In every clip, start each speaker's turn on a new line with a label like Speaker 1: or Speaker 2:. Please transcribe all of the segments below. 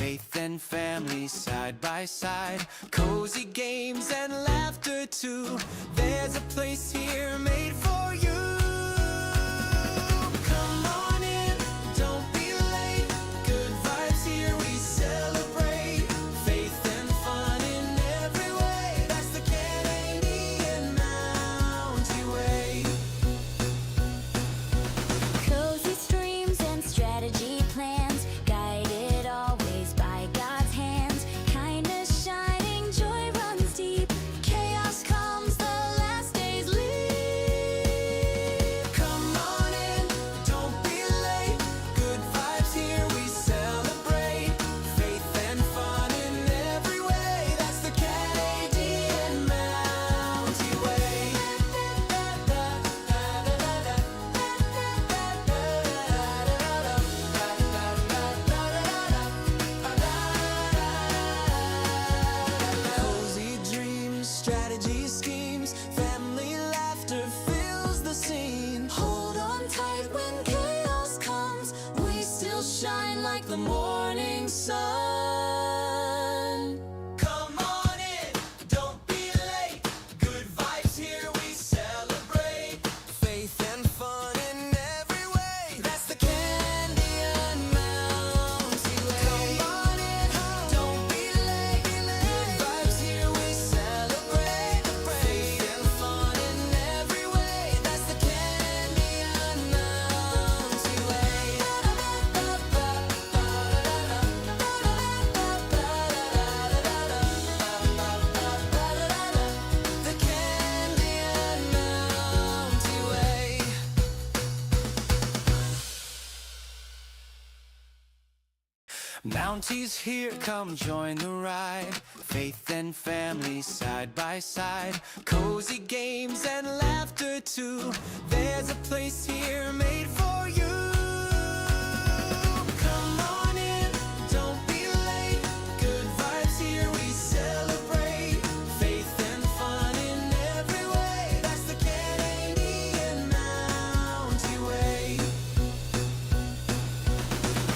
Speaker 1: faith and family side by side, cozy games and laughter too. There's a place here made for you. Come on in, don't be late. Good vibes here, we celebrate. Faith and fun in every way. That's the Canadian Mountie Way.
Speaker 2: Cozy streams and strategy plans, guided always by God's hands. Kindness shining, joy runs deep. Chaos comes, the last days leave.
Speaker 1: Come on in, don't be late. Good vibes here, we celebrate. Faith and fun in every way. That's the Canadian Mountie Way. Cozy dreams, strategy schemes, family laughter fills the scene.
Speaker 2: Hold on tight when chaos comes. We still shine like the morning sun.
Speaker 1: Come on in, don't be late. Good vibes here, we celebrate. Faith and fun in every way. That's the Canadian Mountie Way. Come on in, don't be late. Good vibes here, we celebrate. Faith and fun in every way. That's the Canadian Mountie Way. The Canadian Mountie Way. Mounties here, come join the ride. Faith and family side by side, cozy games and laughter too. There's a place here made for you. Come on in, don't be late. Good vibes here, we celebrate. Faith and fun in every way. That's the Canadian Mountie Way.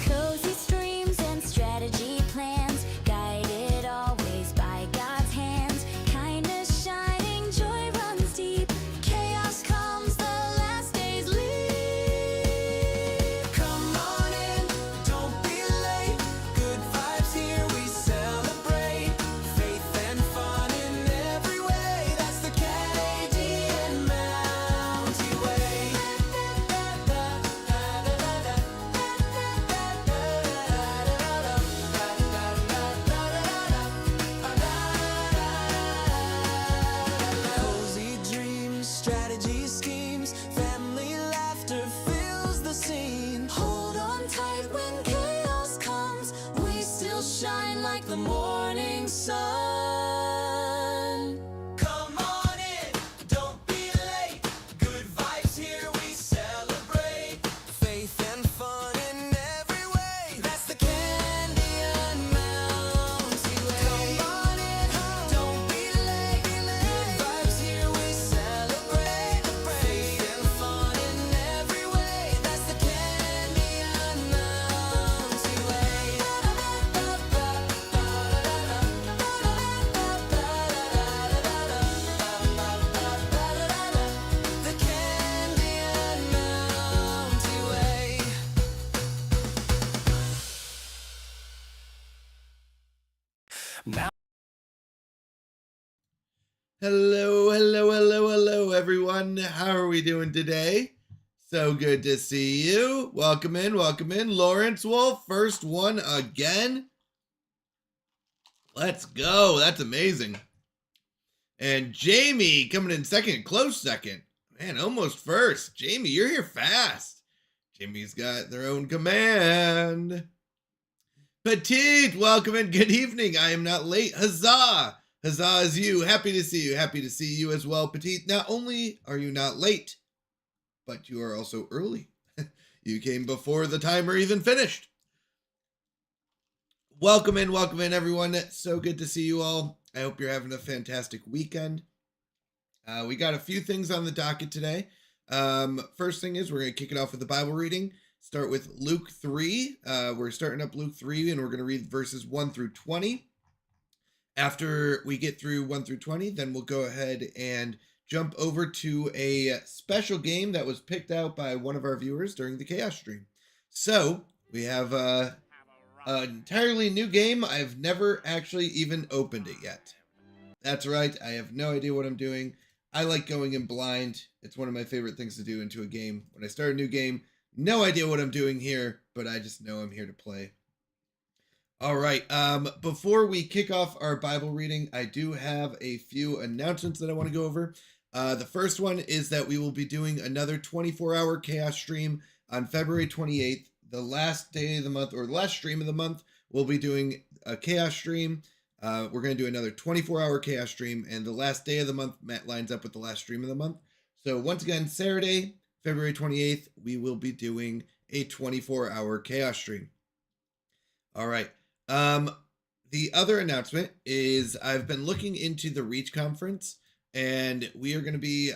Speaker 2: Cozy streams and strategy plans, guided always by God's hands. Kindness shining, joy runs deep. Chaos comes, the last days leave.
Speaker 1: Come on in, don't be late. Good vibes here, we celebrate. Faith and fun in every way. That's the Canadian Mountie Way. Cozy dreams, strategy schemes, family laughter fills the scene.
Speaker 2: Hold on tight when chaos comes. We still shine like the morning sun.
Speaker 1: Come on in, don't be late. Good vibes here, we celebrate. Faith and fun in every way. That's the Canadian Mountie Way. Come on in, don't be late. Good vibes here, we celebrate. Faith and fun in every way. That's the Canadian Mountie Way. The Canadian Mountie Way.
Speaker 3: Hello, everyone. How are we doing today? So good to see you. Welcome in. Lawrence Wolf, first one again. Let's go. That's amazing. And Jamie coming in second, close second. Man, almost first. Jamie, you're here fast. Jamie's got their own command. Petite, welcome in. Good evening. I am not late. Huzzah. Huzzah is you. Happy to see you. Happy to see you as well, Petite. Not only are you not late, but you are also early. You came before the timer even finished. Welcome in, everyone. So good to see you all. I hope you're having a fantastic weekend. We got a few things on the docket today. First thing is we're going to kick it off with the Bible reading. start with Luke 3. We're starting up Luke 3, and we're going to read verses 1 through 20. After we get through 1 through 20, then we'll go ahead and jump over to a special game that was picked out by one of our viewers during the Chaos stream. So we have an entirely new game. I've never actually even opened it yet. That's right. I have no idea what I'm doing. I like going in blind. It's one of my favorite things to do into a game. When I start a new game, no idea what I'm doing here, but I just know I'm here to play. All right. Before we kick off our Bible reading, I do have a few announcements that I want to go over. The first one is that we will be doing another 24-hour Chaos stream on February 28th, the last day of the month, or the last stream of the month. We'll be doing a Chaos stream. We're going to do another 24-hour Chaos stream, and the last day of the month lines up with the last stream of the month. So once again, Saturday, February 28th, we will be doing a 24-hour Chaos stream. All right. The other announcement is I've been looking into the Reach conference, and we are going to be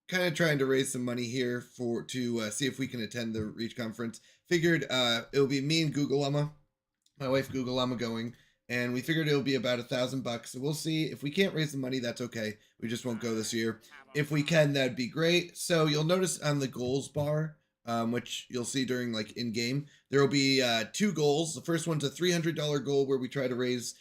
Speaker 3: kind of trying to raise some money here to see if we can attend the Reach conference. Figured it'll be me and Google Llama, my wife Google Llama going. And we figured it'll be about $1,000. So we'll see. If we can't raise the money, that's okay. We just won't go this year. If we can, that'd be great. So you'll notice on the goals bar, which you'll see during like in-game, there will be 2 goals. The first one's a $300 goal where we try to raise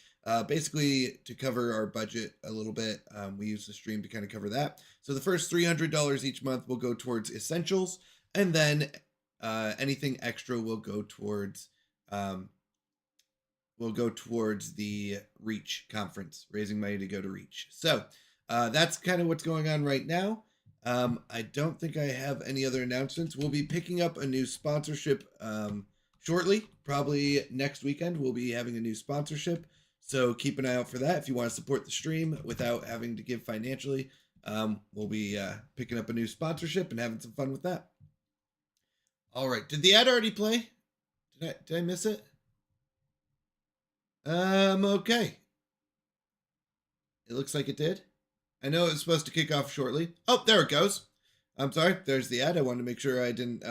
Speaker 3: basically to cover our budget a little bit. We use the stream to kind of cover that. So the first $300 each month will go towards essentials. And then anything extra will go towards the Reach conference, raising money to go to Reach. So that's kind of what's going on right now. I don't think I have any other announcements. We'll be picking up a new sponsorship shortly. Probably next weekend, we'll be having a new sponsorship. So keep an eye out for that. If you want to support the stream without having to give financially, we'll be picking up a new sponsorship and having some fun with that. All right. Did the ad already play? Did I miss it? Okay. It looks like it did. I know it was supposed to kick off shortly. Oh, there it goes. I'm sorry. There's the ad. I wanted to make sure I didn't,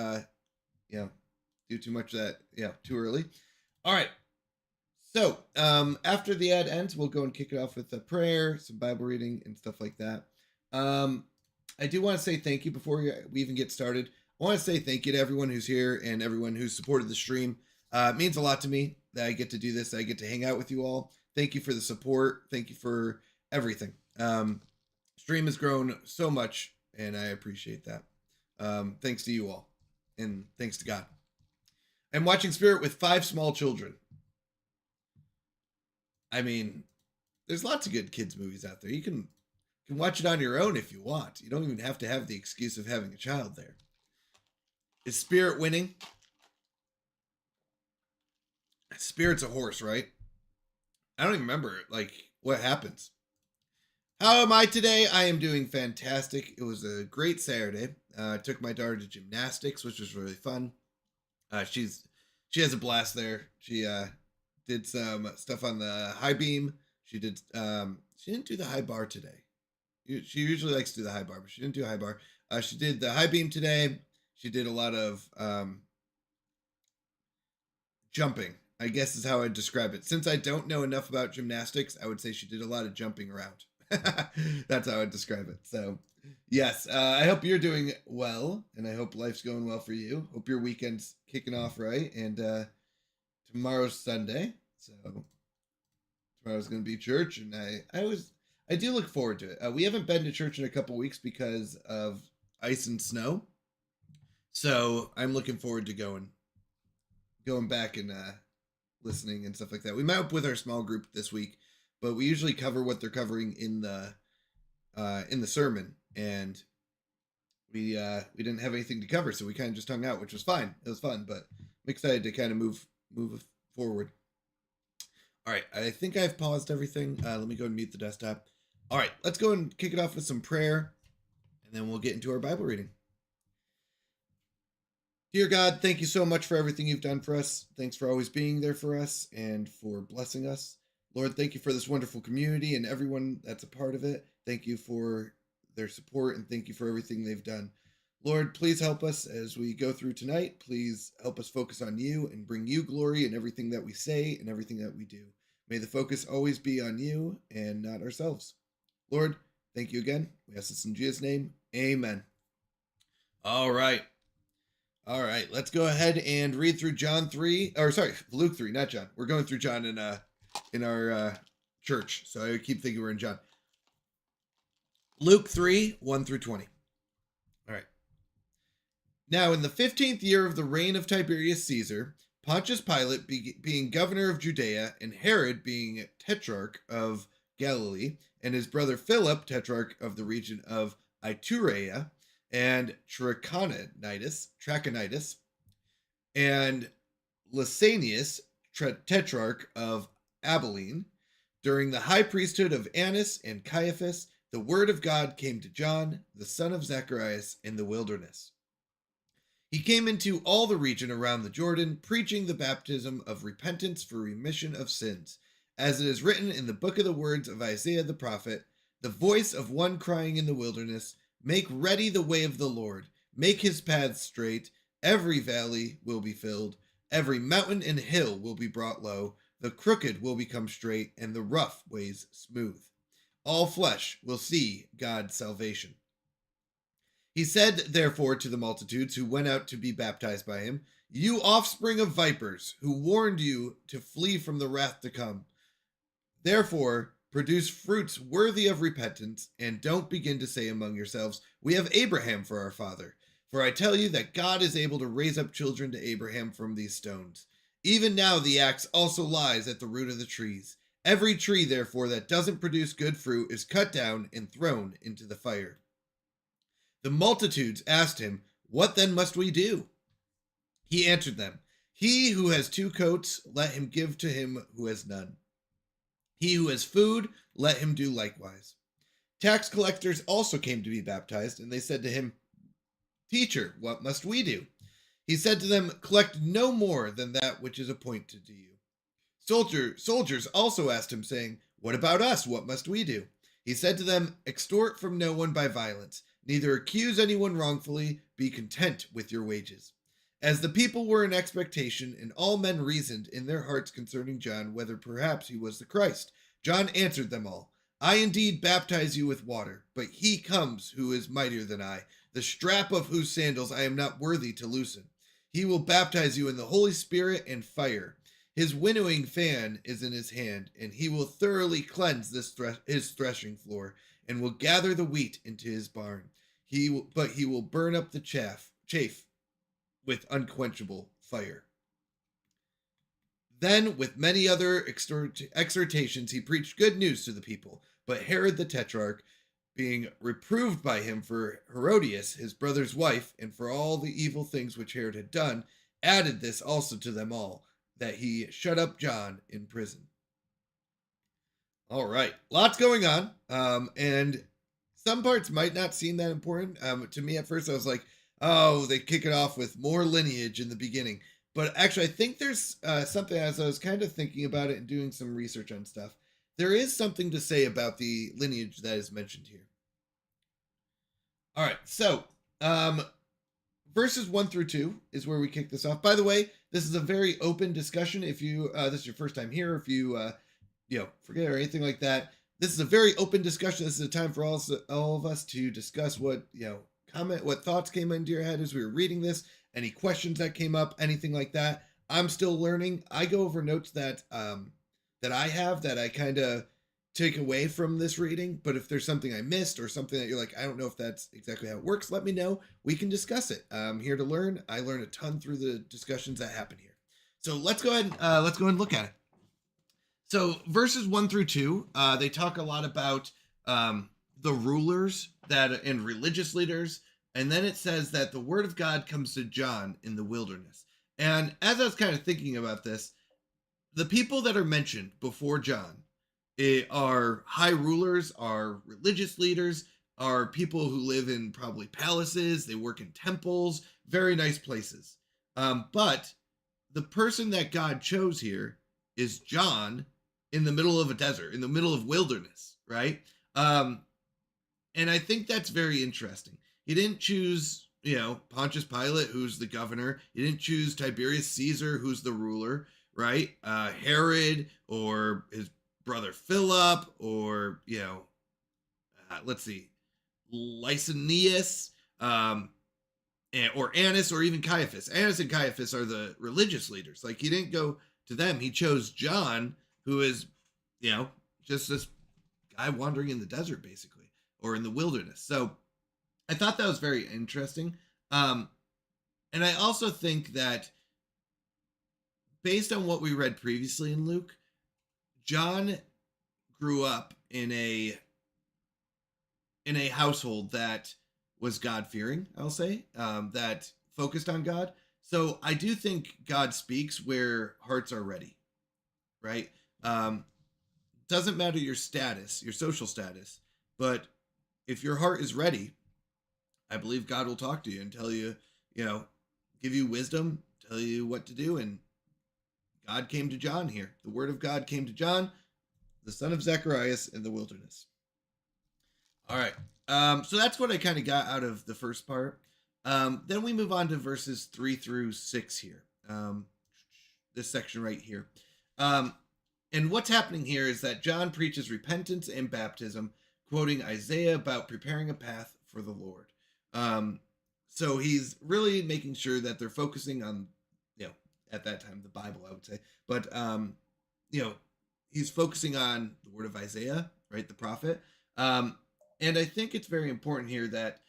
Speaker 3: do too much of that, too early. All right. So, after the ad ends, we'll go and kick it off with a prayer, some Bible reading, and stuff like that. I do want to say thank you before we even get started. I want to say thank you to everyone who's here and everyone who's supported the stream. It means a lot to me that I get to do this. That I get to hang out with you all. Thank you for the support. Thank you for everything. Stream has grown so much, and I appreciate that. Thanks to you all, and thanks to God. I'm watching Spirit with 5 small children. I mean, there's lots of good kids movies out there. You can watch it on your own if you want. You don't even have to have the excuse of having a child there. Is Spirit winning? Spirit's a horse, right? I don't even remember, what happens. How am I today? I am doing fantastic. It was a great Saturday. I took my daughter to gymnastics, which was really fun. She has a blast there. She did some stuff on the high beam. She didn't do the high bar today. She usually likes to do the high bar, but she didn't do a high bar. She did the high beam today. She did a lot of jumping, I guess is how I'd describe it. Since I don't know enough about gymnastics, I would say she did a lot of jumping around. That's how I'd describe it. So, yes, I hope you're doing well, and I hope life's going well for you. Hope your weekend's kicking off right, and tomorrow's Sunday, so tomorrow's going to be church, and I do look forward to it. We haven't been to church in a couple weeks because of ice and snow, so I'm looking forward to going back and listening and stuff like that. We met up with our small group this week, but we usually cover what they're covering in the sermon, and we didn't have anything to cover, so we kind of just hung out, which was fine. It was fun, but I'm excited to kind of move forward. All right, I think I've paused everything. Let me go and mute the desktop. All right, let's go and kick it off with some prayer, and then we'll get into our Bible reading. Dear God, thank you so much for everything you've done for us. Thanks for always being there for us and for blessing us. Lord, thank you for this wonderful community and everyone that's a part of it. Thank you for their support, and thank you for everything they've done. Lord, please help us as we go through tonight. Please help us focus on you and bring you glory in everything that we say and everything that we do. May the focus always be on you and not ourselves. Lord, thank you again. We ask this in Jesus' name. Amen. All right. All right. Let's go ahead and read through Luke 3, not John. We're going through John in our church. So I keep thinking we're in John. Luke 3, 1 through 20. All right. Now, in the 15th year of the reign of Tiberius Caesar, Pontius Pilate being governor of Judea, and Herod being tetrarch of Galilee, and his brother Philip, tetrarch of the region of Iturea, and Trachonitis, and Lysanias, tetrarch of Abilene, during the high priesthood of Annas and Caiaphas, the word of God came to John, the son of Zacharias, in the wilderness. He came into all the region around the Jordan, preaching the baptism of repentance for remission of sins, as it is written in the book of the words of Isaiah the prophet, the voice of one crying in the wilderness, make ready the way of the Lord, make his paths straight, every valley will be filled, every mountain and hill will be brought low, the crooked will become straight, and the rough ways smooth. All flesh will see God's salvation. He said, therefore, to the multitudes who went out to be baptized by him, you offspring of vipers, who warned you to flee from the wrath to come. Therefore, produce fruits worthy of repentance, and don't begin to say among yourselves, we have Abraham for our father. For I tell you that God is able to raise up children to Abraham from these stones. Even now the axe also lies at the root of the trees. Every tree, therefore, that doesn't produce good fruit is cut down and thrown into the fire. The multitudes asked him, what then must we do? He answered them, he who has 2 coats, let him give to him who has none. He who has food, let him do likewise. Tax collectors also came to be baptized, and they said to him, Teacher, what must we do? He said to them, collect no more than that which is appointed to you. Soldiers also asked him, saying, what about us? What must we do? He said to them, extort from no one by violence, neither accuse anyone wrongfully, be content with your wages. As the people were in expectation, and all men reasoned in their hearts concerning John, whether perhaps he was the Christ, John answered them all, I indeed baptize you with water, but he comes who is mightier than I, the strap of whose sandals I am not worthy to loosen. He will baptize you in the Holy Spirit and fire. His winnowing fan is in his hand, and he will thoroughly cleanse his threshing floor, and will gather the wheat into his barn. But he will burn up the chaff with unquenchable fire. Then, with many other exhortations, he preached good news to the people. But Herod the Tetrarch, being reproved by him for Herodias, his brother's wife, and for all the evil things which Herod had done, added this also to them all, that he shut up John in prison. All right, lots going on, and some parts might not seem that important. To me at first I was like, oh, they kick it off with more lineage in the beginning. But actually, I think there's something, as I was kind of thinking about it and doing some research on stuff, there is something to say about the lineage that is mentioned here. All right, so verses 1 through 2 is where we kick this off. By the way, this is a very open discussion. If you this is your first time here, if you forget or anything like that, this is a very open discussion. This is a time for all of us to discuss what what thoughts came into your head as we were reading this, any questions that came up, anything like that. I'm still learning. I go over notes that I have that I kind of take away from this reading, but if there's something I missed or something that you're like, I don't know if that's exactly how it works, let me know. We can discuss it. I'm here to learn. I learn a ton through the discussions that happen here. So let's go ahead and look at it. So verses 1 through 2, they talk a lot about the rulers and religious leaders. And then it says that the word of God comes to John in the wilderness. And as I was kind of thinking about this, the people that are mentioned before John are high rulers, are religious leaders, are people who live in probably palaces. They work in temples, very nice places. But the person that God chose here is John in the middle of a desert, in the middle of wilderness, right? And I think that's very interesting. He didn't choose Pontius Pilate, who's the governor. He didn't choose Tiberius Caesar, who's the ruler, right? Herod or his brother Philip, or let's see, Lysanias, or Annas, or even Caiaphas. Annas and Caiaphas are the religious leaders. Like, he didn't go to them. He chose John, who is, just this guy wandering in the desert, basically, or in the wilderness. So I thought that was very interesting. And I also think that based on what we read previously in Luke, John grew up in a household that was God-fearing, I'll say, that focused on God. So I do think God speaks where hearts are ready, right? Doesn't matter your status, your social status, but if your heart is ready, I believe God will talk to you and tell you, give you wisdom, tell you what to do. And God came to John here. The word of God came to John, the son of Zacharias, in the wilderness. All right. So that's what I kind of got out of the first part. Then we move on to verses 3-6 here. This section right here. And what's happening here is that John preaches repentance and baptism, quoting Isaiah about preparing a path for the Lord. So he's really making sure that they're focusing on, at that time, the Bible, I would say. But, he's focusing on the word of Isaiah, right, the prophet. And I think it's very important here that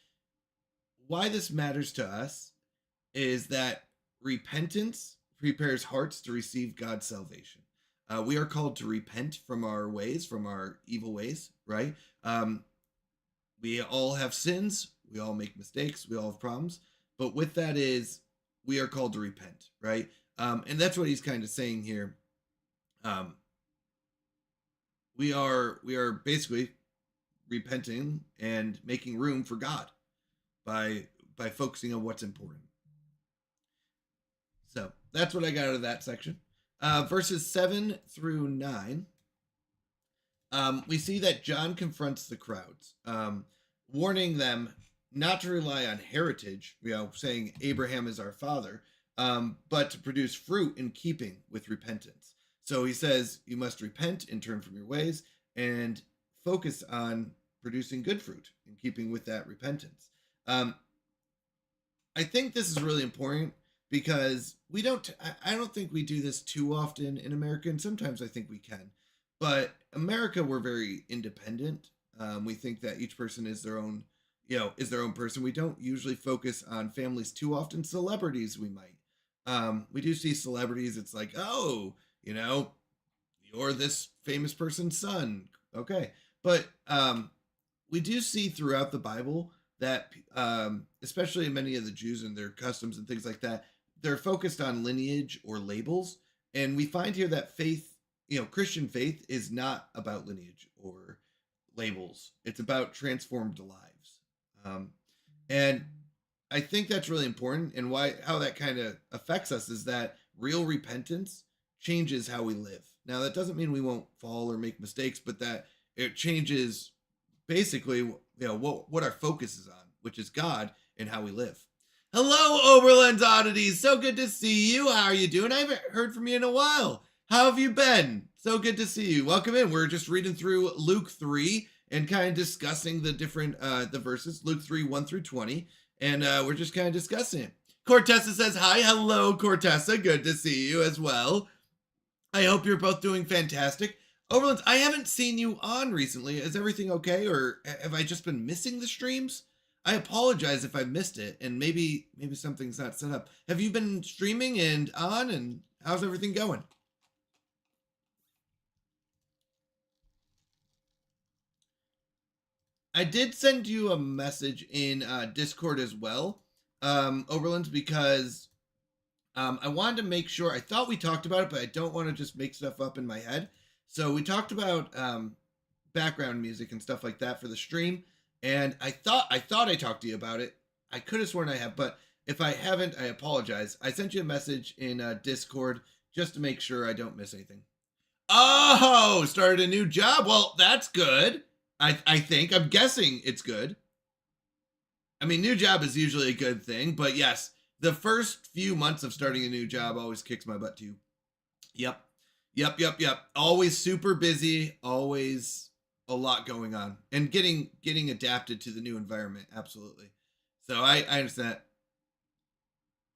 Speaker 3: why this matters to us is that repentance prepares hearts to receive God's salvation. We are called to repent from our ways, from our evil ways, right? We all have sins. We all make mistakes. We all have problems. But with that is, we are called to repent, right? And that's what he's kind of saying here. We are basically repenting and making room for God by focusing on what's important. So that's what I got out of that section. Verses 7-9. We see that John confronts the crowds, warning them not to rely on heritage, saying Abraham is our father, but to produce fruit in keeping with repentance. So he says you must repent and turn from your ways and focus on producing good fruit in keeping with that repentance. I think this is really important because I don't think we do this too often in America, and sometimes I think we can. But America, we're very independent. We think that each person is their own, is their own person. We don't usually focus on families too often. Celebrities, we might. We do see celebrities. It's like, oh, you're this famous person's son. Okay. But we do see throughout the Bible that, especially in many of the Jews and their customs and things like that, they're focused on lineage or labels. And we find here that faith, Christian faith is not about lineage or labels. It's about transformed lives. And I think that's really important. And how that kind of affects us is that real repentance changes how we live. Now, that doesn't mean we won't fall or make mistakes, but that it changes basically, what our focus is on, which is God and how we live. Hello, Oberlin's Oddities. So good to see you. How are you doing? I haven't heard from you in a while. How have you been? So good to see you. Welcome in. We're just reading through Luke 3 and kind of discussing the different the verses, Luke 3, 1-20. And we're just kind of discussing it. Cortessa says hi. Hello, Cortessa. Good to see you as well. I hope you're both doing fantastic. Oberlins, I haven't seen you on recently. Is everything okay, or have I just been missing the streams? I apologize if I missed it, and maybe something's not set up. Have you been streaming and on, and how's everything going? I did send you a message in Discord as well, Oberlins, because I wanted to make sure. I thought we talked about it, but I don't want to just make stuff up in my head. So we talked about background music and stuff like that for the stream, and I thought I talked to you about it. I could have sworn I have, but if I haven't, I apologize. I sent you a message in Discord just to make sure I don't miss anything. Oh, started a new job. Well, that's good. I think. I'm guessing it's good. I mean, new job is usually a good thing, but yes, the first few months of starting a new job always kicks my butt too. Yep. Yep. Always super busy, always a lot going on. And getting adapted to the new environment, absolutely. So I understand that.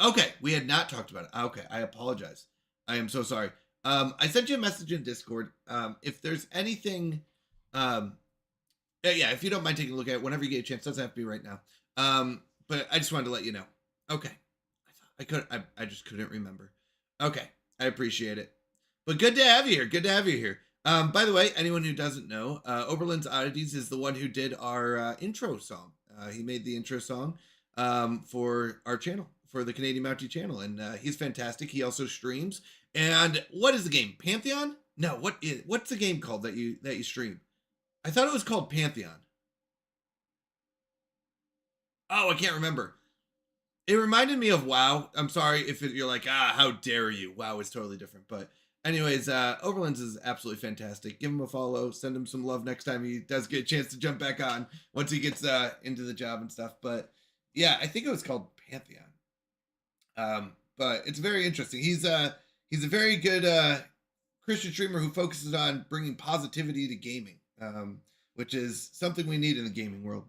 Speaker 3: Okay, we had not talked about it. Okay, I apologize. I am so sorry. I sent you a message in Discord. If there's anything yeah, if you don't mind taking a look at it whenever you get a chance, doesn't have to be right now. But I just wanted to let you know. Okay. I just couldn't remember. Okay. I appreciate it. But good to have you here. Good to have you here. By the way, anyone who doesn't know, Oberlin's Oddities is the one who did our intro song. He made the intro song for our channel, for the Canadian Mountie channel, and he's fantastic. He also streams. And what is the game? Pantheon? No, what's the game called that you stream? I thought it was called Pantheon. Oh, I can't remember. It reminded me of WoW. I'm sorry if you're like, how dare you? WoW is totally different. But anyways, Overlands is absolutely fantastic. Give him a follow. Send him some love next time he does get a chance to jump back on once he gets into the job and stuff. But yeah, I think it was called Pantheon. But it's very interesting. He's a very good Christian streamer who focuses on bringing positivity to gaming, which is something we need in the gaming world.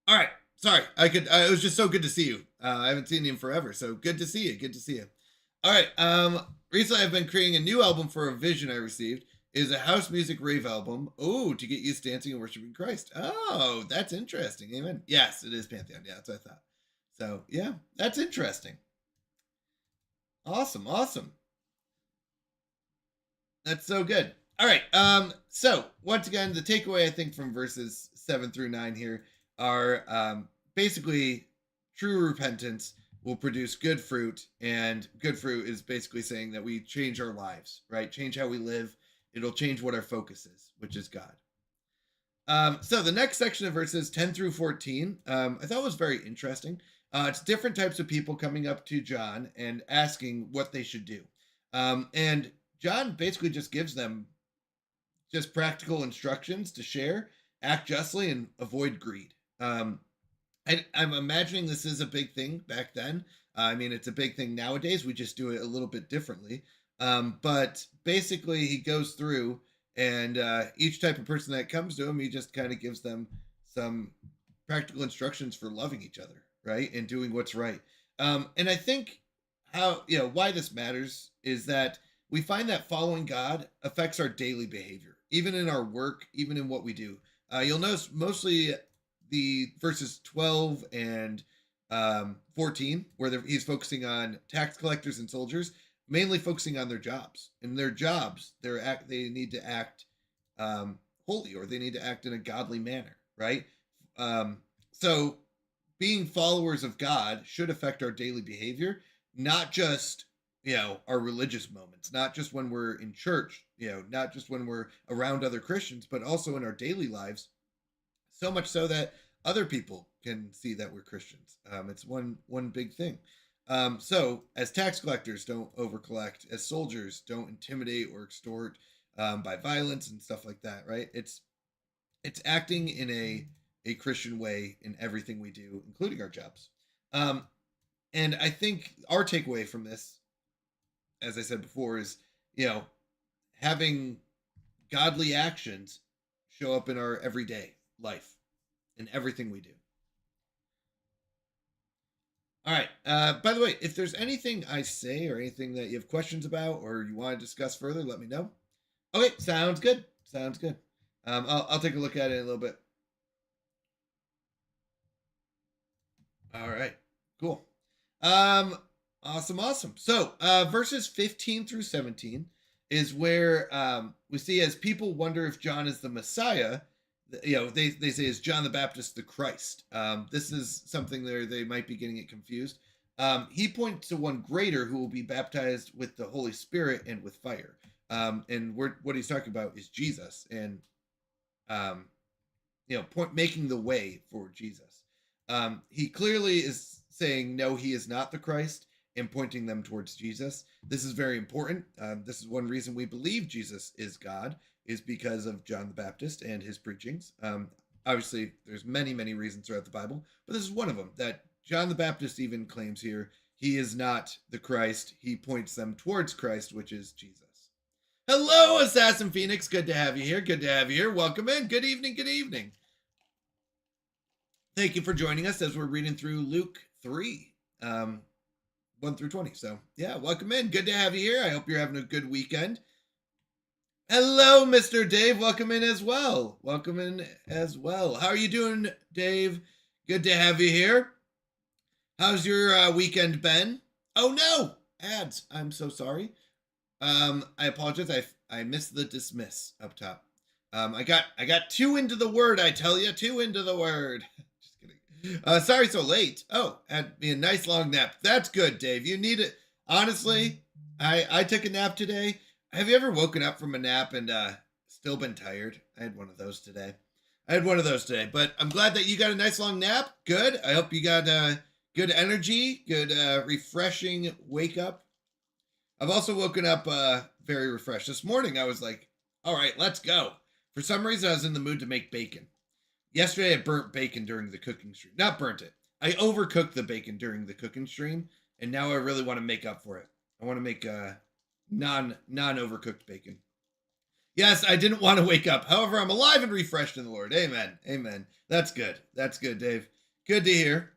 Speaker 3: All right. Sorry, it was just so good to see you. I haven't seen you in forever, so good to see you. Good to see you. All right. Recently I've been creating a new album for a vision I received. It is a house music rave album. Oh, to get used to dancing and worshiping Christ. Oh, that's interesting. Amen. Yes, it is Pantheon. Yeah, that's what I thought. So yeah, that's interesting. Awesome. That's so good. All right. So once again, the takeaway I think from verses 7 through 9 here are basically true repentance will produce good fruit, and good fruit is basically saying that we change our lives, right? Change how we live. It'll change what our focus is, which is God. So the next section of verses 10 through 14, I thought was very interesting. It's different types of people coming up to John and asking what they should do. And John basically just gives them just practical instructions to share, act justly, and avoid greed. I'm imagining this is a big thing back then. I mean, it's a big thing nowadays. We just do it a little bit differently. But basically, he goes through, and each type of person that comes to him, he just kind of gives them some practical instructions for loving each other, right? And doing what's right. And I think why this matters is that we find that following God affects our daily behavior, even in our work, even in what we do. You'll notice mostly the verses 12 and 14, where he's focusing on tax collectors and soldiers, mainly focusing on their jobs. In their jobs, they need to act holy, or they need to act in a godly manner, right? So being followers of God should affect our daily behavior, not just our religious moments, not just when we're in church, not just when we're around other Christians, but also in our daily lives. So much so that other people can see that we're Christians. It's one big thing. So as tax collectors, don't overcollect. As soldiers, don't intimidate or extort by violence and stuff like that, right? It's acting in a Christian way in everything we do, including our jobs. And I think our takeaway from this, as I said before, is, having godly actions show up in our everyday life, in everything we do. All right. By the way, if there's anything I say or anything that you have questions about or you want to discuss further, let me know. Okay, sounds good. I'll take a look at it in a little bit. All right, cool. Awesome. So, verses 15 through 17 is where we see, as people wonder if John is the Messiah, they say, is John the Baptist the Christ? This is something there they might be getting it confused. He points to one greater who will be baptized with the Holy Spirit and with fire. And what he's talking about is Jesus, and making the way for Jesus. He clearly is saying, no, he is not the Christ, and pointing them towards Jesus. This is very important. This is one reason we believe Jesus is God, is because of John the Baptist and his preachings. obviously, there's many, many reasons throughout the Bible, but this is one of them that John the Baptist even claims here he is not the Christ. He points them towards Christ, which is Jesus. Hello, Assassin Phoenix. Good to have you here. Good to have you here. Welcome in. Good evening. Good evening. Thank you for joining us as we're reading through Luke 3, 1 through 20. So, yeah, welcome in. Good to have you here. I hope you're having a good weekend. Hello, Mr. Dave. Welcome in as well. Welcome in as well. How are you doing, Dave? Good to have you here. How's your weekend been? Oh, no. Ads. I'm so sorry. I apologize. I missed the dismiss up top. I got too into the word, I tell you. Too into the word. Just kidding. Sorry so late. Oh, had me a nice long nap. That's good, Dave. You need it. Honestly, I took a nap today. Have you ever woken up from a nap and still been tired? I had one of those today. But I'm glad that you got a nice long nap. Good. I hope you got good energy, good refreshing wake up. I've also woken up very refreshed. This morning I was like, all right, let's go. For some reason I was in the mood to make bacon. Yesterday I burnt bacon during the cooking stream. Not burnt it. I overcooked the bacon during the cooking stream, and now I really want to make up for it. I want to make non-overcooked bacon. Yes, I didn't want to wake up. However, I'm alive and refreshed in the Lord. Amen. Amen. That's good. That's good, Dave. Good to hear.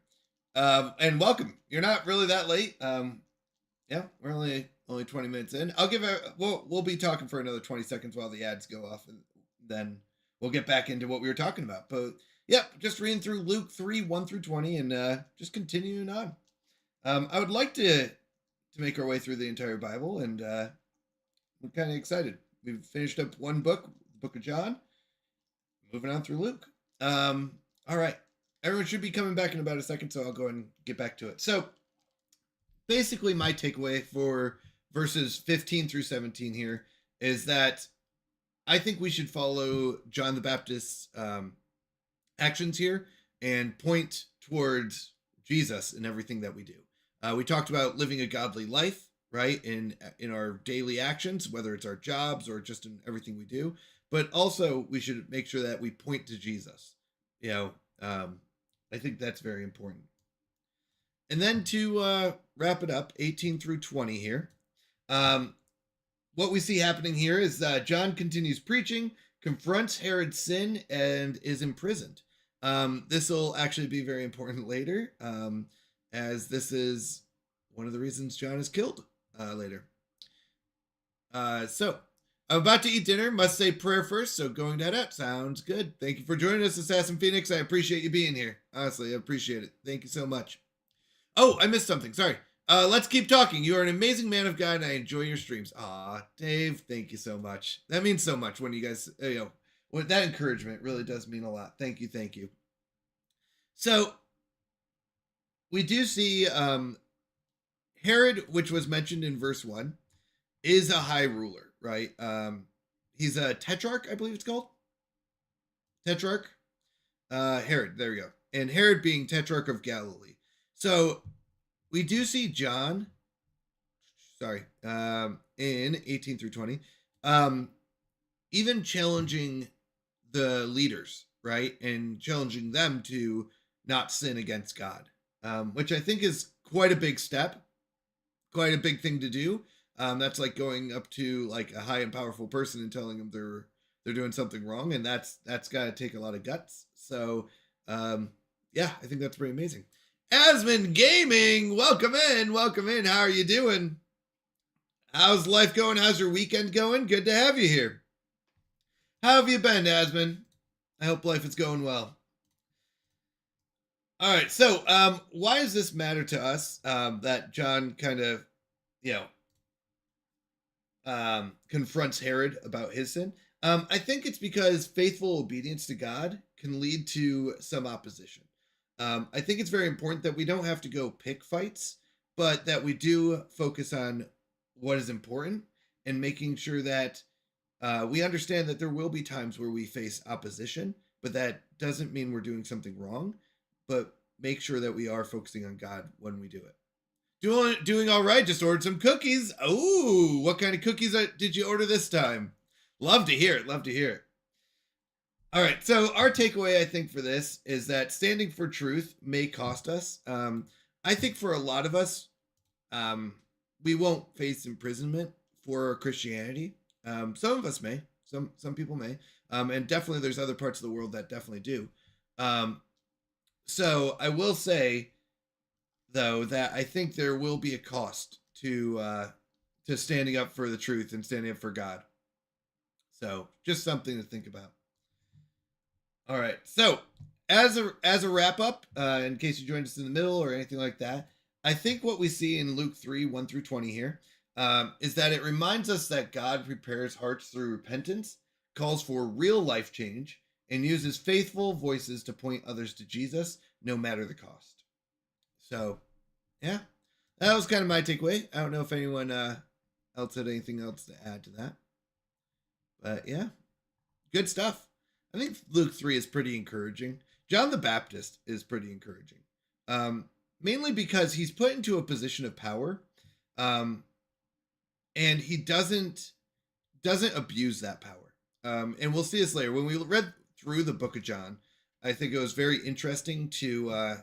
Speaker 3: And welcome. You're not really that late. Yeah, we're only 20 minutes in. We'll be talking for another 20 seconds while the ads go off, and then we'll get back into what we were talking about. But yeah, just reading through Luke 3, 1 through 20, and just continuing on. I would like to make our way through the entire Bible, and I'm kind of excited. We've finished up one book, the book of John. Moving on through Luke. All right. Everyone should be coming back in about a second, so I'll go and get back to it. So basically my takeaway for verses 15 through 17 here is that I think we should follow John the Baptist's actions here and point towards Jesus in everything that we do. We talked about living a godly life, right? In our daily actions, whether it's our jobs or just in everything we do. But also we should make sure that we point to Jesus. I think that's very important. And then to wrap it up, 18 through 20 here. What we see happening here is John continues preaching, confronts Herod's sin, and is imprisoned. This will actually be very important later, as this is one of the reasons John is killed later. So, I'm about to eat dinner. Must say prayer first, so going to head out. Sounds good. Thank you for joining us, Assassin Phoenix. I appreciate you being here. Honestly, I appreciate it. Thank you so much. Oh, I missed something. Sorry. Let's keep talking. You are an amazing man of God, and I enjoy your streams. Aw, Dave, thank you so much. That means so much when you guys, that encouragement really does mean a lot. Thank you, thank you. So, we do see Herod, which was mentioned in verse 1, is a high ruler, right? He's a tetrarch, I believe it's called. Tetrarch? Herod, there we go. And Herod being tetrarch of Galilee. So we do see John, in 18 through 20, even challenging the leaders, right? And challenging them to not sin against God, which I think is quite a big step, quite a big thing to do. That's like going up to like a high and powerful person and telling them they're doing something wrong, and that's got to take a lot of guts. So, yeah, I think that's pretty amazing. Asmon Gaming, welcome in. How are you doing? How's life going? How's your weekend going? Good to have you here. How have you been, Asmon? I hope life is going well. All right, so why does this matter to us? That John kind of, confronts Herod about his sin. I think it's because faithful obedience to God can lead to some opposition. I think it's very important that we don't have to go pick fights, but that we do focus on what is important and making sure that we understand that there will be times where we face opposition, but that doesn't mean we're doing something wrong, but make sure that we are focusing on God when we do it. Doing all right. Just ordered some cookies. Oh, what kind of cookies did you order this time? Love to hear it. All right. So our takeaway, I think, for this is that standing for truth may cost us. I think for a lot of us, we won't face imprisonment for Christianity. Some of us may. Some people may. And definitely, there's other parts of the world that definitely do. So I will say, though, that I think there will be a cost to standing up for the truth and standing up for God. So just something to think about. All right. So as a wrap up, in case you joined us in the middle or anything like that, I think what we see in Luke 3:1-20 here is that it reminds us that God prepares hearts through repentance, calls for real life change, and uses faithful voices to point others to Jesus, no matter the cost. So, yeah, that was kind of my takeaway. I don't know if anyone else had anything else to add to that. But yeah, good stuff. I think Luke 3 is pretty encouraging. John the Baptist is pretty encouraging. Mainly because he's put into a position of power. And he doesn't abuse that power. And we'll see this later. When we read through the book of John, I think it was very interesting to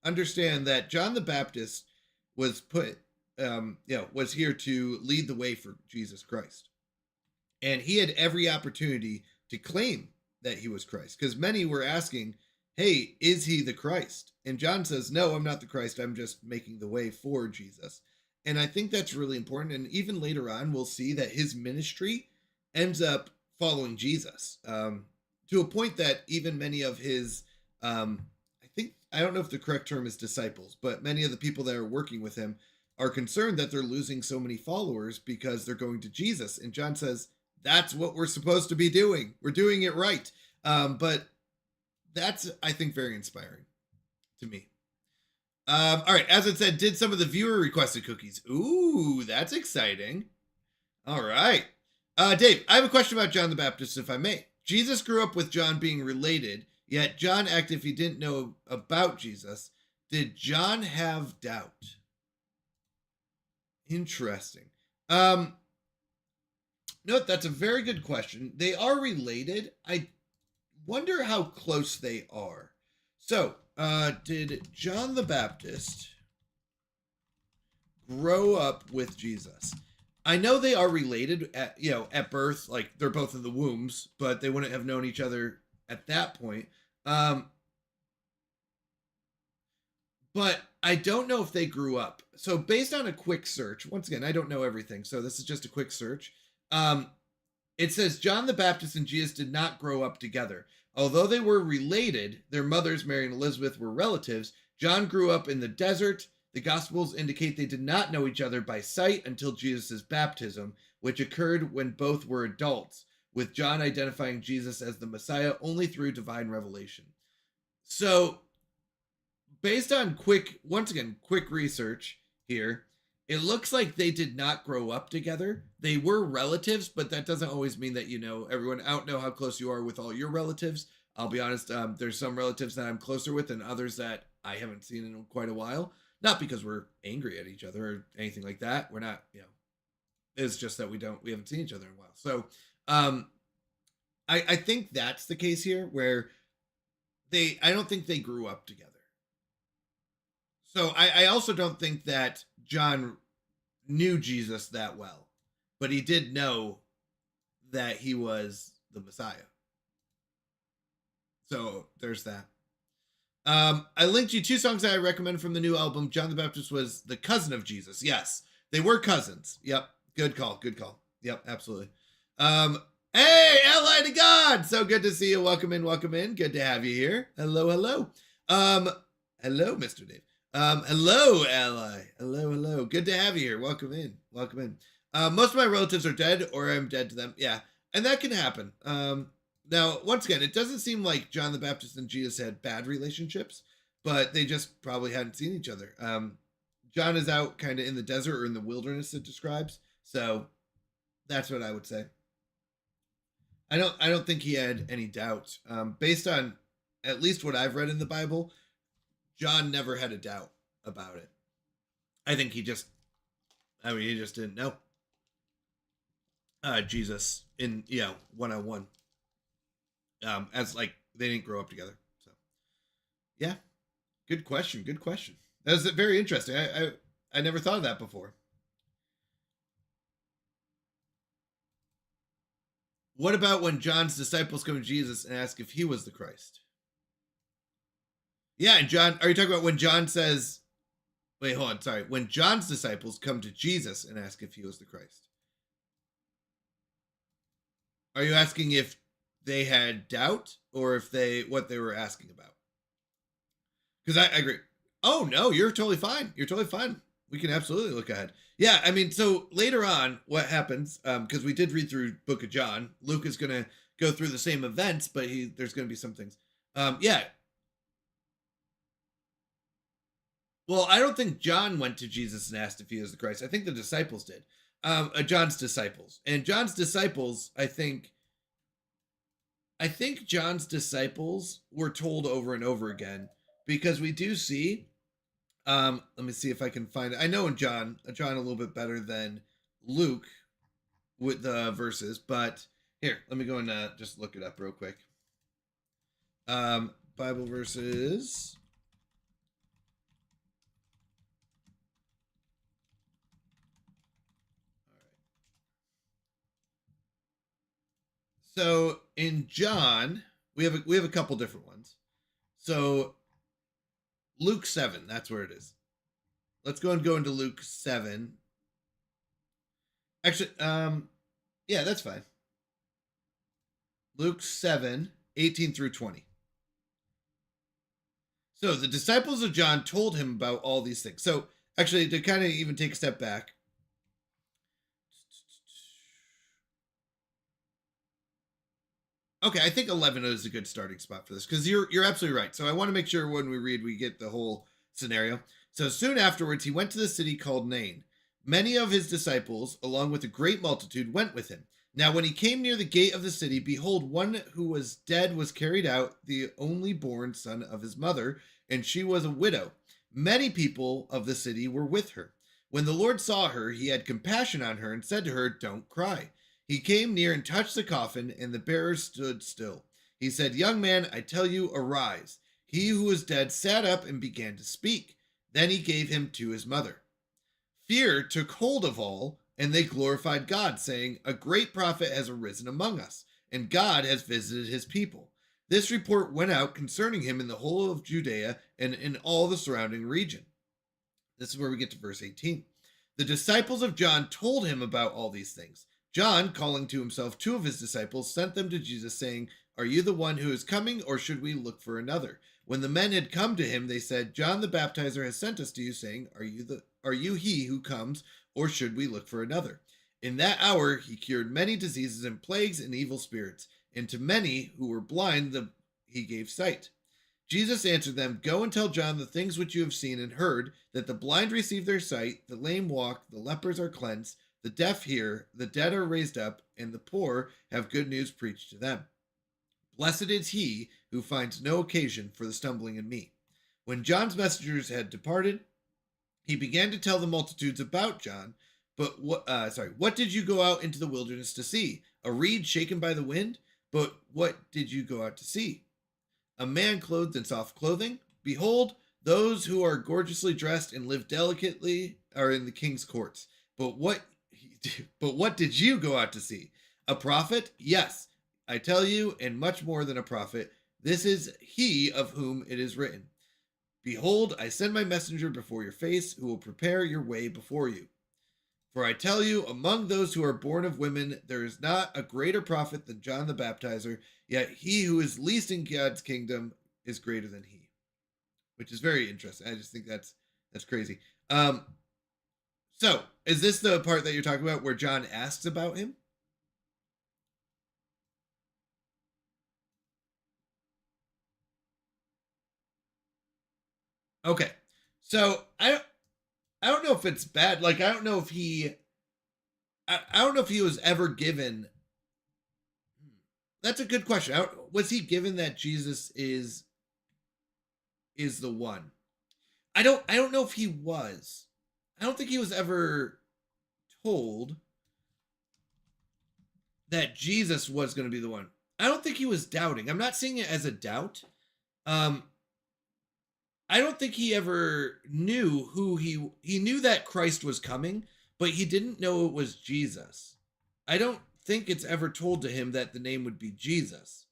Speaker 3: understand that John the Baptist was was here to lead the way for Jesus Christ. And he had every opportunity to claim that he was Christ, because many were asking, hey, is he the Christ? And John says, no, I'm not the Christ. I'm just making the way for Jesus. And I think that's really important. And even later on, we'll see that his ministry ends up following Jesus to a point that even many of his, I don't know if the correct term is disciples, but many of the people that are working with him are concerned that they're losing so many followers because they're going to Jesus. And John says, that's what we're supposed to be doing. We're doing it right. But that's, I think, very inspiring to me. All right. As it said, did some of the viewer requested cookies? Ooh, that's exciting. All right. Dave, I have a question about John the Baptist, if I may. Jesus grew up with John being related, yet John acted if he didn't know about Jesus. Did John have doubt? Interesting. No, that's a very good question. They are related. I wonder how close they are. So, did John the Baptist grow up with Jesus? I know they are related at birth, like they're both in the wombs, but they wouldn't have known each other at that point. But I don't know if they grew up. So based on a quick search, once again, I don't know everything, so this is just a quick search. It says John the Baptist and Jesus did not grow up together. Although they were related, their mothers, Mary and Elizabeth, were relatives. John grew up in the desert. The Gospels indicate they did not know each other by sight until Jesus' baptism, which occurred when both were adults, with John identifying Jesus as the Messiah only through divine revelation. So, based on quick research here, it looks like they did not grow up together. They were relatives, but that doesn't always mean that you know everyone. I don't know how close you are with all your relatives. I'll be honest, there's some relatives that I'm closer with and others that I haven't seen in quite a while. Not because we're angry at each other or anything like that. We're not, it's just that we haven't seen each other in a while. So I think that's the case here, where I don't think they grew up together. So I also don't think that John knew Jesus that well, but he did know that he was the Messiah. So there's that. I linked you 2 songs that I recommend from the new album. John the Baptist was the cousin of Jesus. Yes, they were cousins. Yep. Good call. Yep, absolutely. Hey, Ally to God. So good to see you. Welcome in. Good to have you here. Hello. Hello, Mr. Dave. Hello, Ally. Hello. Good to have you here. Welcome in. Most of my relatives are dead or I'm dead to them. Yeah. And that can happen. Now, once again, it doesn't seem like John the Baptist and Jesus had bad relationships, but they just probably hadn't seen each other. John is out kind of in the desert or in the wilderness, it describes. So that's what I would say. I don't think he had any doubts. Based on at least what I've read in the Bible, John never had a doubt about it. I think he just didn't know Jesus in, one-on-one. as like they didn't grow up together. So yeah, good question. Good question. That's very interesting. I never thought of that before. What about when John's disciples come to Jesus and ask if he was the Christ? Yeah, and John, are you talking about when John says, wait, hold on, sorry. When John's disciples come to Jesus and ask if he was the Christ? Are you asking if they had doubt or if what they were asking about? Because I agree. Oh, no, you're totally fine. You're totally fine. We can absolutely look ahead. Yeah, I mean, so later on, what happens, because we did read through Book of John, Luke is going to go through the same events, but there's going to be some things. Yeah. Well, I don't think John went to Jesus and asked if he was the Christ. I think the disciples did. John's disciples. And John's disciples, I think John's disciples were told over and over again, because we do see, let me see if I can find it. I know in John a little bit better than Luke with the verses, but here, let me go and just look it up real quick. Bible verses. So in John, we have a couple different ones. So Luke 7, that's where it is. Let's go into Luke 7. Actually, yeah, that's fine. Luke 7, 18 through 20. So the disciples of John told him about all these things. So actually, to kind of even take a step back, okay, I think 11 is a good starting spot for this, because you're absolutely right. So I want to make sure when we read, we get the whole scenario. So soon afterwards, he went to the city called Nain. Many of his disciples, along with a great multitude, went with him. Now when he came near the gate of the city, behold, one who was dead was carried out, the only born son of his mother, and she was a widow. Many people of the city were with her. When the Lord saw her, he had compassion on her and said to her, "Don't cry." He came near and touched the coffin, and the bearer stood still. He said, "Young man, I tell you, arise." He who was dead sat up and began to speak. Then he gave him to his mother. Fear took hold of all, and they glorified God, saying, "A great prophet has arisen among us, and God has visited his people." This report went out concerning him in the whole of Judea and in all the surrounding region. This is where we get to verse 18. The disciples of John told him about all these things. John, calling to himself 2 of his disciples, sent them to Jesus, saying, "Are you the one who is coming, or should we look for another?" When the men had come to him, they said, "John the Baptizer has sent us to you, saying, Are you he who comes, or should we look for another?" In that hour he cured many diseases and plagues and evil spirits, and to many who were blind he gave sight. Jesus answered them, "Go and tell John the things which you have seen and heard, that the blind receive their sight, the lame walk, the lepers are cleansed, the deaf hear, the dead are raised up, and the poor have good news preached to them. Blessed is he who finds no occasion for the stumbling in me." When John's messengers had departed, he began to tell the multitudes about John. But what did you go out into the wilderness to see? A reed shaken by the wind? But what did you go out to see? A man clothed in soft clothing? Behold, those who are gorgeously dressed and live delicately are in the king's courts. But what did you go out to see? A prophet? Yes, I tell you, and much more than a prophet. This is he of whom it is written, "Behold, I send my messenger before your face, who will prepare your way before you." For I tell you, among those who are born of women, there is not a greater prophet than John the Baptizer, yet he who is least in God's kingdom is greater than he. Which is very interesting. I just think that's crazy. So, is this the part that you're talking about where John asks about him? Okay. So, I don't know if it's bad. Like, I don't know if he was ever given. That's a good question. Was he given that Jesus is the one? I don't know if he was. I don't think he was ever told that Jesus was going to be the one. I don't think he was doubting. I'm not seeing it as a doubt. I don't think he ever knew who he knew that Christ was coming, but he didn't know it was Jesus. I don't think it's ever told to him that the name would be Jesus.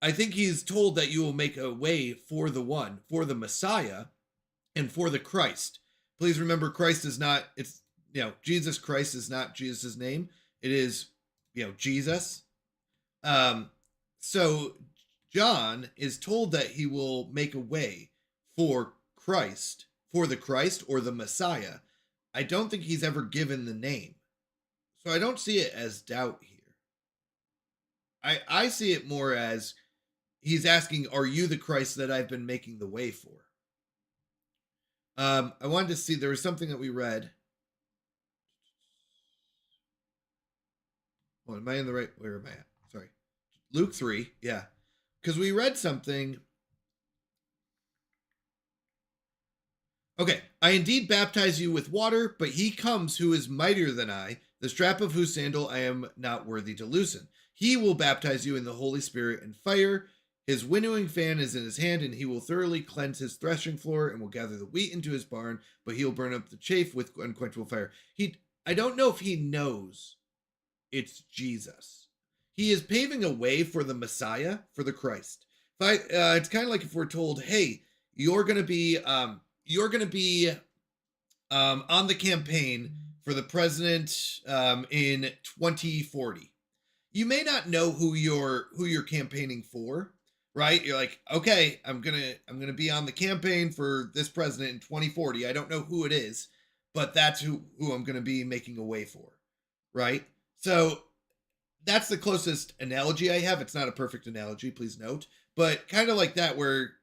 Speaker 3: I think he's told that you will make a way for the one, for the Messiah, and for the Christ. Please remember, Christ is not, it's, Jesus Christ is not Jesus' name. It is, Jesus. So John is told that he will make a way for Christ, for the Christ or the Messiah. I don't think he's ever given the name. So I don't see it as doubt here. I see it more as he's asking, are you the Christ that I've been making the way for? I wanted to see, there was something that we read. Well, am I in the right, where am I at? Sorry. Luke 3, yeah. Because we read something. Okay, I indeed baptize you with water, but he comes who is mightier than I, the strap of whose sandal I am not worthy to loosen. He will baptize you in the Holy Spirit and fire. His winnowing fan is in his hand, and he will thoroughly cleanse his threshing floor and will gather the wheat into his barn, but he will burn up the chaff with unquenchable fire. I don't know if he knows it's Jesus. He is paving a way for the Messiah, for the Christ. It's kind of like if we're told, hey, you're going to be on the campaign for the president in 2040. You may not know who you're campaigning for, right? You're like, okay, I'm gonna be on the campaign for this president in 2040. I don't know who it is, but that's who I'm gonna be making a way for, right? So that's the closest analogy I have. It's not a perfect analogy, please note, but kind of like that, where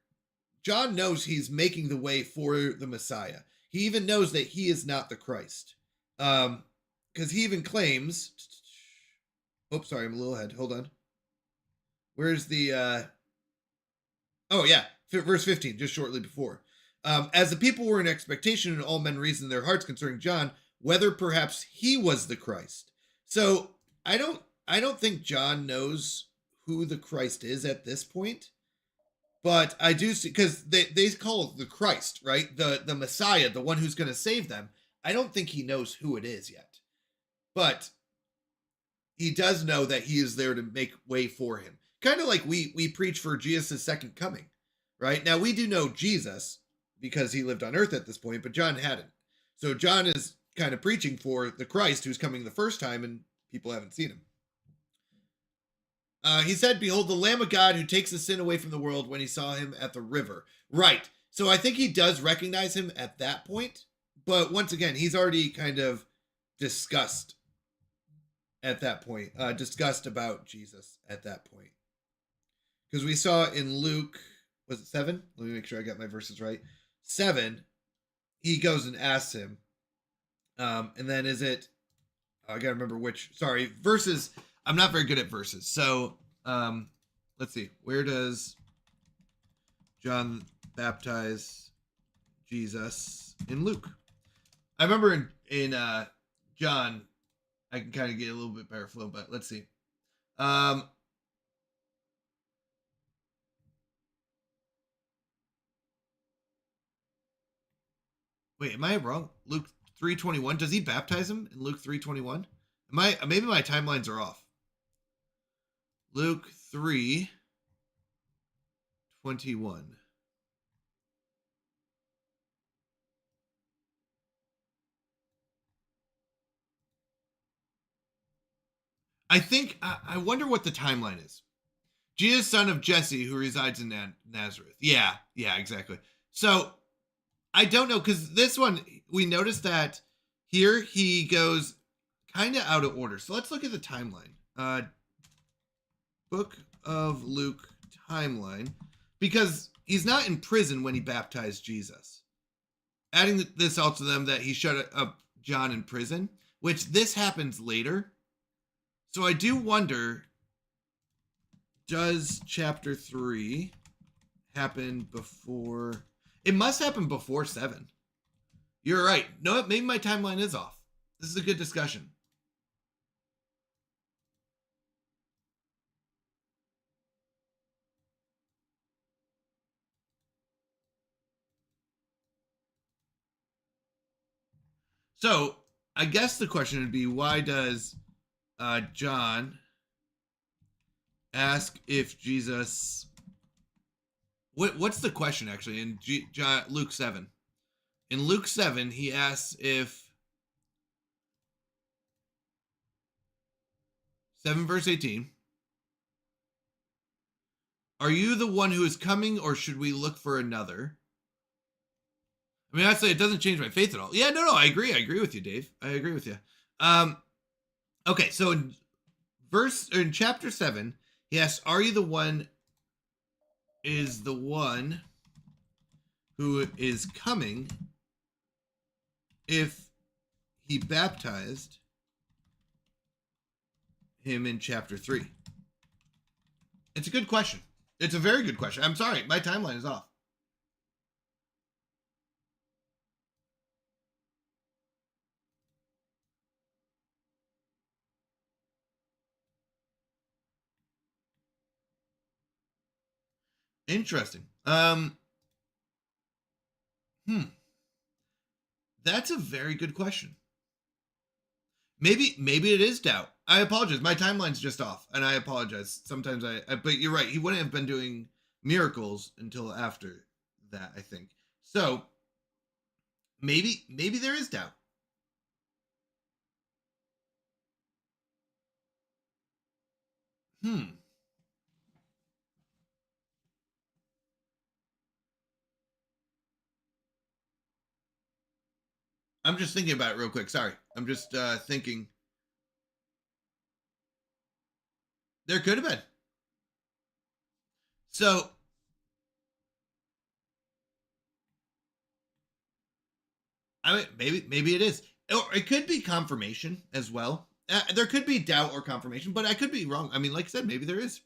Speaker 3: John knows he's making the way for the Messiah. He even knows that he is not the Christ. Because he even claims, oops, sorry, I'm a little ahead. Hold on. Where's the, oh yeah, verse 15, just shortly before. As the people were in expectation and all men reasoned in their hearts concerning John, whether perhaps he was the Christ. So I don't think John knows who the Christ is at this point. But I do see, because they call it the Christ, right? The Messiah, the one who's going to save them. I don't think he knows who it is yet. But he does know that he is there to make way for him. Kind of like we preach for Jesus' second coming, right? Now, we do know Jesus because he lived on earth at this point, but John hadn't. So John is kind of preaching for the Christ who's coming the first time, and people haven't seen him. He said, behold, the Lamb of God who takes the sin away from the world, when he saw him at the river. Right. So I think he does recognize him at that point. But once again, he's already kind of discussed at that point. Discussed about Jesus at that point. Because we saw in Luke, was it 7? Let me make sure I got my verses right. 7, he goes and asks him. And then is it, I got to remember which, sorry, verses. I'm not very good at verses. So let's see. Where does John baptize Jesus in Luke? I remember in John, I can kind of get a little bit better flow, but let's see. Wait, am I wrong? Luke 3:21. Does he baptize him in Luke 3:21? Maybe my timelines are off. Luke 3:21. I think, I wonder what the timeline is. Jesus, son of Jesse, who resides in Nazareth. Yeah, exactly. So I don't know, because this one, we noticed that here he goes kind of out of order. So let's look at the timeline. Book of Luke timeline, because he's not in prison when he baptized Jesus. Adding this also to them that he shut up John in prison, which this happens later. So I do wonder, does chapter 3 happen before? It must happen before 7. You're right. No, maybe my timeline is off. This is a good discussion. So I guess the question would be, why does John ask if Jesus? What's the question actually in Luke 7? In Luke 7, he asks if 7 verse 18. Are you the one who is coming, or should we look for another? I mean, I'd say it doesn't change my faith at all. Yeah, no, I agree. I agree with you, Dave. I agree with you. Okay, so in chapter 7, he asks, "Are you the one? Is the one who is coming if he baptized him in chapter 3?" It's a good question. It's a very good question. I'm sorry, my timeline is off. Interesting. That's a very good question. Maybe it is doubt. I apologize. My timeline's just off, and I apologize. Sometimes but you're right. He wouldn't have been doing miracles until after that, I think. So maybe there is doubt. I'm just thinking about it real quick. Sorry. I'm just thinking. There could have been. So I mean, maybe it is, or it could be confirmation as well. There could be doubt or confirmation, but I could be wrong. I mean, like I said, maybe there is.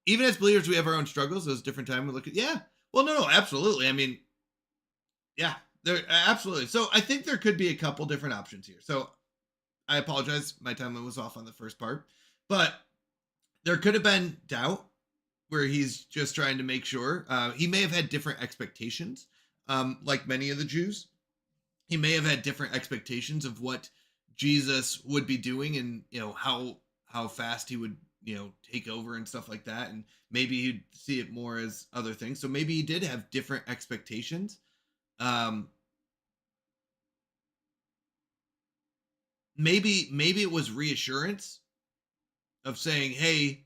Speaker 3: Even as believers, we have our own struggles. Those different times we look at. Yeah. Well, no, absolutely. I mean, yeah, there absolutely. So I think there could be a couple different options here. So I apologize. My timeline was off on the first part, but there could have been doubt where he's just trying to make sure. He may have had different expectations, like many of the Jews. He may have had different expectations of what Jesus would be doing, and how fast he would take over and stuff like that, and maybe he'd see it more as other things. So maybe he did have different expectations. Maybe it was reassurance of saying, "Hey,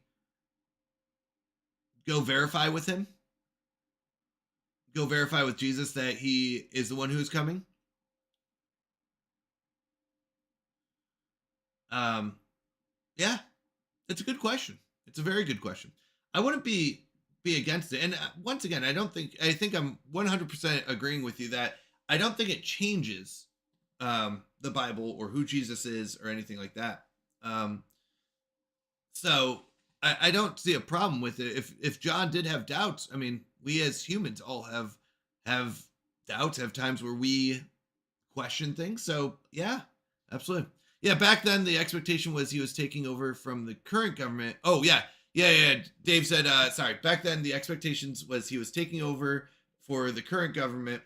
Speaker 3: go verify with him. Go verify with Jesus that he is the one who is coming." Yeah, it's a good question. It's a very good question. I wouldn't be against it. And once again, I think I'm 100% agreeing with you that I don't think it changes the Bible or who Jesus is or anything like that. So I don't see a problem with it. If John did have doubts, I mean, we as humans all have doubts, have times where we question things. So yeah, absolutely. Yeah, back then the expectation was he was taking over from the current government. Oh yeah. Dave said, sorry. Back then the expectations was he was taking over for the current government,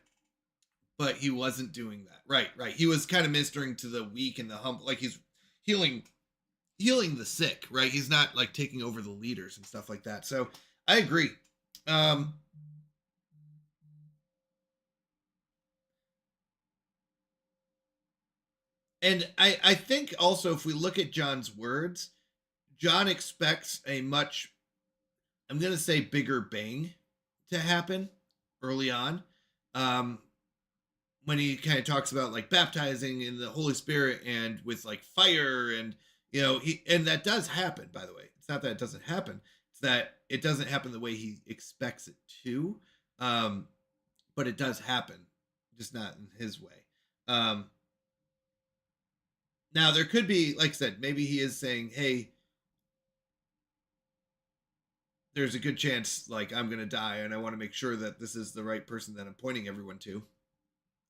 Speaker 3: but he wasn't doing that. Right. He was kind of ministering to the weak and the humble, like he's healing the sick, right? He's not like taking over the leaders and stuff like that. So I agree. And I think also if we look at John's words, John expects a much, I'm going to say, bigger bang to happen early on. When he kind of talks about like baptizing in the Holy Spirit and with like fire, and and that does happen, by the way. It's not that it doesn't happen. It's that it doesn't happen the way he expects it to. But it does happen, just not in his way. Now there could be, like I said, maybe he is saying, "Hey, there's a good chance like I'm going to die, and I want to make sure that this is the right person that I'm pointing everyone to."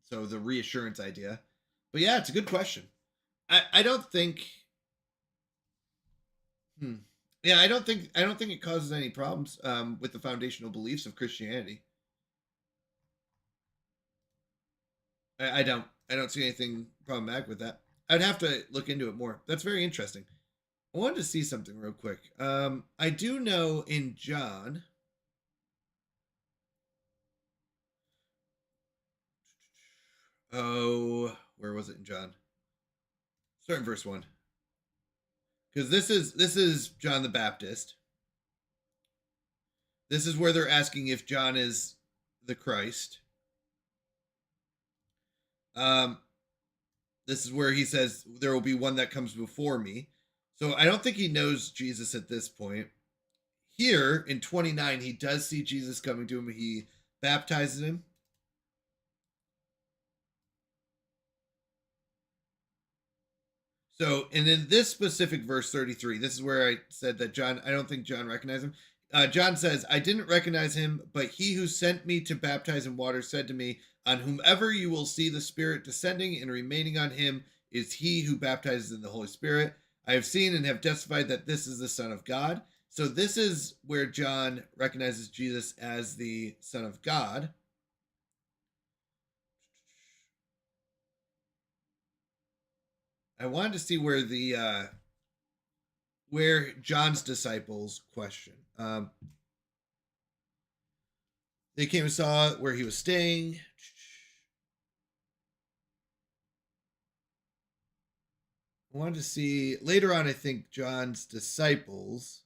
Speaker 3: So the reassurance idea. But yeah, it's a good question. I don't think Yeah, I don't think it causes any problems with the foundational beliefs of Christianity. I don't. I don't see anything problematic with that. I'd have to look into it more. That's very interesting. I wanted to see something real quick. I do know in John. Oh, where was it in John? Start in verse 1. Because this is John the Baptist. This is where they're asking if John is the Christ. This is where he says there will be one that comes before me. So I don't think he knows Jesus at this point. Here in 29, he does see Jesus coming to him. He baptizes him. So, and in this specific verse 33, this is where I said that John, I don't think John recognized him. John says, I didn't recognize him, but he who sent me to baptize in water said to me, on whomever you will see the Spirit descending and remaining on him is he who baptizes in the Holy Spirit. I have seen and have testified that this is the Son of God. So this is where John recognizes Jesus as the Son of God. I wanted to see where the where John's disciples question. They came and saw where he was staying. I wanted to see later on, I think John's disciples.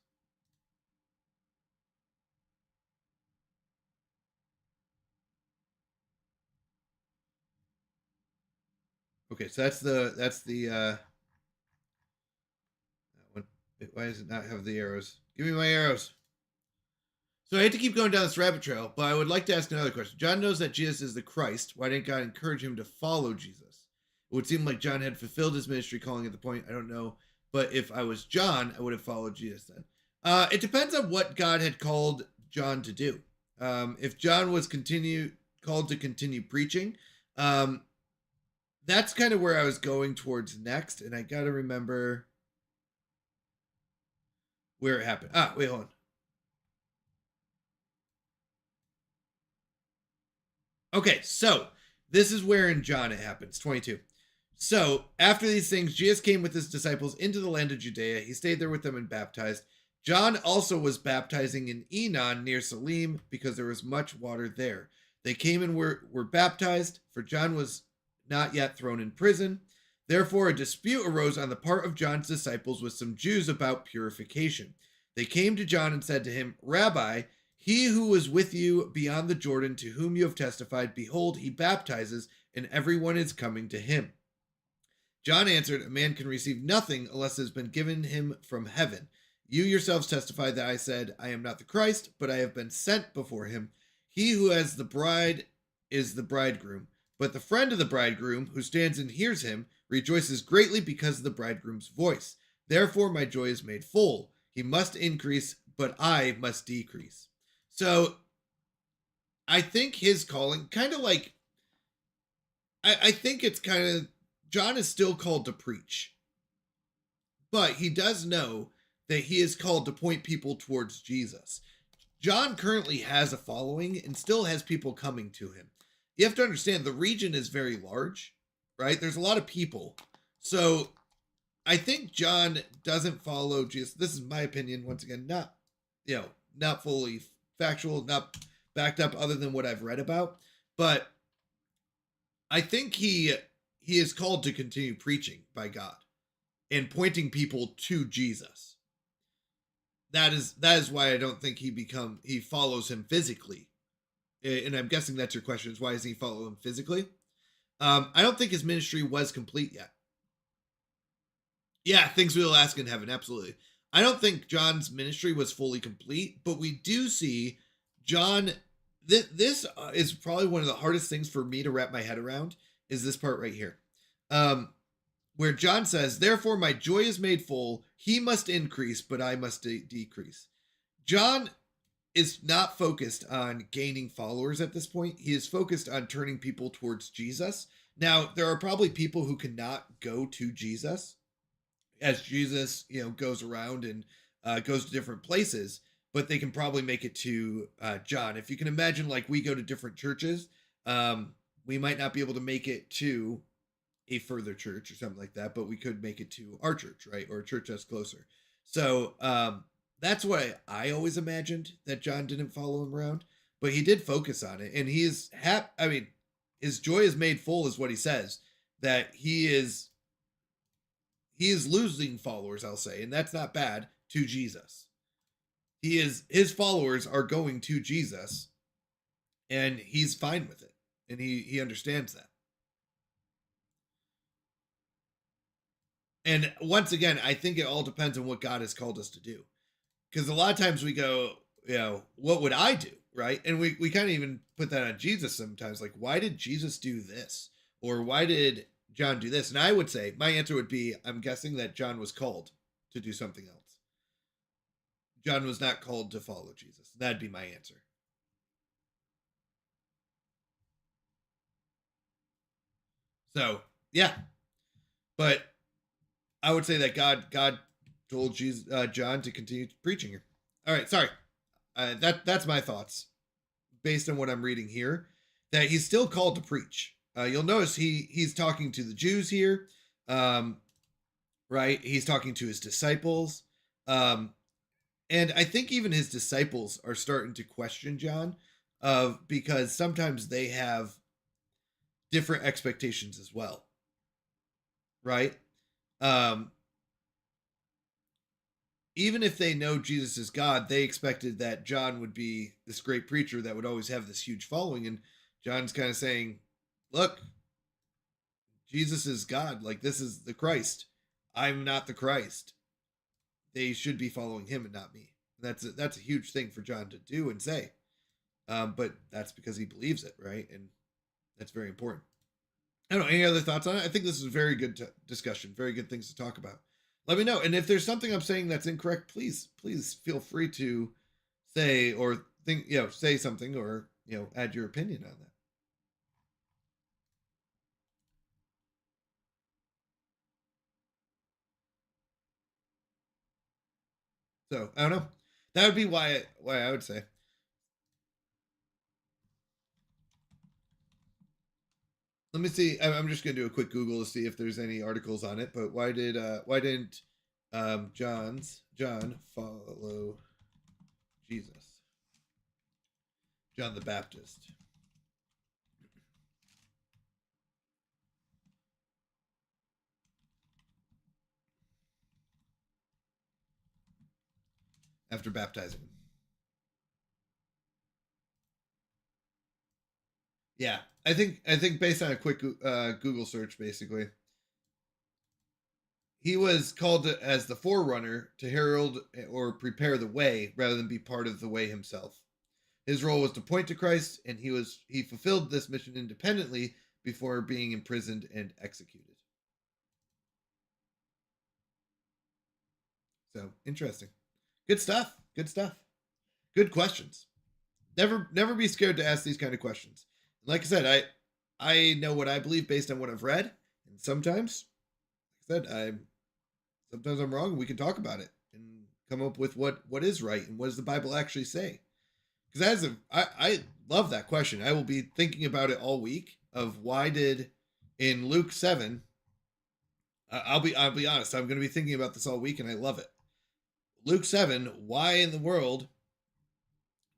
Speaker 3: Okay, so that's the that one. Why does it not have the arrows? Give me my arrows. So I hate to keep going down this rabbit trail, but I would like to ask another question. John knows that Jesus is the Christ. Why didn't God encourage him to follow Jesus? It would seem like John had fulfilled his ministry calling at the point. I don't know. But if I was John, I would have followed Jesus then. It depends on what God had called John to do. If John was called to continue preaching, that's kind of where I was going towards next. And I got to remember where it happened. Wait, hold on. Okay, so this is where in John it happens, 22. So after these things, Jesus came with his disciples into the land of Judea. He stayed there with them and baptized. John also was baptizing in Enon near Salim because there was much water there. They came and were baptized, for John was not yet thrown in prison. Therefore, a dispute arose on the part of John's disciples with some Jews about purification. They came to John and said to him, Rabbi, he who was with you beyond the Jordan, to whom you have testified, behold, he baptizes, and everyone is coming to him. John answered, a man can receive nothing unless it has been given him from heaven. You yourselves testify that I said, I am not the Christ, but I have been sent before him. He who has the bride is the bridegroom. But the friend of the bridegroom, who stands and hears him, rejoices greatly because of the bridegroom's voice. Therefore my joy is made full. He must increase, but I must decrease. So I think his calling, kind of like, I think it's kind of, John is still called to preach, but he does know that he is called to point people towards Jesus. John currently has a following and still has people coming to him. You have to understand the region is very large, right? There's a lot of people. So I think John doesn't follow Jesus. This is my opinion. Once again, not fully factual, not backed up other than what I've read about, but I think he is called to continue preaching by God and pointing people to Jesus. That is why I don't think he follows him physically. And I'm guessing that's your question, is why doesn't he follow him physically? I don't think his ministry was complete yet. Yeah, things we will ask in heaven, absolutely. I don't think John's ministry was fully complete, but we do see John. This is probably one of the hardest things for me to wrap my head around, is this part right here. Where John says, therefore my joy is made full. He must increase, but I must decrease. John is not focused on gaining followers at this point. He is focused on turning people towards Jesus. Now, there are probably people who cannot go to Jesus as Jesus, goes around and goes to different places, but they can probably make it to John. If you can imagine, like, we go to different churches, we might not be able to make it to a further church or something like that, but we could make it to our church, right? Or a church that's closer. So that's what I always imagined, that John didn't follow him around, but he did focus on it, and he's happy. I mean, his joy is made full, is what he says. That he is losing followers, I'll say, and that's not bad, to Jesus. His followers are going to Jesus, and he's fine with it, and he understands that. And once again, I think it all depends on what God has called us to do. Because a lot of times we go, what would I do? Right. And we kind of even put that on Jesus sometimes. Like, why did Jesus do this? Or why did John do this? And I would say, my answer would be, I'm guessing that John was called to do something else. John was not called to follow Jesus. That'd be my answer. So, yeah. But I would say that God told John to continue preaching here. All right, sorry. That's my thoughts based on what I'm reading here. That he's still called to preach. You'll notice he's talking to the Jews here, right? He's talking to his disciples, and I think even his disciples are starting to question John, because sometimes they have different expectations as well, right? Even if they know Jesus is God, they expected that John would be this great preacher that would always have this huge following. And John's kind of saying, look, Jesus is God. Like, this is the Christ. I'm not the Christ. They should be following him and not me. That's a huge thing for John to do and say. But that's because he believes it, right? And that's very important. I don't know. Any other thoughts on it? I think this is a very good discussion. Very good things to talk about. Let me know. And if there's something I'm saying that's incorrect, please feel free to say or think, say something, or, add your opinion on that. So I don't know. That would be why I would say. Let me see. I'm just gonna do a quick Google to see if there's any articles on it. But why didn't John follow Jesus? John the Baptist. After baptizing him. Yeah, I think based on a quick Google search, basically, he was called as the forerunner to herald or prepare the way rather than be part of the way himself. His role was to point to Christ, and he fulfilled this mission independently before being imprisoned and executed. So interesting. Good stuff. Good stuff. Good questions. Never be scared to ask these kind of questions. Like I said, I know what I believe based on what I've read, and sometimes, like I said, sometimes I'm wrong, and we can talk about it and come up with what is right and what does the Bible actually say. Because I love that question. I will be thinking about it all week of why did in Luke 7. I'll be honest. I'm going to be thinking about this all week, and I love it. Luke 7. Why in the world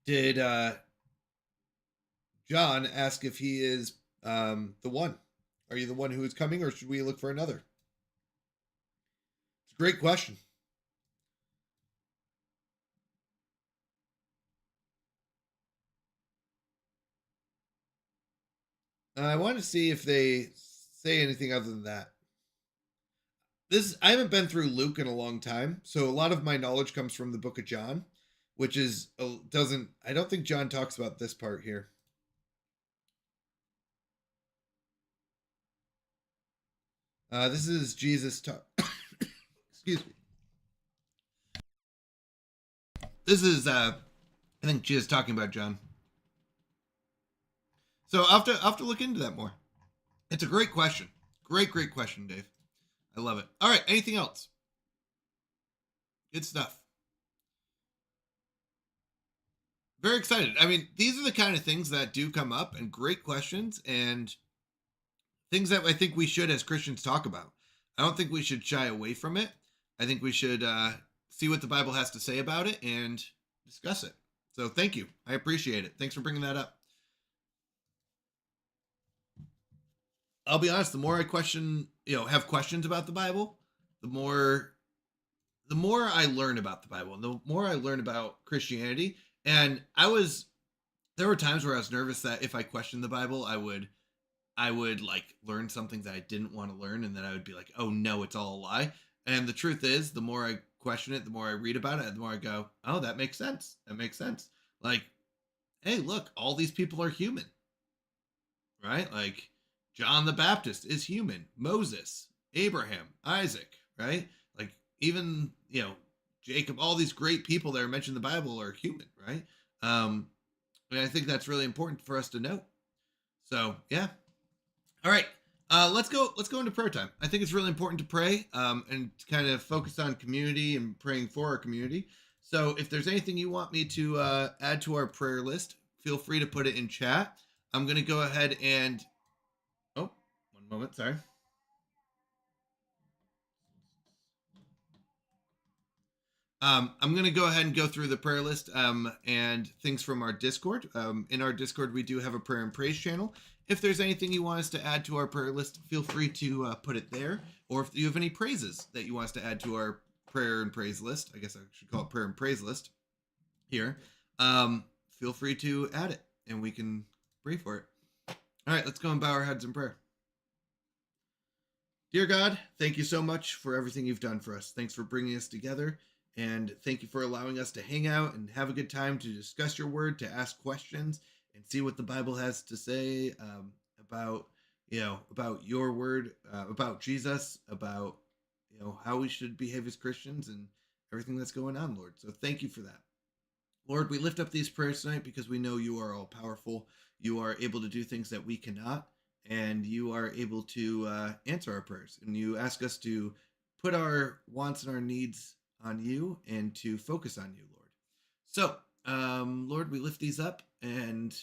Speaker 3: did John ask if he is the one? Are you the one who is coming, or should we look for another? It's a great question. I want to see if they say anything other than that. I haven't been through Luke in a long time, so a lot of my knowledge comes from the book of John, which is I don't think John talks about this part here. This is Jesus talk. Excuse me. This is I think Jesus talking about John. So I'll have to look into that more. It's a great question. Great question, Dave. I love it. All right, anything else? Good stuff. Very excited. I mean, these are the kind of things that do come up, and great questions, and things that I think we should, as Christians, talk about. I don't think we should shy away from it. I think we should see what the Bible has to say about it and discuss it. So thank you. I appreciate it. Thanks for bringing that up. I'll be honest, the more I question, have questions about the Bible, the more I learn about the Bible, and the more I learn about Christianity. And there were times where I was nervous that if I questioned the Bible, I would like learn something that I didn't want to learn, and then I would be like, oh no, it's all a lie. And the truth is, the more I question it, the more I read about it, the more I go, oh, that makes sense. That makes sense. Like, hey, look, all these people are human, right? Like, John the Baptist is human. Moses, Abraham, Isaac, right? Like, even, Jacob, all these great people that are mentioned in the Bible are human, right? And I think that's really important for us to know. So, yeah. All right. Let's go into prayer time. I think it's really important to pray and kind of focus on community and praying for our community. So if there's anything you want me to add to our prayer list, feel free to put it in chat. I'm going to go ahead and, oh, one moment, sorry. I'm going to go ahead and go through the prayer list and things from our Discord. In our Discord, we do have a prayer and praise channel. If there's anything you want us to add to our prayer list, feel free to put it there. Or if you have any praises that you want us to add to our prayer and praise list, I guess I should call it prayer and praise list here, feel free to add it and we can pray for it. All right, let's go and bow our heads in prayer. Dear God, thank you so much for everything you've done for us. Thanks for bringing us together. And thank you for allowing us to hang out and have a good time to discuss your word, to ask questions, and see what the Bible has to say about your word, about Jesus, about how we should behave as Christians, and everything that's going on, Lord. So thank you for that, Lord. We lift up these prayers tonight because we know you are all powerful. You are able to do things that we cannot, and you are able to answer our prayers. And you ask us to put our wants and our needs on you and to focus on you, Lord. So, Lord, we lift these up, and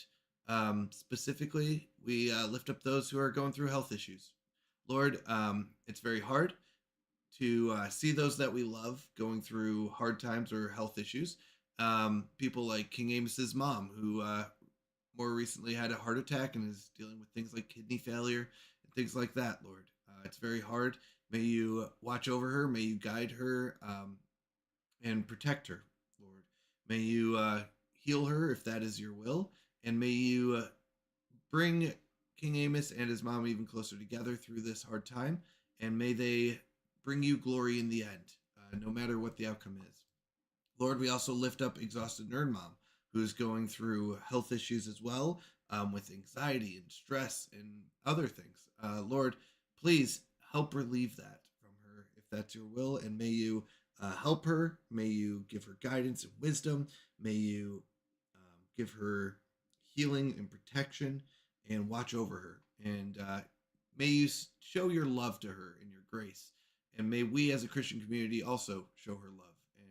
Speaker 3: specifically, we lift up those who are going through health issues. Lord, it's very hard to see those that we love going through hard times or health issues. People like King Amos's mom, who more recently had a heart attack and is dealing with things like kidney failure and things like that, Lord. It's very hard. May you watch over her. May you guide her and protect her, Lord. May you heal her if that is your will. And may you bring King Amos and his mom even closer together through this hard time. And may they bring you glory in the end, no matter what the outcome is. Lord, we also lift up Exhausted Nerd Mom, who's going through health issues as well, with anxiety and stress and other things. Lord, please help relieve that from her if that's your will. And may you help her. May you give her guidance and wisdom. May you give her healing and protection and watch over her. And may you show your love to her and your grace. And may we as a Christian community also show her love and,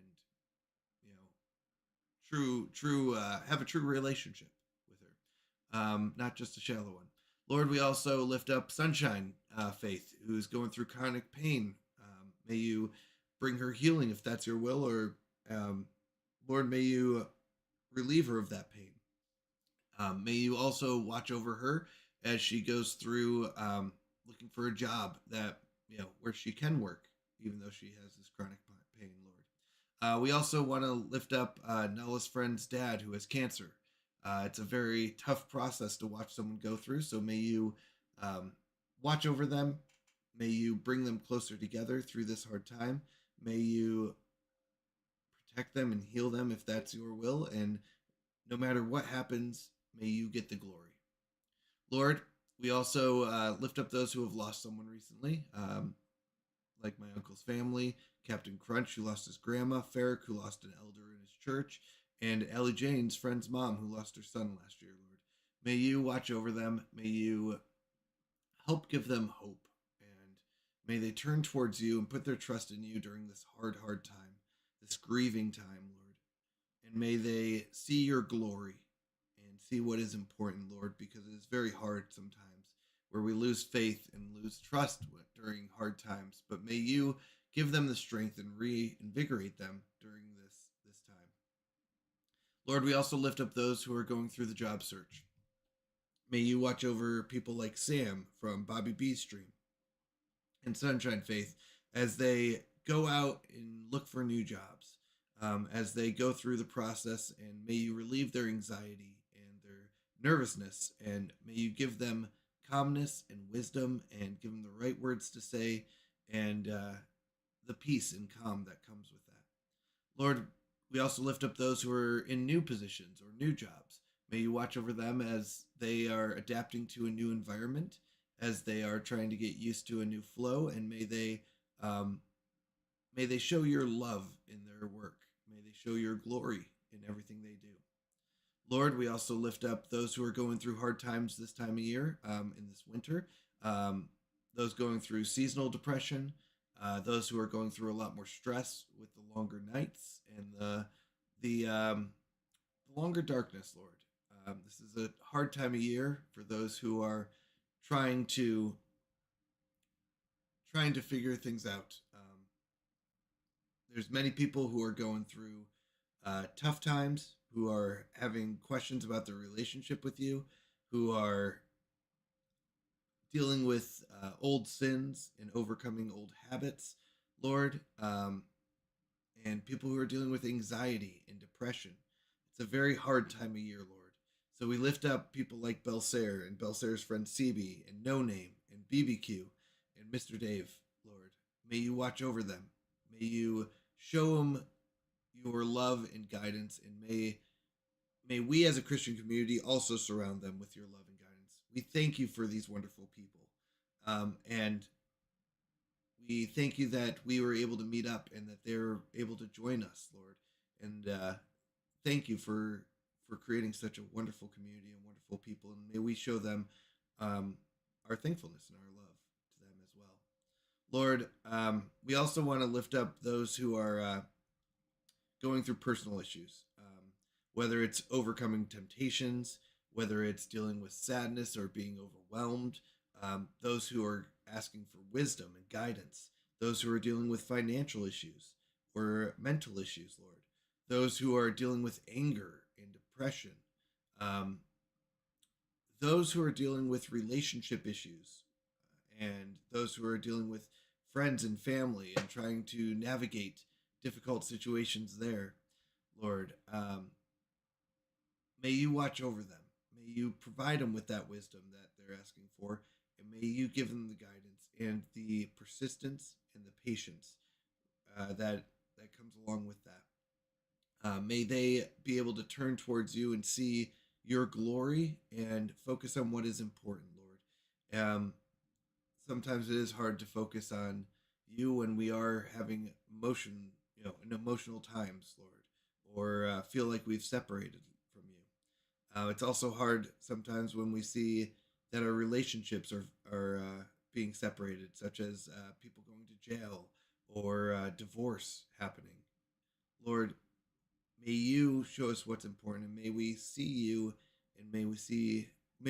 Speaker 3: have a true relationship with her, not just a shallow one. Lord, we also lift up Sunshine Faith, who's going through chronic pain. May you bring her healing if that's your will, or Lord, may you relieve her of that pain. May you also watch over her as she goes through looking for a job that, where she can work, even though she has this chronic pain, Lord. We also want to lift up Nella's friend's dad who has cancer. It's a very tough process to watch someone go through, so may you watch over them. May you bring them closer together through this hard time. May you protect them and heal them if that's your will. And no matter what happens, may you get the glory. Lord, we also lift up those who have lost someone recently, like my uncle's family, Captain Crunch, who lost his grandma, Ferric, who lost an elder in his church, and Ellie Jane's friend's mom, who lost her son last year, Lord. May you watch over them. May you help give them hope. May they turn towards you and put their trust in you during this hard time, this grieving time, Lord. And may they see your glory and see what is important, Lord, because it is very hard sometimes where we lose faith and lose trust during hard times. But may you give them the strength and reinvigorate them during this time. Lord, we also lift up those who are going through the job search. May you watch over people like Sam from Bobby B's stream and Sunshine Faith as they go out and look for new jobs, as they go through the process, and may you relieve their anxiety and their nervousness, and may you give them calmness and wisdom and give them the right words to say and the peace and calm that comes with that. Lord, we also lift up those who are in new positions or new jobs. May you watch over them as they are adapting to a new environment, as they are trying to get used to a new flow, and may they show your love in their work. May they show your glory in everything they do. Lord, we also lift up those who are going through hard times this time of year, in this winter, those going through seasonal depression, those who are going through a lot more stress with the longer nights and the longer darkness, Lord. This is a hard time of year for those who are trying to figure things out. There's many people who are going through tough times, who are having questions about their relationship with you, who are dealing with old sins and overcoming old habits, Lord, and people who are dealing with anxiety and depression. It's a very hard time of year, Lord. So we lift up people like Belsair and Belsair's friend CB and No Name and BBQ and Mr. Dave, Lord. May you watch over them. May you show them your love and guidance, and may we as a Christian community also surround them with your love and guidance. We thank you for these wonderful people. And we thank you that we were able to meet up and that they're able to join us, Lord. And thank you for creating such a wonderful community and wonderful people. And may we show them our thankfulness and our love to them as well. Lord, we also want to lift up those who are going through personal issues, whether it's overcoming temptations, whether it's dealing with sadness or being overwhelmed, those who are asking for wisdom and guidance, those who are dealing with financial issues or mental issues, Lord, those who are dealing with anger and depression, those who are dealing with relationship issues, and those who are dealing with friends and family and trying to navigate difficult situations there, Lord. May you watch over them. May you provide them with that wisdom that they're asking for, and may you give them the guidance and the persistence and the patience that comes along with that. May they be able to turn towards you and see your glory and focus on what is important, Lord. Sometimes it is hard to focus on you when we are having in emotional times, Lord, or feel like we've separated from you. It's also hard sometimes when we see that our relationships are being separated, such as people going to jail or divorce happening. Lord, may you show us what's important, and may we see you, and may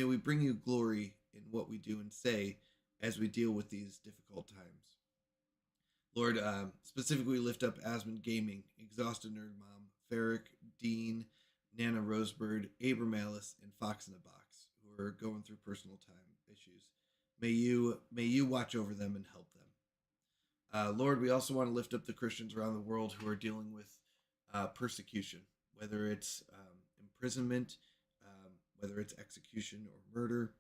Speaker 3: we bring you glory in what we do and say as we deal with these difficult times. Lord, specifically lift up Asmund Gaming, Exhausted Nerd Mom, Ferric, Dean, Nana Rosebird, Abram Alice, and Fox in the Box, who are going through personal time issues. May you watch over them and help them. Lord, we also want to lift up the Christians around the world who are dealing with persecution, whether it's imprisonment, whether it's execution or murder,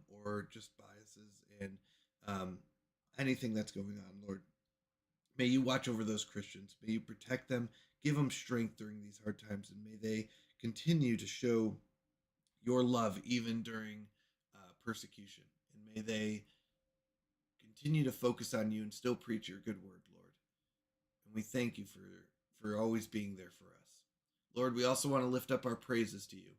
Speaker 3: or just biases and anything that's going on, Lord. May you watch over those Christians. May you protect them, give them strength during these hard times, and may they continue to show your love even during persecution. And may they continue to focus on you and still preach your good word, Lord. And we thank you for always being there for us. Lord, we also want to lift up our praises to you.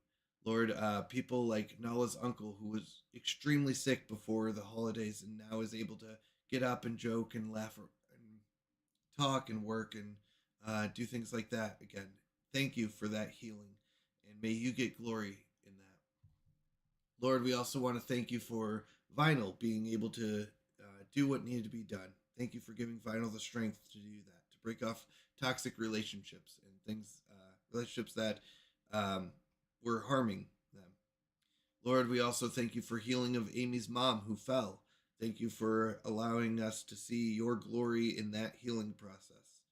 Speaker 3: Lord, people like Nala's uncle, who was extremely sick before the holidays and now is able to get up and joke and laugh and talk and work and do things like that again. Thank you for that healing, and may you get glory in that. Lord, we also want to thank you for Vinyl being able to do what needed to be done. Thank you for giving Vinyl the strength to do that, to break off toxic relationships and things, relationships that were harming them. Lord, we also thank you for healing of Amy's mom who fell. Thank you for allowing us to see your glory in that healing process.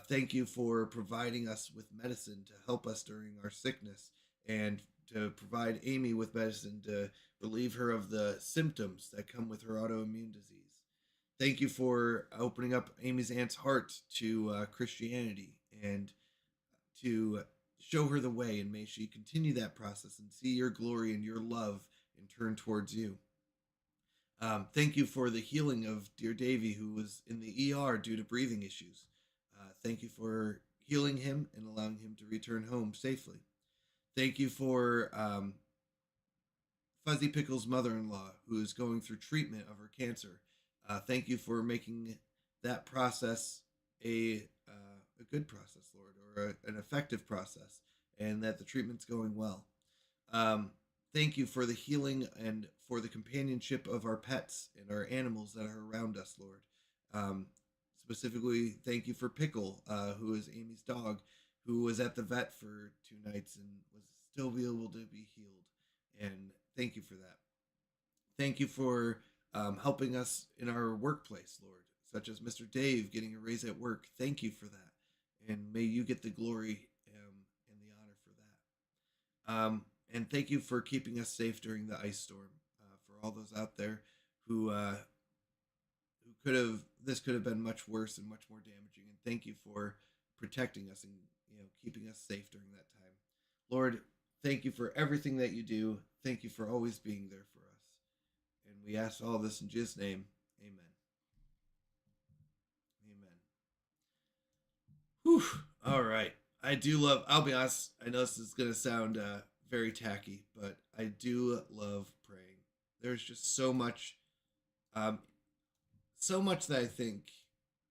Speaker 3: Thank you for providing us with medicine to help us during our sickness and to provide Amy with medicine to relieve her of the symptoms that come with her autoimmune disease. Thank you for opening up Amy's aunt's heart to Christianity and to show her the way, and may she continue that process and see your glory and your love and turn towards you. Thank you for the healing of dear Davy, who was in the ER due to breathing issues. Thank you for healing him and allowing him to return home safely. Thank you for Fuzzy Pickle's mother-in-law, who is going through treatment of her cancer. Thank you for making that process a good process, Lord, or an effective process, and that the treatment's going well. Thank you for the healing and for the companionship of our pets and our animals that are around us, Lord. Specifically, thank you for Pickle, who is Amy's dog, who was at the vet for 2 nights and was still be able to be healed. And thank you for that. Thank you for helping us in our workplace, Lord, such as Mr. Dave getting a raise at work. Thank you for that. And may you get the glory and the honor for that. And thank you for keeping us safe during the ice storm. For all those out there who this could have been much worse and much more damaging. And thank you for protecting us and keeping us safe during that time. Lord, thank you for everything that you do. Thank you for always being there for us. And we ask all this in Jesus' name. Amen. Amen. Whew. All right. I'll be honest, I know this is going to sound very tacky, but I do love praying. There's just so much that I think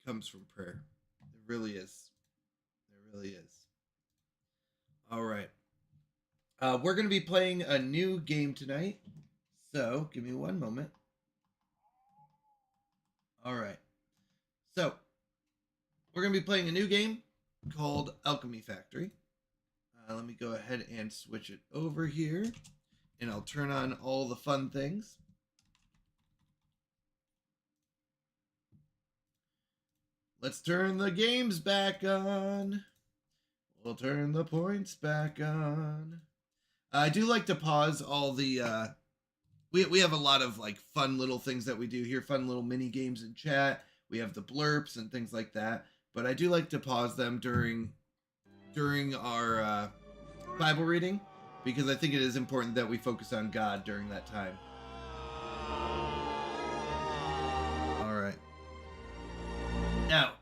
Speaker 3: comes from prayer. There really is. There really is. All right. We're going to be playing a new game tonight. So, give me one moment. All right. So, we're going to be playing a new game called Alchemy Factory. Let me go ahead and switch it over here. And I'll turn on all the fun things. Let's turn the games back on. We'll turn the points back on. I do like to pause all the we have a lot of like fun little things that we do here, fun little mini games in chat. We have the blurps and things like that, but I do like to pause them during our Bible reading, because I think it is important that we focus on God during that time. All right. Now,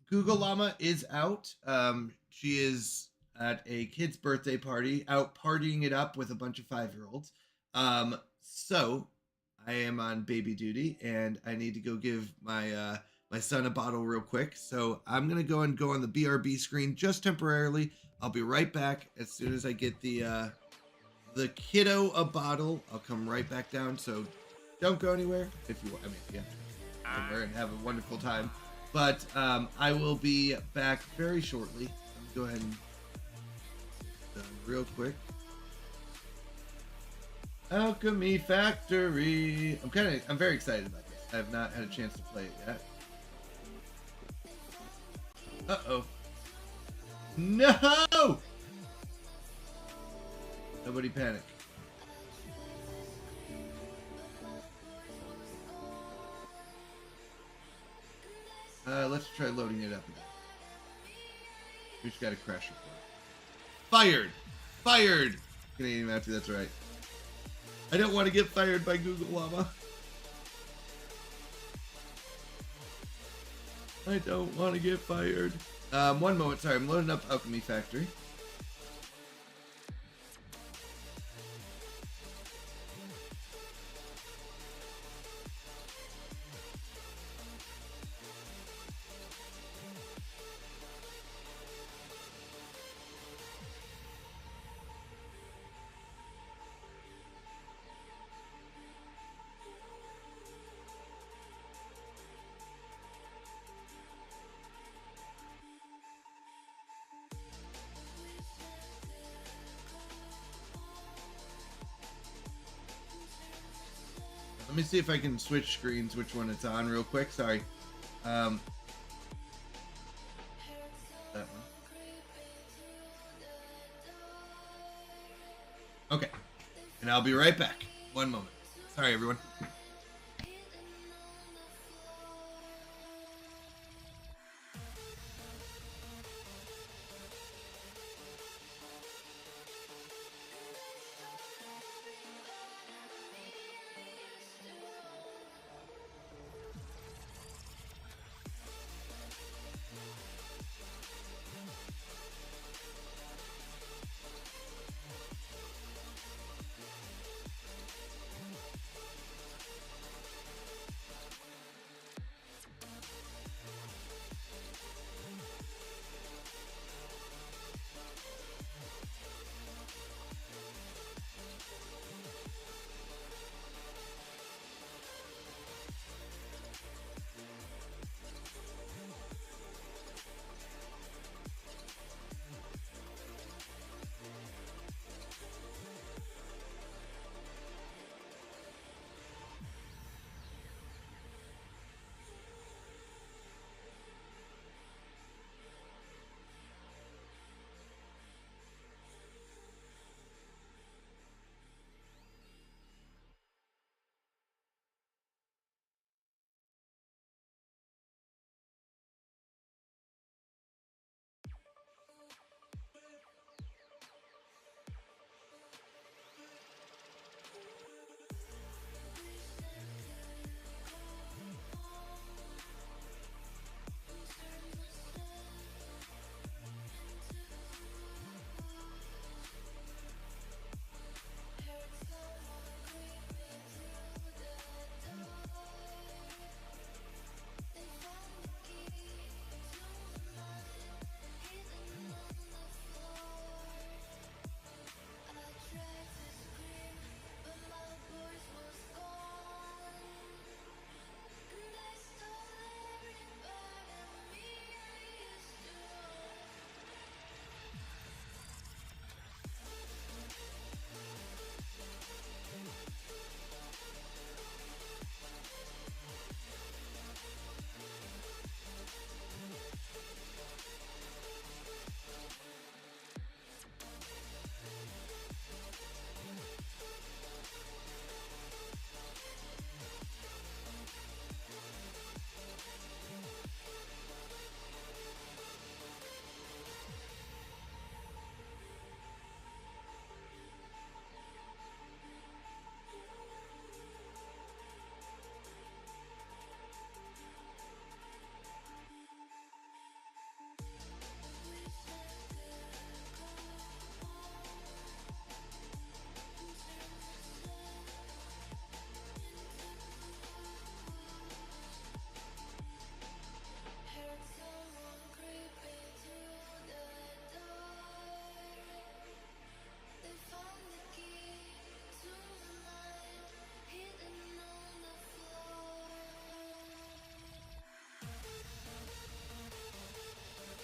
Speaker 3: Google Llama is out. She is at a kid's birthday party, out partying it up with a bunch of 5-year-olds. So I am on baby duty, and I need to go give my my son a bottle real quick. So I'm gonna go on the BRB screen just temporarily. I'll be right back as soon as I get the kiddo a bottle. I'll come right back down. So don't go anywhere if you want. I mean, yeah, somewhere and have a wonderful time. But I will be back very shortly. Let me go ahead and done real quick. Alchemy Factory. I'm very excited about this. I have not had a chance to play it yet. Uh-oh. No! Nobody panic. Let's try loading it up again. We just gotta crash it. Fired! Fired! Canadian Matthew, that's right. I don't want to get fired by Google Llama. I don't want to get fired. One moment, sorry, I'm loading up Alchemy Factory. Let me see if I can switch screens, which one it's on real quick. Sorry. That one. Okay. And I'll be right back. One moment. Sorry, everyone.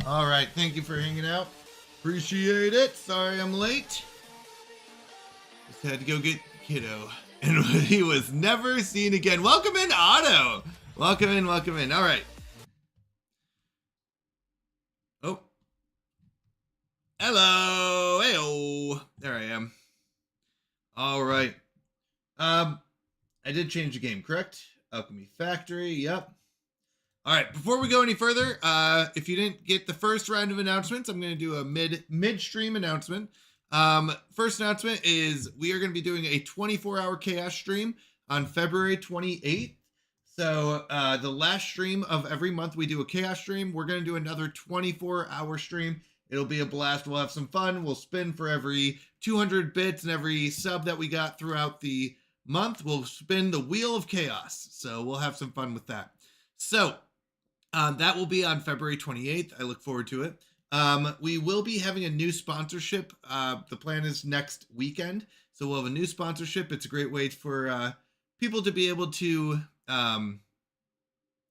Speaker 3: All right, thank you for hanging out. Appreciate it. Sorry I'm late. Just had to go get kiddo. And he was never seen again. Welcome in, Otto. Welcome in, welcome in. All right. Oh. Hello. Heyo. There I am. All right. I did change the game, correct? Alchemy Factory, yep. All right, before we go any further, if you didn't get the first round of announcements, I'm going to do a mid-stream announcement. First announcement is we are going to be doing a 24-hour Chaos stream on February 28th. So the last stream of every month we do a Chaos stream. We're going to do another 24-hour stream. It'll be a blast. We'll have some fun. We'll spin for every 200 bits and every sub that we got throughout the month. We'll spin the Wheel of Chaos. So we'll have some fun with that. So that will be on February 28th. I look forward to it. We will be having a new sponsorship. The plan is next weekend. So we'll have a new sponsorship. It's a great way for people to be able to, I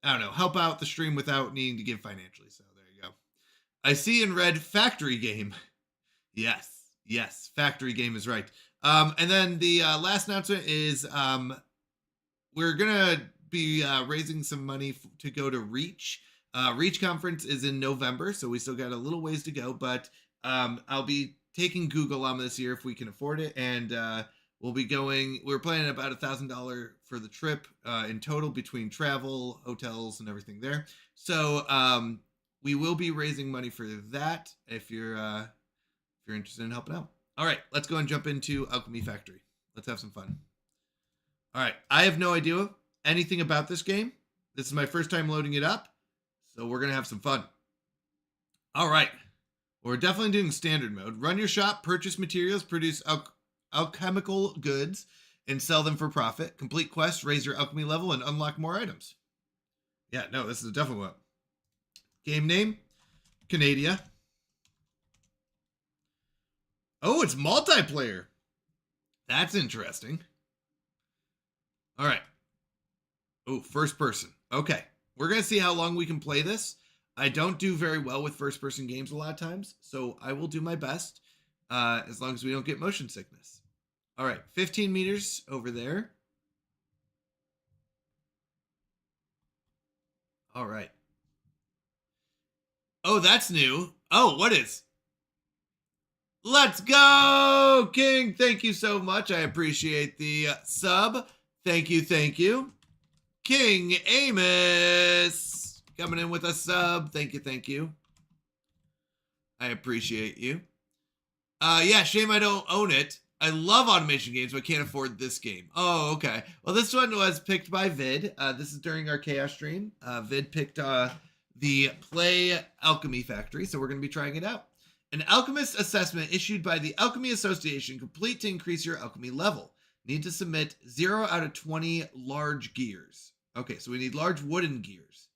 Speaker 3: don't know, help out the stream without needing to give financially. So there you go. I see in red Factory Game. Yes, Factory Game is right. And then the last announcement is we're gonna be raising some money to go to Reach. Reach conference is in November, so we still got a little ways to go. But I'll be taking Google on this year if we can afford it, and we'll be going. We're planning about $1,000 for the trip in total between travel, hotels, and everything there. So we will be raising money for that if you're interested in helping out. All right, let's go and jump into Alchemy Factory. Let's have some fun. All right, I have no idea anything about this game. This is my first time loading it up, so we're gonna have some fun. All right, we're definitely doing standard mode. Run your shop, purchase materials, produce alchemical goods, and sell them for profit. Complete quests, raise your alchemy level, and unlock more items. Yeah, no, this is a definite one. Game name, Canadia. Oh, it's multiplayer. That's interesting. All right. Oh, first person. Okay. We're going to see how long we can play this. I don't do very well with first person games a lot of times, so I will do my best as long as we don't get motion sickness. All right. 15 meters over there. All right. Oh, that's new. Oh, what is? Let's go, King. Thank you so much. I appreciate the sub. Thank you. Thank you. King Amos coming in with a sub. Thank you. Thank you. I appreciate you. Yeah, shame I don't own it. I love automation games, but can't afford this game. Oh, okay. Well, this one was picked by Vid. This is during our Chaos stream. Vid picked the Play Alchemy Factory, so we're going to be trying it out. An alchemist assessment issued by the Alchemy Association, complete to increase your alchemy level. Need to submit 0 out of 20 large gears. Okay, so we need large wooden gears.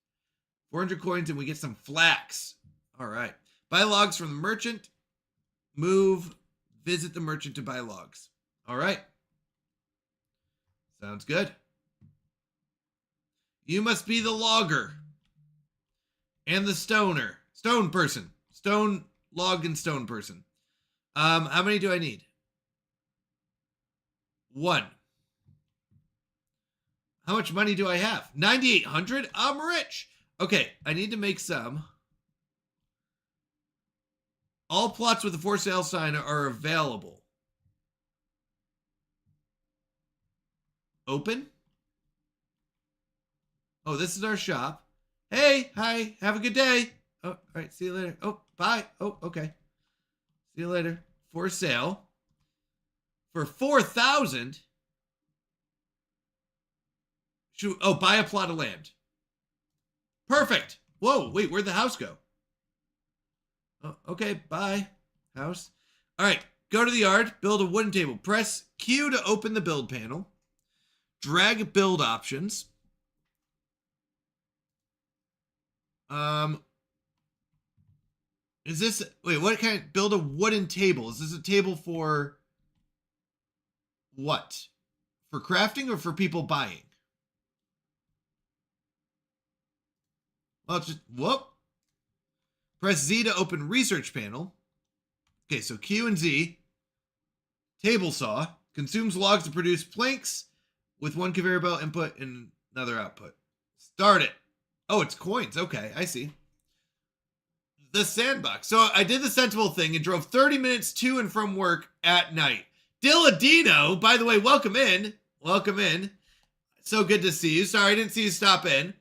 Speaker 3: 400 coins and we get some flax. All right. Buy logs from the merchant. Move. Visit the merchant to buy logs. All right. Sounds good. You must be the logger. And the stoner. Stone person. Stone log and stone person. How many do I need? 1. How much money do I have? 9,800? I'm rich. Okay, I need to make some. All plots with a for sale sign are available. Open. Oh, this is our shop. Hey, hi, have a good day. Oh, all right, see you later. Oh, bye. Oh, okay. See you later. For sale. For 4,000. Oh, buy a plot of land. Perfect. Whoa, wait, where'd the house go? Oh, okay, bye, house. All right, go to the yard, build a wooden table. Press Q to open the build panel. Drag build options. Is this, wait, what kind of, build a wooden table? Is this a table for what? For crafting or for people buying? Well, just, whoop. Press Z to open research panel. Okay, so Q and Z. Table saw. Consumes logs to produce planks with 1 conveyor belt input and another output. Start it. Oh, it's coins. Okay, I see. The sandbox. So I did the sensible thing and drove 30 minutes to and from work at night. Dilladino, by the way, welcome in. Welcome in. So good to see you. Sorry, I didn't see you stop in.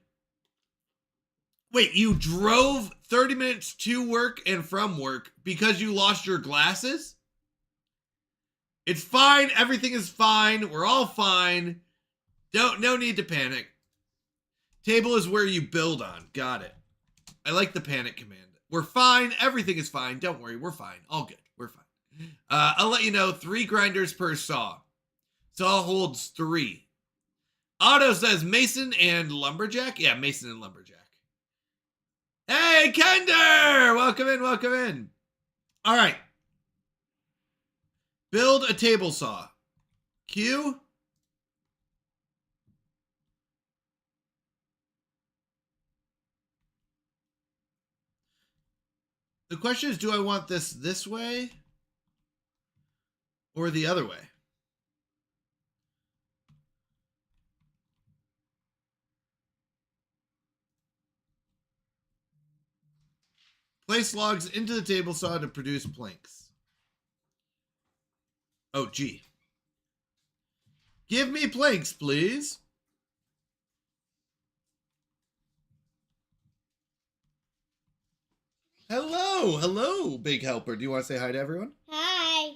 Speaker 3: Wait, you drove 30 minutes to work and from work because you lost your glasses? It's fine. Everything is fine. We're all fine. No need to panic. Table is where you build on. Got it. I like the panic command. We're fine. Everything is fine. Don't worry. We're fine. All good. We're fine. I'll let you know, 3 grinders per saw. Saw holds 3. Otto says Mason and Lumberjack. Yeah, Mason and Lumberjack. Hey, Kender! Welcome in, welcome in. All right. Build a table saw. Q. The question is, do I want this way or the other way? Place logs into the table saw to produce planks. Oh, G. Give me planks, please. Hello, hello, big helper. Do you want to say hi to everyone?
Speaker 4: Hi.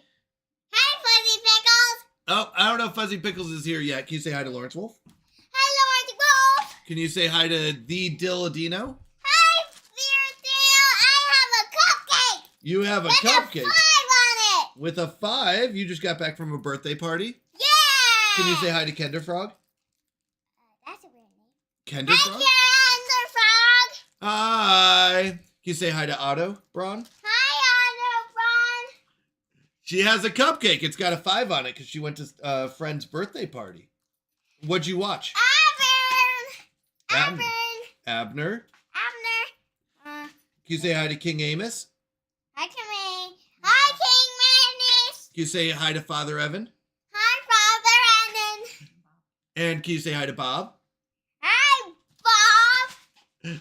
Speaker 4: Hi, Fuzzy Pickles.
Speaker 3: Oh, I don't know if Fuzzy Pickles is here yet. Can you say hi to Lawrence Wolf?
Speaker 4: Hi, Lawrence Wolf.
Speaker 3: Can you say hi to the Dilladino?
Speaker 4: Hi, Fear Deal. I have a cupcake.
Speaker 3: You have a
Speaker 4: with
Speaker 3: cupcake.
Speaker 4: a 5 on it.
Speaker 3: With a 5, you just got back from a birthday party.
Speaker 4: Yeah.
Speaker 3: Can you say hi to Kender Frog?
Speaker 4: That's a weird name.
Speaker 3: Kender
Speaker 4: Hi,
Speaker 3: Frog?
Speaker 4: Kender Frog.
Speaker 3: Hi. Can you say hi to Otto, Braun?
Speaker 4: Hi, Otto
Speaker 3: She has a cupcake. It's got a 5 on it because she went to a friend's birthday party. What'd you watch?
Speaker 4: Abner.
Speaker 3: Abner.
Speaker 4: Abner.
Speaker 3: Can you say hi to King Amos?
Speaker 4: Hi, Kimmy. Hi, King Madness.
Speaker 3: Can you say hi to Father Evan?
Speaker 4: Hi, Father Evan.
Speaker 3: And can you say hi to Bob?
Speaker 4: Hi, Bob.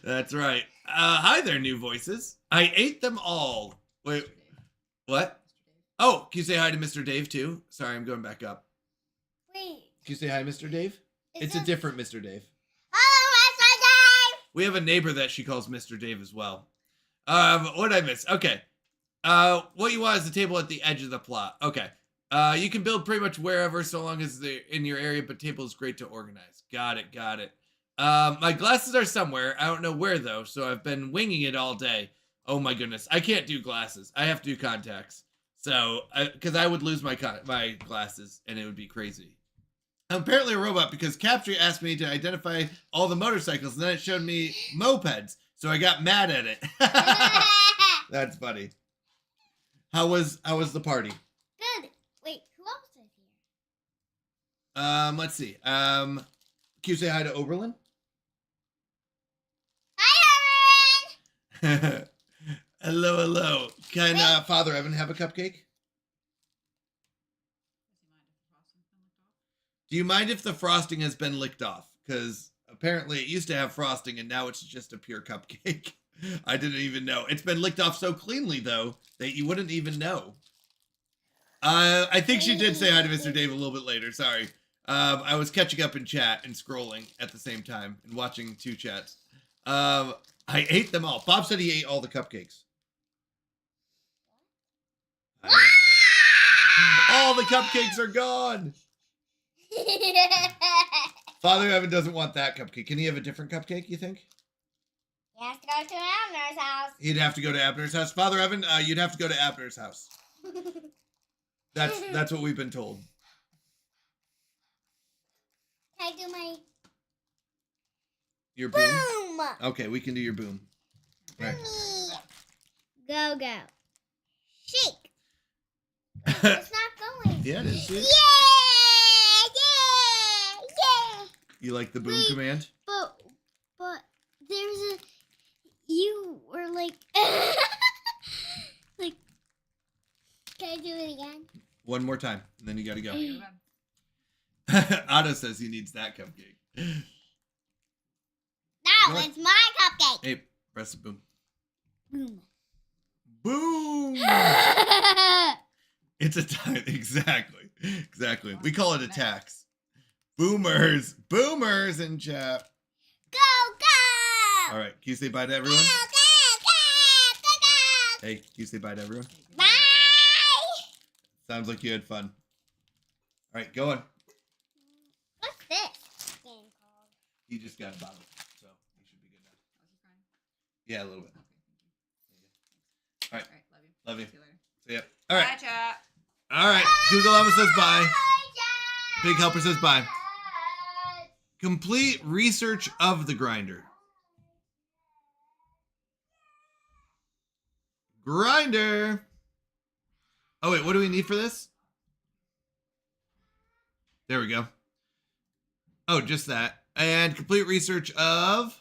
Speaker 3: That's right. Hi there, new voices. I ate them all. Wait, what? Oh, can you say hi to Mr. Dave too? Sorry, I'm going back up.
Speaker 4: Wait.
Speaker 3: Can you say hi, Mr. Dave? It's a different Mr. Dave.
Speaker 4: Hello, Mr. Dave.
Speaker 3: We have a neighbor that she calls Mr. Dave as well. What did I miss? Okay. What you want is the table at the edge of the plot. Okay. You can build pretty much wherever so long as they're in your area, but table is great to organize. Got it, got it. My glasses are somewhere. I don't know where though, so I've been winging it all day. Oh my goodness. I can't do glasses. I have to do contacts. So, because I would lose my glasses and it would be crazy. I'm apparently a robot because Capture asked me to identify all the motorcycles and then it showed me mopeds. So I got mad at it. That's funny. How was the party?
Speaker 4: Good. Wait, who else is here?
Speaker 3: Let's see. Can you say hi to Oberlin?
Speaker 4: Hi, Erin.
Speaker 3: Hello, hello. Can Father Evan have a cupcake? Do you mind if the frosting has been licked off? Because apparently it used to have frosting and now it's just a pure cupcake. I didn't even know. It's been licked off so cleanly, though, that you wouldn't even know. I think she did say hi to Mr. Dave a little bit later. Sorry. I was catching up in chat and scrolling at the same time and watching 2 chats. I ate them all. Bob said he ate all the cupcakes. All the cupcakes are gone. Father Evan doesn't want that cupcake. Can he have a different cupcake, you think?
Speaker 4: He has to go to Abner's house.
Speaker 3: He'd have to go to Abner's house. Father Evan, you'd have to go to Abner's house. That's what we've been told.
Speaker 4: Can I do my
Speaker 3: Your boom?
Speaker 4: boom?
Speaker 3: Okay, we can do your boom. All right.
Speaker 4: Go, go. Shake. It's not going.
Speaker 3: Yeah, it is.
Speaker 4: Yeah!
Speaker 3: See?
Speaker 4: Yeah! Yeah!
Speaker 3: You like the boom
Speaker 4: Wait.
Speaker 3: command?
Speaker 4: But there's a you were like like can I do it again?
Speaker 3: One more time, and then you gotta go. Otto says he needs that cupcake.
Speaker 4: No,
Speaker 3: What?
Speaker 4: it's my cupcake.
Speaker 3: Hey, press the boom.
Speaker 4: Boom.
Speaker 3: Boom! It's a time. Exactly. We call it a tax. Boomers in chat.
Speaker 4: Go, go!
Speaker 3: All right, can you say bye to everyone?
Speaker 4: Go!
Speaker 3: Hey, can you say bye to everyone?
Speaker 4: Bye!
Speaker 3: Sounds like you had fun. All right, go on.
Speaker 4: What's this game called?
Speaker 3: He just got a bottle, so he should be good now. Yeah, a little bit. All right, love you. See ya. All right.
Speaker 5: Bye, chat.
Speaker 3: All right. Google Alma says bye. Big Helper says bye. Complete research of the grinder. Grinder. Oh, wait. What do we need for this? There we go. Oh, just that. And complete research of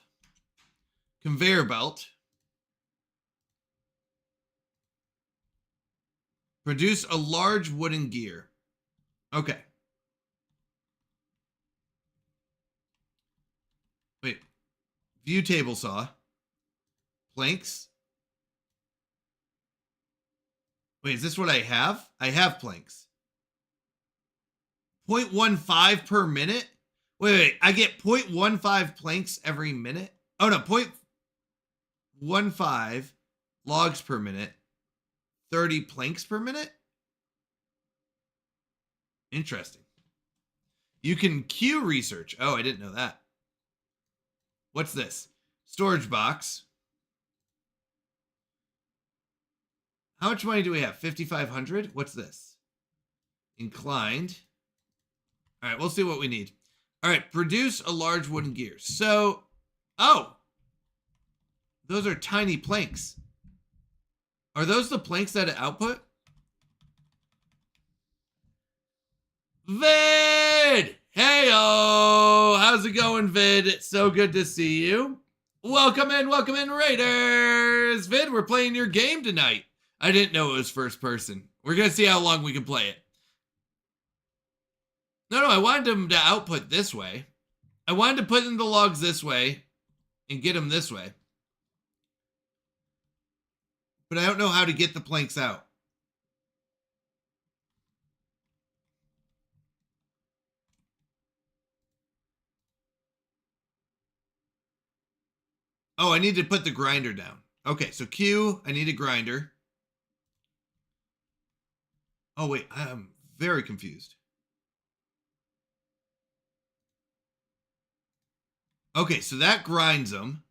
Speaker 3: conveyor belt. Produce a large wooden gear. Okay. Wait. View table saw. Planks. Wait, is this what I have? I have planks. 0.15 per minute? Wait, I get 0.15 planks every minute? Oh no, 0.15 logs per minute. 30 planks per minute? Interesting. You can queue research. Oh, I didn't know that. What's this? Storage box. How much money do we have? 5,500? What's this? Inclined. All right, we'll see what we need. All right, produce a large wooden gear. So, oh, those are tiny planks. Are those the planks that output? Vid! Heyo! How's it going, Vid? It's so good to see you. Welcome in, Raiders! Vid, we're playing your game tonight. I didn't know it was first person. We're going to see how long we can play it. No, I wanted them to output this way. I wanted to put in the logs this way and get them this way. But I don't know how to get the planks out. Oh, I need to put the grinder down. Okay, so Q, I need a grinder. Oh, wait, I'm very confused. Okay, so that grinds them.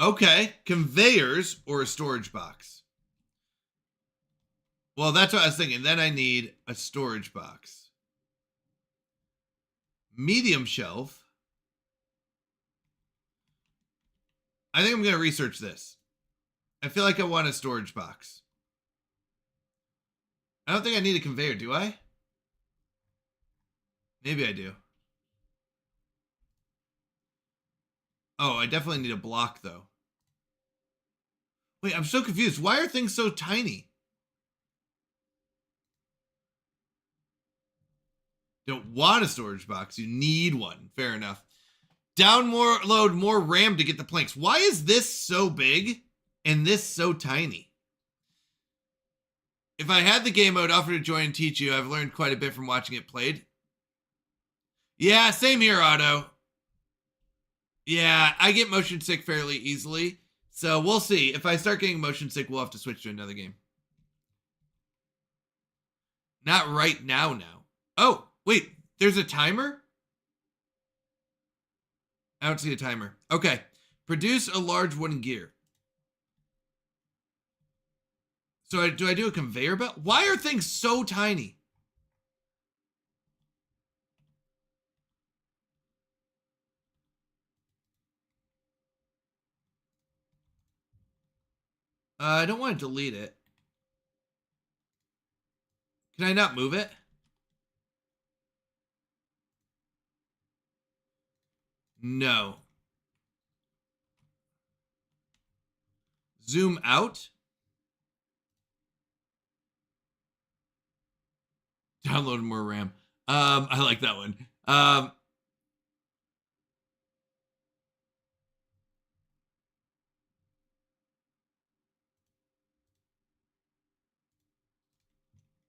Speaker 3: Okay, conveyors or a storage box. Well, that's what I was thinking. Then I need a storage box. Medium shelf. I think I'm going to research this. I feel like I want a storage box. I don't think I need a conveyor, do I? Maybe I do. Oh, I definitely need a block, though. Wait, I'm so confused. Why are things so tiny? Don't want a storage box. You need one. Fair enough. Download more RAM to get the planks. Why is this so big and this so tiny? If I had the game, I would offer to join and teach you. I've learned quite a bit from watching it played. Yeah, same here, Otto. Yeah, I get motion sick fairly easily. So we'll see. If I start getting motion sick, we'll have to switch to another game. Not right now. Oh, wait. There's a timer? I don't see a timer. Okay. Produce a large wooden gear. So do I do a conveyor belt? Why are things so tiny? I don't want to delete it. Can I not move it? No. Zoom out. Download more RAM. I like that one.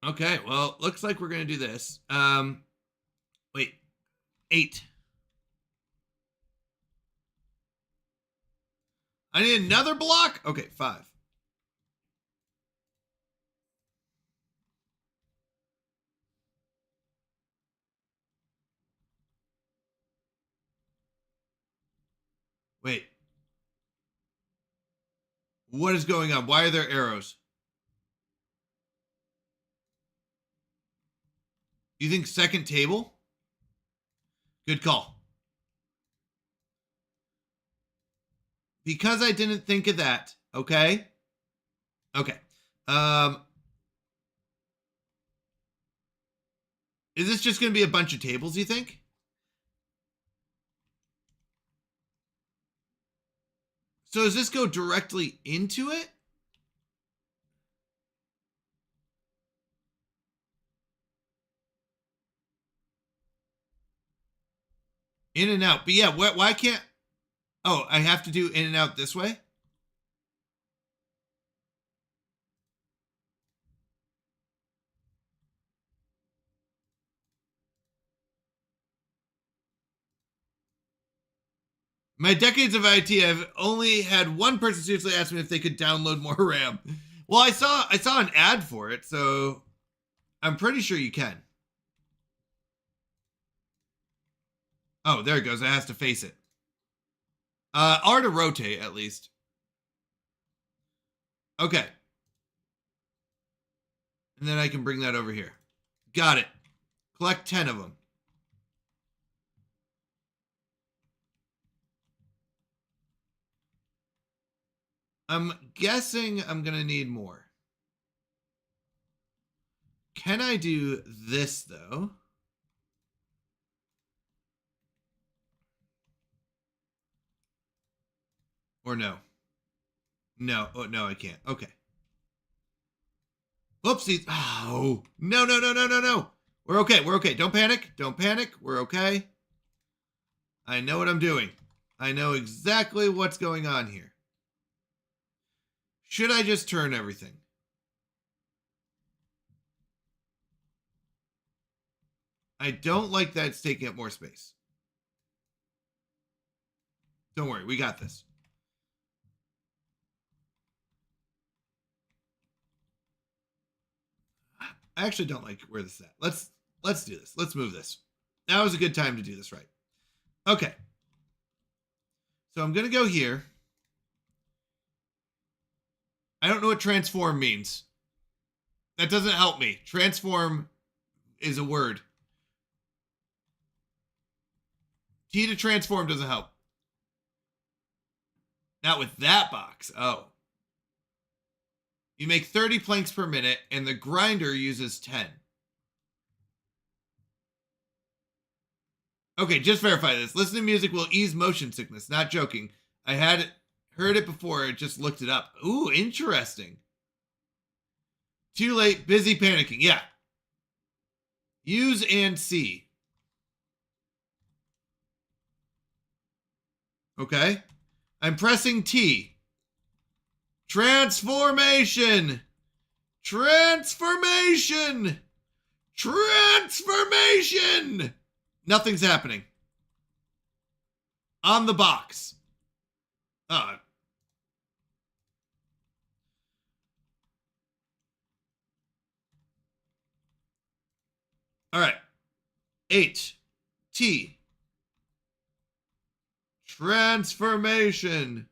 Speaker 3: Okay, well, looks like we're going to do this. Wait. 8. I need another block? Okay, 5. Wait. What is going on? Why are there arrows? You think second table? Good call. Because I didn't think of that, okay? Okay. Is this just going to be a bunch of tables, you think? So does this go directly into it? In and out. But yeah, why can't... Oh, I have to do in and out this way? My decades of IT, I've only had one person seriously ask me if they could download more RAM. Well, I saw an ad for it, so I'm pretty sure you can. Oh, there it goes. It has to face it. R to rotate, at least. Okay. And then I can bring that over here. Got it. Collect 10 of them. I'm guessing I'm going to need more. Can I do this, though? Or no? No. Oh, no, I can't. Okay. Whoopsies. Oh, no, no, no, no, no, no. We're okay. We're okay. Don't panic. Don't panic. We're okay. I know what I'm doing. I know exactly what's going on here. Should I just turn everything? I don't like that it's taking up more space. Don't worry, we got this. I actually don't like where this is at. Let's do this. Let's move this. Now is a good time to do this right. Okay. So I'm going to go here. I don't know what transform means. That doesn't help me. Transform is a word. T to transform doesn't help. Not with that box. Oh. You make 30 planks per minute, and the grinder uses 10. Okay, just verify this. Listening to music will ease motion sickness. Not joking. I had heard it before. I just looked it up. Ooh, interesting. Too late. Busy panicking. Yeah. Use and see. Okay. I'm pressing T. Transformation. Transformation. Transformation. Nothing's happening. On the box. All right. H. T. Transformation.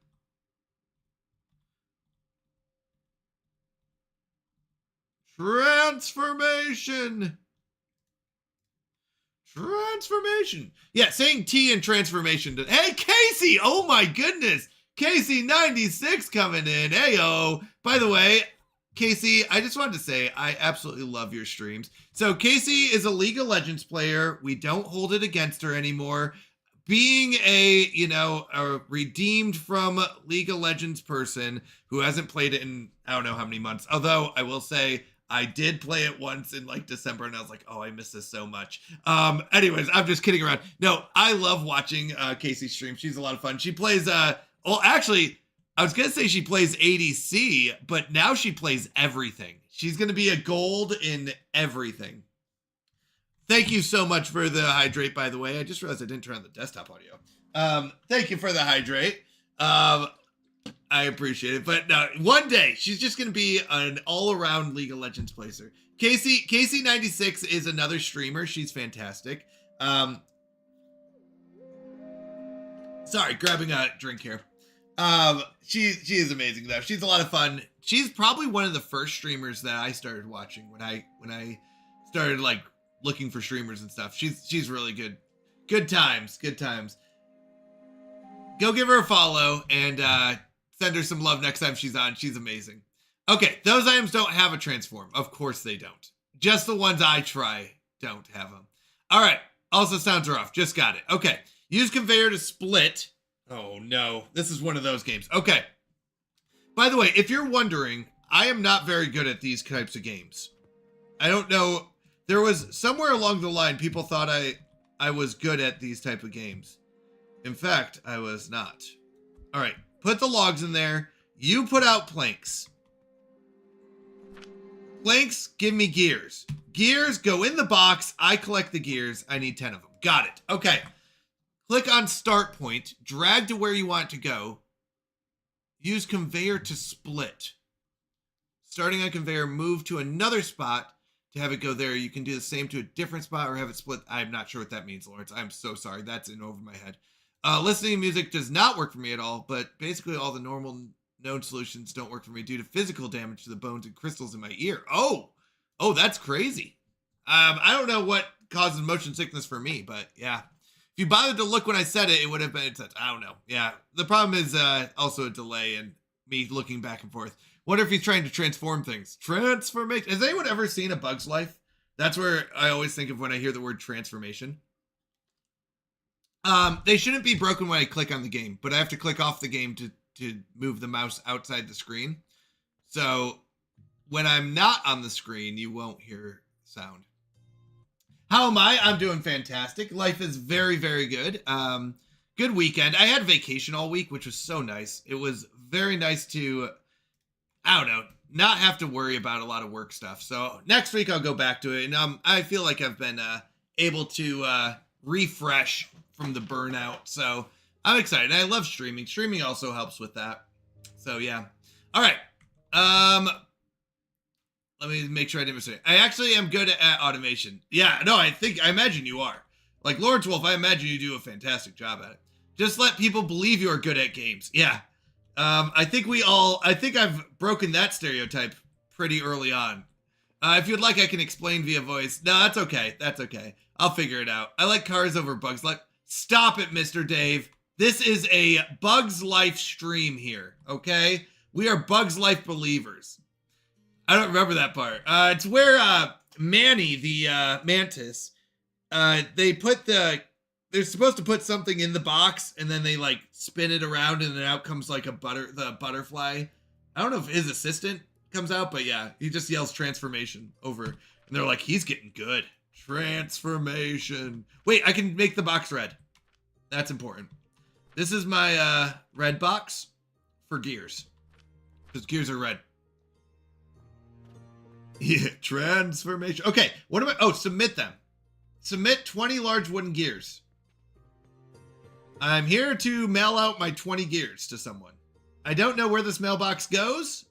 Speaker 3: Transformation. Transformation. Yeah, saying T and transformation. Hey, Casey! Oh my goodness! Casey96 coming in. Heyo. By the way, Casey, I just wanted to say I absolutely love your streams. So Casey is a League of Legends player. We don't hold it against her anymore. Being a redeemed from League of Legends person who hasn't played it in I don't know how many months. Although I will say I did play it once in like December and I was like, oh, I miss this so much. Anyways, I'm just kidding around. No, I love watching Casey stream. She's a lot of fun. She plays, well, actually, I was going to say she plays ADC, but now she plays everything. She's going to be a gold in everything. Thank you so much for the hydrate, by the way. I just realized I didn't turn on the desktop audio. Thank you for the hydrate. I appreciate it. But no, one day she's just going to be an all-around League of Legends player. Casey96 is another streamer. She's fantastic. Sorry, grabbing a drink here. She is amazing though. She's a lot of fun. She's probably one of the first streamers that I started watching when I started like looking for streamers and stuff. She's really good. Good times. Go give her a follow and send her some love next time she's on. She's amazing. Okay, those items don't have a transform. Of course they don't. Just the ones I try don't have them. All right. Also sounds rough. Just got it. Okay. Use conveyor to split. Oh no. This is one of those games. Okay. By the way, if you're wondering, I am not very good at these types of games. I don't know. There was somewhere along the line people thought I was good at these type of games. In fact, I was not. All right, put the logs in there. You put out planks. Planks, give me gears. Gears go in the box. I collect the gears. I need 10 of them. Got it. Okay. Click on start point. Drag to where you want to go. Use conveyor to split. Starting on conveyor, move to another spot to have it go there. You can do the same to a different spot or have it split. I'm not sure what that means, Lawrence. I'm so sorry. That's in over my head. Listening to music does not work for me at all, but basically all the normal known solutions don't work for me due to physical damage to the bones and crystals in my ear. Oh, that's crazy. I don't know what causes motion sickness for me, but yeah. If you bothered to look when I said it, it would have been, I don't know. Yeah, the problem is also a delay and me looking back and forth. Wonder if he's trying to transform things. Transformation. Has anyone ever seen A Bug's Life? That's where I always think of when I hear the word transformation. They shouldn't be broken when I click on the game, but I have to click off the game to move the mouse outside the screen. So when I'm not on the screen, you won't hear sound. How am I? I'm doing fantastic. Life is very, very good. Good weekend. I had vacation all week, which was so nice. It was very nice to, I don't know, not have to worry about a lot of work stuff. So next week I'll go back to it. And I feel like I've been able to refresh from the burnout. So I'm excited. I love streaming. Streaming also helps with that. So yeah. All right. Let me make sure I didn't miss it. I actually am good at automation. Yeah, no, I imagine you are. Like Lawrence Wolf, I imagine you do a fantastic job at it. Just let people believe you are good at games. Yeah. I think I've broken that stereotype pretty early on. If you'd like, I can explain via voice. No, that's okay. That's okay. I'll figure it out. I like cars over Bugs Life. Stop it, Mr. Dave. This is a Bugs Life stream here, okay? We are Bugs Life believers. I don't remember that part. It's where Manny, the mantis, they're supposed to put something in the box and then they like spin it around and then out comes like the butterfly. I don't know if his assistant comes out, but yeah, he just yells transformation over and they're like, he's getting good. Transformation. Wait, I can make the box red. That's important. This is my red box for gears because gears are red. Yeah, transformation. Okay, what am I? Oh, submit them. Submit 20 large wooden gears. I'm here to mail out my 20 gears to someone. I don't know where this mailbox goes,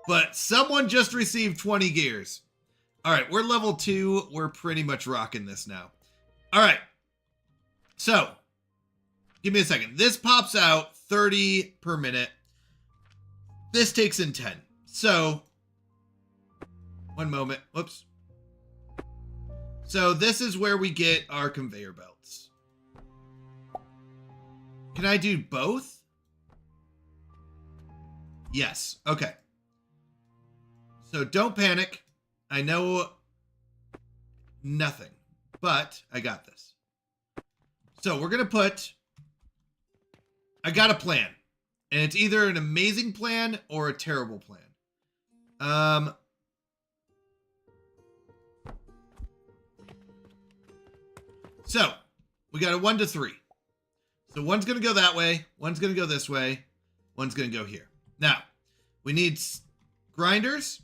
Speaker 3: but someone just received 20 gears. All right, we're level 2. We're pretty much rocking this now. All right. So, give me a second. This pops out 30 per minute. This takes in 10. So, one moment. Whoops. So this is where we get our conveyor belts. Can I do both? Yes. Okay. So don't panic. I know nothing, but I got this. So we're going to put, I got a plan, and it's either an amazing plan or a terrible plan. So, we got a 1 to 3. So one's going to go that way, one's going to go this way, one's going to go here. Now, we need grinders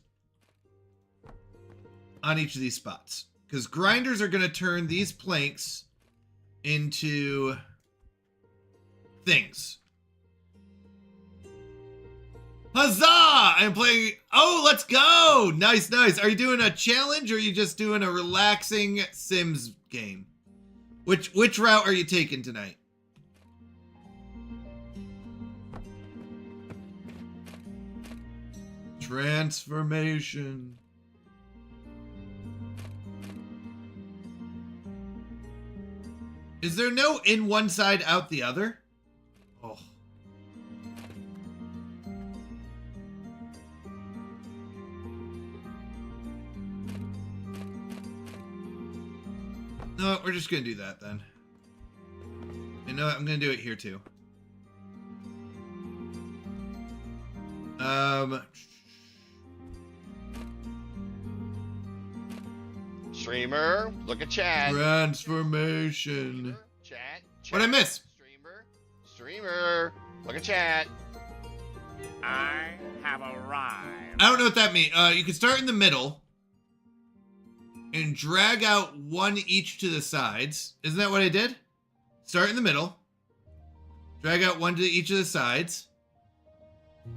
Speaker 3: on each of these spots. Because grinders are going to turn these planks into things. Huzzah! I'm playing... Oh, let's go! Nice, nice. Are you doing a challenge or are you just doing a relaxing Sims game? Which route are you taking tonight? Transformation. Is there no in one side, out the other? Oh. No, we're just going to do that then. You know what? I'm going to do it here too.
Speaker 5: Streamer, look at chat.
Speaker 3: Transformation.
Speaker 5: Chat.
Speaker 3: What'd I miss?
Speaker 5: Streamer. Look at chat.
Speaker 6: I have arrived.
Speaker 3: I don't know what that means. You can start in the middle and drag out one each to the sides. Isn't that what I did? Start in the middle, drag out one to each of the sides,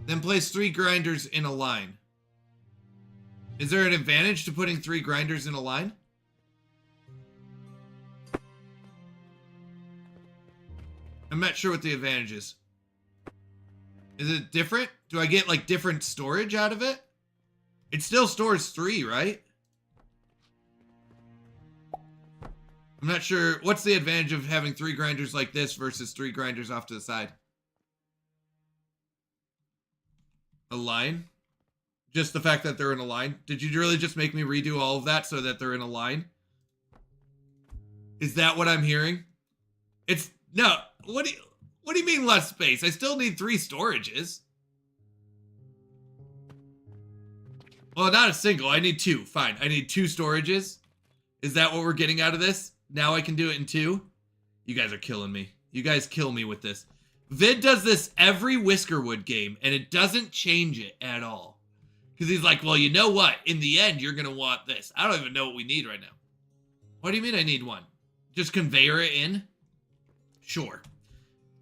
Speaker 3: then place 3 grinders in a line. Is there an advantage to putting 3 grinders in a line? I'm not sure what the advantage is. Is it different? Do I get like different storage out of it? It still stores 3, right? I'm not sure. What's the advantage of having 3 grinders like this versus 3 grinders off to the side? A line? Just the fact that they're in a line? Did you really just make me redo all of that so that they're in a line? Is that what I'm hearing? It's no. What do you mean less space? I still need 3 storages. Well, not a single. I need 2. Fine. I need 2 storages. Is that what we're getting out of this? Now I can do it in 2? You guys are killing me. You guys kill me with this. Vid does this every Whiskerwood game, and it doesn't change it at all. Because he's like, well, you know what? In the end, you're going to want this. I don't even know what we need right now. What do you mean I need one? Just conveyor it in? Sure.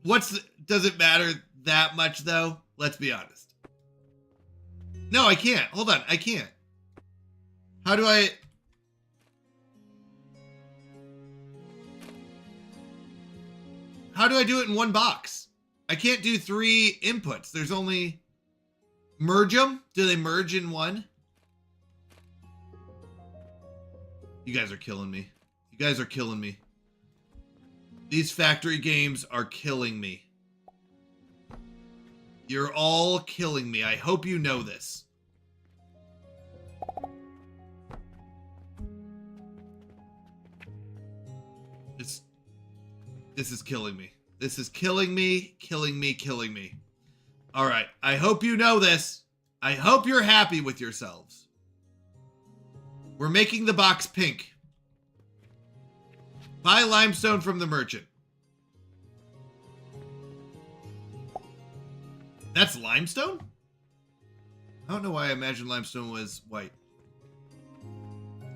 Speaker 3: Does it matter that much, though? Let's be honest. No, I can't. Hold on. I can't. How do I... How do I do it in one box? I can't do 3 inputs. There's only... Merge them? Do they merge in one? You guys are killing me. You guys are killing me. These factory games are killing me. You're all killing me. I hope you know this. This is killing me. This is killing me, killing me, killing me. All right. I hope you know this. I hope you're happy with yourselves. We're making the box pink. Buy limestone from the merchant. That's limestone? I don't know why I imagined limestone was white.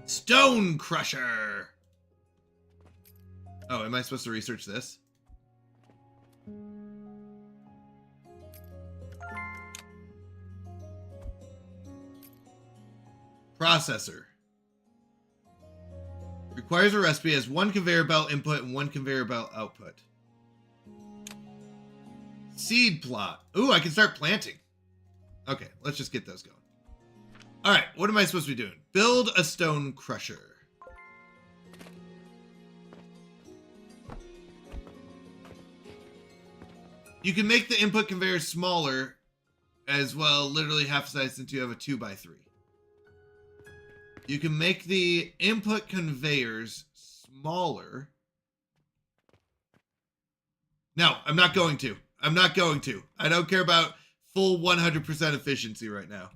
Speaker 3: Stone Crusher. Oh, am I supposed to research this? Processor. Requires a recipe, has 1 conveyor belt input and 1 conveyor belt output. Seed plot. Ooh, I can start planting. Okay, let's just get those going. All right, what am I supposed to be doing? Build a stone crusher. You can make the input conveyor smaller as well, literally half size since you have a 2x3. You can make the input conveyors smaller. No, I'm not going to. I'm not going to. I don't care about full 100% efficiency right now.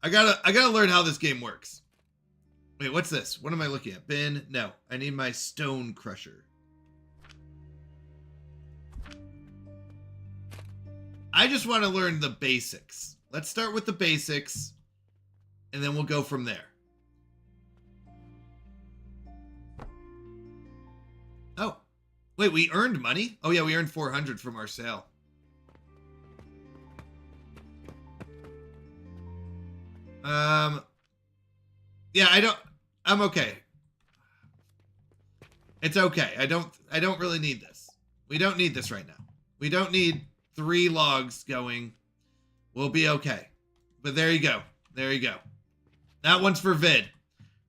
Speaker 3: I gotta learn how this game works. Wait, what's this? What am I looking at? Bin? No, I need my stone crusher. I just want to learn the basics. Let's start with the basics, and then we'll go from there. Oh, wait, we earned money? Oh yeah, we earned 400 from our sale. Yeah, I'm okay. It's okay. I don't really need this. We don't need this right now. We don't need 3 logs going. We'll be okay. But there you go. There you go. That one's for Vid.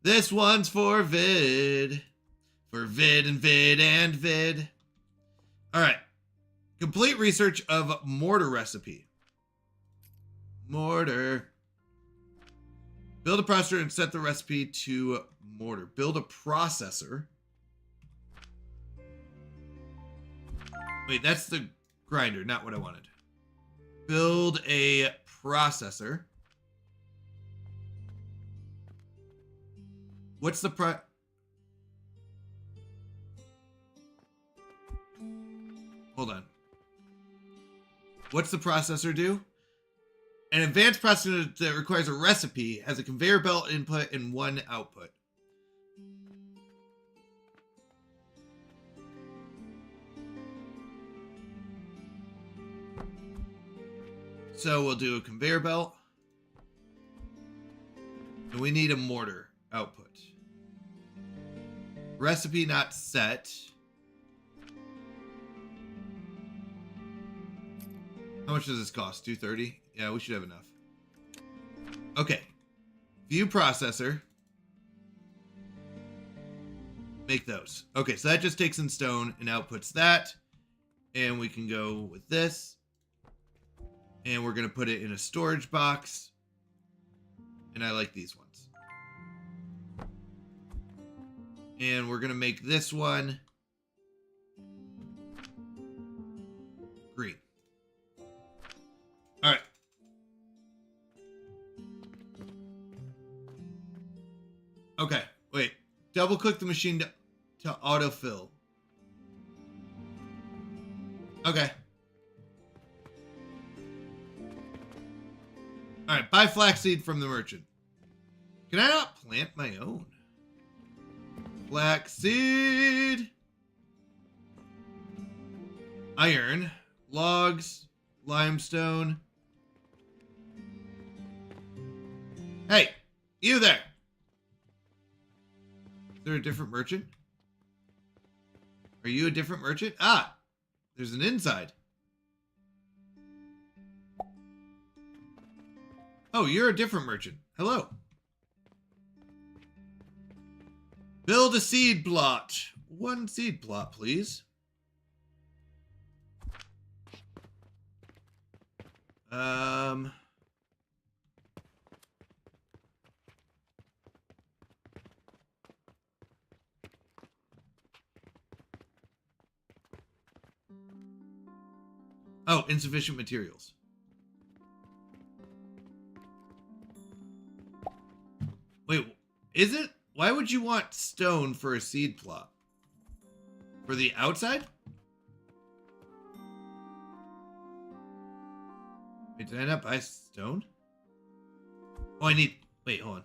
Speaker 3: This one's for Vid. For Vid and Vid and Vid. All right. Complete research of mortar recipe. Mortar. Build a processor and set the recipe to mortar. Build a processor. Wait, that's the grinder, not what I wanted. Build a processor. What's the Hold on. What's the processor do? An advanced processor that requires a recipe has a conveyor belt input and one output. So we'll do a conveyor belt. And we need a mortar output. Recipe not set. How much does this cost? $230? Yeah, we should have enough. Okay. View processor. Make those. Okay, so that just takes in stone and outputs that. And we can go with this. And we're going to put it in a storage box. And I like these ones. And we're going to make this one green. All right. Okay, wait. Double click the machine to autofill. Okay. All right, buy flaxseed from the merchant. Can I not plant my own? Flaxseed. Iron. Logs. Limestone. Hey, you there. Is there a different merchant? Are you a different merchant? Ah, there's an inside. Oh, you're a different merchant. Hello. Build a seed plot. 1 seed plot, please. Oh, insufficient materials. Wait, is it? Why would you want stone for a seed plot? For the outside? Wait, did I not buy stone? Oh, I need... Wait, hold on.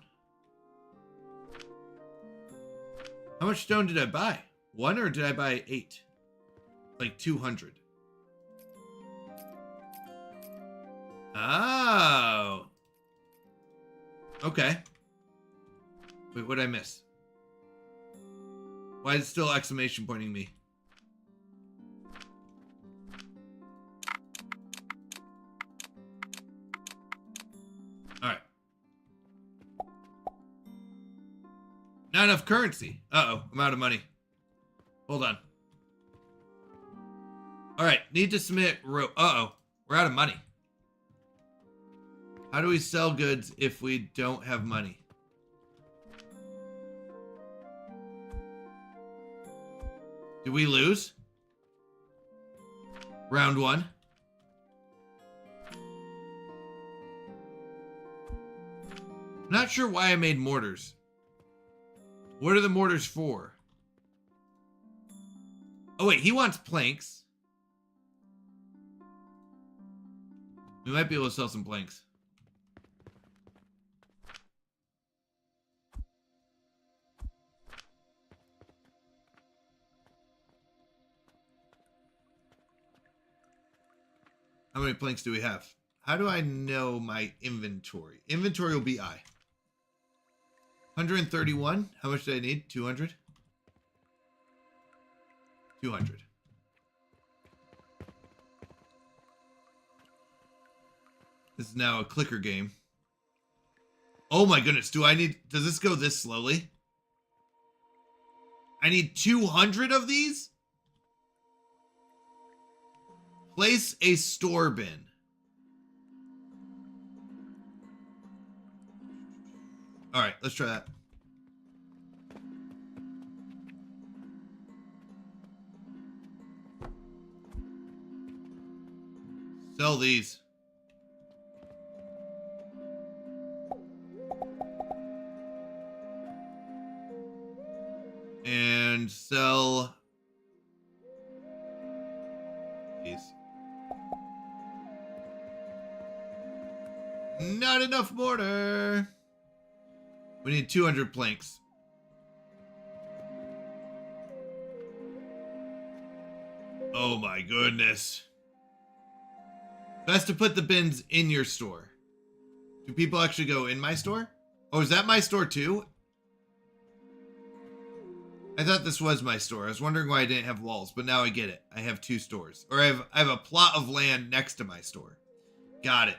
Speaker 3: How much stone did I buy? 1 or did I buy 8? Like 200. Oh. Okay. Wait, what did I miss? Why is it still exclamation pointing me? Alright. Not enough currency. Uh-oh, I'm out of money. Hold on. Alright, need to submit uh-oh, we're out of money. How do we sell goods if we don't have money? Did we lose? Round 1. Not sure why I made mortars. What are the mortars for? Oh wait, he wants planks. We might be able to sell some planks. How many planks do we have? How do I know my inventory? Inventory will be I. 131. How much do I need? 200? 200. This is now a clicker game. Oh my goodness. Does this go this slowly? I need 200 of these? Place a store bin. All right, let's try that. Sell these. And sell these. Not enough mortar. We need 200 planks. Oh my goodness. Best to put the bins in your store. Do people actually go in my store? Oh, is that my store too? I thought this was my store. I was wondering why I didn't have walls, but now I get it. I have 2 stores. Or I have a plot of land next to my store. Got it.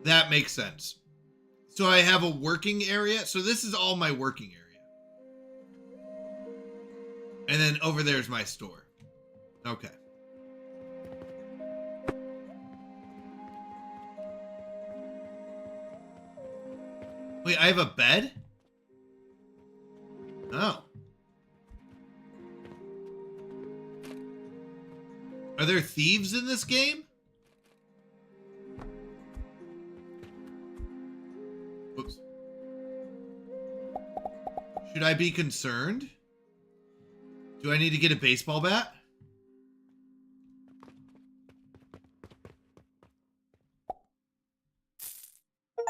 Speaker 3: That makes sense. So I have a working area. So this is all my working area. And then over there's my store. Okay. Wait, I have a bed? Oh. Are there thieves in this game? Oops. Should I be concerned? Do I need to get a baseball bat?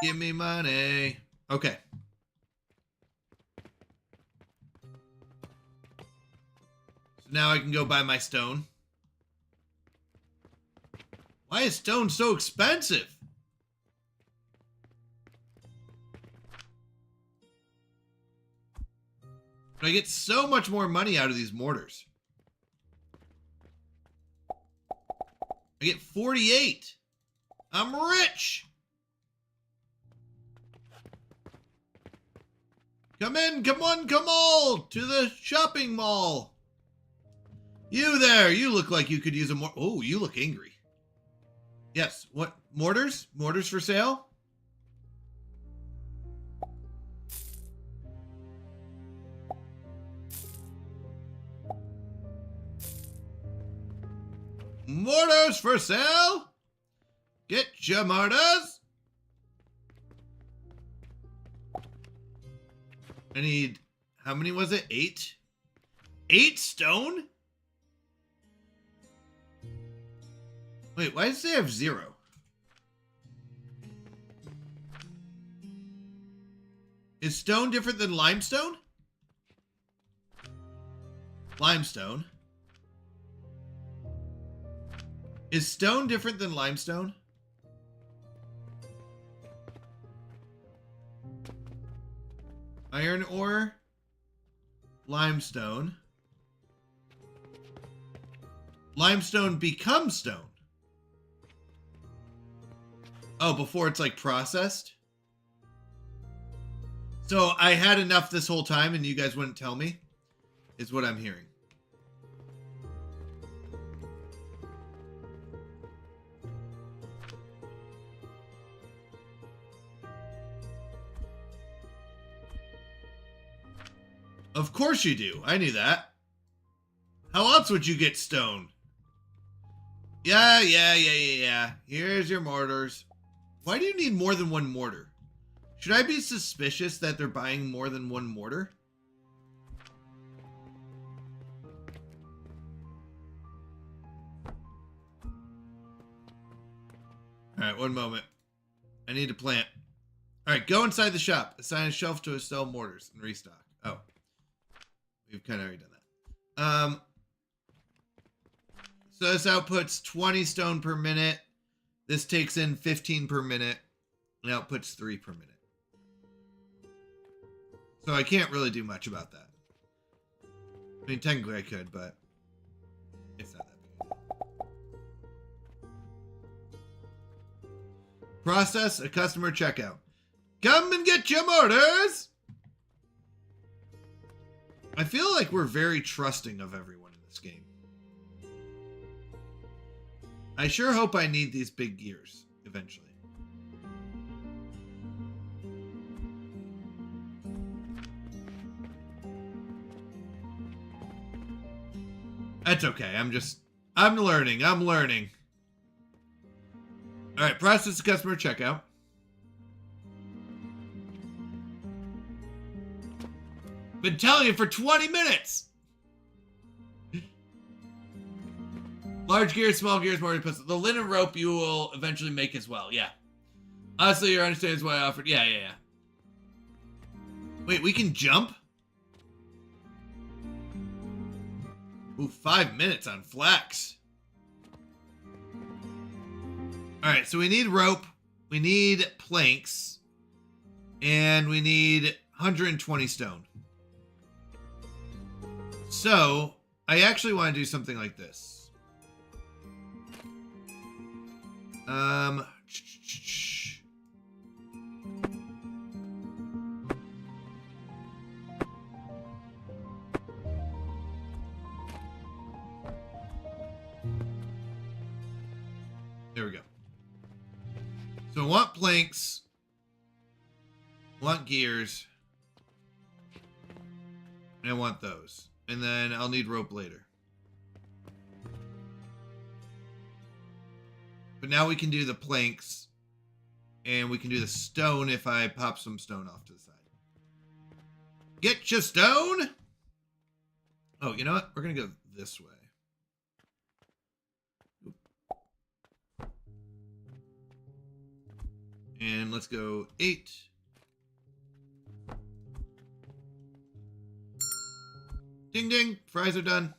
Speaker 3: Give me money. Okay. So now I can go buy my stone. Why is stone so expensive? But I get so much more money out of these mortars. I get 48. I'm rich. Come in, come on, come all to the shopping mall. You there, you look like you could use a mortar. Oh, you look angry. Yes, what, mortars? Mortars for sale? Mortars for sale? Get your mortars. I need, how many was it? 8? 8 stone? Wait, why does it have 0? Is stone different than limestone? Limestone. Is stone different than limestone? Iron ore, limestone. Limestone becomes stone. Oh, before it's like processed? So I had enough this whole time and you guys wouldn't tell me, is what I'm hearing. Of course you do. I knew that. How else would you get stone? Yeah. Here's your mortars. Why do you need more than one mortar? Should I be suspicious that they're buying more than one mortar? All right, one moment. I need to plant. All right, go inside the shop. Assign a shelf to sell mortars and restock. Oh. We've kind of already done that. So this outputs 20 stone per minute. This takes in 15 per minute. And outputs 3 per minute. So I can't really do much about that. I mean, technically I could, but it's not that big. Process a customer checkout. Come and get your mortars! I feel like we're very trusting of everyone in this game. I sure hope I need these big gears eventually. That's okay. I'm learning. All right, process the customer checkout. Been telling you for 20 minutes. Large gears, small gears, more pistol. The linen rope you will eventually make as well. Yeah. Honestly, your understanding is what I offered. Yeah. Wait, we can jump? Ooh, 5 minutes on flex. Alright, so we need rope, we need planks, and we need 120 stone. So, I actually want to do something like this. There we go. So I want planks, want gears, and I want those. And then I'll need rope later. But now we can do the planks, and we can do the stone if I pop some stone off to the side. Get your stone! Oh, you know what? We're going to go this way. And let's go 8. Ding ding, fries are done.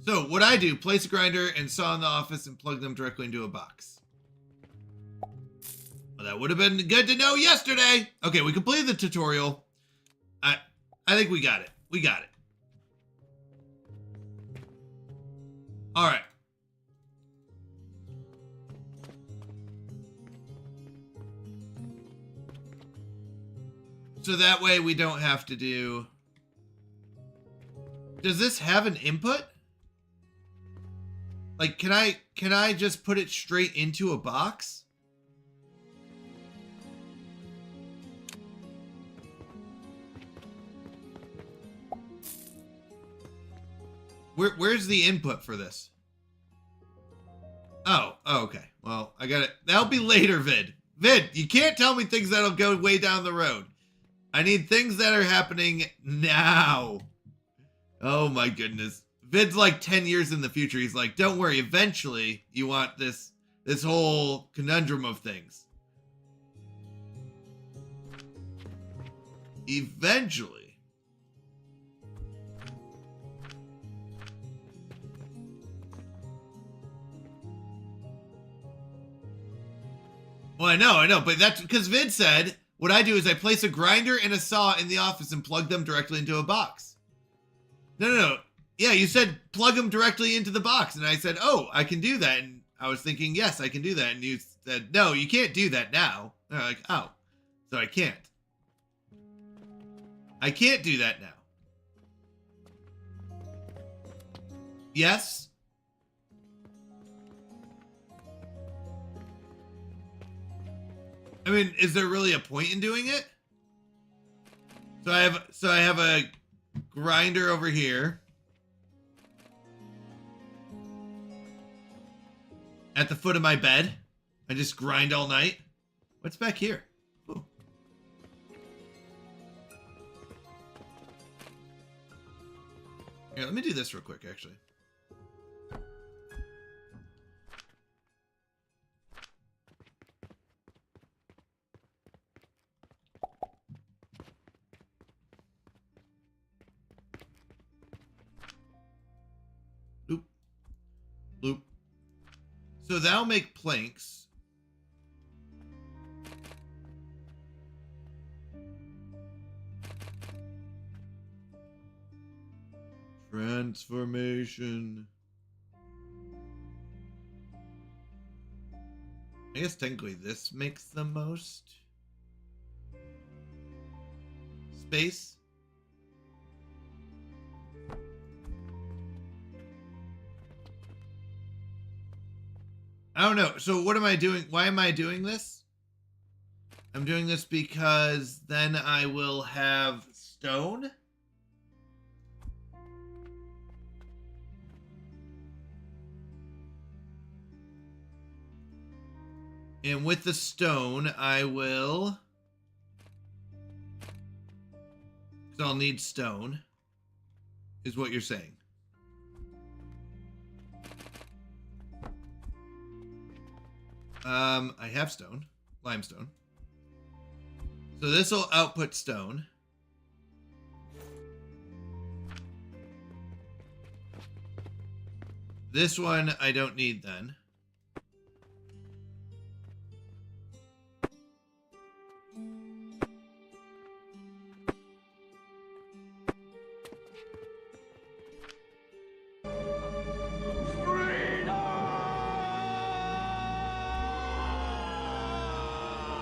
Speaker 3: So what I do, place a grinder and saw in the office and plug them directly into a box. Well, that would have been good to know yesterday. Okay, we completed the tutorial. I think we got it. We got it. All right. So that way we don't have to do... Does this have an input? Like, can I just put it straight into a box? Where's the input for this? Oh, okay. Well, I got it. That'll be later, Vid. Vid, you can't tell me things that'll go way down the road. I need things that are happening now. Oh my goodness. Vid's like 10 years in the future. He's like, don't worry, eventually you want this whole conundrum of things. Eventually. Well, I know, but that's because Vid said, what I do is I place a grinder and a saw in the office and plug them directly into a box. No. Yeah, you said plug them directly into the box. And I said, oh, I can do that. And I was thinking, yes, I can do that. And you said, no, you can't do that now. And I'm like, oh, so I can't. I can't do that now. Yes? I mean, is there really a point in doing it? So I have a grinder over here. At the foot of my bed. I just grind all night. What's back here? Ooh. Here, let me do this real quick, actually. Loop. Loop. So that'll make planks. Transformation. I guess technically this makes the most space. I don't know. So what am I doing? Why am I doing this? I'm doing this because then I will have stone. And with the stone, I will Because I'll need stone, is what you're saying. I have stone, limestone. So this will output stone. This one I don't need then.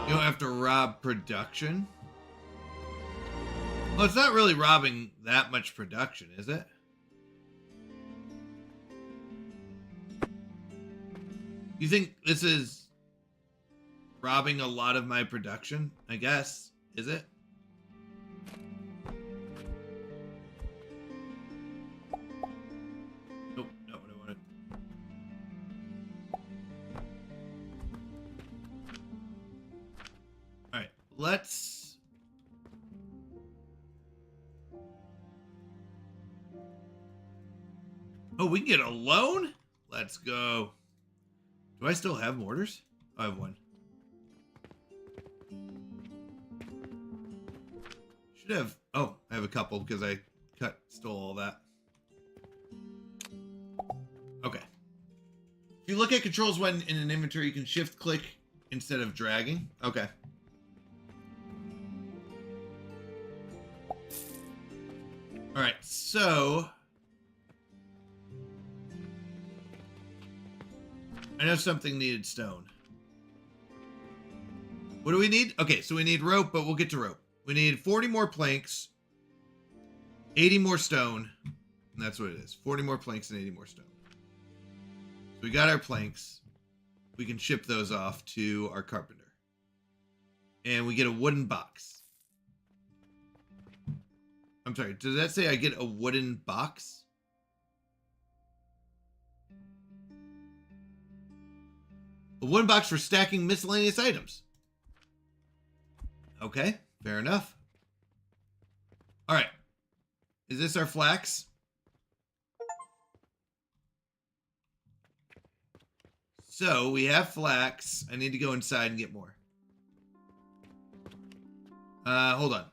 Speaker 3: You don't have to rob production. Well, it's not really robbing that much production, is it? You think this is robbing a lot of my production? I guess. Is it? Nope, not what I wanted. Alright, let's... Oh, we can get a loan? Let's go. Do I still have mortars? I have one. Should have... Oh, I have a couple because I stole all that. Okay. If you look at controls when in an inventory, you can shift click instead of dragging. Okay. Alright, so... I know something needed stone. What do we need? Okay, so we need rope, but we'll get to rope. We need 40 more planks, 80 more stone, and that's what it is. 40 more planks and 80 more stone. So we got our planks. We can ship those off to our carpenter. And we get a wooden box. I'm sorry, does that say I get a wooden box? A wooden box for stacking miscellaneous items. Okay, fair enough. All right. Is this our flax? So we have flax. I need to go inside and get more. Hold on.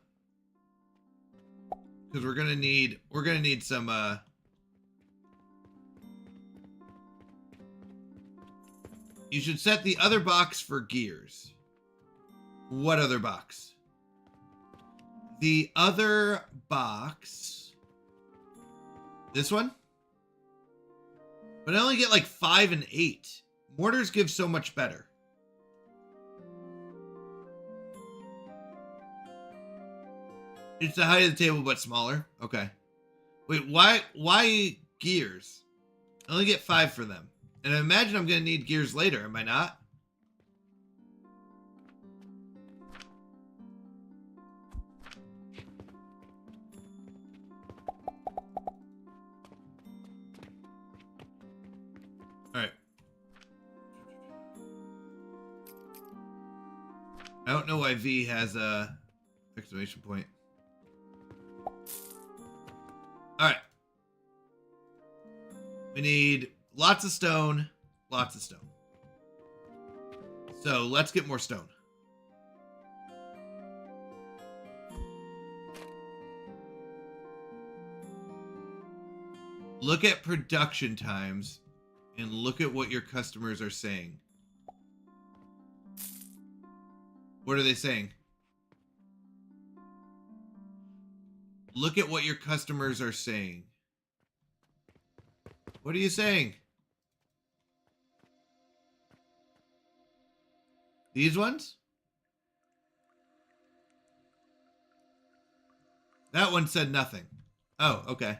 Speaker 3: Because we're gonna need some you should set the other box for gears. What other box? The other box. This one? But I only get like 5 and 8. Mortars give so much better. It's the height of the table, but smaller. Okay. Wait, why gears? I only get 5 for them. And I imagine I'm going to need gears later, am I not? Alright. I don't know why V has a exclamation point. Alright. We need lots of stone. Lots of stone. So let's get more stone. Look at production times and look at what your customers are saying. What are they saying? Look at what your customers are saying. What are you saying? These ones? That one said nothing. Oh, okay.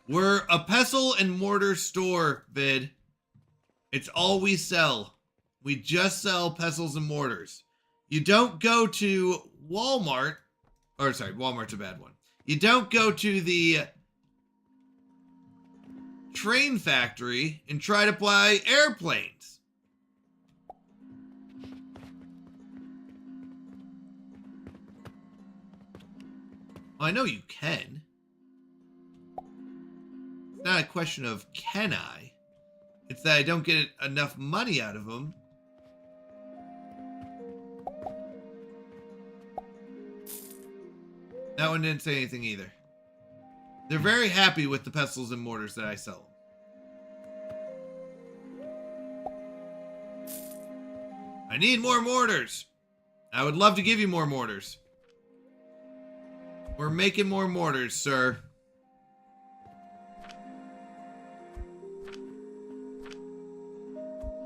Speaker 3: We're a pestle and mortar store, Vid. It's all we sell. We just sell pestles and mortars. You don't go to Walmart. Or sorry, Walmart's a bad one. You don't go to the train factory and try to fly airplanes. Well, I know you can. It's not a question of can I. It's that I don't get enough money out of them. That one didn't say anything either. They're very happy with the pestles and mortars that I sell them. I need more mortars. I would love to give you more mortars. We're making more mortars, sir.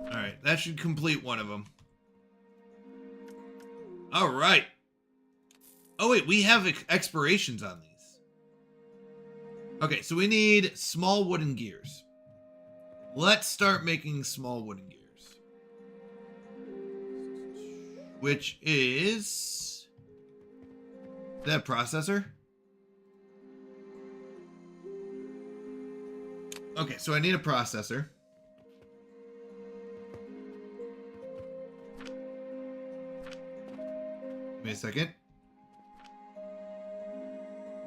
Speaker 3: Alright, that should complete one of them. Alright. Oh wait, we have expirations on these. Okay, so we need small wooden gears. Let's start making small wooden gears. Which is... that processor? Okay, so I need a processor. Give me a second.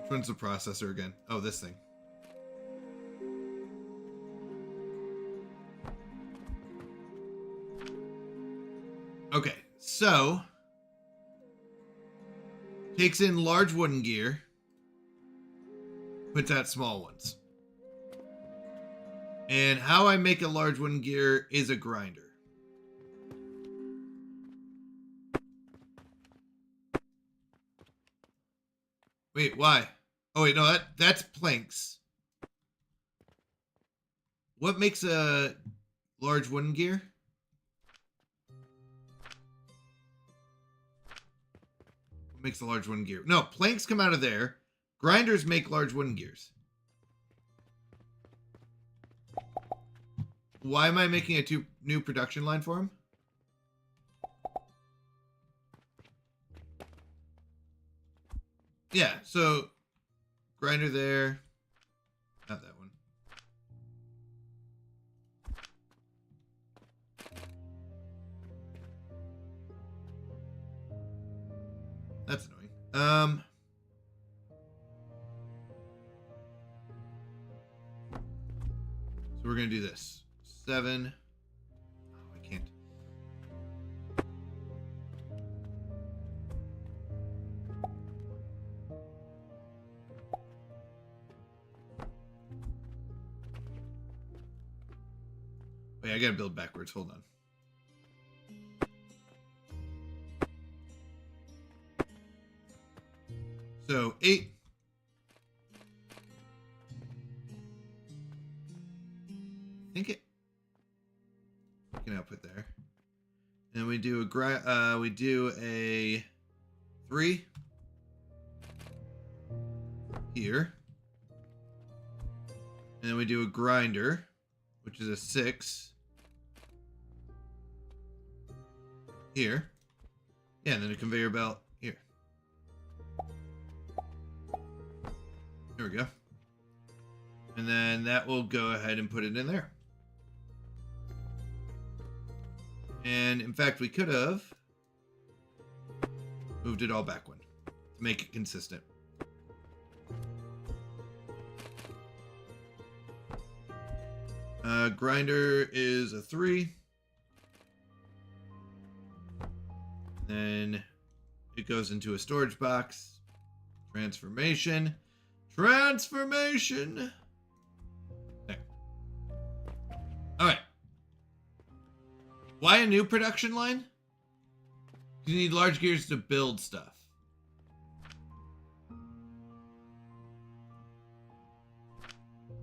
Speaker 3: Which one's the processor again? Oh, this thing. Okay, so takes in large wooden gear, puts out small ones. And how I make a large wooden gear is a grinder. Wait, why? Oh wait, no, that's planks. What makes a large wooden gear? What makes a large wooden gear? No, planks come out of there. Grinders make large wooden gears. Why am I making a new production line for him? Yeah, so grinder there. Not that one. That's annoying. So we're gonna do this. 7. Oh, I can't. Wait, I gotta build backwards. Hold on. So 8. I think it can output there. And we do a 3 here. And then we do a grinder, which is a 6 here. Yeah, and then a conveyor belt here. There we go. And then that will go ahead and put it in there. And in fact, we could have moved it all back one to make it consistent. Grinder is a 3. Then it goes into a storage box. Transformation. Transformation. There. All right. Why a new production line? You need large gears to build stuff.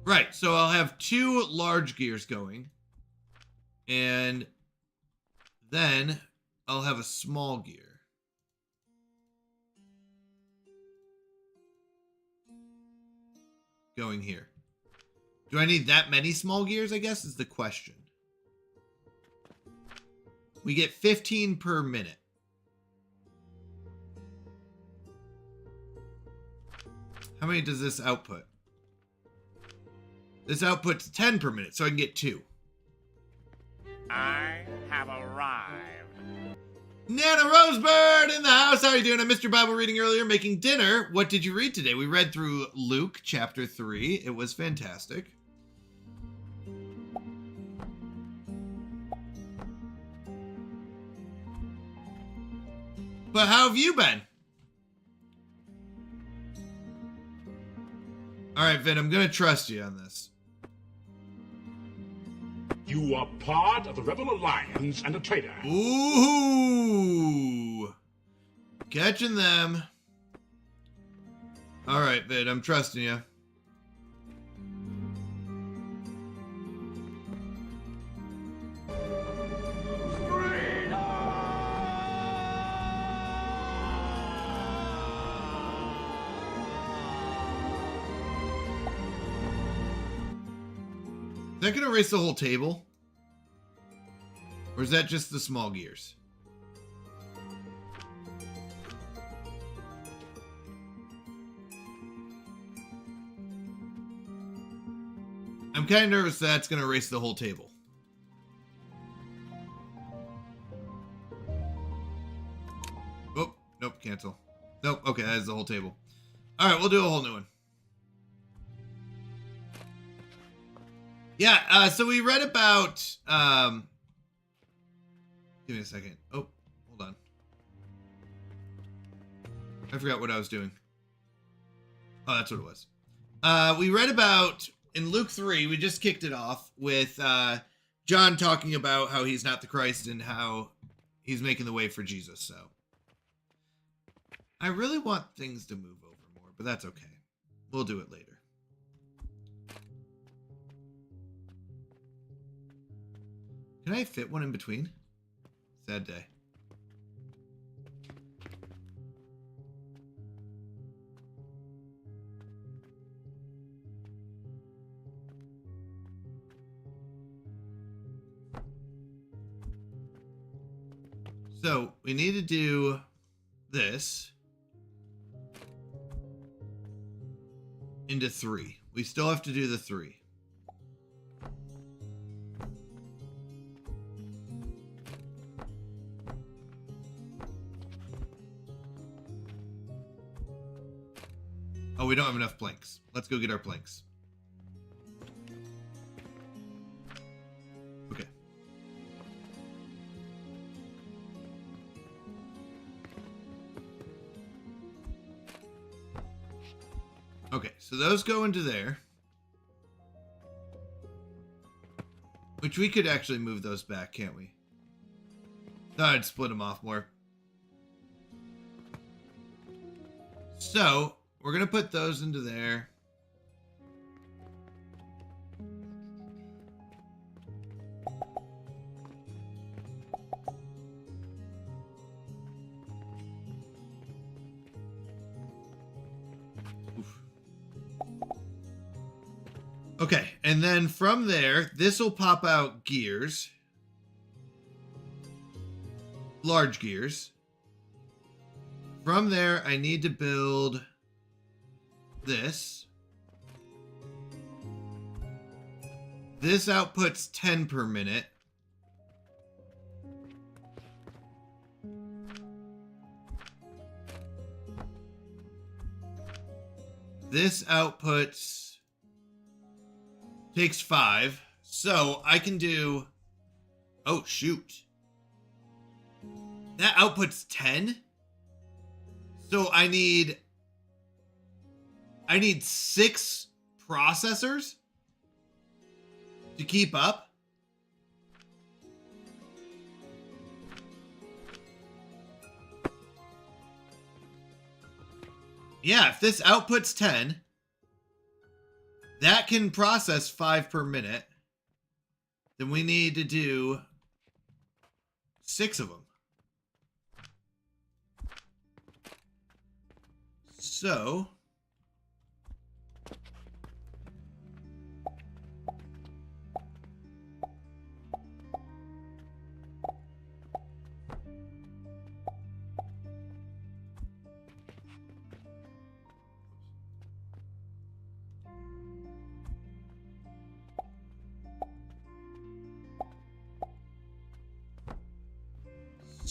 Speaker 3: Right, so I'll have 2 large gears going. And then I'll have a small gear. Going here. Do I need that many small gears, I guess, is the question. We get 15 per minute. How many does this output? This outputs 10 per minute, so I can get 2.
Speaker 6: I have arrived.
Speaker 3: Nana Rosebird in the house. How are you doing? I missed your Bible reading earlier, making dinner. What did you read today? We read through Luke chapter 3. It was fantastic. But how have you been? All right, Vin, I'm going to trust you on this.
Speaker 7: You are part of the Rebel Alliance and a traitor.
Speaker 3: Ooh. Catching them. All right, Vin, I'm trusting you. Is that going to erase the whole table? Or is that just the small gears? I'm kind of nervous that's going to erase the whole table. Oh, nope, cancel. Nope, okay, that is the whole table. All right, we'll do a whole new one. Yeah, so we read about, give me a second. Oh, hold on. I forgot what I was doing. Oh, that's what it was. We read about, in Luke 3, we just kicked it off with John talking about how he's not the Christ and how he's making the way for Jesus, so. I really want things to move over more, but that's okay. We'll do it later. Can I fit one in between? Sad day. So we need to do this into 3. We still have to do the 3. Oh, we don't have enough planks. Let's go get our planks. Okay. Okay, so those go into there. Which we could actually move those back, can't we? Thought I'd split them off more. So, we're going to put those into there. Oof. Okay, and then from there, this will pop out gears. Large gears. From there, I need to build this. This outputs 10 per minute. This outputs takes 5. So I can do, oh shoot. That outputs 10. So I need 6 processors to keep up. Yeah, if this outputs 10, that can process 5 per minute. Then we need to do 6 of them. So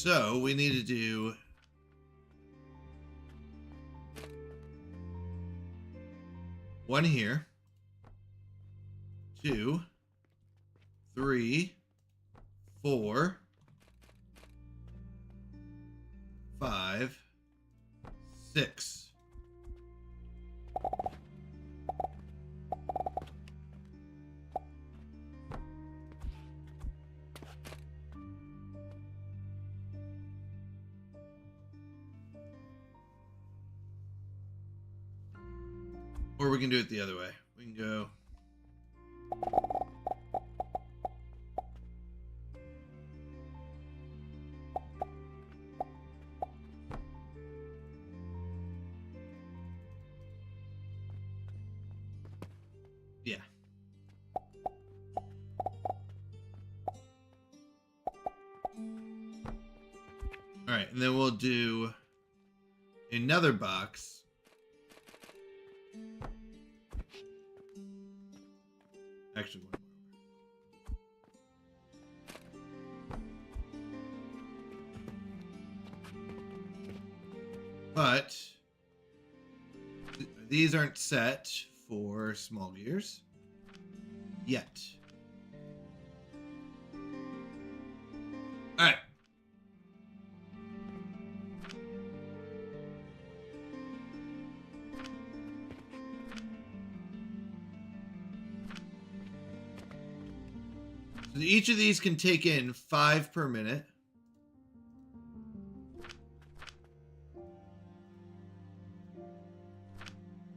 Speaker 3: So we need to do one here, 2, 3, 4, 5, 6. Or we can do it the other way. We can go. Yeah. All right, and then we'll do another box. Actually, one more. But these aren't set for small gears yet. All right. So each of these can take in 5 per minute.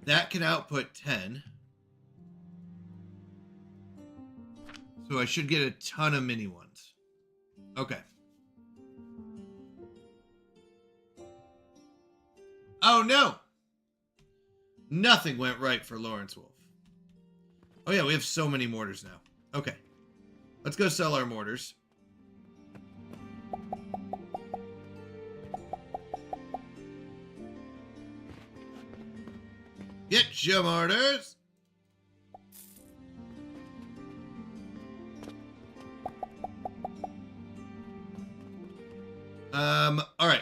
Speaker 3: That can output 10. So I should get a ton of mini ones. Okay. Oh no! Nothing went right for Lawrence Wolf. Oh yeah, we have so many mortars now. Okay. Let's go sell our mortars. Get your mortars. All right.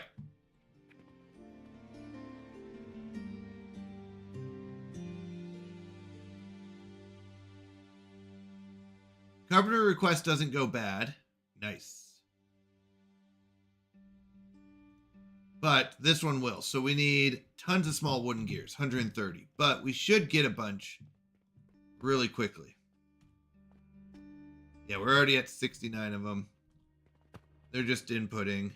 Speaker 3: Carpenter request doesn't go bad. Nice. But this one will. So we need tons of small wooden gears, 130. But we should get a bunch really quickly. Yeah, we're already at 69 of them. They're just inputting.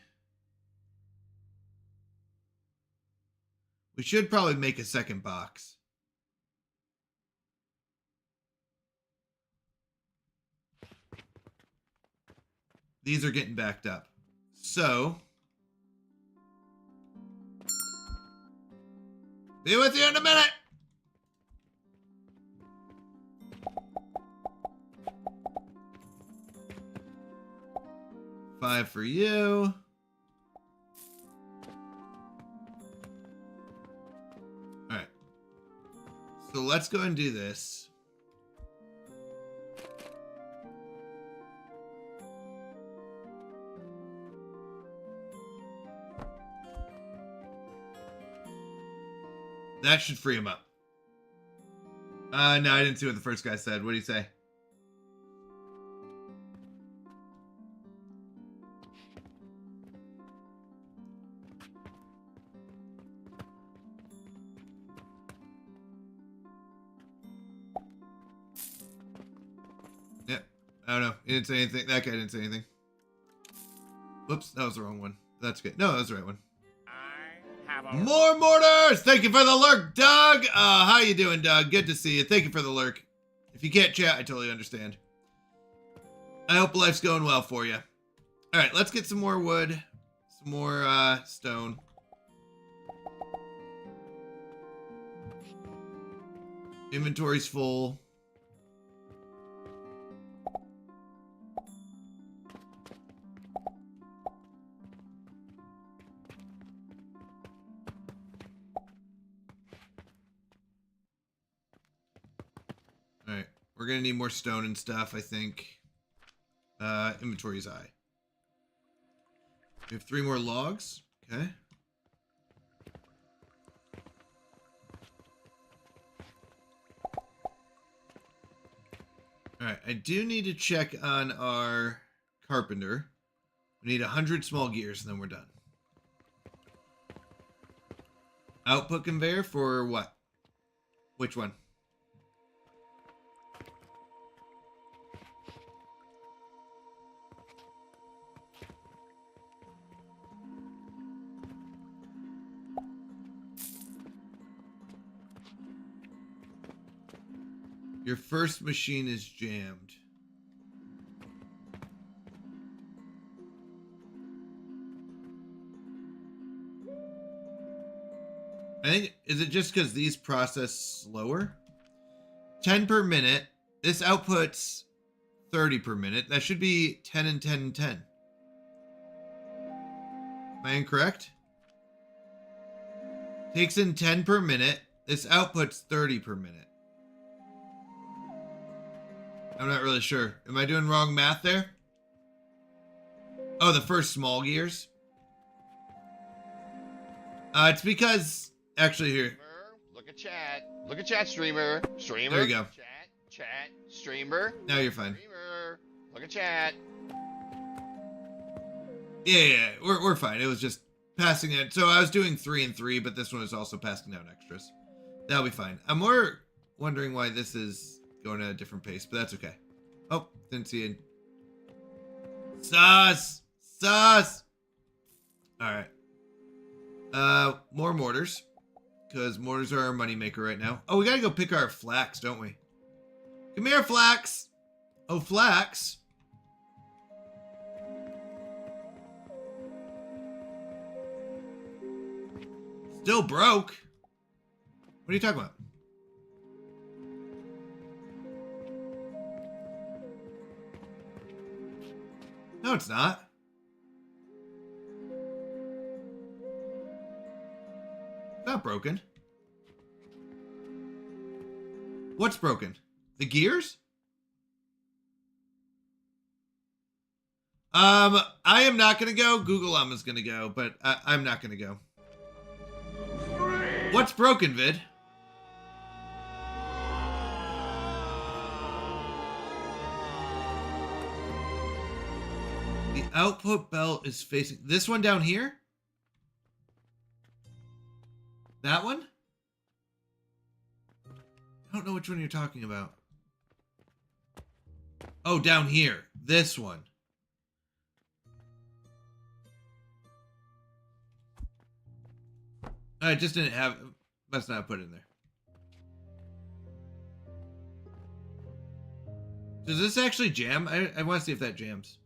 Speaker 3: We should probably make a second box. These are getting backed up. So, be with you in a minute. $5 for you. All right. So let's go and do this. That should free him up. No, I didn't see what the first guy said. What did he say? Yep. I don't know. He didn't say anything. That guy didn't say anything. Whoops. That was the wrong one. That's good. No, that was the right one. More mortars! Thank you for the lurk, Doug! How you doing, Doug? Good to see you. Thank you for the lurk. If you can't chat, I totally understand. I hope life's going well for you. Alright, let's get some more wood. Some more, stone. Inventory's full. Alright, we're gonna need more stone and stuff, I think. Inventory's high. We have 3 more logs. Okay. All right, I do need to check on our carpenter. We need 100 small gears, and then we're done. Output conveyor for what? Which one? Your first machine is jammed. I think, is it just because these process slower? 10 per minute. This outputs 30 per minute. That should be 10 and 10 and 10. Am I incorrect? Takes in 10 per minute. This outputs 30 per minute. I'm not really sure. Am I doing wrong math there? Oh, the first small gears? It's because... Actually, here.
Speaker 5: Look at chat. Look at chat, streamer. Streamer.
Speaker 3: There you go.
Speaker 5: Chat. Streamer.
Speaker 3: Now you're fine.
Speaker 5: Streamer. Look at chat.
Speaker 3: Yeah, we're fine. It was just passing it. So I was doing 3 and 3, but this one is also passing down extras. That'll be fine. I'm more wondering why this is going at a different pace, but that's okay. Oh, didn't see it. Sus! All right. More mortars. Because mortars are our moneymaker right now. Oh, we gotta go pick our flax, don't we? Come here, flax! Oh, flax? Still broke? What are you talking about? No, it's not. Not broken. What's broken? The gears? I am not gonna go. Google is gonna go, but I'm not gonna go. What's broken, Vid? The output belt is facing this one down here? That one? I don't know which one you're talking about. Oh, down here. This one. I just didn't have... Must not have put it in there. Does this actually jam? I want to see if that jams.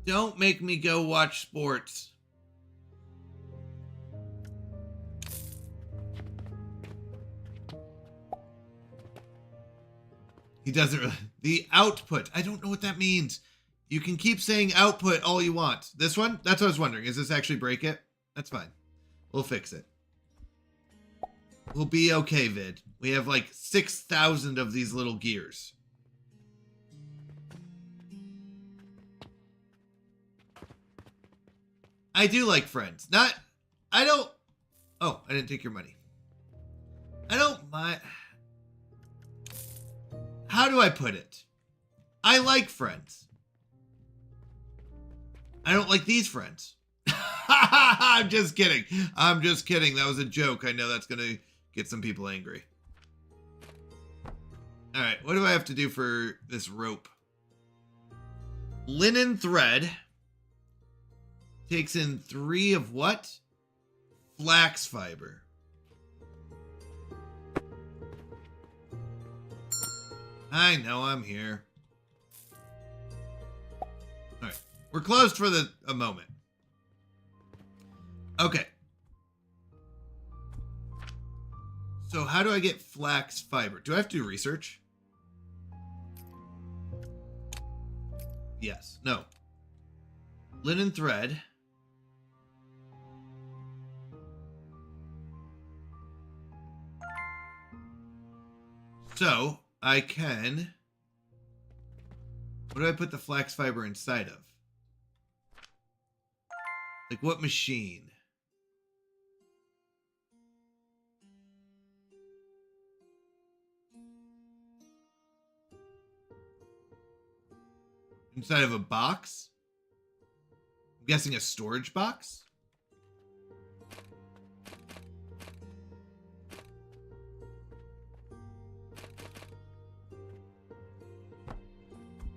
Speaker 3: Don't make me go watch sports. He doesn't really... The output. I don't know what that means. You can keep saying output all you want. This one? That's what I was wondering. Is this actually break it? That's fine. We'll fix it. We'll be okay, Vid. We have like 6,000 of these little gears. I do like Friends. I don't... Oh, I didn't take your money. I don't mind... How do I put it? I like Friends. I don't like these Friends. I'm just kidding. I'm just kidding. That was a joke. I know that's going to get some people angry. All right. What do I have to do for this rope? Linen thread takes in 3 of what? Flax fiber. I know I'm here. All right. We're closed for a moment. Okay. So how do I get flax fiber? Do I have to do research? Yes. No. Linen thread. So, I can... What do I put the flax fiber inside of? Like what machine? Inside of a box? I'm guessing a storage box?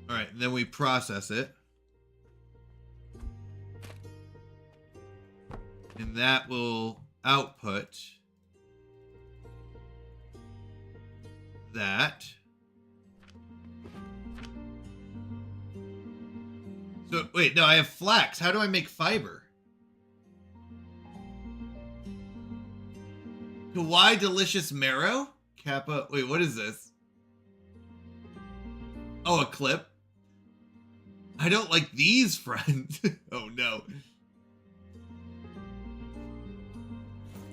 Speaker 3: All right, and then we process it. And that will output that. So, wait, no, I have flax. How do I make fiber? Kawaii Delicious Marrow? Kappa. Wait, what is this? Oh, a clip? I don't like these, friends. Oh, no.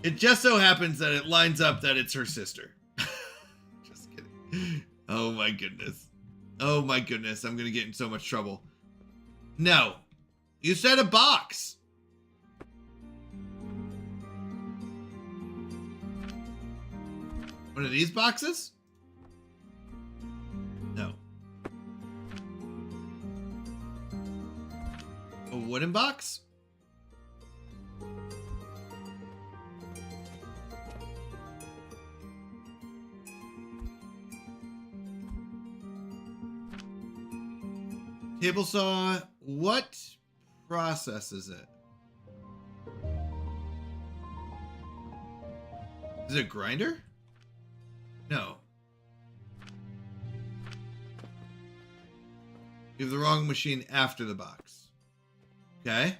Speaker 3: It just so happens that it lines up that it's her sister. Just kidding. Oh, my goodness. Oh, my goodness. I'm going to get in so much trouble. No. You said a box. One of these boxes? No. A wooden box? Table saw, what process is it? Is it a grinder? No. You have the wrong machine after the box. Okay.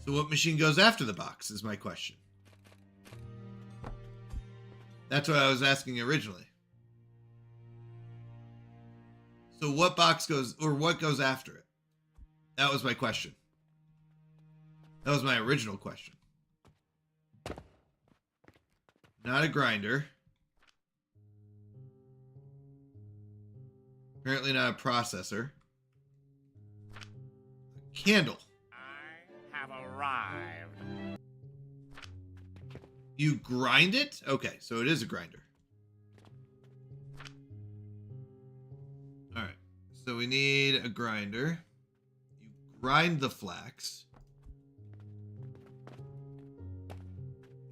Speaker 3: So what machine goes after the box is my question. That's what I was asking originally. So what box goes, or what goes after it? That was my question. That was my original question. Not a grinder. Apparently not a processor. A candle.
Speaker 6: I have arrived.
Speaker 3: You grind it? Okay, so it is a grinder. Alright, so we need a grinder. You grind the flax.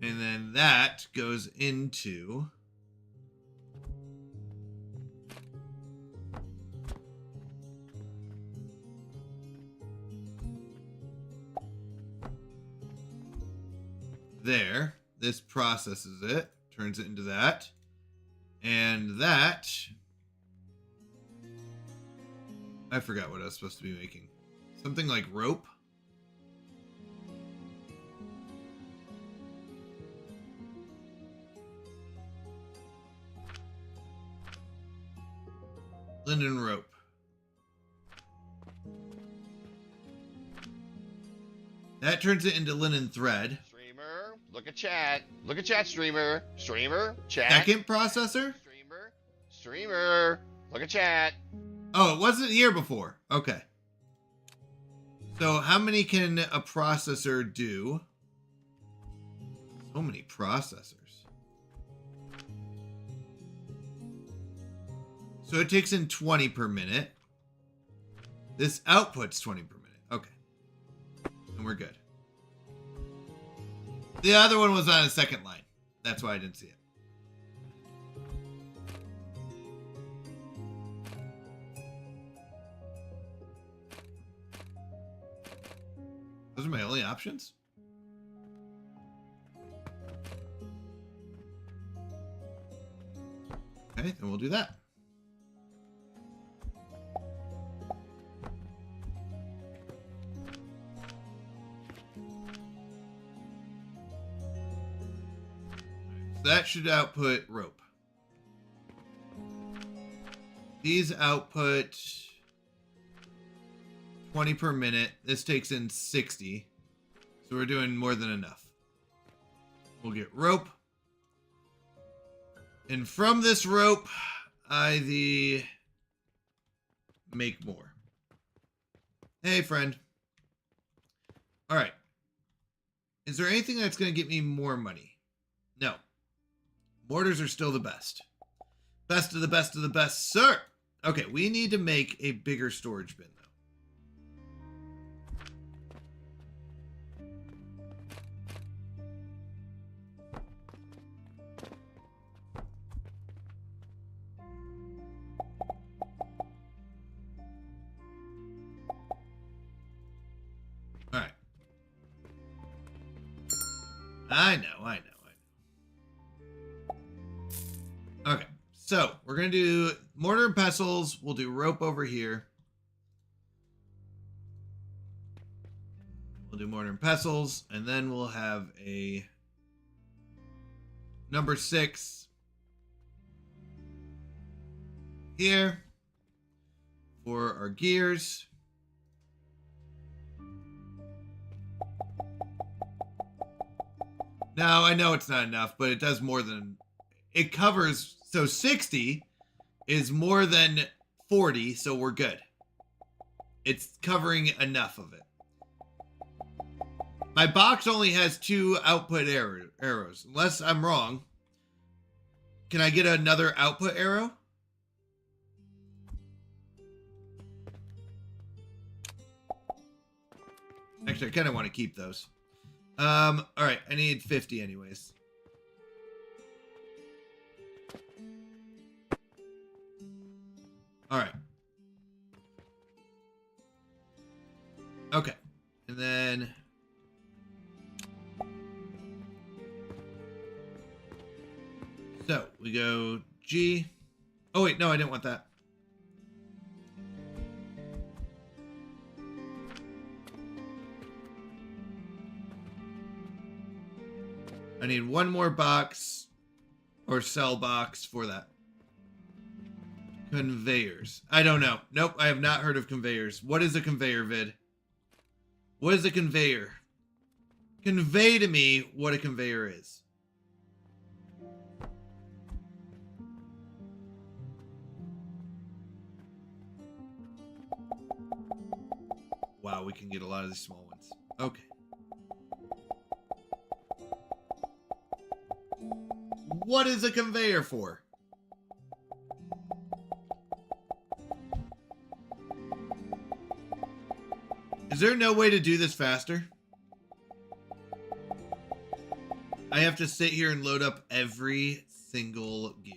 Speaker 3: And then that goes into... there. This processes it, turns it into that. And that... I forgot what I was supposed to be making. Something like rope? Linen rope. That turns it into linen thread.
Speaker 5: Streamer, look at chat. Look at chat, streamer. Streamer, chat.
Speaker 3: Second processor?
Speaker 5: Streamer, streamer. Look at chat.
Speaker 3: Oh, it wasn't here before. Okay. So how many can a processor do? So many processors. So it takes in 20 per minute. This outputs 20 per minute. Okay. And we're good. The other one was on a second line. That's why I didn't see it. Those are my only options? Okay, then we'll do that. So that should output rope. These output 20 per minute. This takes in 60. So we're doing more than enough. We'll get rope. And from this rope, I make more. Hey, friend. All right. Is there anything that's going to get me more money? No. Mortars are still the best. Best of the best of the best, sir. Okay, we need to make a bigger storage bin, though. All right. I know. Okay, so we're going to do mortar and pestles. We'll do rope over here. We'll do mortar and pestles, and then we'll have a number 6 here for our gears. Now, I know it's not enough, but it does more than... It covers... So 60 is more than 40, so we're good. It's covering enough of it. My box only has 2 output arrows. Unless I'm wrong. Can I get another output arrow? Actually, I kind of want to keep those. All right, I need 50 anyways. All right. Okay, and then so we go G. Oh wait, no, I didn't want that. I need one more box or cell box for that. Conveyors. I don't know. Nope, I have not heard of conveyors. What is a conveyor, Vid? What is a conveyor? Convey to me what a conveyor is. Wow, we can get a lot of these small ones. Okay. What is a conveyor for? Is there no way to do this faster? I have to sit here and load up every single gear.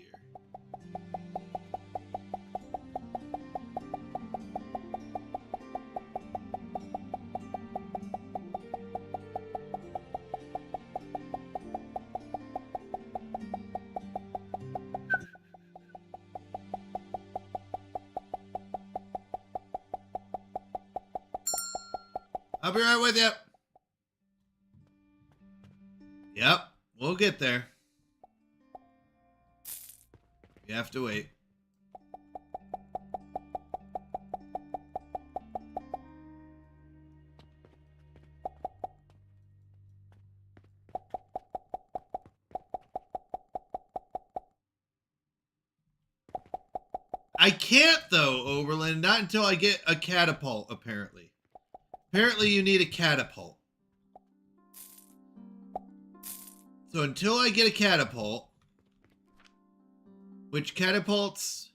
Speaker 3: I'll be right with you. Yep, we'll get there. You have to wait. I can't though, Oberlin, not until I get a catapult, apparently. Apparently you need a catapult. So until I get a catapult, which catapults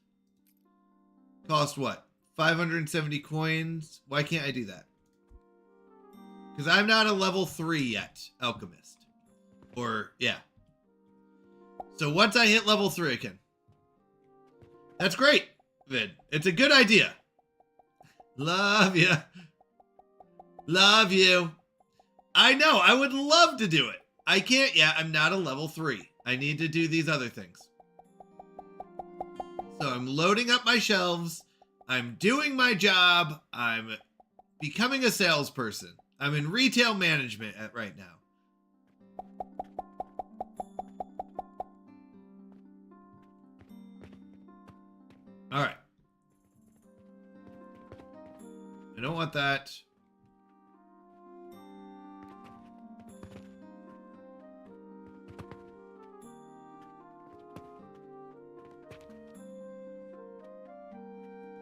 Speaker 3: cost what? 570 coins? Why can't I do that? Because I'm not a level 3 yet, alchemist. Or, yeah. So once I hit level 3, I can. That's great, Vid. It's a good idea. Love you. Love you. I know, I would love to do it. I can't yet. I'm not a level 3. I need to do these other things. So I'm loading up my shelves. I'm doing my job. I'm becoming a salesperson. I'm in retail management right now. All right. I don't want that.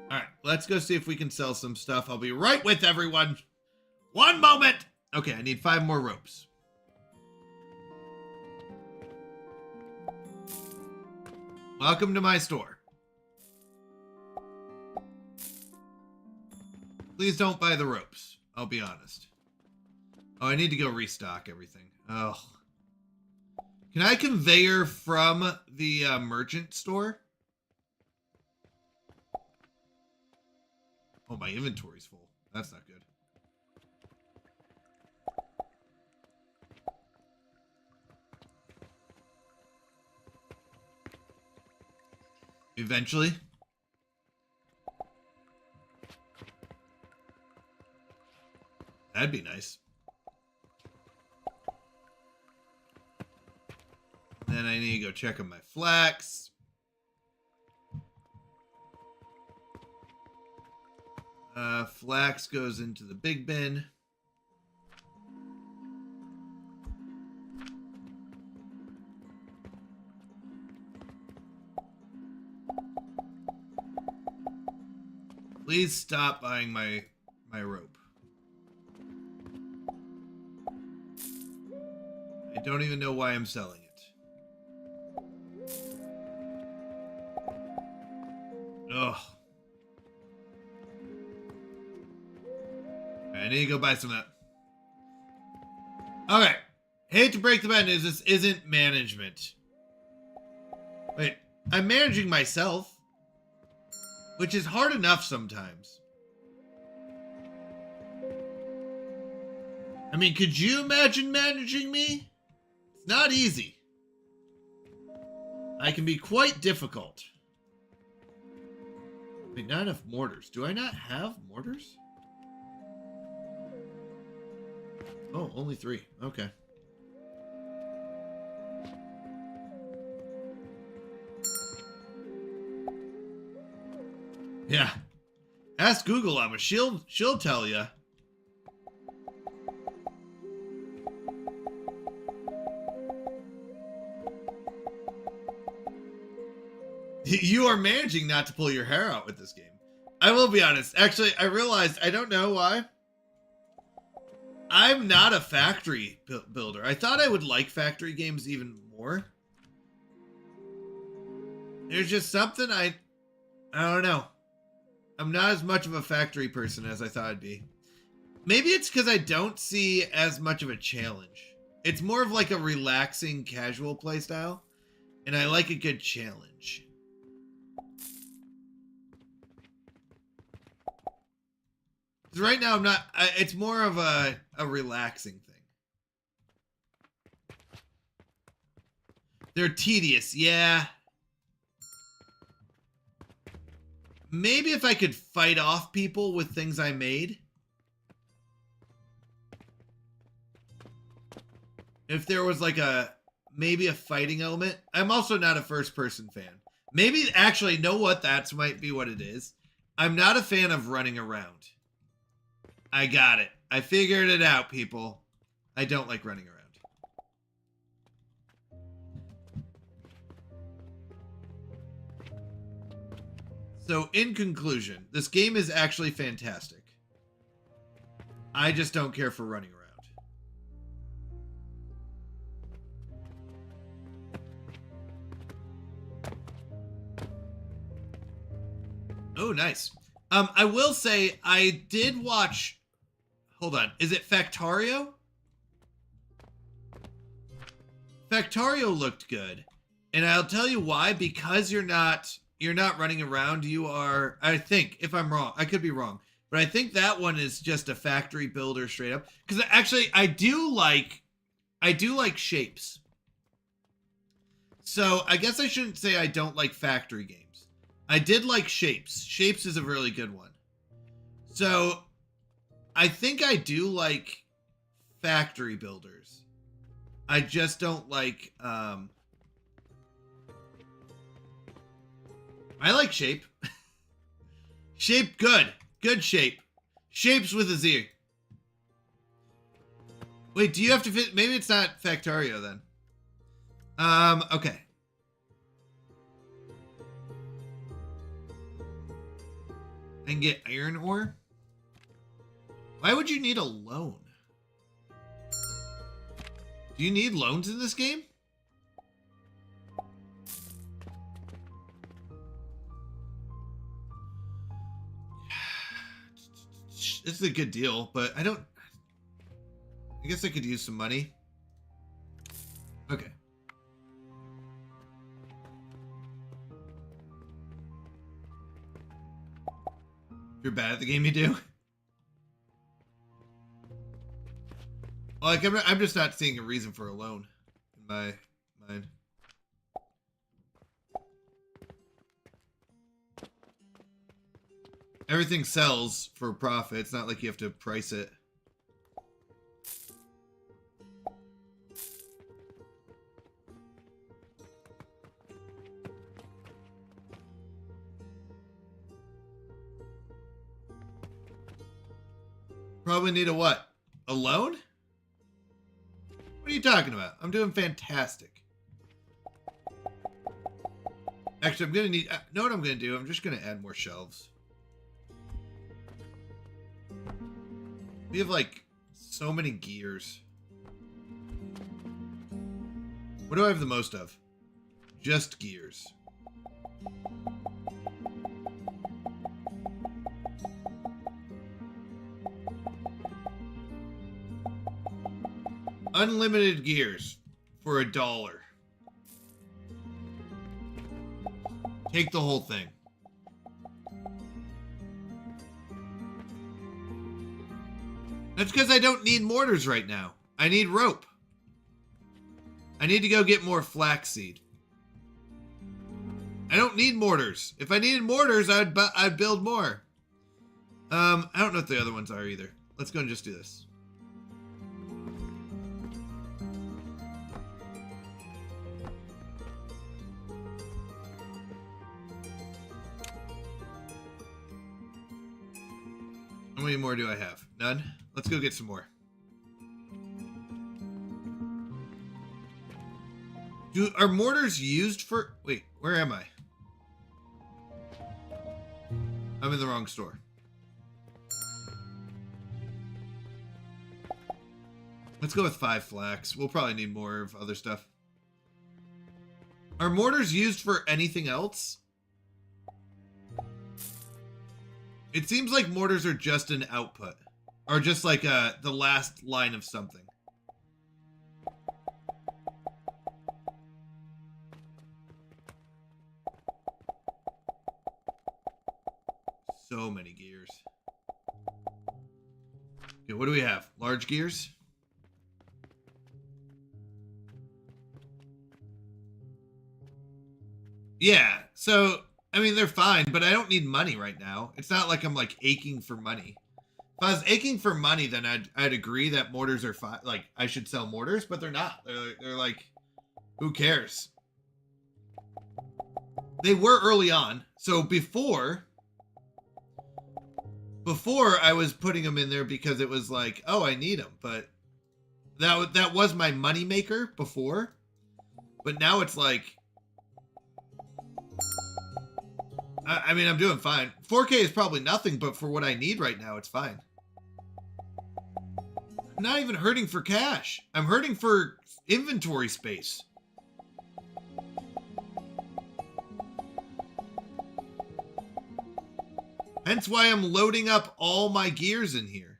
Speaker 3: All right, let's go see if we can sell some stuff. I'll be right with everyone. One moment. Okay, I need 5 more ropes. Welcome to my store. Please don't buy the ropes. I'll be honest. Oh, I need to go restock everything. Oh. Can I conveyor from the merchant store? Oh, my inventory's full. That's not good. Eventually. That'd be nice. Then I need to go check on my flax. Flax goes into the big bin. Please stop buying my rope. I don't even know why I'm selling it. Ugh. I need to go buy some of that. Okay. Hate to break the bad news, this isn't management. Wait, I'm managing myself. Which is hard enough sometimes. I mean, could you imagine managing me? It's not easy. I can be quite difficult. Wait, not enough mortars. Do I not have mortars? Oh, only 3. Okay. Yeah. Ask Google, Amma. She'll tell you. You are managing not to pull your hair out with this game. I will be honest. Actually, I realized, I don't know why. I'm not a factory builder. I thought I would like factory games even more. There's just something I don't know. I'm not as much of a factory person as I thought I'd be. Maybe it's because I don't see as much of a challenge. It's more of like a relaxing, casual playstyle, and I like a good challenge. Because right now I'm not. It's more of a relaxing thing. They're tedious, yeah. Maybe if I could fight off people with things I made. If there was like maybe a fighting element. I'm also not a first person fan. Maybe actually, know what? That's might be what it is. I'm not a fan of running around. I got it. I figured it out, people. I don't like running around. So, in conclusion, this game is actually fantastic. I just don't care for running around. Oh, nice. I will say, I did watch... Hold on. Is it Factorio? Factorio looked good. And I'll tell you why. Because you're not running around. You are, I think, if I'm wrong, I could be wrong, but I think that one is just a factory builder straight up. Because actually, I do like shapes. So I guess I shouldn't say I don't like factory games. I did like shapes. Shapes is a really good one. So I think I do like factory builders. I just don't like, I like shape. Shape, good. Good shape. Shapes with a Z. Wait, do you have to fit? Maybe it's not Factorio then. Okay. and get iron ore? Why would you need a loan? Do you need loans in this game? This is a good deal, but I guess I could use some money. Okay. If you're bad at the game, you do. Like, I'm just not seeing a reason for a loan in my mind. Everything sells for profit. It's not like you have to price it. Probably need a what? A loan? What are you talking about? I'm doing fantastic. Actually, I'm gonna need... know what I'm gonna do? I'm just gonna add more shelves. We have, like, so many gears. What do I have the most of? Just gears. Unlimited gears for $1. Take the whole thing. That's because I don't need mortars right now. I need rope. I need to go get more flaxseed. I don't need mortars. If I needed mortars, I'd build more. I don't know what the other ones are either. Let's go and just do this. How many more do I have? None? Let's go get some more. Are mortars used for... Wait, where am I? I'm in the wrong store. Let's go with 5 flax. We'll probably need more of other stuff. Are mortars used for anything else? It seems like mortars are just an output. Or just like the last line of something. So many gears. Okay, what do we have? Large gears? Yeah, so, I mean, they're fine, but I don't need money right now. It's not like I'm, like, aching for money. If I was aching for money, then I'd agree that mortars are fine. Like, I should sell mortars, but they're not. They're like, who cares? They were early on. So before I was putting them in there because it was like, oh, I need them. But that was my money maker before. But now it's like, I mean, I'm doing fine. 4K is probably nothing, but for what I need right now, it's fine. I'm not even hurting for cash. I'm hurting for inventory space. Hence why I'm loading up all my gears in here.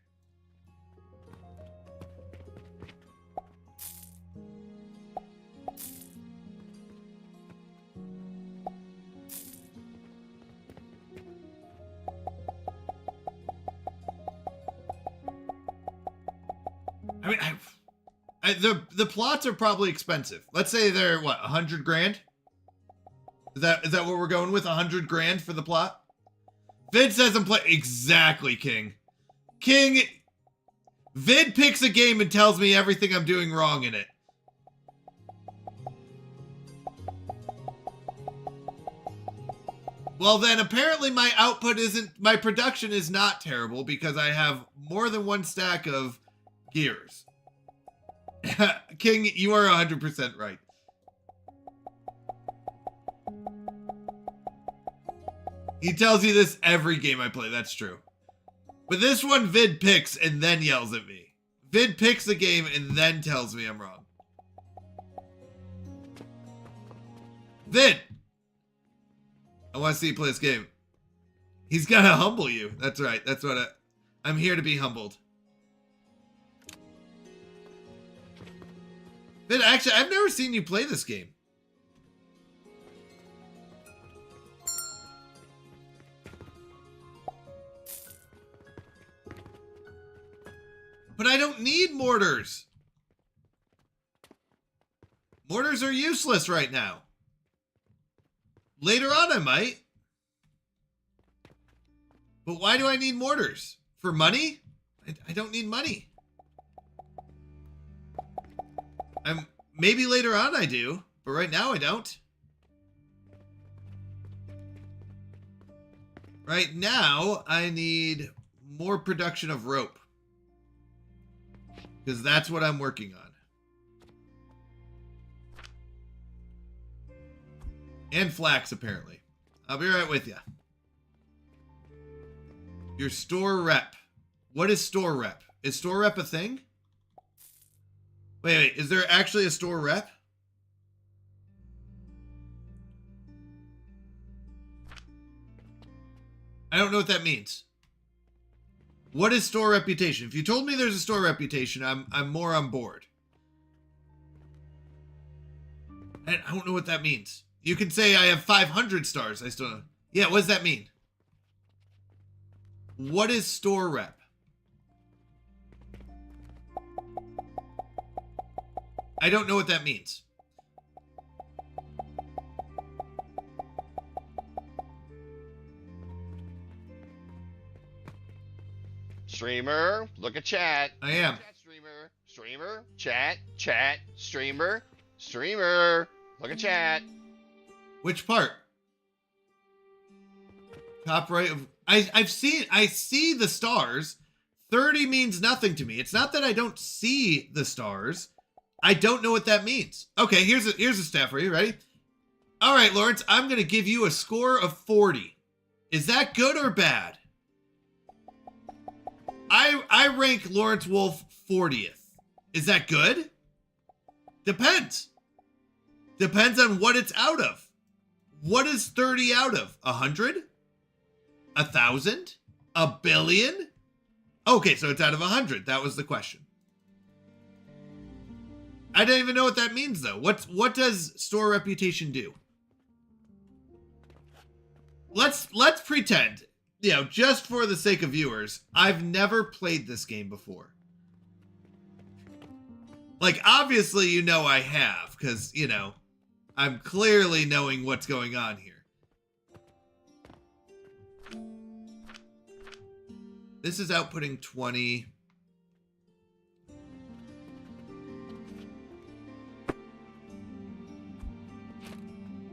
Speaker 3: I mean, the plots are probably expensive. Let's say they're what, 100 grand? Is that what we're going with? 100 grand for the plot? Vid says I'm playing exactly, King. King, Vid picks a game and tells me everything I'm doing wrong in it. Well, then apparently my production is not terrible because I have more than one stack of gears. King, you are 100% right. He tells you this every game I play. That's true. But this one, Vid picks and then yells at me. Vid picks the game and then tells me I'm wrong. Vid! I want to see you play this game. He's got to humble you. That's right. That's what I'm here to be humbled. Vid, actually, I've never seen you play this game. But I don't need mortars. Mortars are useless right now. Later on I might. But why do I need mortars? For money? I don't need money. Maybe later on I do, but right now I don't. Right now I need more production of rope. Because that's what I'm working on. And flax, apparently. I'll be right with you. Your store rep. What is store rep? Is store rep a thing? Wait, is there actually a store rep? I don't know what that means. What is store reputation? If you told me there's a store reputation, I'm more on board. I don't know what that means. You can say I have 500 stars. I still don't. Yeah, what does that mean? What is store rep? I don't know what that means.
Speaker 5: Streamer, look at chat.
Speaker 3: I am.
Speaker 5: Chat, streamer. Streamer, chat, streamer, streamer. Look at chat.
Speaker 3: Which part? Top right of I see the stars. 30 means nothing to me. It's not that I don't see the stars. I don't know what that means. Okay, here's a stat for you. Ready? All right, Lawrence, I'm going to give you a score of 40. Is that good or bad? I rank Lawrence Wolf 40th. Is that good? Depends. Depends on what it's out of. What is 30 out of? 100? 1,000? A billion? Okay, so it's out of 100. That was the question. I don't even know what that means, though. What does store reputation do? Let's pretend, you know, just for the sake of viewers, I've never played this game before. Like, obviously, you know I have, because, you know, I'm clearly knowing what's going on here. This is outputting 20.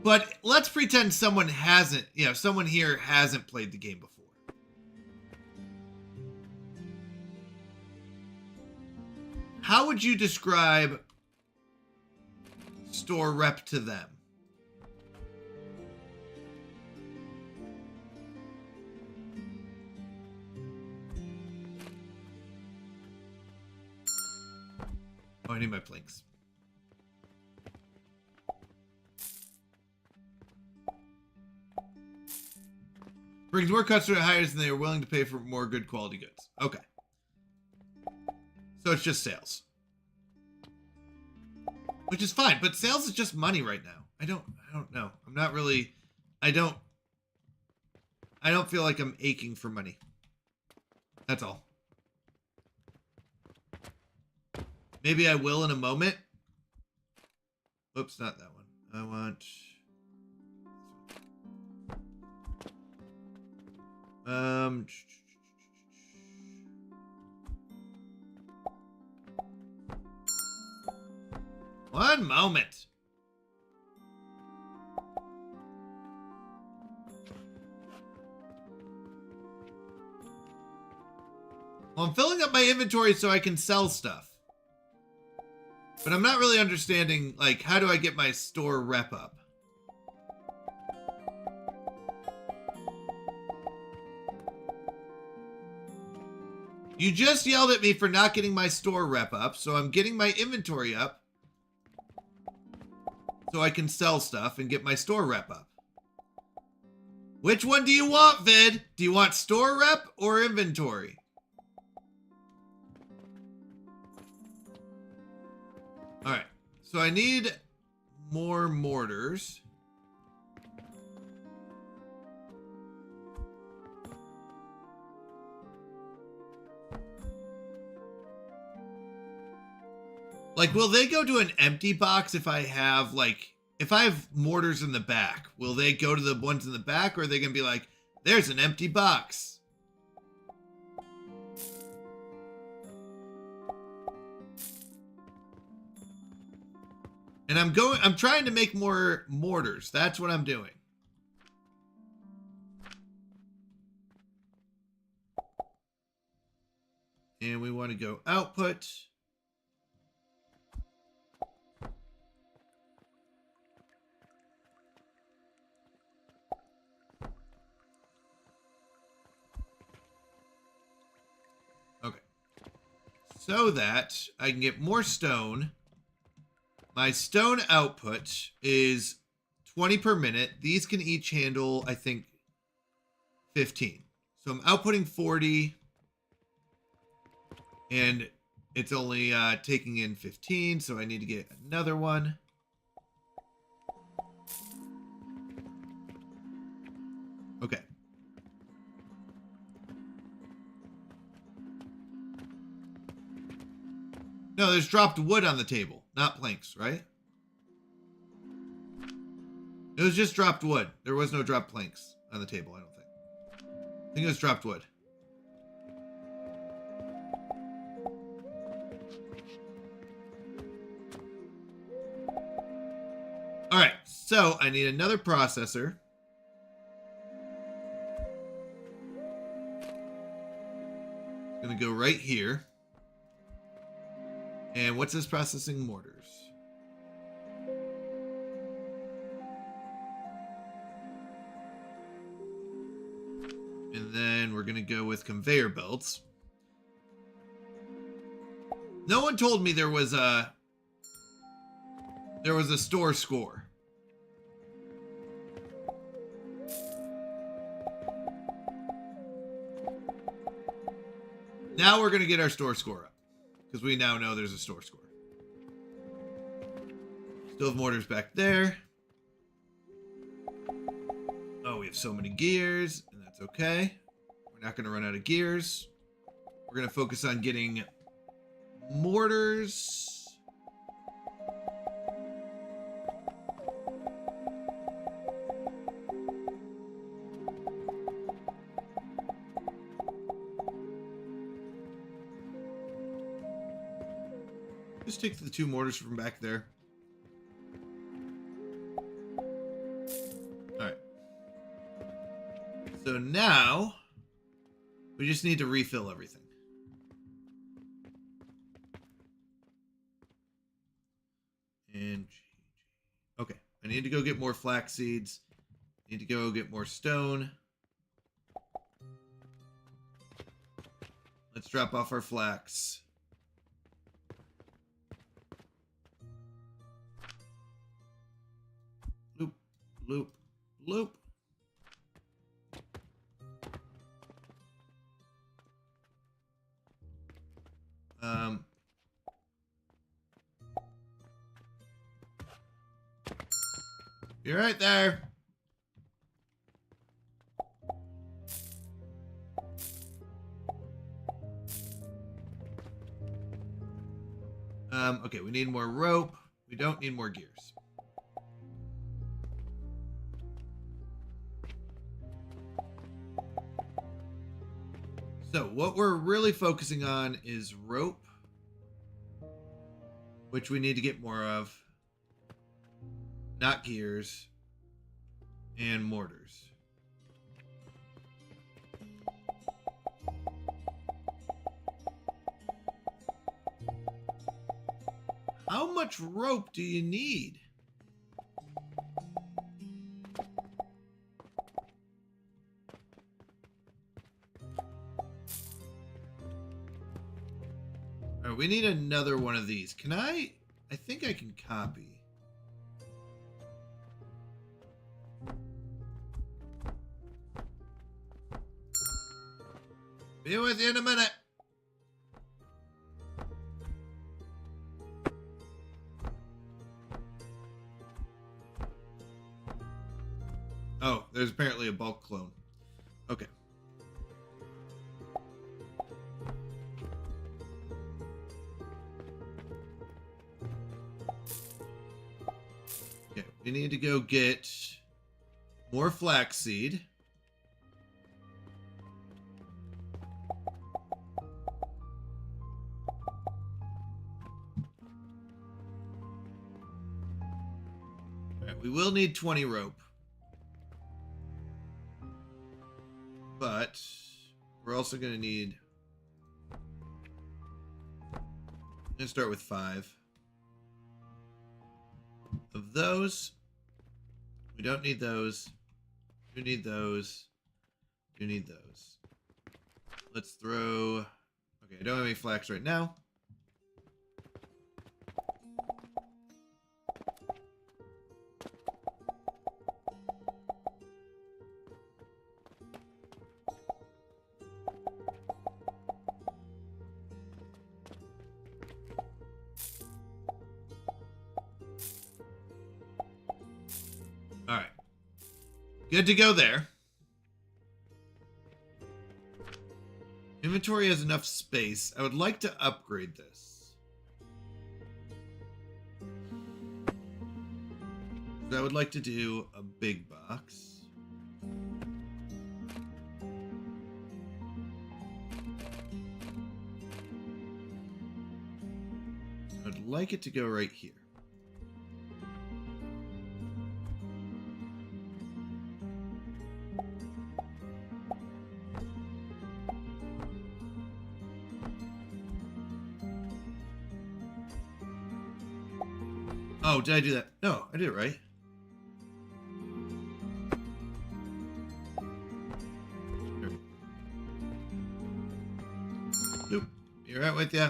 Speaker 3: But let's pretend someone hasn't, you know, someone here hasn't played the game before. How would you describe store rep to them? Oh, I need my planks. Brings more customer hires than they are willing to pay for more good quality goods. Okay. So it's just sales. Which is fine, but sales is just money right now. I don't know. I'm not really, I don't feel like I'm aching for money. That's all. Maybe I will in a moment. Oops, not that one. I want... One moment. Well, I'm filling up my inventory so I can sell stuff. But I'm not really understanding, like, how do I get my store rep up? You just yelled at me for not getting my store rep up, so I'm getting my inventory up so I can sell stuff and get my store rep up. Which one do you want, Vid? Do you want store rep or inventory? All right, so I need more mortars. Like, will they go to an empty box if I have, like, if I have mortars in the back? Will they go to the ones in the back, or are they going to be like, there's an empty box? And I'm trying to make more mortars. That's what I'm doing. And we want to go output. Okay. So that I can get more stone. My stone output is 20 per minute. These can each handle, I think, 15. So I'm outputting 40. And it's only taking in 15, so I need to get another one. Okay. No, there's dropped wood on the table, not planks, right? It was just dropped wood. There was no dropped planks on the table, I don't think. I think it was dropped wood. All right, so I need another processor. It's gonna go right here. And what's this processing? Mortars. And then we're gonna go with conveyor belts. No one told me there was a store score. Now we're gonna get our store score up, because we now know there's a store score. Still have mortars back there. Oh, we have so many gears, and that's okay. We're not gonna run out of gears. We're gonna focus on getting mortars. Just take the 2 mortars from back there. Alright. So now, we just need to refill everything. And, okay. I need to go get more flax seeds. Need to go get more stone. Let's drop off our flax. Loop, loop, loop. You're right there. Okay, we need more rope. We don't need more gears. So what we're really focusing on is rope, which we need to get more of, not gears, and mortars. How much rope do you need? Right, we need another one of these. Can I think I can copy. Be with you in a minute. Oh, there's apparently a bulk clone. Okay. Okay, we need to go get more flaxseed. All right, we will need 20 rope. But we're also going to need... I'm going to start with 5. Of those, we don't need those. We need those. We need those. Let's throw... Okay, I don't have any flax right now. All right. Good to go there. Inventory has enough space. I would like to upgrade this. I would like to do a big box. I would like it to go right here. Oh, did I do that? No, I did it right. Nope. You're right with ya.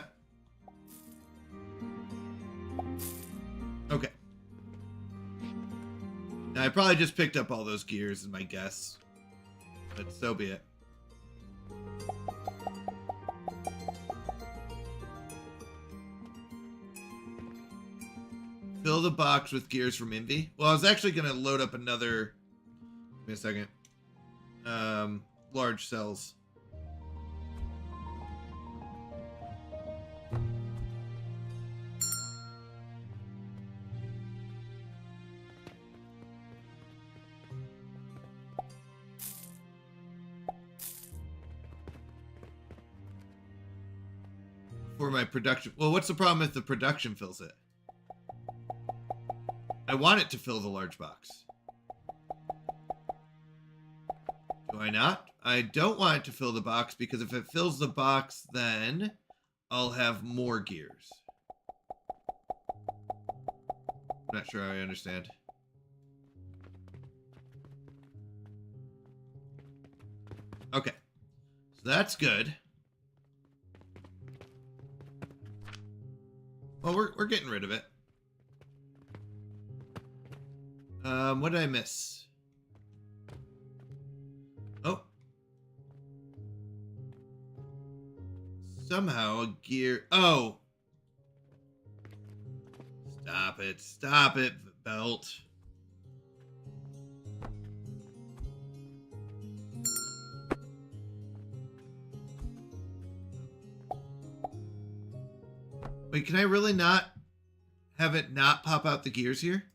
Speaker 3: Okay. Now, I probably just picked up all those gears in my guess. But so be it. Fill the box with gears from Envy. Well, I was actually going to load up another... Give me a second. Large cells. For my production... Well, what's the problem if the production fills it? I want it to fill the large box. Do I not? I don't want it to fill the box because if it fills the box, then I'll have more gears. I'm not sure I understand. Okay. So that's good. Well, we're getting rid of it. What did I miss? Oh. Somehow a gear... Oh! Stop it. Stop it, belt. Wait, can I really not have it not pop out the gears here?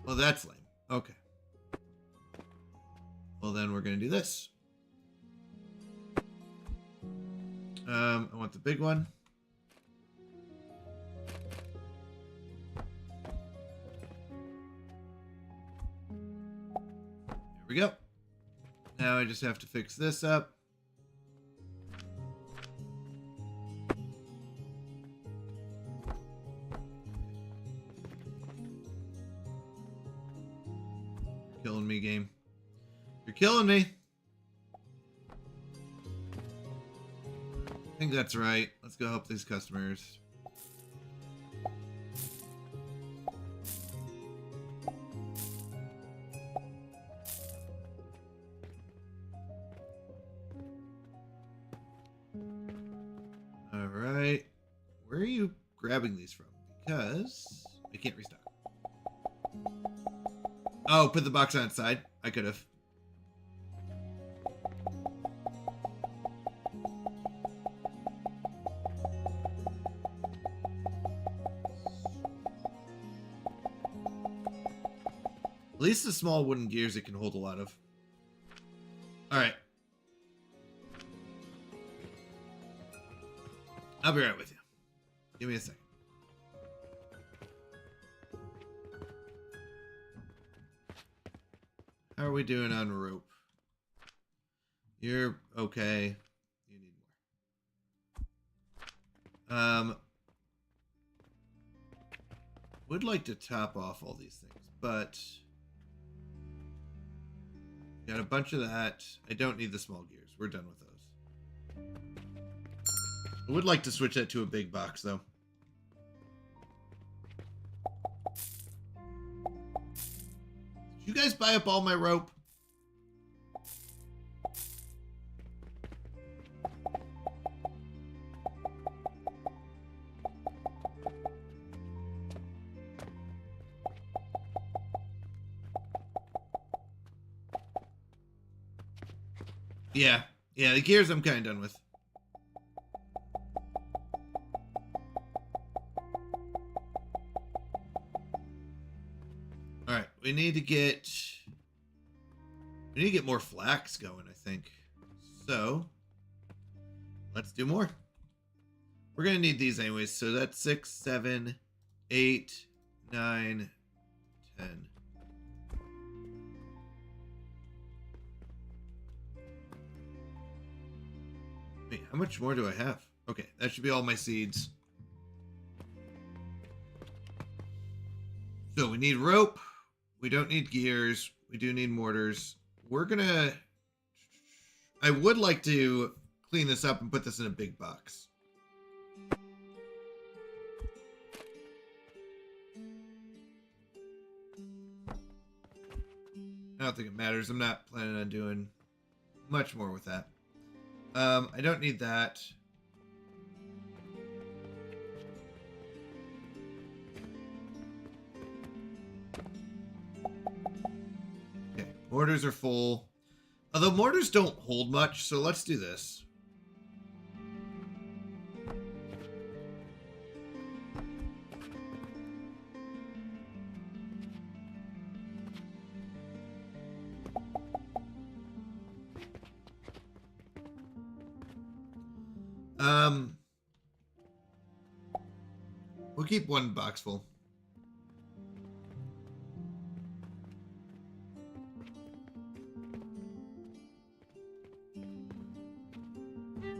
Speaker 3: Well, that's lame. Okay. Well, then we're going to do this. I want the big one. There we go. Now I just have to fix this up. Killing me, game. You're killing me. I think that's right. Let's go help these customers. All right. Where are you grabbing these from? Because I can't restock. Oh, put the box on its side. I could have. At least the small wooden gears it can hold a lot of. All right. I'll be right with you. Give me a second. How are we doing on rope? You're okay. You need more. Would like to top off all these things, but got a bunch of that. I don't need the small gears. We're done with those. I would like to switch that to a big box, though. Did you guys buy up all my rope? Yeah. Yeah, the gears I'm kind of done with. Alright, we need to get more flax going, I think. So let's do more. We're gonna need these anyways, so that's 6, 7, 8, 9, 10. Wait, how much more do I have? Okay, that should be all my seeds. So we need rope. We don't need gears. We do need mortars. We're gonna... I would like to clean this up and put this in a big box. I don't think it matters. I'm not planning on doing much more with that. I don't need that. Okay, mortars are full. Although mortars don't hold much, so let's do this. We'll keep one box full.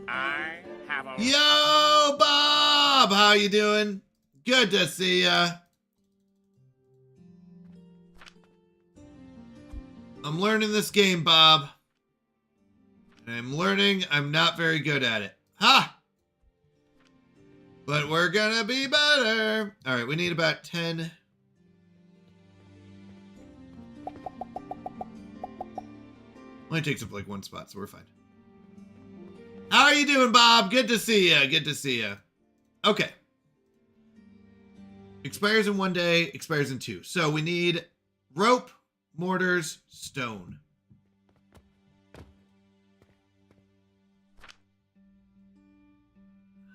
Speaker 6: I have a
Speaker 3: Yo, Bob! How you doing? Good to see ya. I'm learning this game, Bob. And I'm learning I'm not very good at it. Ha! But we're gonna be better. All right, we need about 10. Only takes up like one spot, so we're fine. How are you doing, Bob? Good to see ya. Good to see ya. Okay. Expires in 1 day, expires in 2. So we need rope, mortars, stone.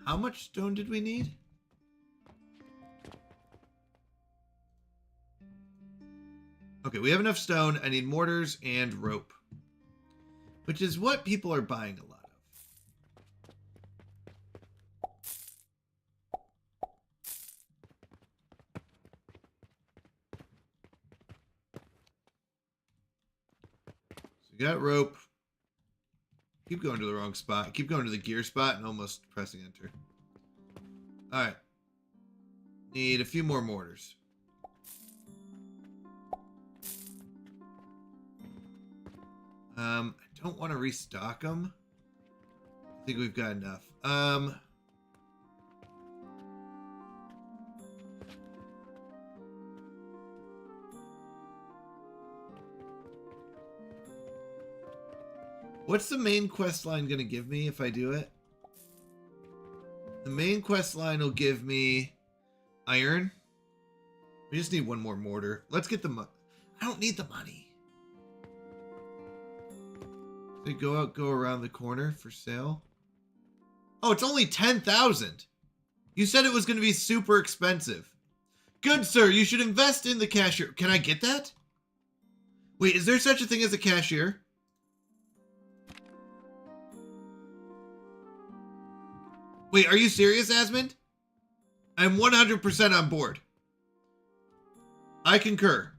Speaker 3: How much stone did we need? Okay, we have enough stone. I need mortars and rope, which is what people are buying a lot of. So we got rope. Keep going to the wrong spot. Keep going to the gear spot and almost pressing enter. All right. Need a few more mortars. I don't want to restock them. I think we've got enough. What's the main quest line going to give me if I do it? The main quest line will give me iron. We just need one more mortar. Let's get the money. I don't need the money. They go around the corner for sale. Oh, it's only 10,000. You said it was going to be super expensive. Good sir, you should invest in the cashier. Can I get that? Wait, is there such a thing as a cashier? Wait, are you serious, Asmund? I'm 100% on board. I concur.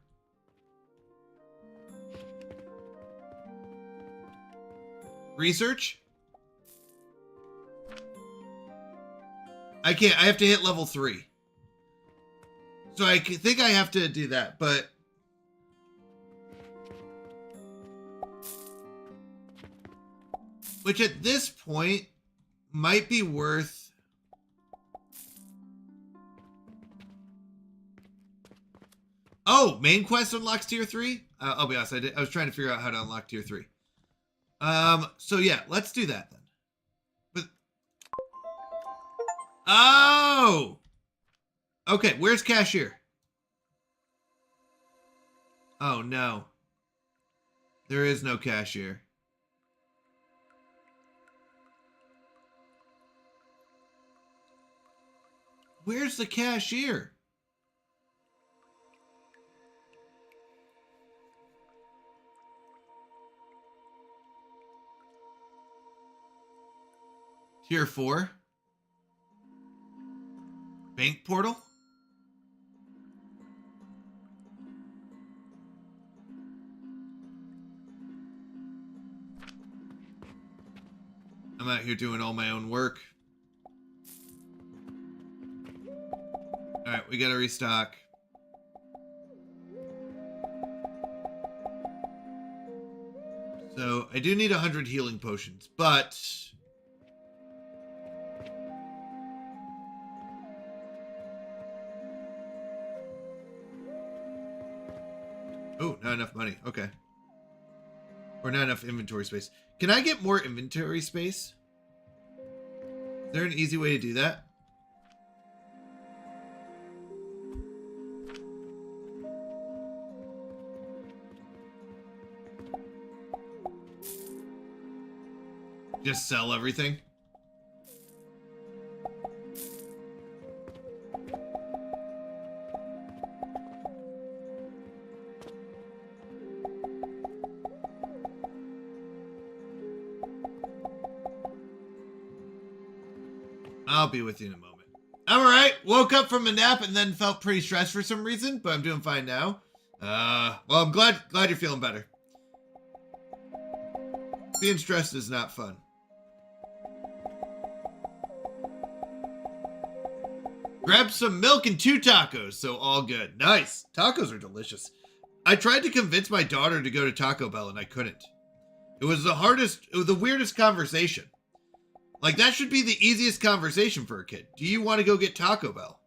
Speaker 3: Research? I can't. I have to hit level 3. So I think I have to do that, but... Which at this point might be worth... Oh, main quest unlocks tier 3? I'll be honest, I was trying to figure out how to unlock tier 3. So yeah, let's do that then. But... Oh! Okay, where's cashier? Oh no. There is no cashier. Where's the cashier? Tier 4? Bank portal? I'm out here doing all my own work. Alright, we gotta restock. So, I do need 100 healing potions, but... Oh, not enough money. Okay. Or not enough inventory space. Can I get more inventory space? Is there an easy way to do that? Just sell everything? I'll be with you in a moment. I'm alright. Woke up from a nap and then felt pretty stressed for some reason, but I'm doing fine now. Well, I'm glad you're feeling better. Being stressed is not fun. Grab some milk and 2 tacos, so all good. Nice. Tacos are delicious. I tried to convince my daughter to go to Taco Bell and I couldn't. It was the weirdest conversation. Like, that should be the easiest conversation for a kid. Do you want to go get Taco Bell?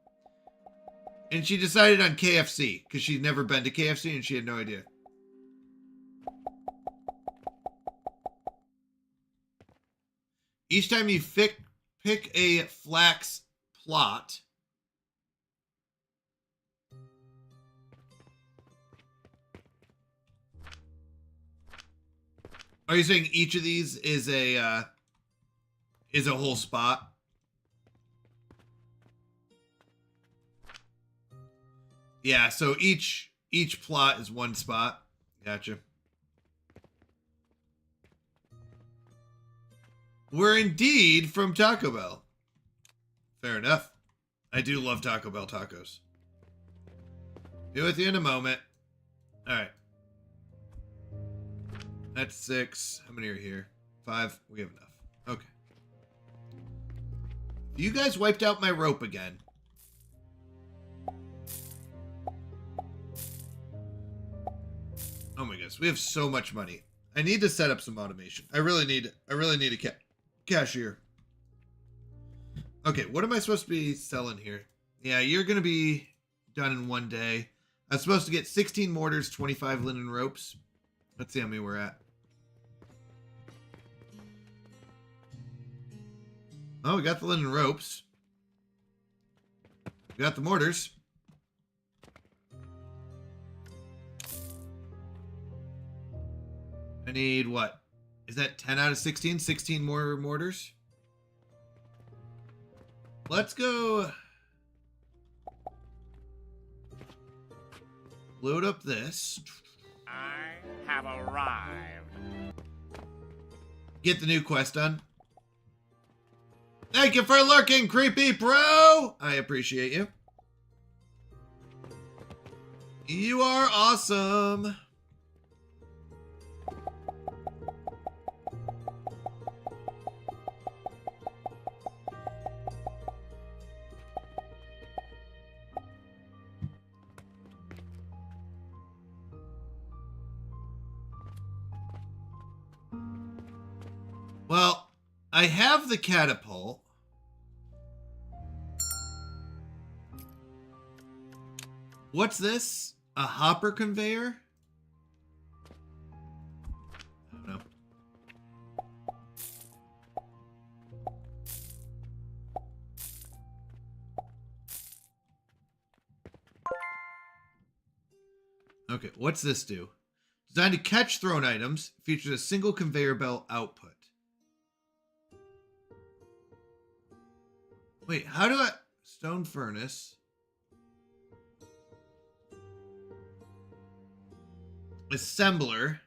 Speaker 3: And she decided on KFC, because she'd never been to KFC and she had no idea. Each time you pick a flax plot, are you saying each of these is a whole spot? Yeah, so each plot is one spot. Gotcha. We're indeed from Taco Bell. Fair enough. I do love Taco Bell tacos. Be with you in a moment. Alright. That's 6. How many are here? 5. We have enough. Okay. You guys wiped out my rope again. Oh my goodness. We have so much money. I need to set up some automation. I really need a cashier. Okay, what am I supposed to be selling here? Yeah, you're going to be done in 1 day. I'm supposed to get 16 mortars, 25 linen ropes. Let's see how many we're at. Oh, we got the linen ropes. We got the mortars. I need what? Is that 10 out of 16? 16 more mortars? Let's go. Load up this.
Speaker 6: I have arrived.
Speaker 3: Get the new quest done. Thank you for lurking, creepy bro. I appreciate you. You are awesome. Well, I have the catapult. What's this? A hopper conveyor? I don't know. Okay, what's this do? Designed to catch thrown items, features a single conveyor belt output. Wait, how do I... Stone furnace. Assembler.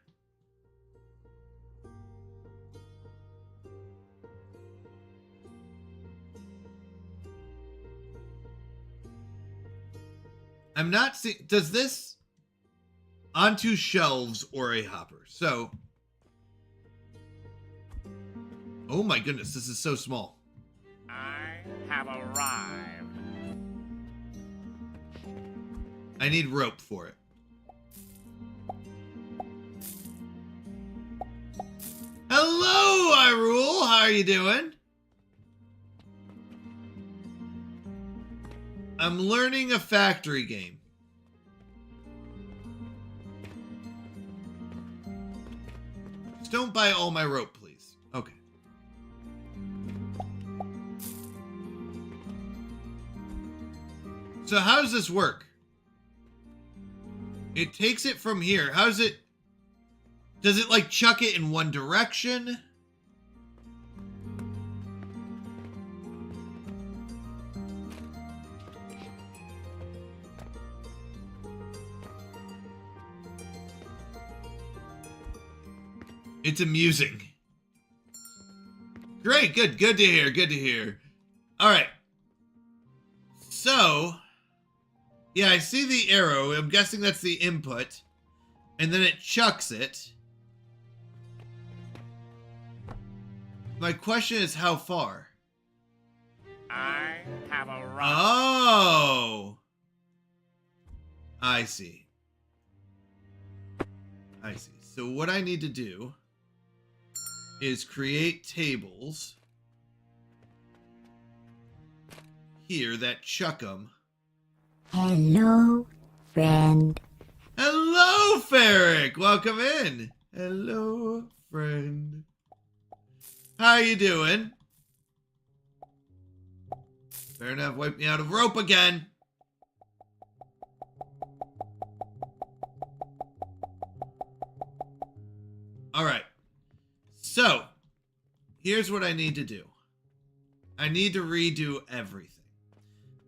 Speaker 3: I'm not seeing... Does this... Onto shelves or a hopper. So... Oh my goodness, this is so small.
Speaker 6: I have arrived.
Speaker 3: I need rope for it. Hello, Hyrule. How are you doing? I'm learning a factory game. Just don't buy all my rope, please. Okay. So how does this work? It takes it from here. How does it... Does it, like, chuck it in one direction? It's amusing. Great, good to hear, good to hear. All right. So, yeah, I see the arrow. I'm guessing that's the input. And then it chucks it. My question is how far?
Speaker 6: I have arrived.
Speaker 3: Oh! I see. I see. So what I need to do is create tables here that chuck them.
Speaker 8: Hello, friend.
Speaker 3: Hello, Ferric! Welcome in. Hello, friend. How you doing? Better not wipe me out of rope again. All right. So, here's what I need to do. I need to redo everything.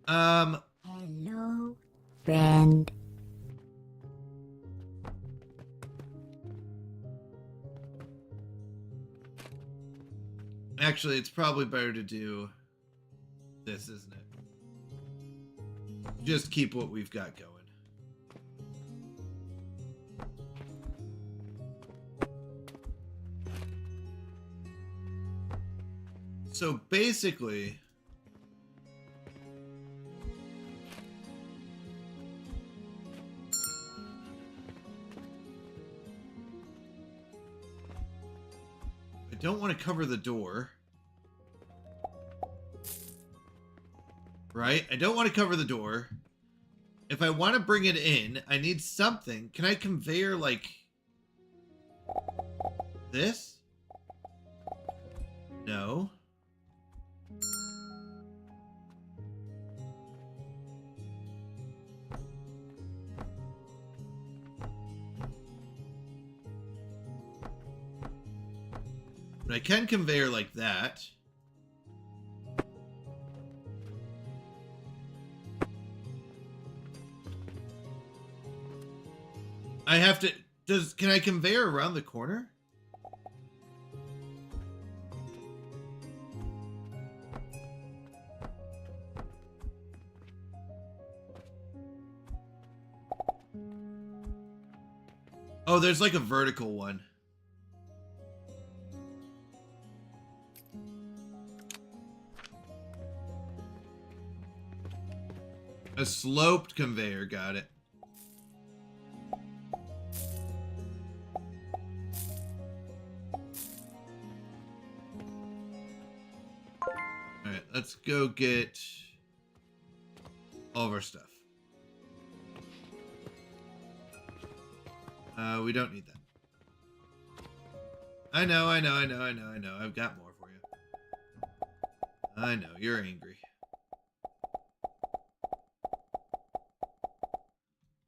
Speaker 8: Hello, friend.
Speaker 3: Actually, it's probably better to do this, isn't it? Just keep what we've got going. So basically, I don't want to cover the door. Right? I don't want to cover the door. If I want to bring it in, I need something. Can I conveyor like this? No. But I can conveyor like that. I have to... Can I conveyor around the corner? Oh, there's like a vertical one. A sloped conveyor, got it. Alright, let's go get all of our stuff. We don't need that. I know. I've got more for you. I know, you're angry.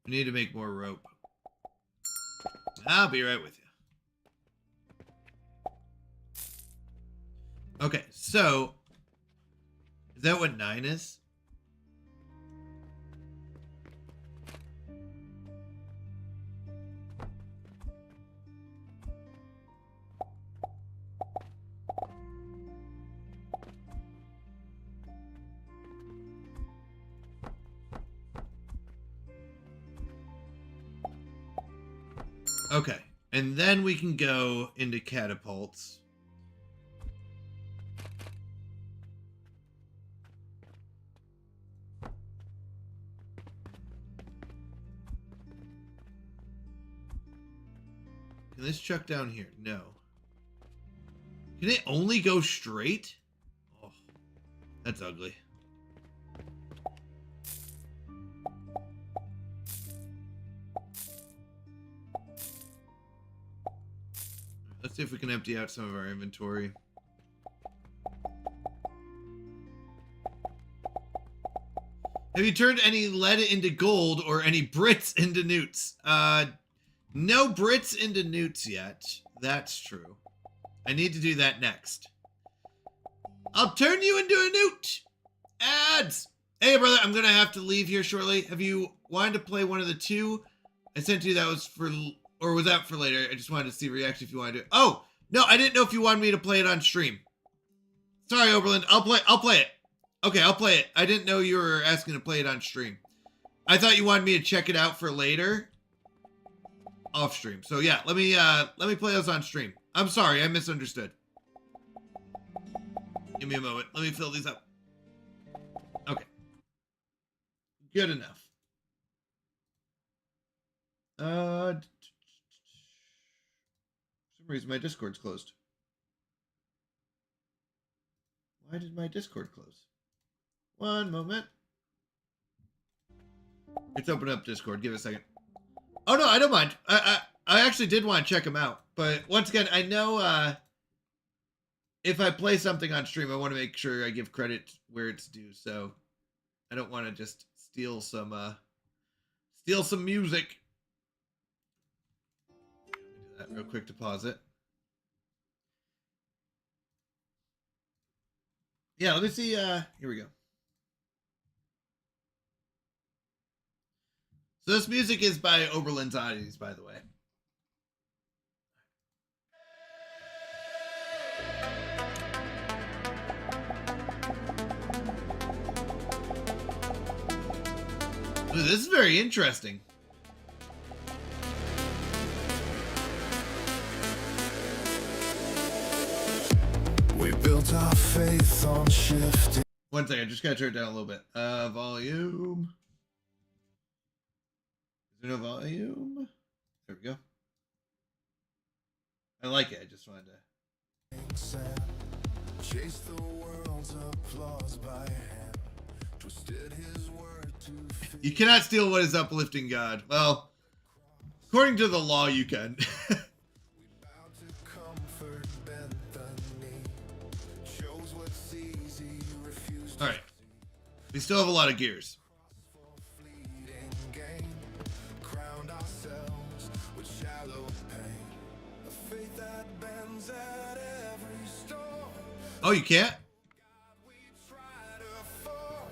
Speaker 3: We need to make more rope. I'll be right with you. Okay, so is that what 9 is? Okay, and then we can go into catapults. Can this chuck down here? No. Can it only go straight? Oh, that's ugly. Let's see if we can empty out some of our inventory. Have you turned any lead into gold or any Brits into newts? No Brits into newts yet. That's true. I need to do that next. I'll turn you into a newt! Ads! Hey, brother, I'm gonna have to leave here shortly. Have you wanted to play one of the two? I sent you that was for... Or was that for later? I just wanted to see reaction if you wanted to. Oh! No, I didn't know if you wanted me to play it on stream. Sorry, Oberlin. I'll play it. Okay, I'll play it. I didn't know you were asking to play it on stream. I thought you wanted me to check it out for later. Off stream. So yeah, let me play those on stream. I'm sorry, I misunderstood. Give me a moment. Let me fill these up. Okay. Good enough. For some reason my Discord's closed. Why did my Discord close? One moment. It's open up Discord. Give it a second. Oh no, I don't mind. I actually did want to check them out, but once again, I know if I play something on stream, I want to make sure I give credit where it's due. So I don't want to just steal some music. Let me do that real quick to pause it. Yeah, let me see. Here we go. So this music is by Oberlin's Oddities, by the way. Ooh, this is very interesting.
Speaker 1: We built our faith on shifting.
Speaker 3: One second, I just gotta turn it down a little bit. Volume. Is there no volume? There we go. I like it. I just wanted to
Speaker 1: Chase the world's applause by hand. Twisted his word to
Speaker 3: You cannot steal what is uplifting God. Well, according to the law, you can.
Speaker 1: bow to comfort, bent the knee. Chose what's easy, refused
Speaker 3: All right. We still have a lot of gears.
Speaker 1: fleeting gain. Crowned ourselves with shallow pain. A faith that bends at every storm.
Speaker 3: Oh, you can't?
Speaker 1: We try to fall.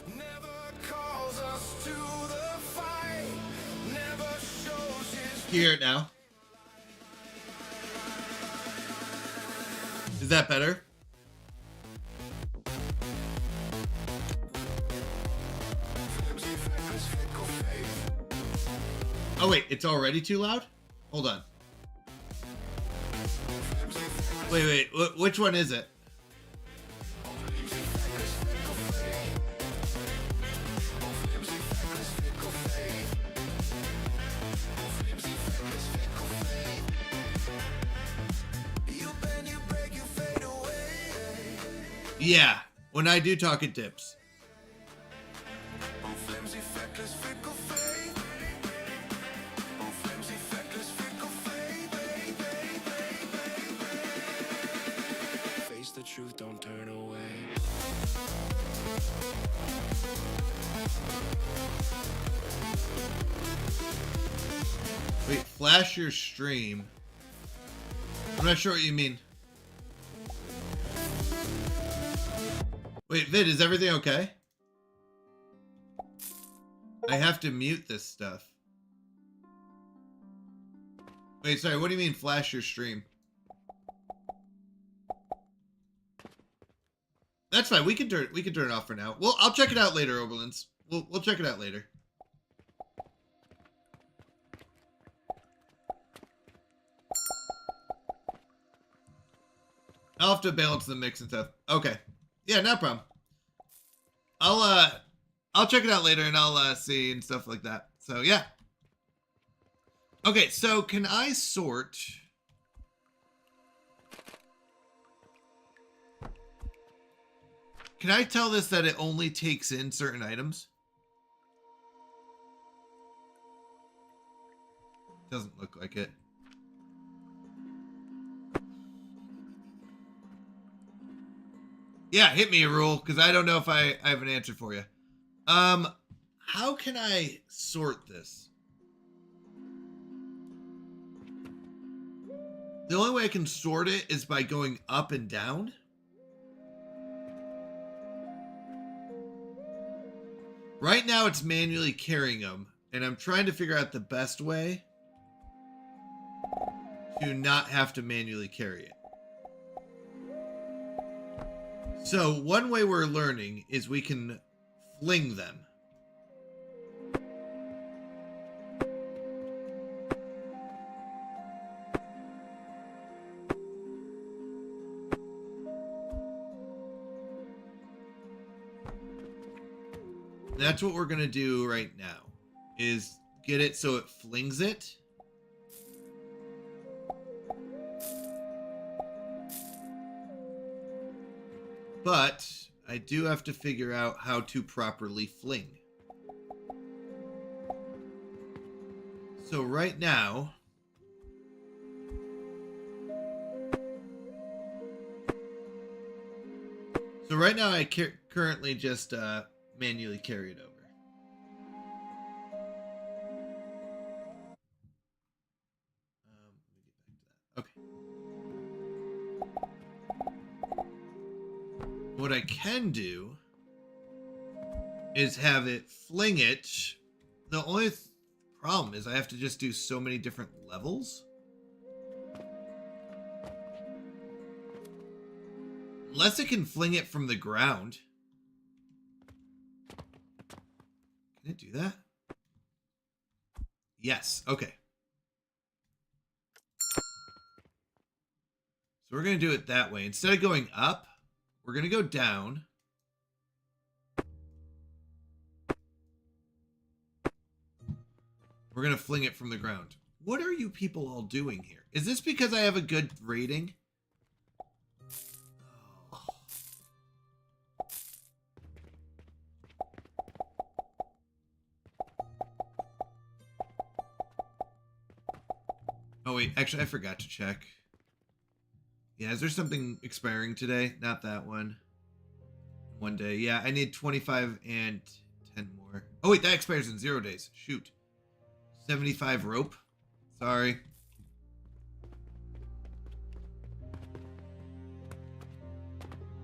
Speaker 1: Never calls us to the fight. Never shows his
Speaker 3: You hear it now. Is that better? Oh wait, it's already too loud? Hold on. Wait, which one is it?
Speaker 1: You bend, you break, you fade away.
Speaker 3: Yeah, when I do talk, it dips.
Speaker 1: On flimsy, feckless, fickle faith. On flimsy, feckless, fickle faith. Face the truth, don't turn away.
Speaker 3: Wait, flash your stream. I'm not sure what you mean. Wait, Vid, is everything okay? I have to mute this stuff. Wait, sorry, what do you mean flash your stream? That's fine. We can turn it off for now. Well, I'll check it out later, Oberlins. We'll check it out later. I'll have to balance the mix and stuff. Okay. Yeah, no problem. I'll check it out later and I'll see and stuff like that. So yeah. Okay, so can I sort? Can I tell this that it only takes in certain items? Doesn't look like it. Yeah, hit me, Rule, because I don't know if I have an answer for you. How can I sort this? The only way I can sort it is by going up and down. Right now it's manually carrying them, and I'm trying to figure out the best way to not have to manually carry it. So one way we're learning is we can fling them. That's what we're going to do right now, is get it so it flings it. But I do have to figure out how to properly fling. So right now, I currently just manually carry it over. Let me get back to that. Okay. What I can do is have it fling it. The only problem is I have to just do so many different levels. Unless it can fling it from the ground. Can it do that? Yes. Okay. So we're going to do it that way. Instead of going up, we're going to go down. We're going to fling it from the ground. What are you people all doing here? Is this because I have a good rating? Oh, wait. Actually, I forgot to check. Yeah, is there something expiring today? Not that one. One day. Yeah, I need 25 and 10 more. Oh, wait. That expires in 0 days. Shoot. 75 rope. Sorry.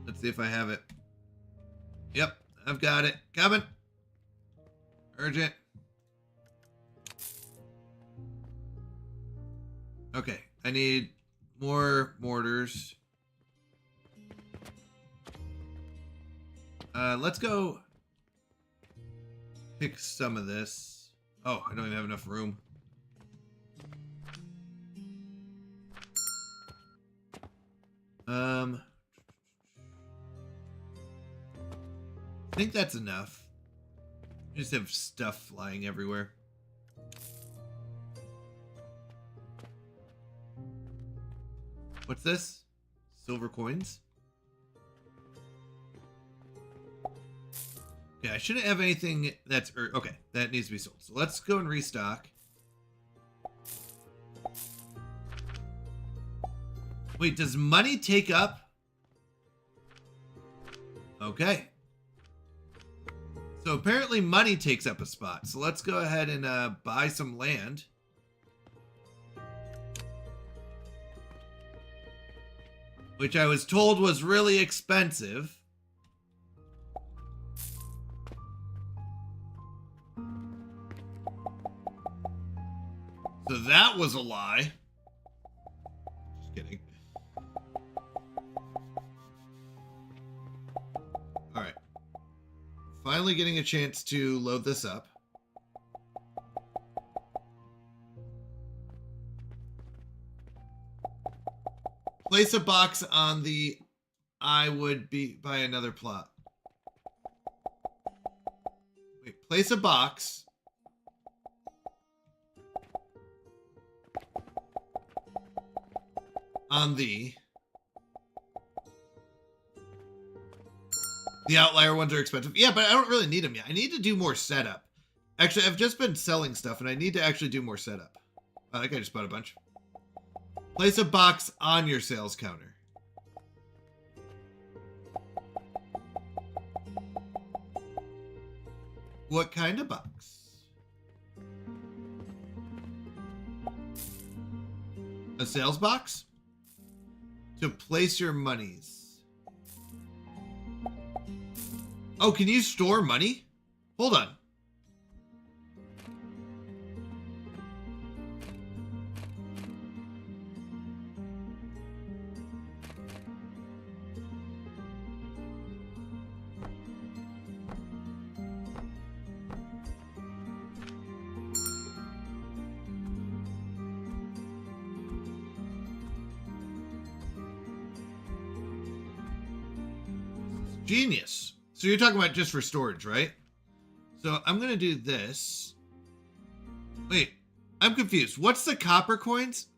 Speaker 3: Let's see if I have it. Yep, I've got it. Coming. Urgent. Okay, I need more mortars. Let's go pick some of this. Oh, I don't even have enough room. I think that's enough. I just have stuff flying everywhere. What's this? Silver coins? Yeah, I shouldn't have anything that's... okay, that needs to be sold. So let's go and restock. Wait, does money take up? Okay. So apparently money takes up a spot. So let's go ahead and buy some land. Which I was told was really expensive. So that was a lie. Just kidding. All right. Finally getting a chance to load this up. Place a box on the I would be buy another plot. Wait, place a box. On the outlier ones are expensive. Yeah, but I don't really need them yet. I need to do more setup. Actually, I've just been selling stuff, and I need to actually do more setup. I think I just bought a bunch. Place a box on your sales counter. What kind of box? A sales box? To place your monies. Oh, can you store money? Hold on. Genius. So you're talking about just for storage, right? So I'm going to do this. Wait, I'm confused. What's the copper coins?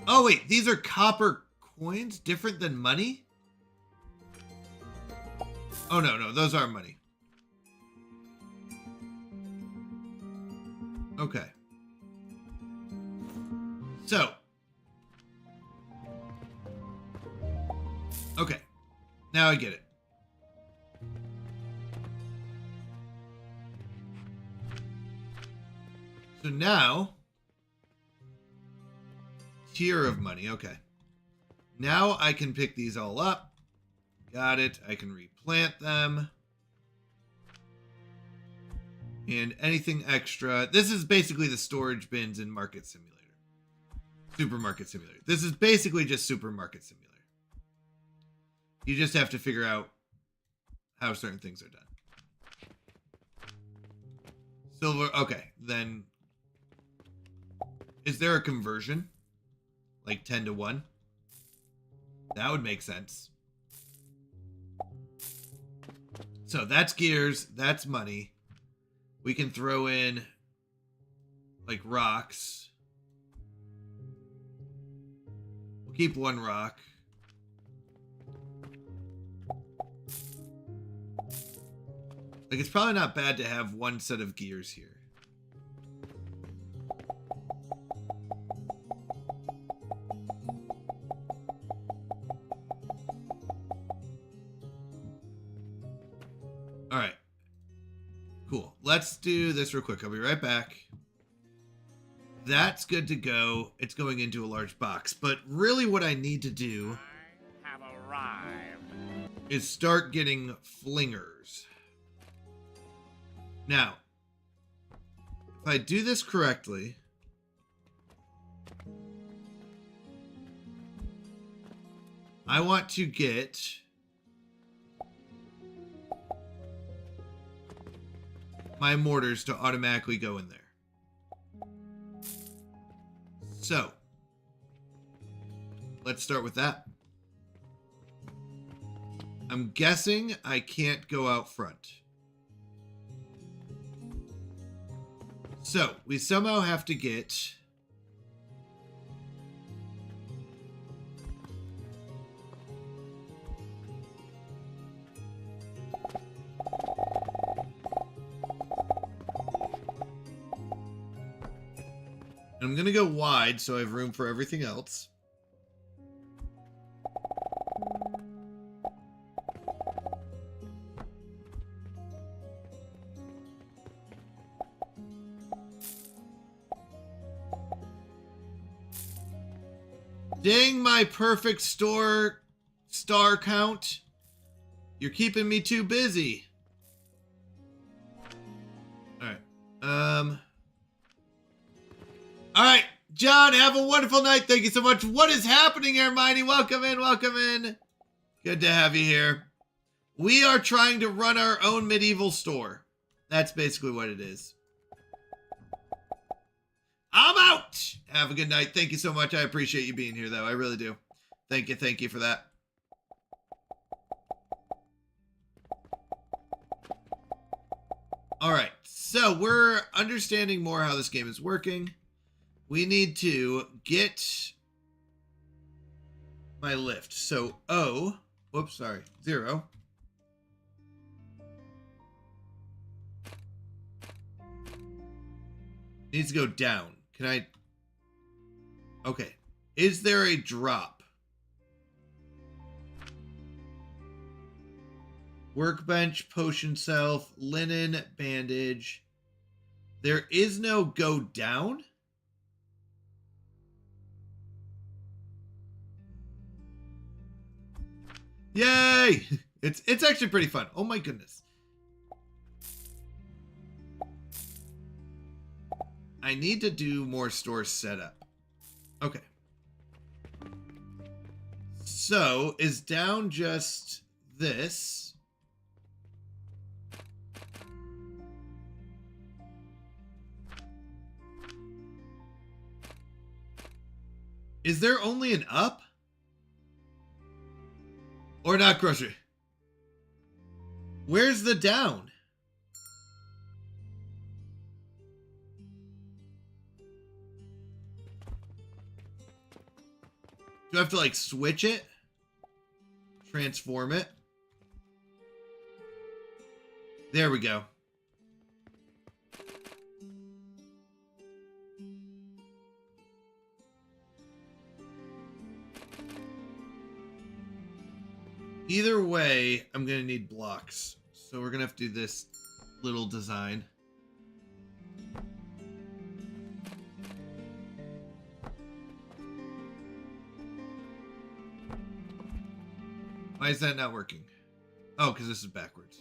Speaker 3: Oh, wait, these are copper coins different than money? Oh, no, those are money. Okay. So. Okay. Now I get it. So now, tier of money. Okay. Now I can pick these all up. Got it. I can replant them. And anything extra. This is basically the storage bins in Market Simulator. Supermarket Simulator. This is basically just Supermarket Simulator. You just have to figure out how certain things are done. Silver. Okay. Then is there a conversion? Like 10 to 1? That would make sense. So that's gears. That's money. We can throw in like rocks. We'll keep one rock. Like, it's probably not bad to have one set of gears here. Cool. Let's do this real quick. I'll be right back. That's good to go. It's going into a large box. But really what I need to do
Speaker 6: I have arrived.
Speaker 3: is start getting flingers. Now, if I do this correctly, I want to get my mortars to automatically go in there. So, let's start with that. I'm guessing I can't go out front. So, we somehow have to get I'm going to go wide so I have room for everything else. Dang my perfect star count. You're keeping me too busy. All right. All right, John, have a wonderful night. Thank you so much. What is happening, Hermione? Welcome in, welcome in. Good to have you here. We are trying to run our own medieval store. That's basically what it is. I'm out. Have a good night. Thank you so much. I appreciate you being here, though. I really do. Thank you for that. All right, so we're understanding more how this game is working. We need to get my lift. So O, whoops, sorry, 0. Needs to go down. Can I? Okay. Is there a drop? Workbench, potion shelf, linen, bandage. There is no go down? Yay! It's actually pretty fun. Oh my goodness. I need to do more store setup. Okay. So, is down just this? Is there only an up? Or not grocery? Where's the down? Do I have to like switch it? Transform it? There we go. Either way, I'm going to need blocks. So we're going to have to do this little design. Why is that not working? Oh, because this is backwards.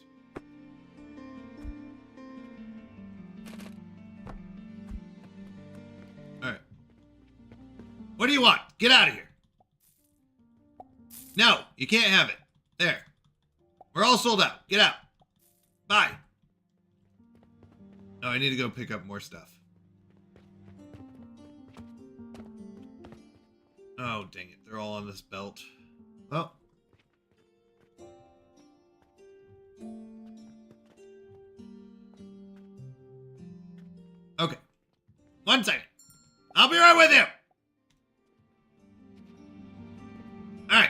Speaker 3: All right. What do you want? Get out of here. No, you can't have it. There. We're all sold out. Get out. Bye. No, I need to go pick up more stuff. Oh, dang it. They're all on this belt. Oh. Okay. 1 second. I'll be right with you. All right.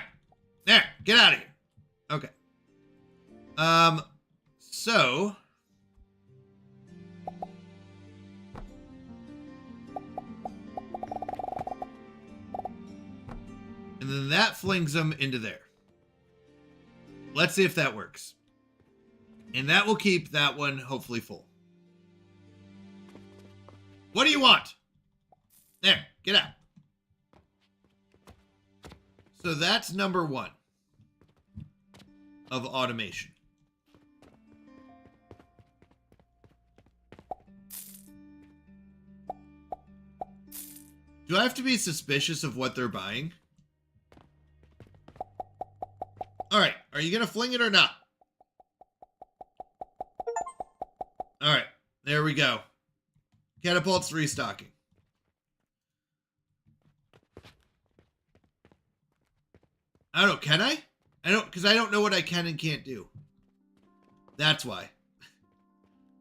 Speaker 3: There. Get out of here. Okay. So and then that flings them into there. Let's see if that works. And that will keep that one hopefully full. What do you want? There, get out. So that's number 1 of automation. Do I have to be suspicious of what they're buying? All right, are you going to fling it or not? All right, there we go. Catapult's restocking. I don't know, can I? Because I don't know what I can and can't do. That's why.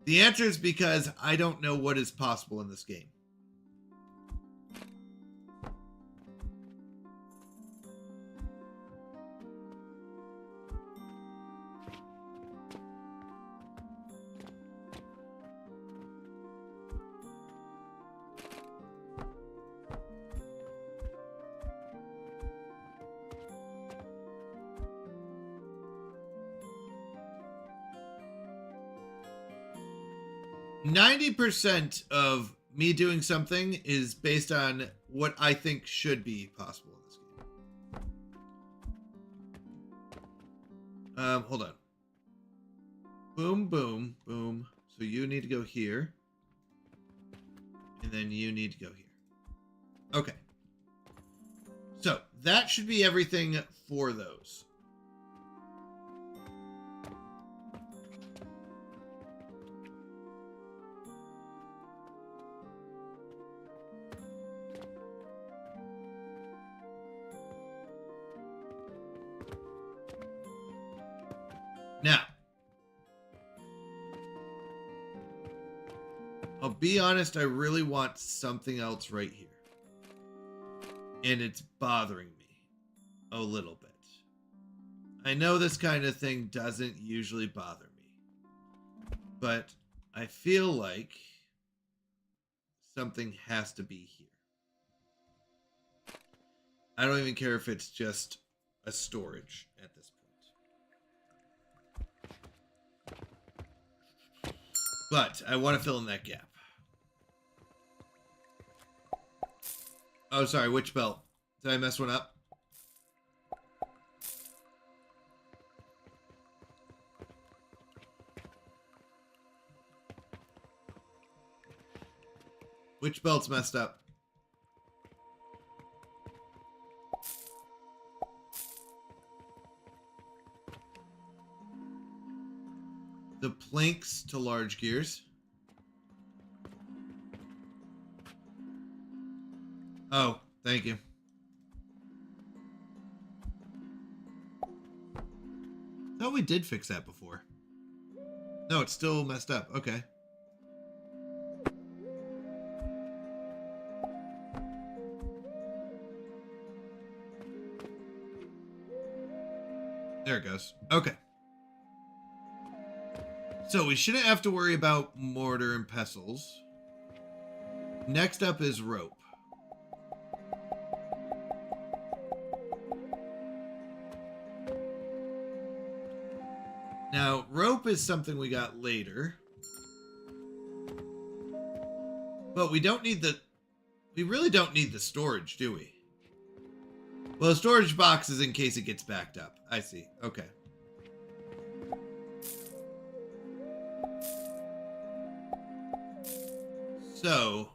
Speaker 3: The answer is because I don't know what is possible in this game. %90 of me doing something is based on what I think should be possible in this game. Hold on. Boom, boom, boom. So you need to go here. And then you need to go here. Okay. So that should be everything for those. Now, I'll be honest, I really want something else right here. And it's bothering me a little bit. I know this kind of thing doesn't usually bother me, but I feel like something has to be here. I don't even care if it's just a storage at this point. But I want to fill in that gap. Oh, sorry, which belt? Did I mess one up? Which belt's messed up? The planks to large gears. Oh, thank you. Thought we did fix that before. No, it's still messed up. Okay. There it goes. Okay. So we shouldn't have to worry about mortar and pestles. Next up is rope. Now, rope is something we got later. But we don't need the... We really don't need the storage, do we? Well, the storage box is in case it gets backed up. I see. Okay. So...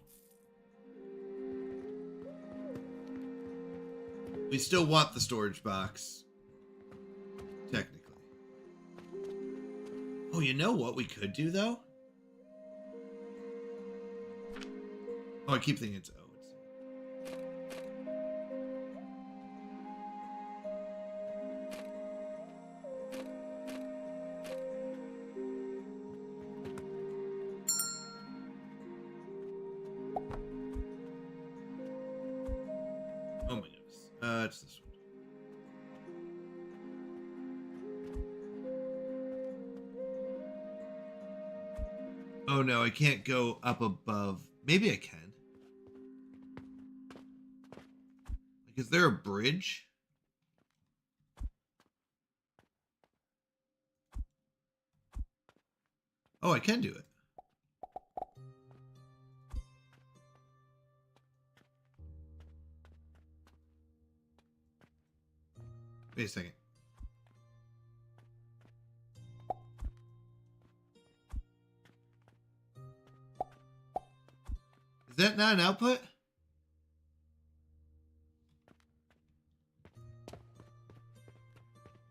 Speaker 3: we still want the storage box. Technically. Oh, you know what we could do, though? Oh, I keep thinking it's... oh, it's... oh my goodness. It's this one. Oh no, I can't go up above. Maybe I can. Like, is there a bridge? Oh, I can do it. Wait a second. Is that not an output?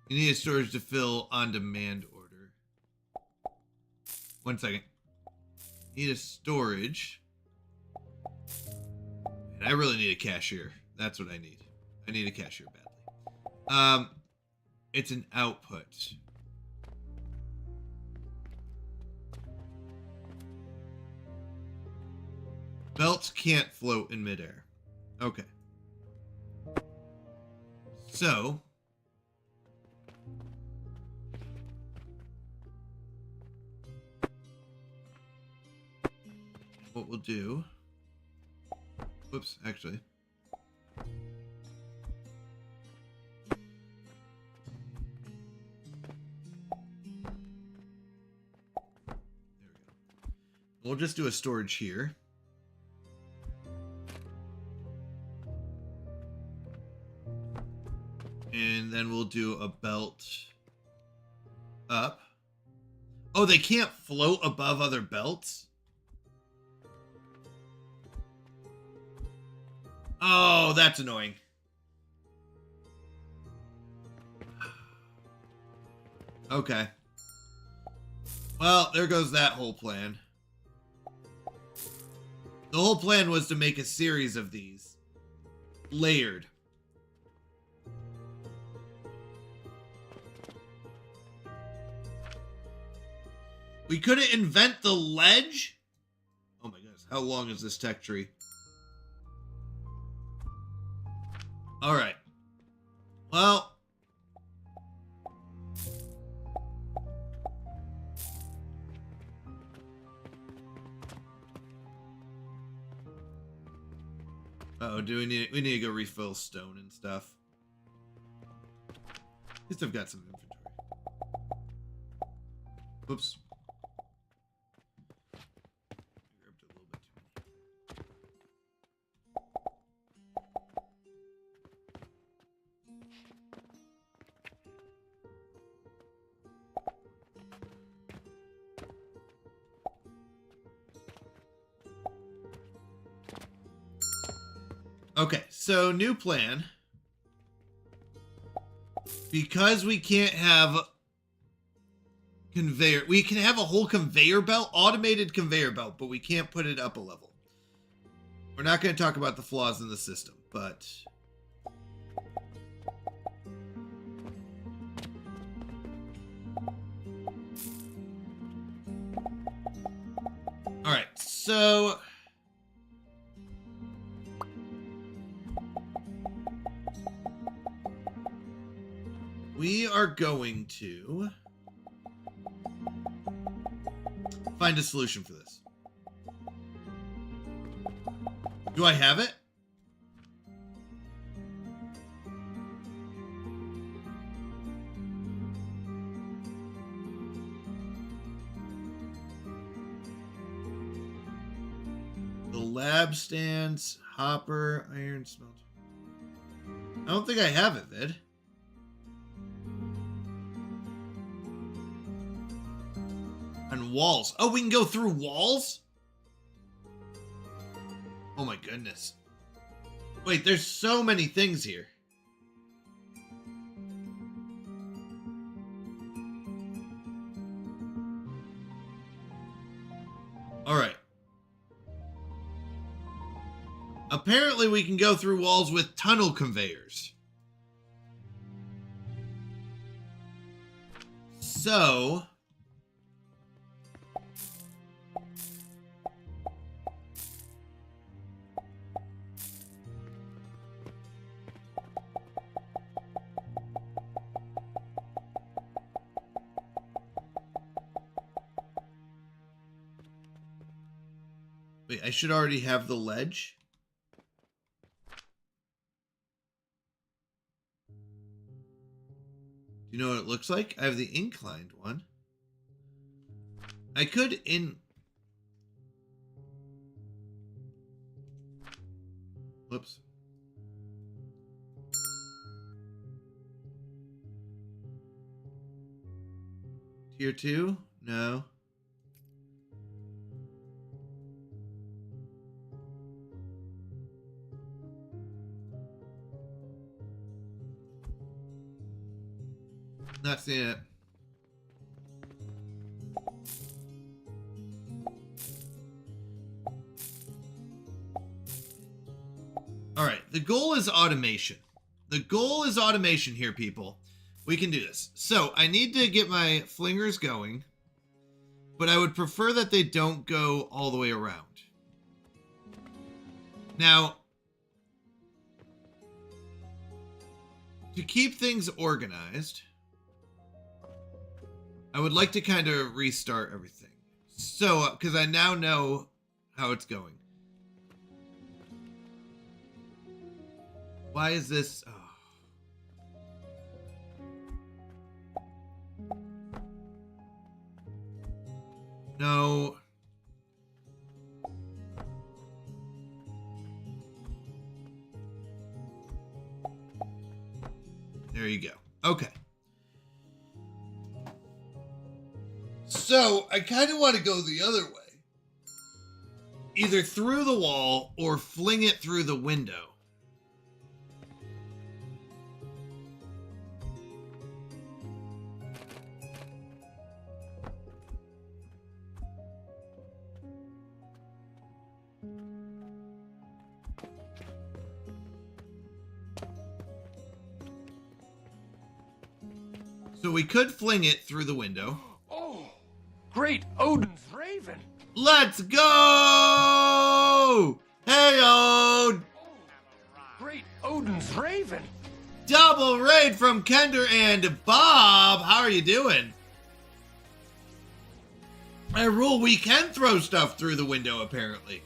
Speaker 3: You need a storage to fill on demand order. 1 second. Need a storage. And I really need a cashier. That's what I need. I need a cashier badly. It's an output. Belts can't float in midair. Okay. So what we'll do, whoops, actually, there we go. We'll just do a storage here. And then we'll do a belt up. Oh, they can't float above other belts? Oh, that's annoying. Okay. Well, there goes that whole plan. The whole plan was to make a series of these. Layered. We couldn't invent the ledge? Oh my goodness, how long is this tech tree? Alright. Well. Uh-oh, we need to go refill stone and stuff. At least I've got some inventory. Whoops. Grabbed a little bit too many. Okay, so new plan. Because we can't have conveyor, we can have a whole conveyor belt, automated conveyor belt, but we can't put it up a level. We're not going to talk about the flaws in the system, but all right, so we are going to find a solution for this. Do I have it? The lab stands, hopper, iron smelter. I don't think I have it, Vid. And walls. Oh, we can go through walls? Oh my goodness. Wait, there's so many things here. Alright. Apparently we can go through walls with tunnel conveyors. So wait, I should already have the ledge. Do you know what it looks like? I have the inclined one. I could in... Whoops. Tier 2? No. Not seeing it. All right, the goal is automation. The goal is automation here, people. We can do this. So I need to get my flingers going, but I would prefer that they don't go all the way around. Now, to keep things organized, I would like to kind of restart everything. So, because I now know how it's going. Why is this? Oh. No. There you go. Okay. So, I kind of want to go the other way. Either through the wall or fling it through the window. So we could fling it through the window.
Speaker 7: Oh, great Odin's Raven!
Speaker 3: Let's go! Hey, Ode!
Speaker 7: Great Odin's Raven!
Speaker 3: Double raid from Kender and Bob. How are you doing? I rule we can throw stuff through the window, apparently.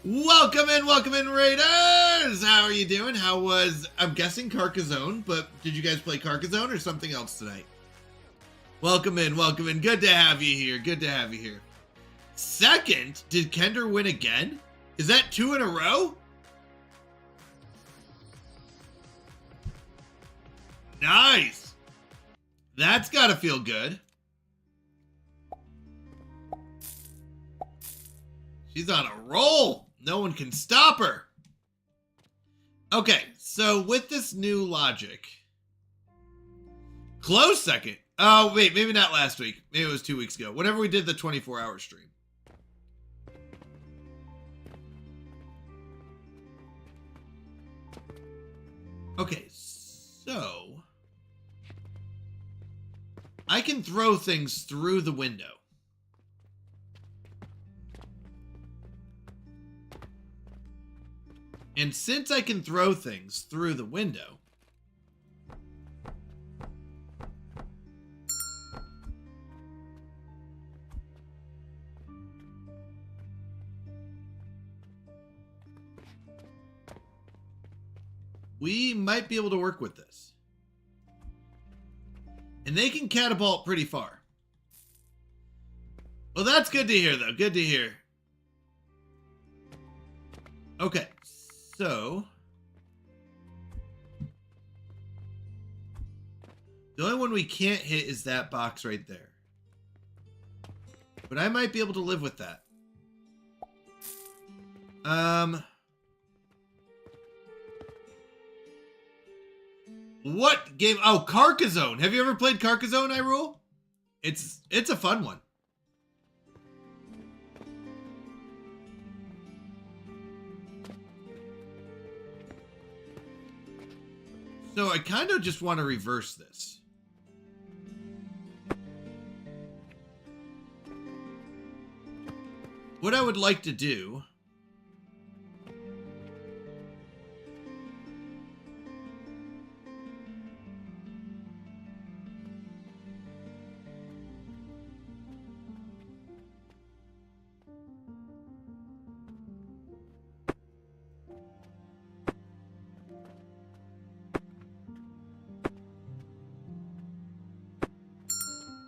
Speaker 3: Welcome in, Raiders! How are you doing? How was, I'm guessing Carcassonne, but did you guys play Carcassonne or something else tonight? Welcome in. Good to have you here. Second, did Kender win again? Is that 2 in a row? Nice. That's gotta feel good. She's on a roll. No one can stop her. Okay, so with this new logic, close second. Oh, wait, maybe not last week. Maybe it was 2 weeks ago. Whenever we did the 24-hour stream. Okay, so I can throw things through the window. And since I can throw things through the window, we might be able to work with this. And they can catapult pretty far. Well, that's good to hear, though. Good to hear. Okay, so the only one we can't hit is that box right there. But I might be able to live with that. What game? Oh, Carcassonne. Have you ever played Carcassonne, Hyrule? It's a fun one. So I kind of just want to reverse this. What I would like to do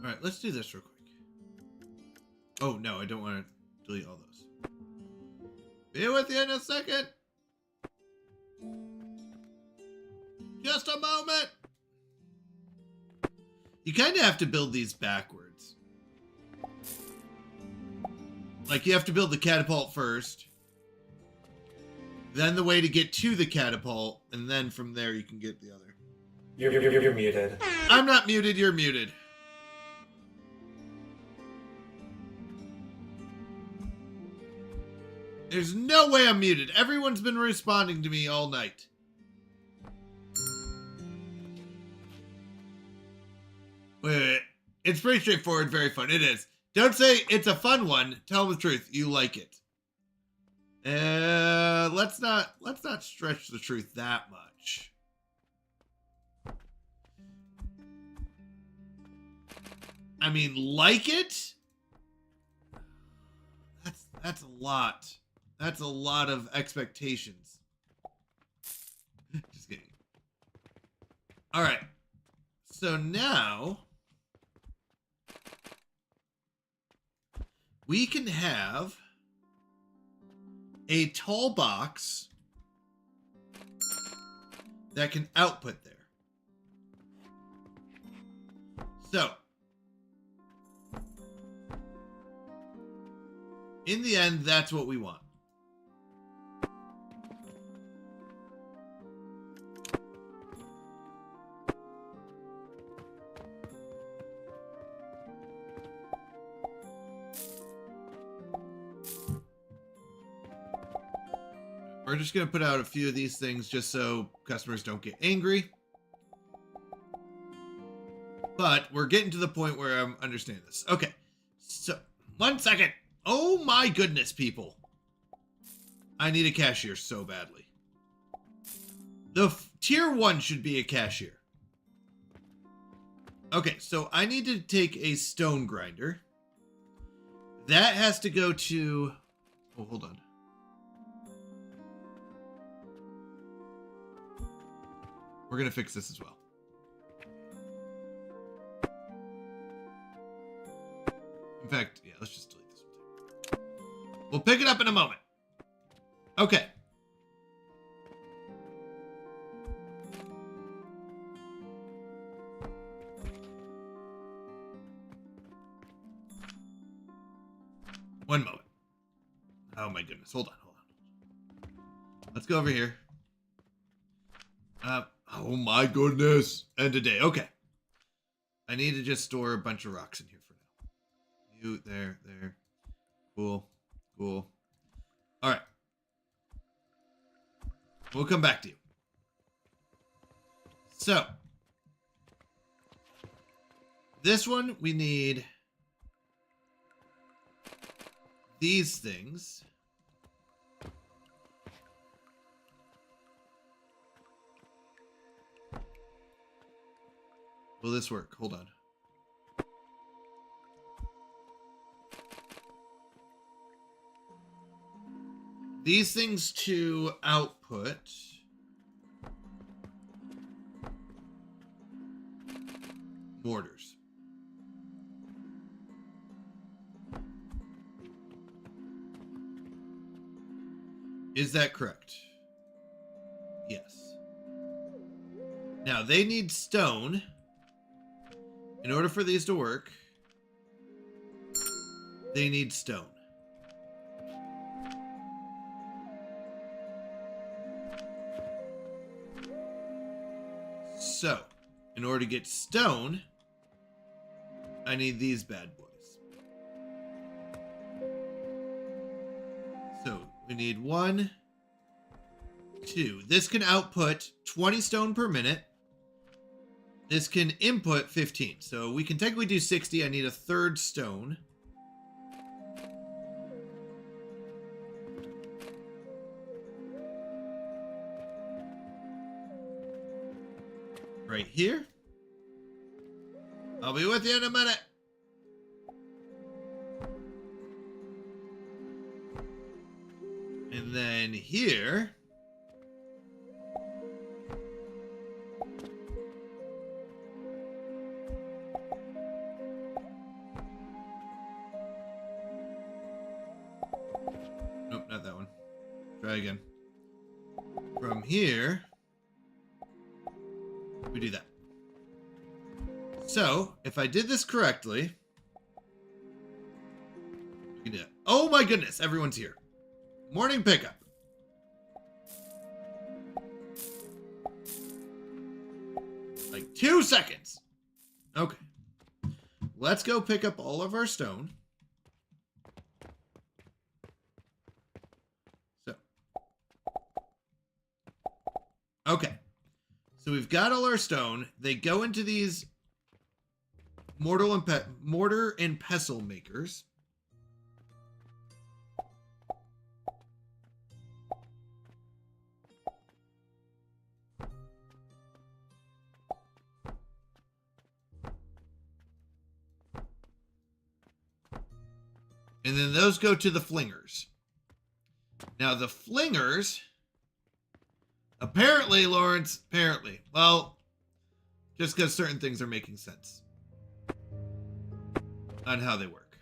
Speaker 3: All right, let's do this real quick. Oh, no, I don't want to delete all those. Be with you in a second. Just a moment. You kind of have to build these backwards. Like, you have to build the catapult first. Then the way to get to the catapult. And then from there, you can get the other.
Speaker 9: You're muted.
Speaker 3: I'm not muted, you're muted. There's no way I'm muted. Everyone's been responding to me all night. Wait. It's pretty straightforward, very fun. It is. Don't say it's a fun one. Tell them the truth. You like it. Let's not stretch the truth that much. I mean, like it? That's a lot. That's a lot of expectations. Just kidding. All right. So now we can have a tall box that can output there. So in the end, that's what we want. We're just going to put out a few of these things just so customers don't get angry. But we're getting to the point where I'm understanding this. Okay. So, 1 second. Oh my goodness, people. I need a cashier so badly. The tier 1 should be a cashier. Okay, so I need to take a stone grinder. That has to go to... Oh, hold on. We're going to fix this as well. In fact, yeah, let's just delete this one. We'll pick it up in a moment. Okay. One moment. Oh my goodness. Hold on. Let's go over here. Oh my goodness. End of day. Okay. I need to just store a bunch of rocks in here for now. You, there. Cool. All right. We'll come back to you. So. This one, we need these things. Will this work? Hold on. These things to output. Mortars. Is that correct? Yes. Now, they need stone. In order for these to work, they need stone. So, in order to get stone, I need these bad boys. So, we need 1, 2. This can output 20 stone per minute. This can input 15. So we can technically do 60. I need a third stone. Right here. I'll be with you in a minute. And then here. try again. From here, we do that. So, if I did this correctly, we can do that. Oh my goodness, everyone's here. Morning pickup. Like 2 seconds. Okay. Let's go pick up all of our stone. So. Okay. So we've got all our stone. They go into these mortar and pestle makers. And then those go to the flingers. Now the flingers, apparently, Lawrence, well, just because certain things are making sense on how they work.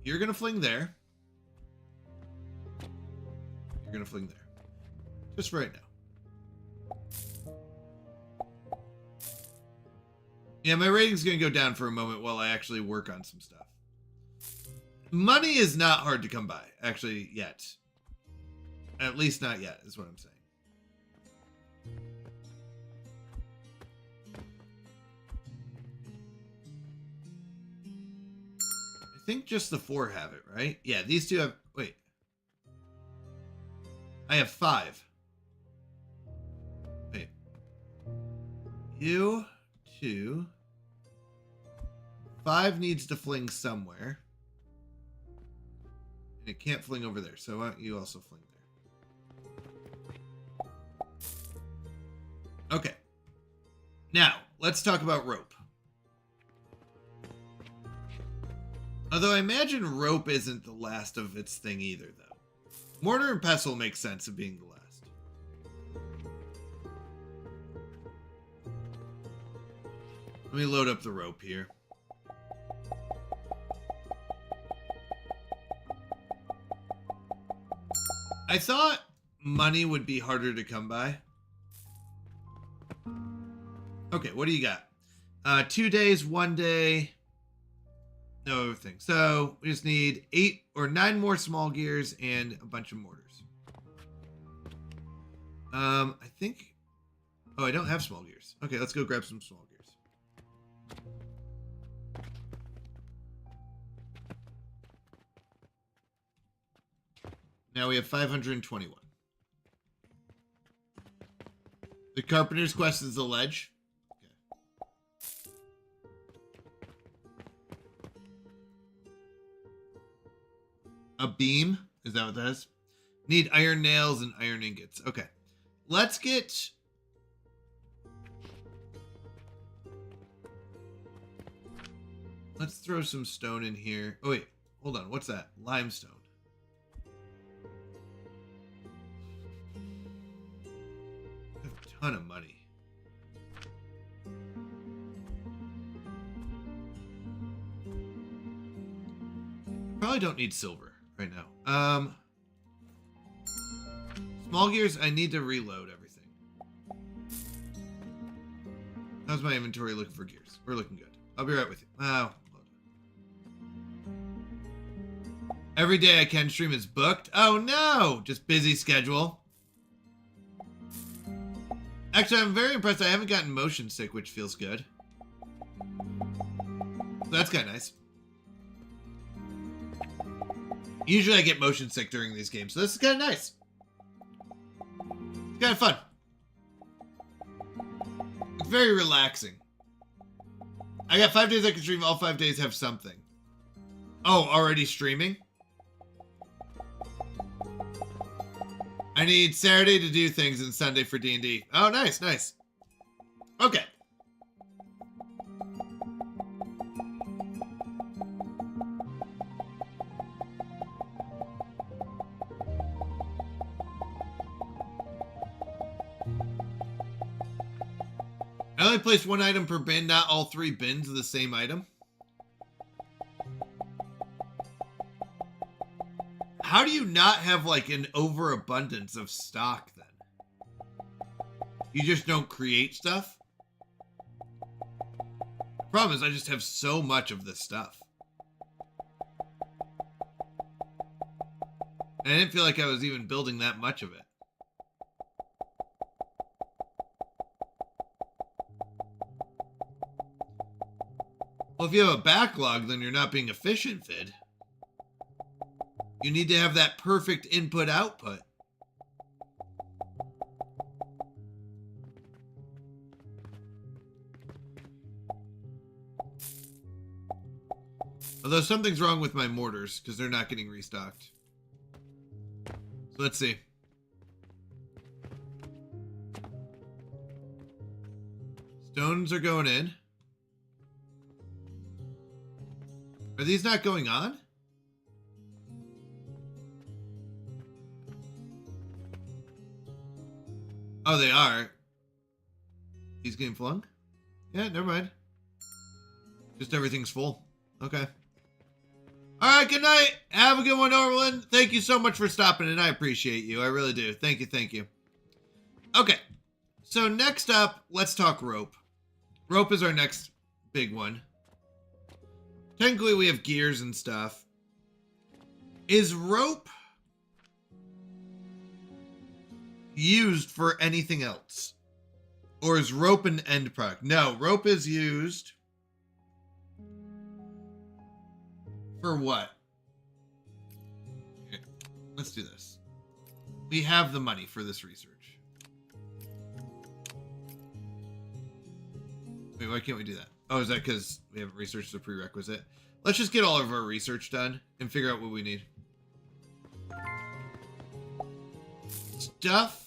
Speaker 3: You're going to fling there. You're going to fling there. Just right now. Yeah, my rating's going to go down for a moment while I actually work on some stuff. Money is not hard to come by, actually, yet. At least not yet, is what I'm saying. I think just the 4 have it, right? Yeah, these 2 have... Wait. I have 5. Wait. You, 2... 5 needs to fling somewhere. And it can't fling over there. So why don't you also fling there? Okay. Now, let's talk about rope. Although I imagine rope isn't the last of its thing either, though. Mortar and pestle makes sense of being the last. Let me load up the rope here. I thought money would be harder to come by. Okay, what do you got? 2 days, 1 day. No other thing. So we just need 8 or 9 more small gears and a bunch of mortars. I think... Oh, I don't have small gears. Okay, let's go grab some small gears. Now we have 521. The Carpenter's Quest is the ledge. Okay. A beam? Is that what that is? Need iron nails and iron ingots. Okay. Let's get... Let's throw some stone in here. Oh, wait. Hold on. What's that? Limestone. Ton of money. Probably don't need silver right now. Small gears, I need to reload everything. How's my inventory looking for gears? We're looking good. I'll be right with you. Oh. Every day I can stream is booked. Oh no! Just busy schedule. Actually, I'm very impressed. I haven't gotten motion sick, which feels good. So that's kind of nice. Usually I get motion sick during these games, so this is kind of nice. It's kind of fun. It's very relaxing. I got 5 days I can stream. All 5 days have something. Oh, already streaming? I need Saturday to do things and Sunday for D&D. Oh, nice, nice. Okay. I only placed 1 item per bin, not all 3 bins of the same item. How do you not have like an overabundance of stock then? You just don't create stuff? Problem is, I just have so much of this stuff. And I didn't feel like I was even building that much of it. Well, if you have a backlog, then you're not being efficient, Vid. You need to have that perfect input-output. Although something's wrong with my mortars, because they're not getting restocked. So let's see. Stones are going in. Are these not going on? Oh, they are. He's getting flung? Yeah, never mind. Just everything's full. Okay. Alright, good night. Have a good one, Orlin. Thank you so much for stopping in. I appreciate you. I really do. Thank you, thank you. Okay. So next up, let's talk rope. Rope is our next big one. Technically, we have gears and stuff. Is rope used for anything else? Or is rope an end product? No, rope is used for what? Okay, let's do this. We have the money for this research. Wait, why can't we do that? Oh, is that because we haven't researched the prerequisite? Let's just get all of our research done and figure out what we need. Stuff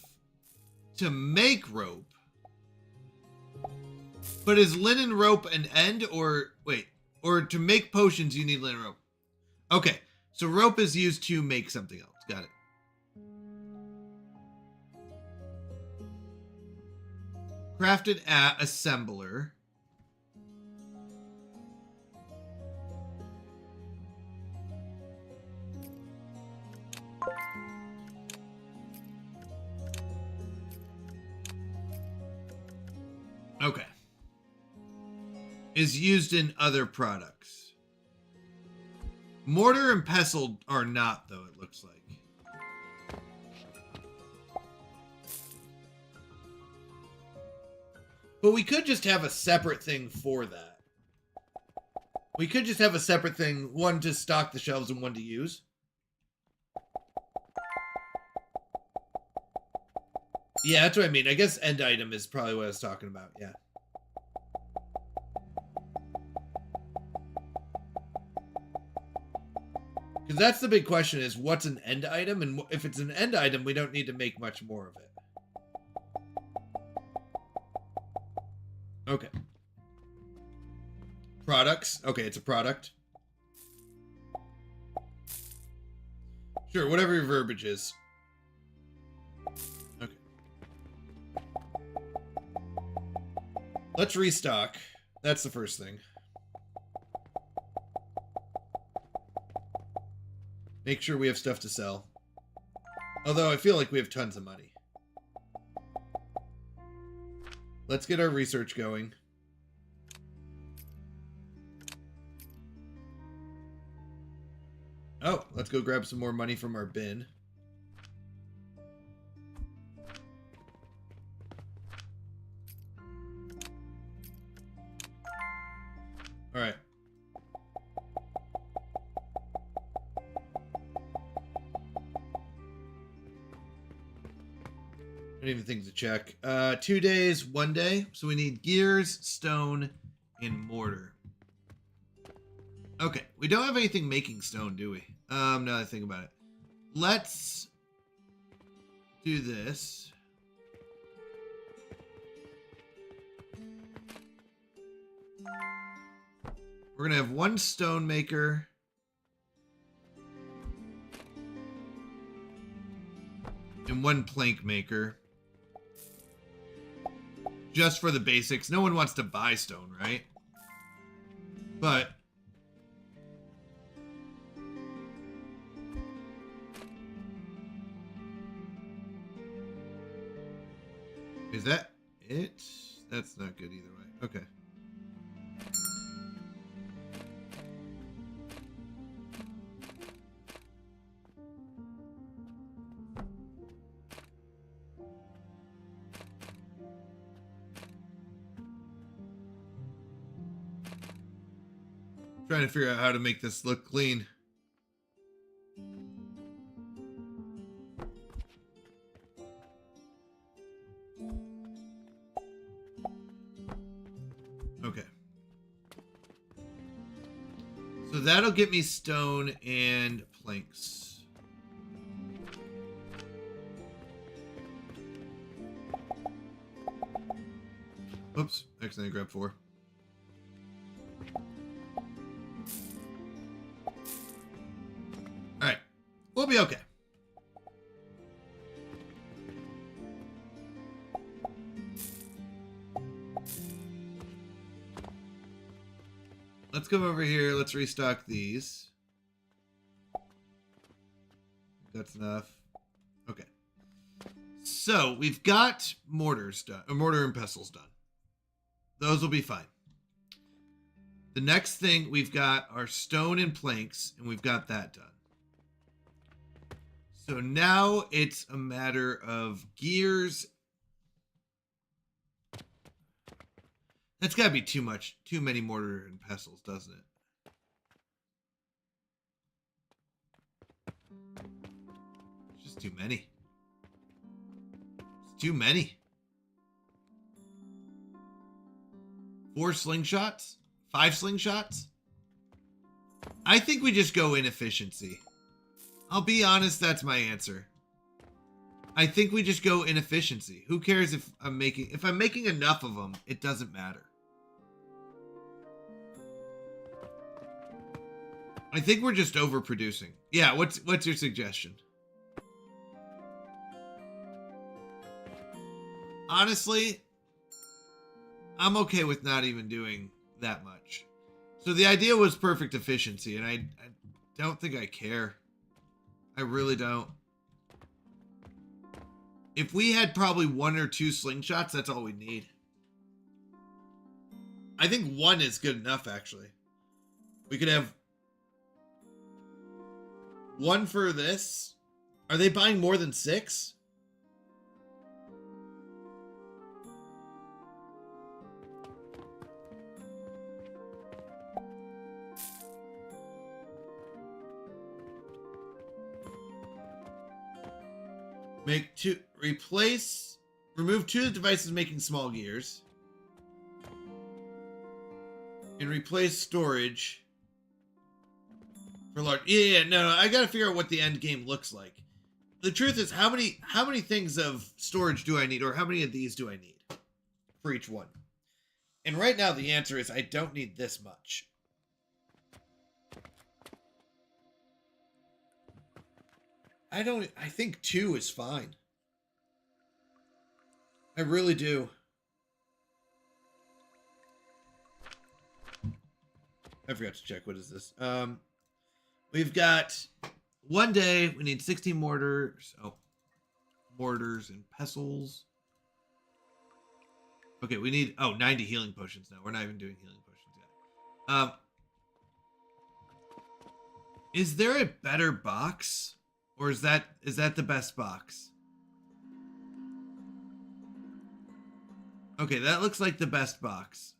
Speaker 3: to make rope. But is linen rope an end or... Wait. Or to make potions you need linen rope. Okay. So rope is used to make something else. Got it. Crafted at assembler. Okay. Is used in other products. Mortar and pestle are not, though, it looks like. But we could just have a separate thing for that. We could just have a separate thing, one to stock the shelves and one to use. Yeah, that's what I mean. I guess end item is probably what I was talking about. Yeah. Because that's the big question is what's an end item? And if it's an end item, we don't need to make much more of it. Okay. Products. Okay, it's a product. Sure, whatever your verbiage is. Okay. Let's restock. That's the first thing. Make sure we have stuff to sell. Although I feel like we have tons of money. Let's get our research going. Oh, let's go grab some more money from our bin. All right. I don't even think to check. 2 days, 1 day. So we need gears, stone, and mortar. Okay, we don't have anything making stone, do we? Now that I think about it. Let's do this. We're gonna have one stone maker. And one plank maker. Just for the basics. No one wants to buy stone, right? But Is that it? That's not good either way. Okay. Trying to figure out how to make this look clean. Okay. So that'll get me stone and planks. Oops, accidentally grabbed 4. Alright, we'll be okay. Let's come over here. Let's restock these. That's enough. Okay. So we've got mortars done, or mortar and pestles done. Those will be fine. The next thing we've got are stone and planks, and we've got that done. So now it's a matter of gears. That's got to be too much, too many mortar and pestles, doesn't it? It's just too many. It's too many. 4 slingshots? 5 slingshots? I think we just go inefficiency. I'll be honest, that's my answer. I think we just go inefficiency. Who cares if I'm making enough of them, it doesn't matter. I think we're just overproducing. Yeah, what's your suggestion? Honestly, I'm okay with not even doing that much. So the idea was perfect efficiency, and I don't think I care. I really don't. If we had probably 1 or 2 slingshots, that's all we need. I think 1 is good enough, actually. We could have 1 for this. Are they buying more than 6? Make 2, remove 2 of the devices making small gears. And replace storage for large. Yeah, no, I gotta figure out what the end game looks like. The truth is, how many things of storage do I need, or how many of these do I need for each one? And right now the answer is I don't need this much. I think 2 is fine. I really do. I forgot to check. What is this? We've got 1 day. We need 16 mortars. Oh, mortars and pestles. Okay, we need 90 healing potions now. We're not even doing healing potions yet. Is there a better box? Or is that the best box? Okay, that looks like the best box.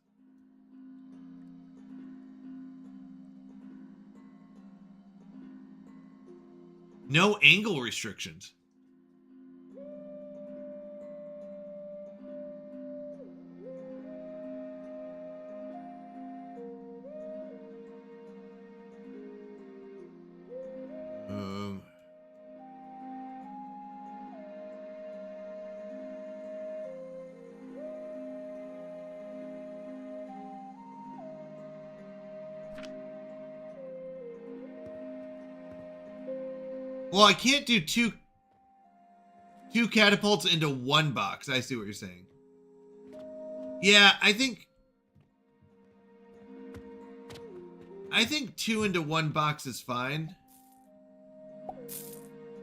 Speaker 3: No angle restrictions. Well, I can't do two catapults into 1 box. I see what you're saying. Yeah, I think 2 into 1 box is fine.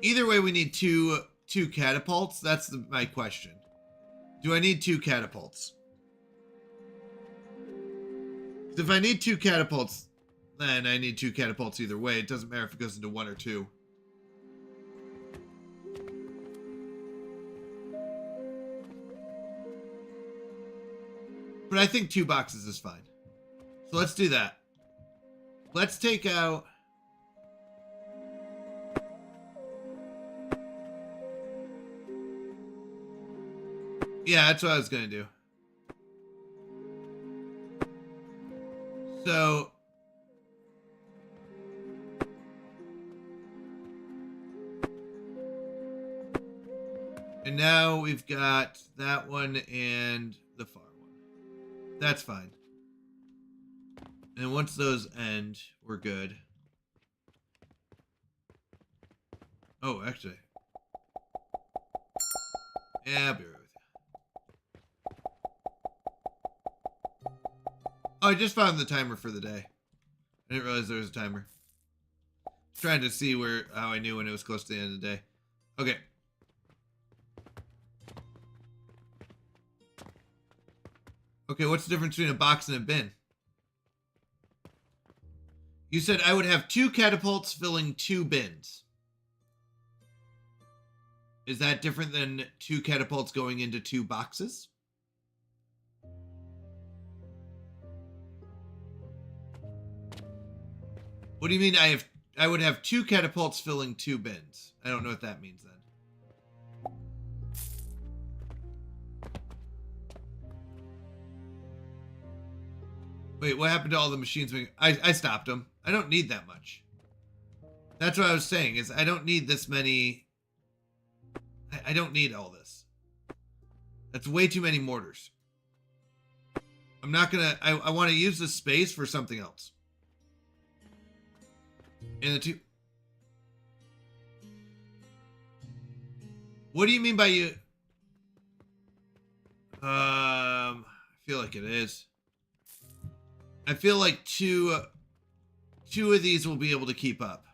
Speaker 3: Either way, we need two catapults. That's my question. Do I need 2 catapults? 'Cause if I need 2 catapults, then I need 2 catapults either way. It doesn't matter if it goes into 1 or 2. But I think 2 boxes is fine. So let's do that. Let's take out... Yeah, that's what I was going to do. So... And now we've got that one and the far one. That's fine. And once those end, we're good. Oh, actually. Yeah, I'll be right with you. Oh, I just found the timer for the day. I didn't realize there was a timer. Trying to see how I knew when it was close to the end of the day. Okay. Okay, what's the difference between a box and a bin? You said I would have 2 catapults filling 2 bins. Is that different than 2 catapults going into 2 boxes? What do you mean I would have 2 catapults filling 2 bins? I don't know what that means then. Wait, what happened to all the machines? I stopped them. I don't need that much. That's what I was saying, is I don't need this many. I don't need all this. That's way too many mortars. I'm not gonna, I want to use this space for something else. And the 2. What do you mean by you? I feel like it is. I feel like two of these will be able to keep up.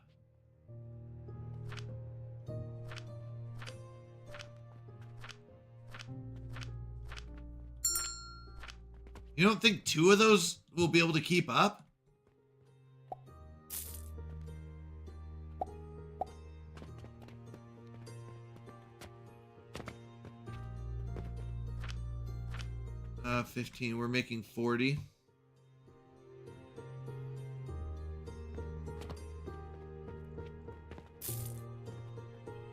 Speaker 3: You don't think 2 of those will be able to keep up? Uh, 15. We're making 40.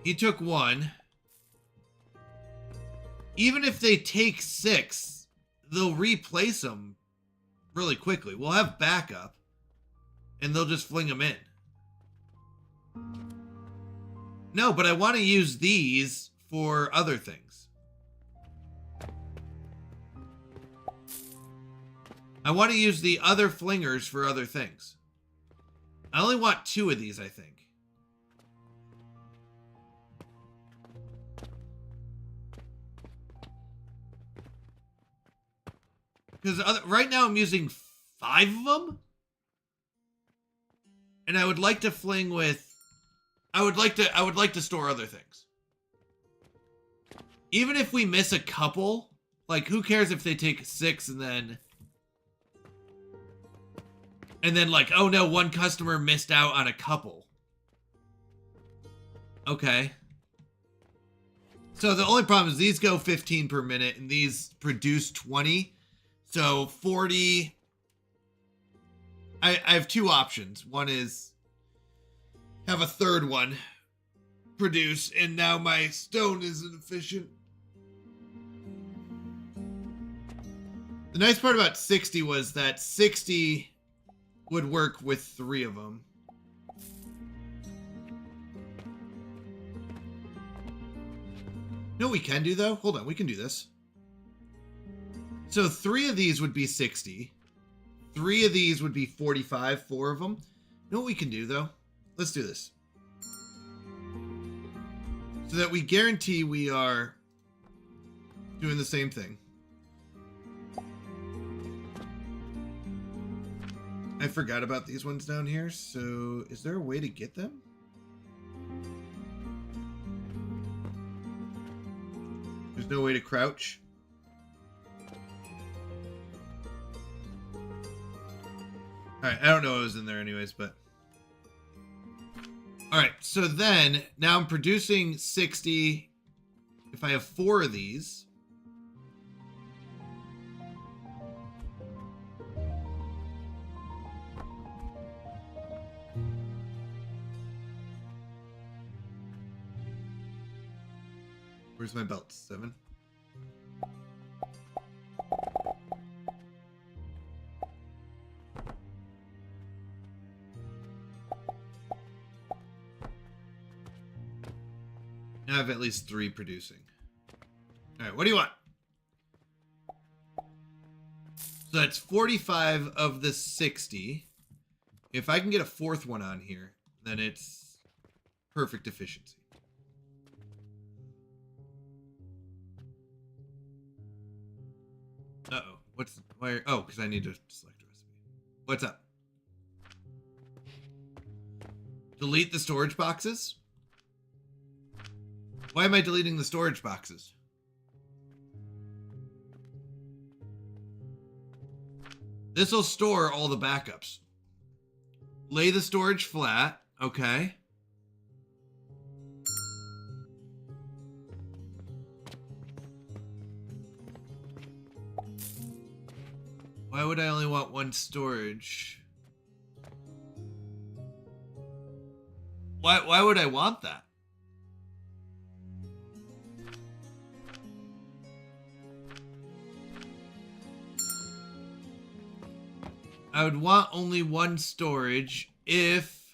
Speaker 3: He took 1. Even if they take 6, they'll replace them really quickly. We'll have backup, and they'll just fling them in. No, but I want to use these for other things. I want to use the other flingers for other things. I only want 2 of these, I think. Because right now I'm using 5 of them. And I would like to fling with... I would like to store other things. Even if we miss a couple, like, who cares if they take 6 and then like, oh no, 1 customer missed out on a couple. Okay. So the only problem is these go 15 per minute and these produce 20. So 40. I have 2 options. One is have a third one produce, and now my stone isn't efficient. The nice part about 60 was that 60 would work with 3 of them. You know what we can do though? Hold on, we can do this. So 3 of these would be 60. 3 of these would be 45, 4 of them. You know what we can do though? Let's do this. So that we guarantee we are doing the same thing. I forgot about these ones down here, so is there a way to get them? There's no way to crouch? All right, I don't know what was in there anyways, but. All right, so then now I'm producing 60. If I have 4 of these. Where's my belt? 7. Now I have at least 3 producing. All right, what do you want? So that's 45 of the 60. If I can get a 4th one on here, then it's perfect efficiency. Uh-oh. Why? Oh, because I need to select a recipe. What's up? Delete the storage boxes? Why am I deleting the storage boxes? This will store all the backups. Lay the storage flat. Okay. Why would I only want 1 storage? Why would I want that? I would want only 1 storage if...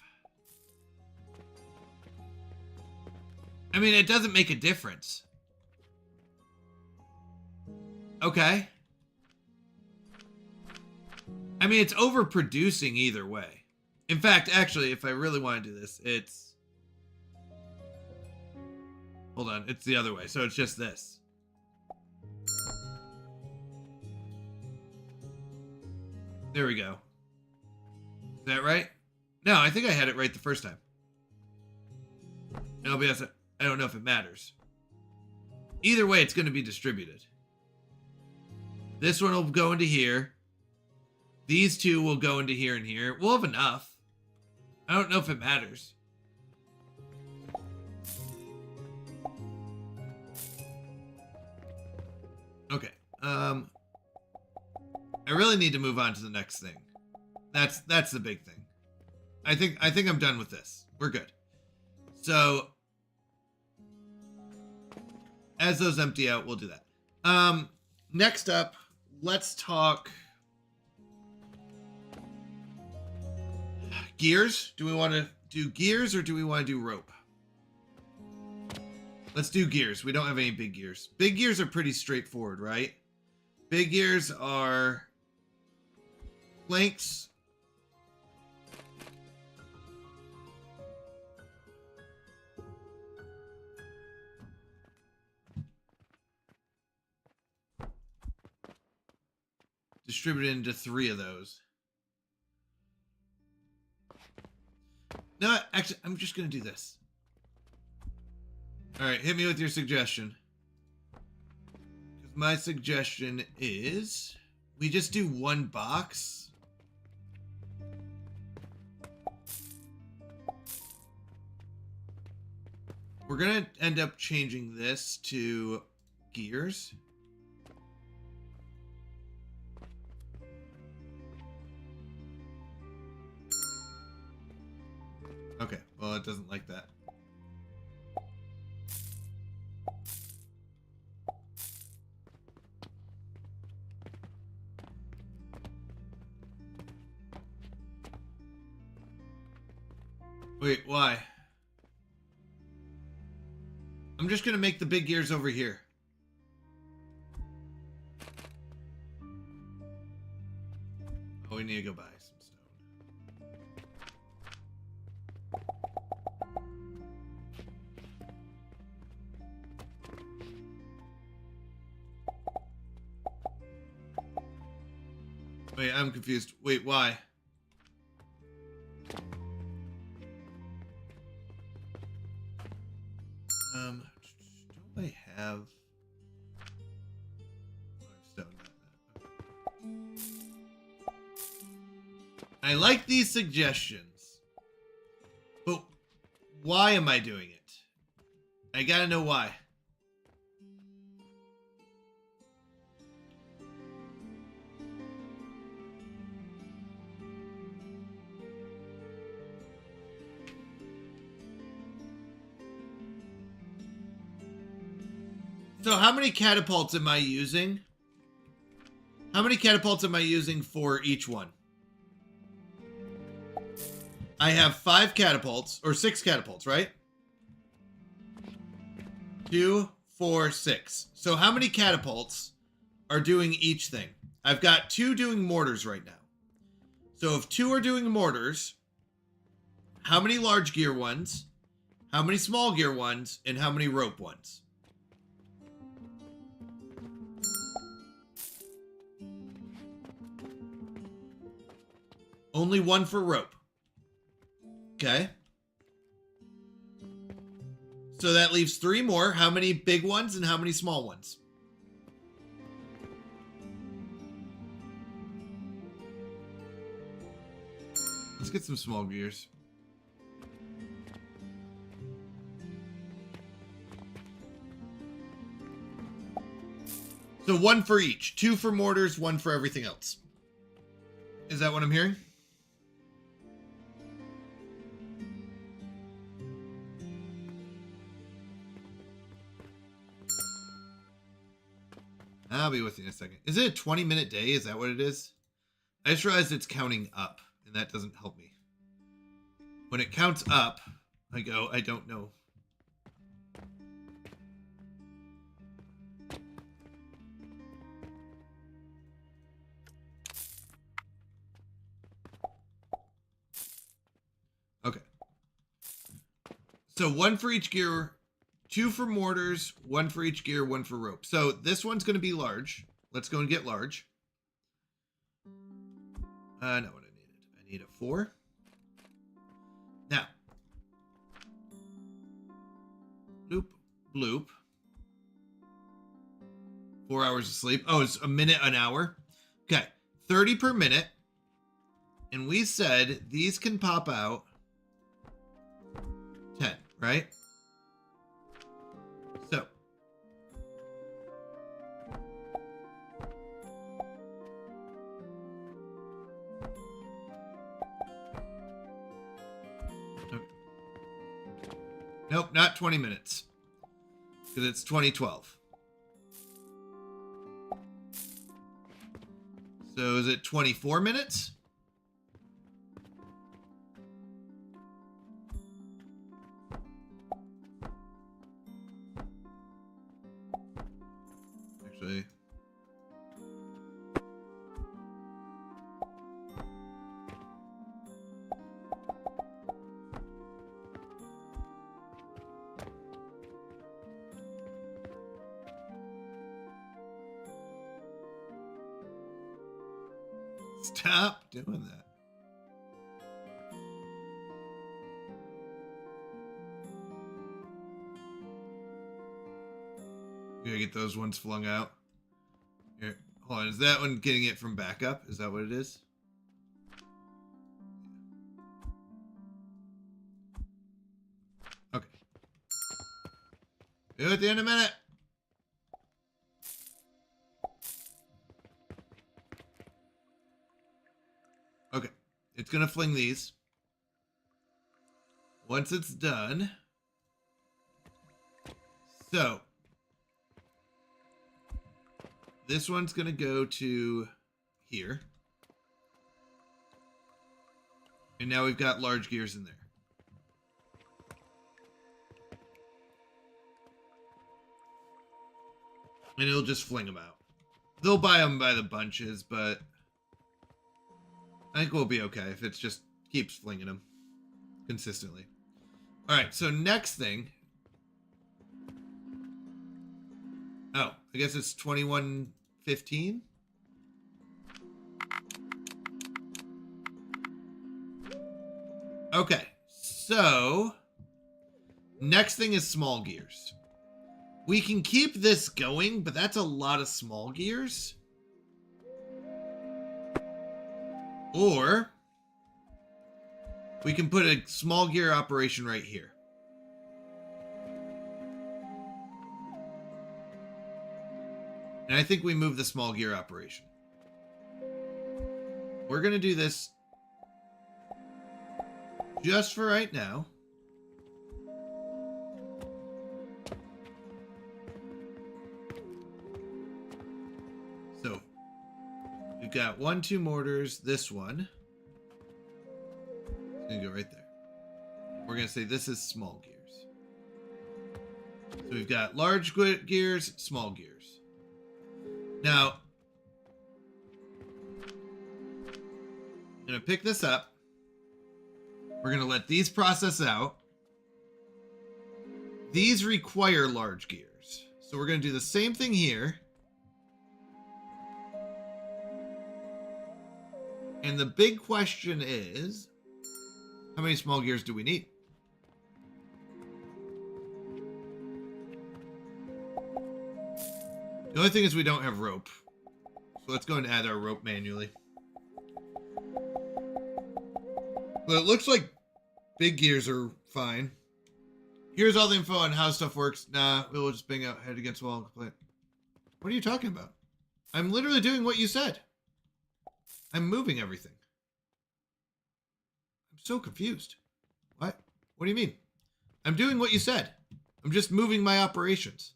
Speaker 3: I mean, it doesn't make a difference. Okay. I mean, it's overproducing either way. In fact, actually, if I really want to do this, it's... Hold on, it's the other way. So it's just this. There we go. Is that right? No, I think I had it right the first time. No, but I don't know if it matters. Either way, it's going to be distributed. This one will go into here. These 2 will go into here and here. We'll have enough. I don't know if it matters. Okay. I really need to move on to the next thing. That's the big thing. I think I'm done with this. We're good. So as those empty out, we'll do that. Next up, let's talk gears. Do we want to do gears or do we want to do rope? Let's do gears. We don't have any big gears. Big gears are pretty straightforward, right? Big gears are planks. Distributed into 3 of those. No, actually, I'm just going to do this. All right, hit me with your suggestion. My suggestion is we just do 1 box. We're going to end up changing this to gears. Okay, well, it doesn't like that. Wait, why? I'm just gonna make the big gears over here. Oh, we need to go buy some stone. Wait, I'm confused. Wait, why? Don't I have... I like these suggestions. But why am I doing it? I gotta know why. So how many catapults am I using? How many catapults am I using for each one? I have 5 catapults, or 6 catapults, right? 2, 4, 6. So how many catapults are doing each thing? I've got 2 doing mortars right now. So if 2 are doing mortars, how many large gear ones, how many small gear ones, and how many rope ones? Only 1 for rope. Okay. So that leaves 3 more. How many big ones and how many small ones? Let's get some small gears. So 1 for each. 2 for mortars, 1 for everything else. Is that what I'm hearing? I'll be with you in a second. Is it a 20-minute day? Is that what it is? I just realized it's counting up, and that doesn't help me. When it counts up, I go, I don't know. Okay. So 1 for each gear, 2 for mortars, 1 for each gear, 1 for rope. So this one's going to be large. Let's go and get large. Not what I needed. I need a 4. Now. Bloop, bloop. 4 hours of sleep. Oh, it's a minute an hour. Okay. 30 per minute. And we said these can pop out 10, right? So. Okay. Nope, not 20 minutes. Because it's 2012. So is it 24 minutes? Actually. Stop doing that. We gotta get those ones flung out. Here, hold on. Is that one getting it from backup? Is that what it is? Okay. Do it at the end of a minute. Okay. It's gonna fling these. Once it's done. So. This one's going to go to here. And now we've got large gears in there. And it'll just fling them out. They'll buy them by the bunches, but I think we'll be okay if it just keeps flinging them consistently. All right, so next thing. Oh, I guess it's 21:15. Okay, so next thing is small gears. We can keep this going, but that's a lot of small gears. Or we can put a small gear operation right here. And I think we move the small gear operation. We're going to do this just for right now. So we've got 1, 2 mortars, this one. It's going to go right there. We're going to say this is small gears. So we've got large gears, small gears. Now, I'm going to pick this up. We're going to let these process out. These require large gears. So we're going to do the same thing here. And the big question is, how many small gears do we need? The only thing is we don't have rope. So let's go and add our rope manually. But it looks like big gears are fine. Here's all the info on how stuff works. Nah, we'll just bang out head against wall and complain. What are you talking about? I'm literally doing what you said. I'm moving everything. I'm so confused. What? What do you mean? I'm doing what you said. I'm just moving my operations.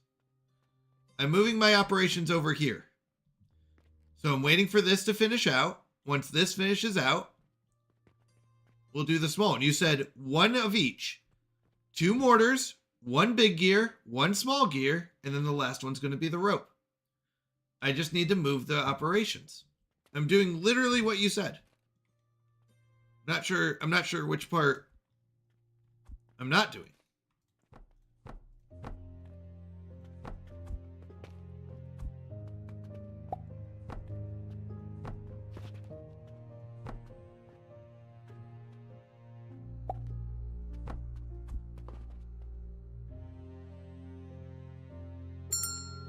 Speaker 3: I'm moving my operations over here. So I'm waiting for this to finish out. Once this finishes out, we'll do the small one. You said 1 of each. 2 mortars, 1 big gear, 1 small gear, and then the last one's going to be the rope. I just need to move the operations. I'm doing literally what you said. I'm not sure which part I'm not doing.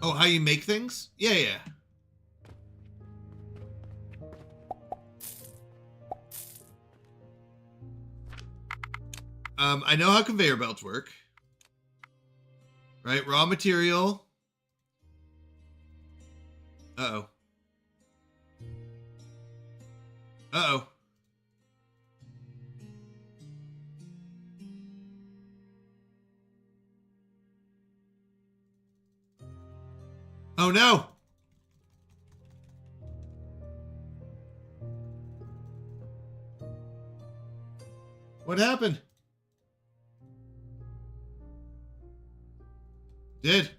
Speaker 3: Oh, how you make things? Yeah, yeah. I know how conveyor belts work. Right? Raw material. Uh-oh. Uh-oh. Oh no! What happened? Did.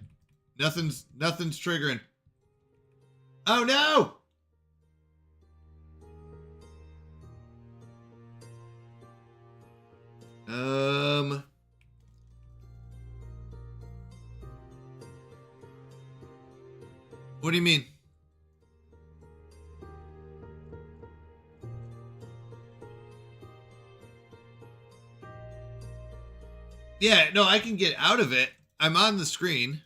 Speaker 3: Nothing's triggering. Oh no! What do you mean? Yeah, no, I can get out of it. I'm on the screen.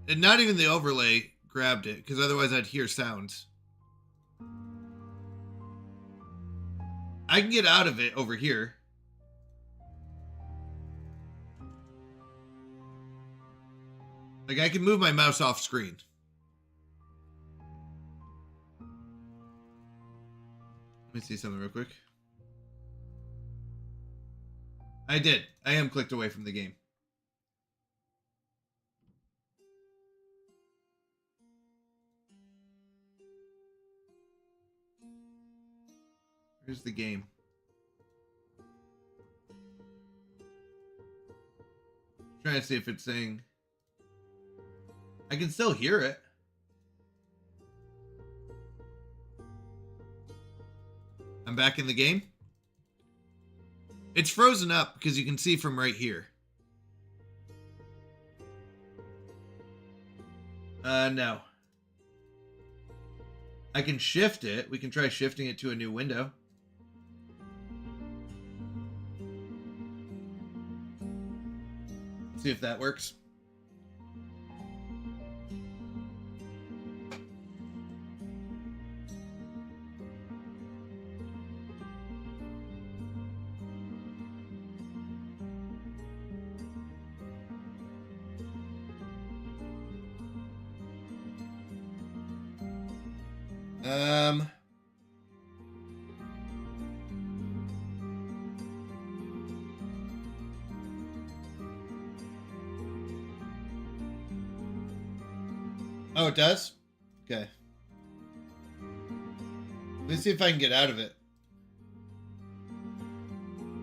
Speaker 3: And not even the overlay grabbed it, because otherwise I'd hear sounds. I can get out of it over here. Like, I can move my mouse off screen. Let me see something real quick. I did. I am clicked away from the game. Here's the game. Trying to see if it's saying... I can still hear it. I'm back in the game. It's frozen up because you can see from right here. No. I can shift it. We can try shifting it to a new window. See if that works. Oh, it does? Okay. Let's see if I can get out of it.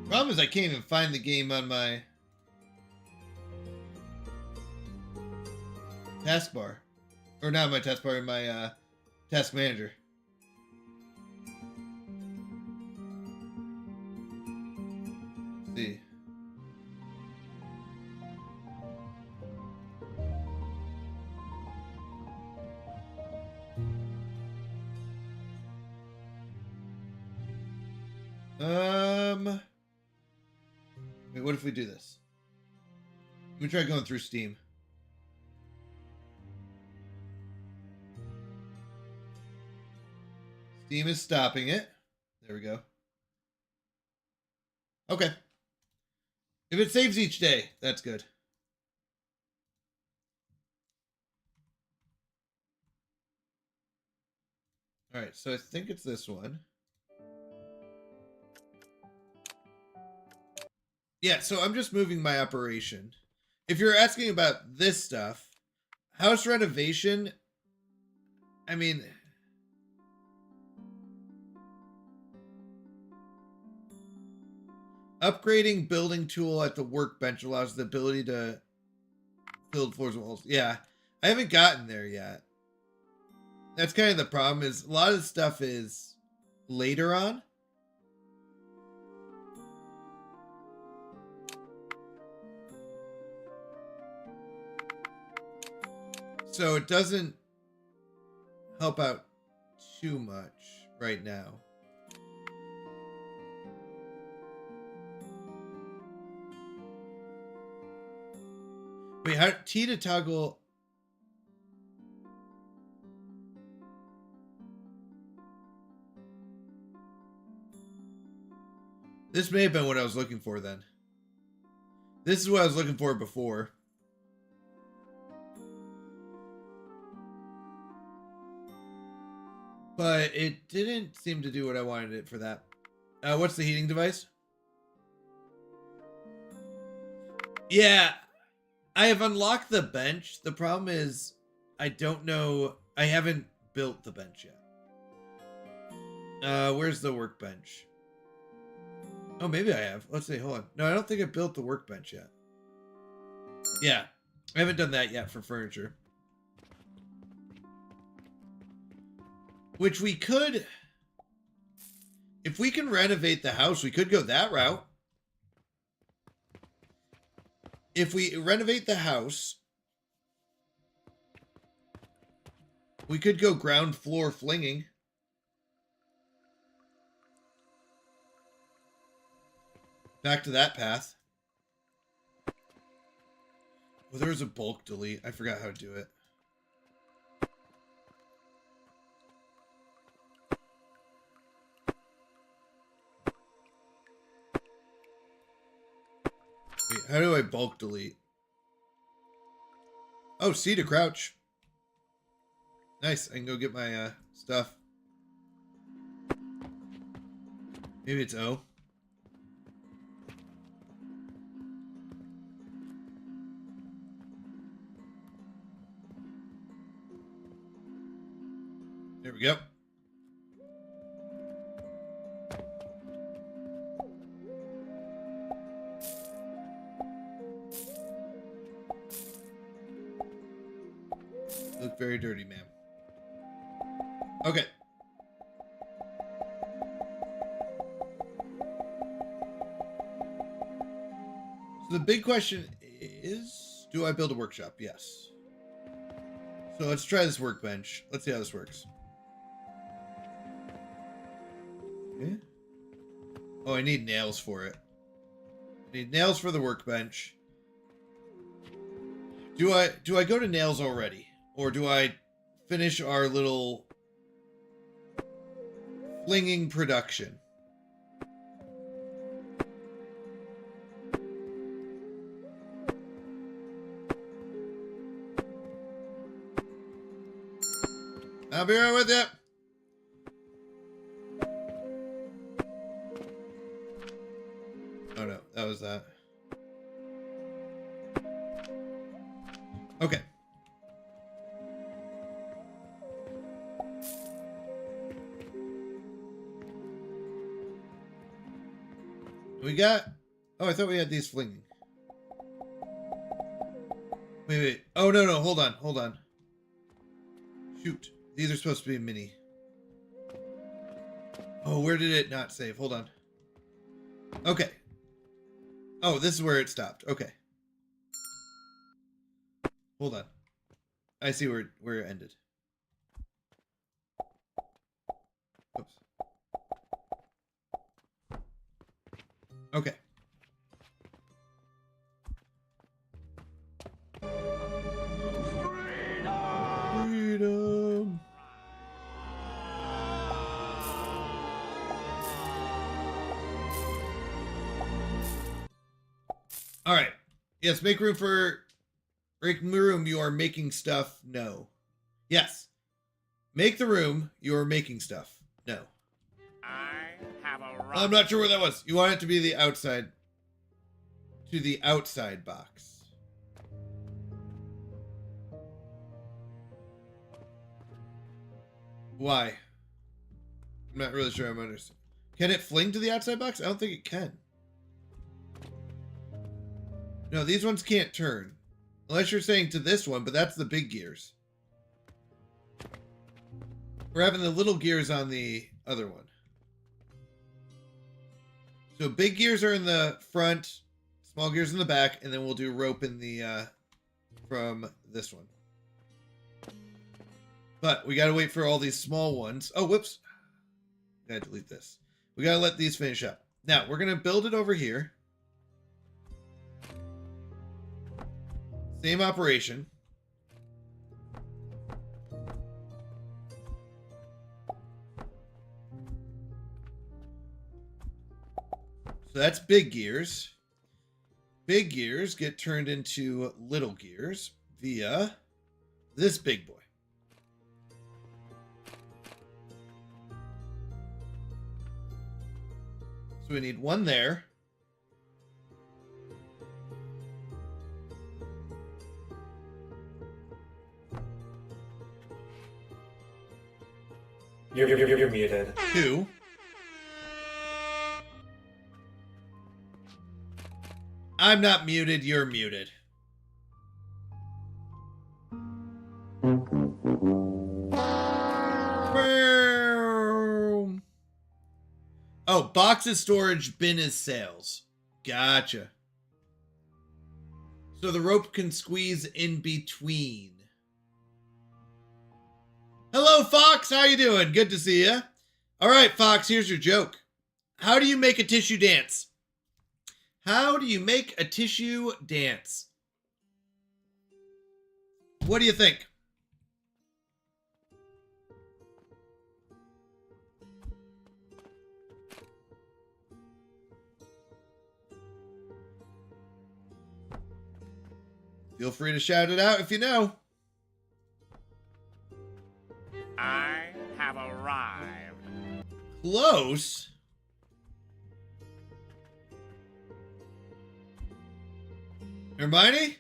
Speaker 3: Problem is I can't even find the game on my taskbar. Or not my taskbar, in my task manager. Let's see. Wait, what if we do this? Let me try going through Steam. Steam is stopping it. There we go. Okay. If it saves each day, that's good. All right, so I think it's this one. Yeah, so I'm just moving my operation. If you're asking about this stuff, house renovation, I mean, upgrading building tool at the workbench allows the ability to build floors and walls. Yeah, I haven't gotten there yet. That's kind of the problem, is a lot of the stuff is later on. So it doesn't help out too much right now. Wait, how T to toggle? This may have been what I was looking for then. This is what I was looking for before. But it didn't seem to do what I wanted it for that. What's the heating device? Yeah, I have unlocked the bench. The problem is I don't know. I haven't built the bench yet. Where's the workbench? Oh, maybe I have. Let's see. Hold on. No, I don't think I built the workbench yet. Yeah, I haven't done that yet for furniture. Which we could, if we can renovate the house, we could go that route. If we renovate the house, we could go ground floor flinging. Back to that path. Well, there was a bulk delete. I forgot how to do it. Wait, how do I bulk delete? Oh, C to crouch. Nice. I can go get my stuff. Maybe it's O. There we go. Look very dirty, ma'am. Okay. So the big question is, do I build a workshop? Yes. So let's try this workbench. Let's see how this works. Okay. Oh, I need nails for it. I need nails for the workbench. Do I go to nails already? Or do I finish our little flinging production? I'll be right with you. that was that. Okay. We got... Oh, I thought we had these flinging. Wait. Oh, no. Hold on. Shoot. These are supposed to be mini. Oh, where did it not save? Hold on. Okay. Oh, this is where it stopped. Okay. Hold on. I see where it ended. Oops. Okay. Freedom. All right. Yes, make room. You are making stuff. No. Yes. Make the room. You are making stuff. No.
Speaker 6: I have arrived.
Speaker 3: I'm not sure where that was. You want it to be the outside. To the outside box. Why? I'm not really sure I'm understanding. Can it fling to the outside box? I don't think it can. No, these ones can't turn. Unless you're saying to this one, but that's the big gears. We're having the little gears on the other one. So big gears are in the front, small gears in the back, and then we'll do rope in the from this one. But we gotta wait for all these small ones. Oh, whoops. Gotta delete this. We gotta let these finish up. Now, we're gonna build it over here. Same operation. So that's big gears. Big gears get turned into little gears via this big boy. So we need one there.
Speaker 9: You're muted.
Speaker 3: Two. I'm not muted, you're muted. Oh, box is storage, bin is sales. Gotcha. So the rope can squeeze in between. Hello, Fox. How you doing? Good to see you. All right, Fox, here's your joke. How do you make a tissue dance? How do you make a tissue dance? What do you think? Feel free to shout it out if you know.
Speaker 6: I have arrived.
Speaker 3: Close. Hermione?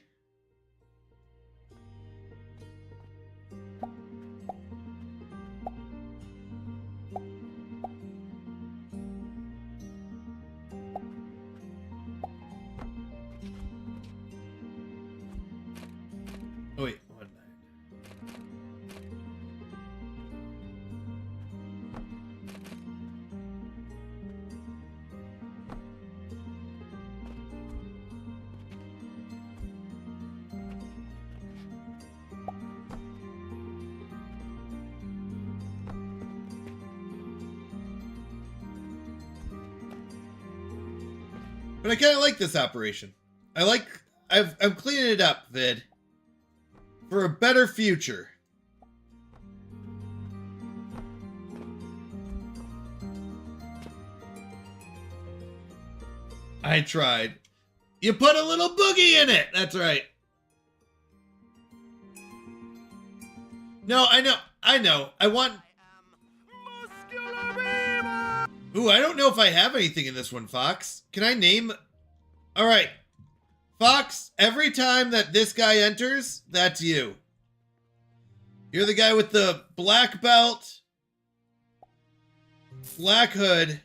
Speaker 3: Oh, wait. 1 9. But I kind of like this operation. I'm cleaning it up, Vid. For a better future. I tried. You put a little boogie in it. That's right. No, I know. I want... Ooh, I don't know if I have anything in this one, Fox. Can I name All right. Fox, every time that this guy enters, that's you. You're the guy with the black belt, black hood,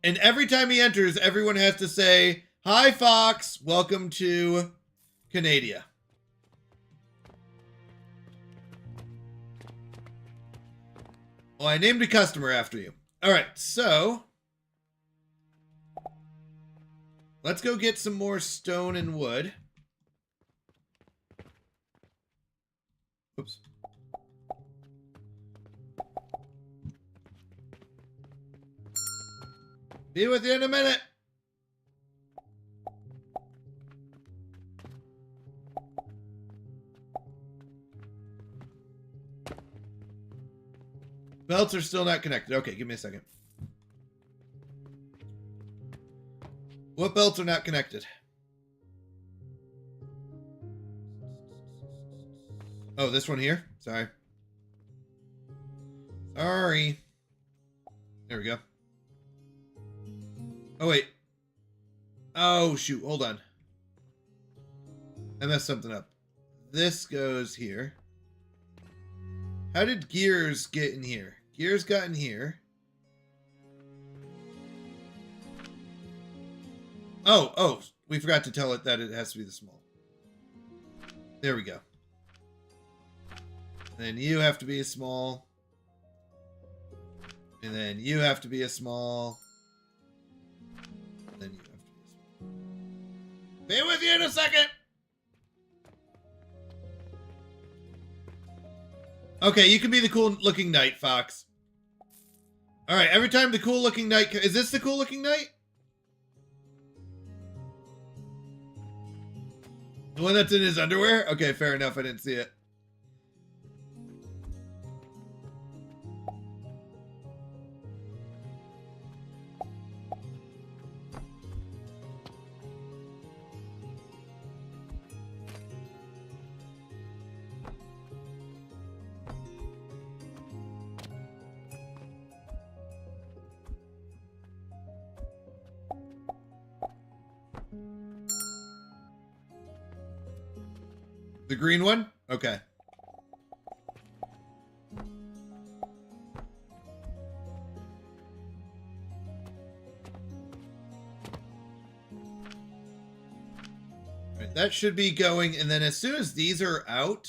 Speaker 3: and every time he enters, everyone has to say, "Hi, Fox. Welcome to Canada." Well, I named a customer after you. All right, so let's go get some more stone and wood. Oops. Be with you in a minute. Belts are still not connected. Okay, give me a second. What belts are not connected? Oh, this one here? Sorry. Sorry. There we go. Oh, wait. Oh, shoot. Hold on. I messed something up. This goes here. How did gears get in here? Gears got in here. Oh, we forgot to tell it that it has to be the small. There we go. Then you have to be a small. And then you have to be a small. And then you have to be a small. Be with you in a second! Okay, you can be the cool looking knight, Fox. Alright, every time the cool looking knight... Is this the cool looking knight? The one that's in his underwear? Okay, fair enough. I didn't see it. The green one? Okay. Right, that should be going, and then as soon as these are out,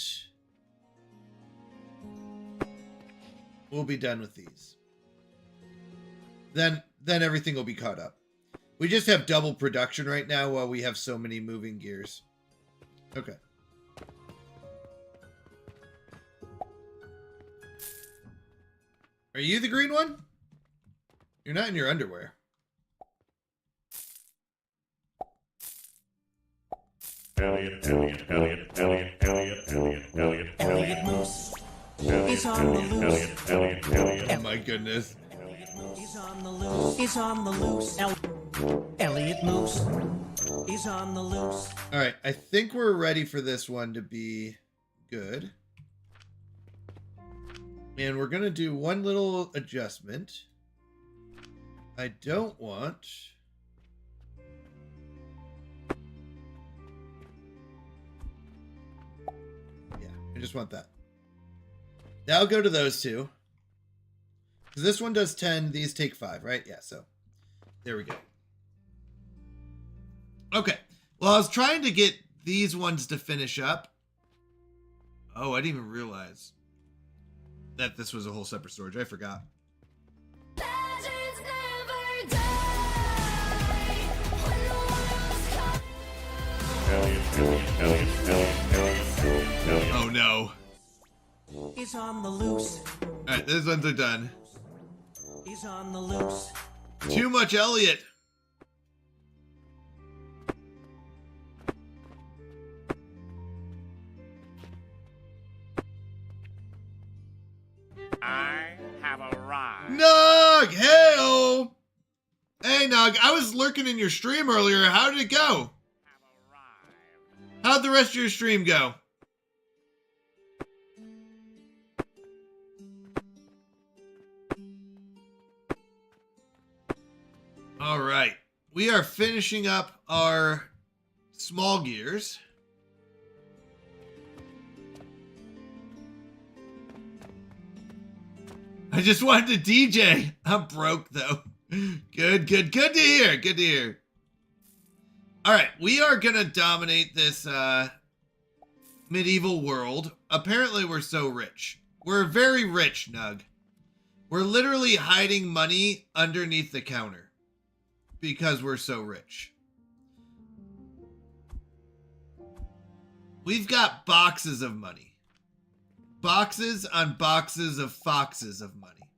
Speaker 3: we'll be done with these. Then everything will be caught up. We just have double production right now while we have so many moving gears. Okay. Are you the green one? You're not in your underwear.
Speaker 7: Elliot
Speaker 1: Moose is on the loose.
Speaker 3: Oh my goodness.
Speaker 1: He's on the loose. He's on the loose. Elliot Moose is on the loose.
Speaker 3: All right, I think we're ready for this one to be good. And we're going to do one little adjustment. I don't want... Yeah, I just want that. Now go to those two. Because this one does 10, these take 5, right? Yeah, so there we go. Okay. Well, I was trying to get these ones to finish up. Oh, I didn't even realize that this was a whole separate storage. I forgot.
Speaker 2: Legends never die. When the world's come.
Speaker 3: Oh no.
Speaker 1: He's on the loose.
Speaker 3: Alright, these ones are done.
Speaker 1: He's on the loose.
Speaker 3: Too much Elliot.
Speaker 6: I have arrived.
Speaker 3: Nog! Hey-o! Hey, Nog, I was lurking in your stream earlier. How did it go?
Speaker 6: Have arrived.
Speaker 3: How'd the rest of your stream go? Alright. we are finishing up our small gears. I just wanted to DJ. I'm broke though. Good to hear. Good to hear. All right, we are gonna dominate this medieval world. Apparently, we're so rich. We're very rich, Nug. We're literally hiding money underneath the counter because we're so rich. We've got boxes of money. Boxes on boxes of foxes of money.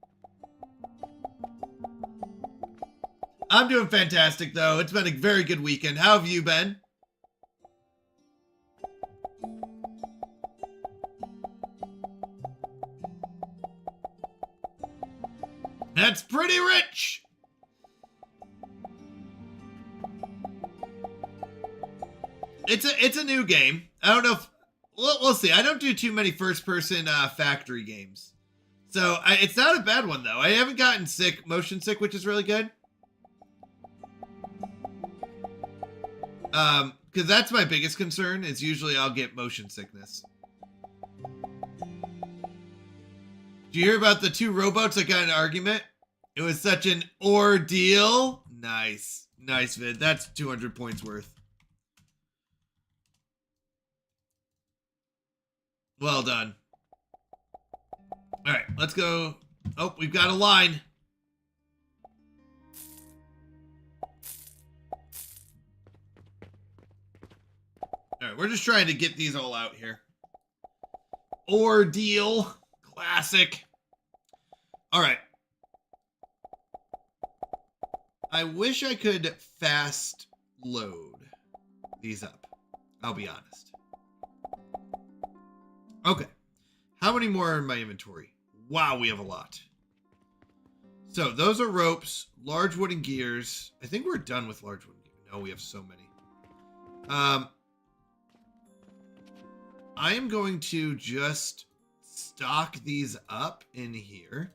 Speaker 3: I'm doing fantastic, though. It's been a very good weekend. How have you been? That's pretty rich. It's a new game. I don't know if we'll see. I don't do too many first-person factory games, so it's not a bad one though. I haven't gotten motion sick, which is really good. Because that's my biggest concern. Is usually I'll get motion sickness. Did you hear about the two rowboats that got in an argument? It was such an ordeal. Nice, Vid. That's 200 points worth. Well done. All right, let's go. Oh, we've got a line. All right, we're just trying to get these all out here. Ordeal. Classic. All right. I wish I could fast load these up. I'll be honest. Okay. How many more are in my inventory? Wow, we have a lot. So those are ropes, large wooden gears. I think we're done with large wooden gears. No, we have so many. I am going to just stock these up in here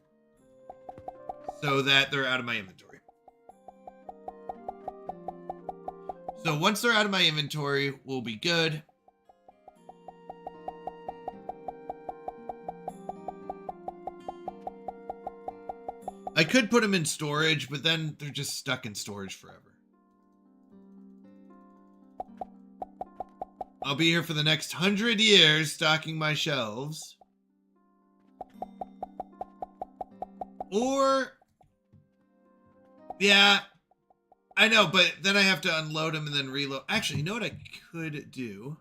Speaker 3: so that they're out of my inventory. So once they're out of my inventory, we'll be good. I could put them in storage, but then they're just stuck in storage forever. I'll be here for the next 100 years stocking my shelves. Or, yeah, I know, but then I have to unload them and then reload. Actually, you know what I could do?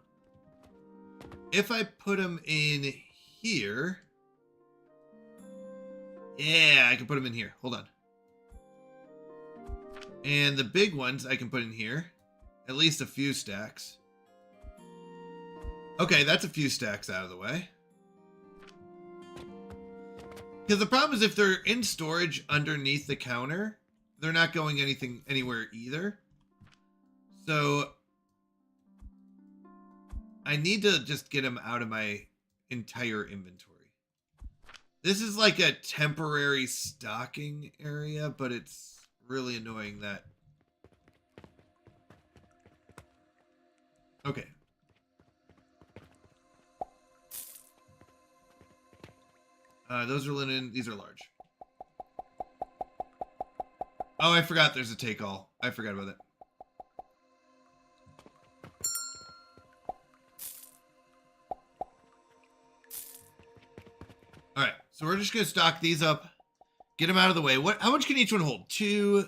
Speaker 3: If I put them in here. Yeah, I can put them in here. Hold on. And the big ones I can put in here. At least a few stacks. Okay, that's a few stacks out of the way. Because the problem is if they're in storage underneath the counter, they're not going anywhere either. So I need to just get them out of my entire inventory. This is like a temporary stocking area, but it's really annoying that... Okay. Those are linen. These are large. Oh, I forgot there's a take-all. I forgot about that. All right, so we're just gonna stock these up, get them out of the way. How much can each one hold? 2,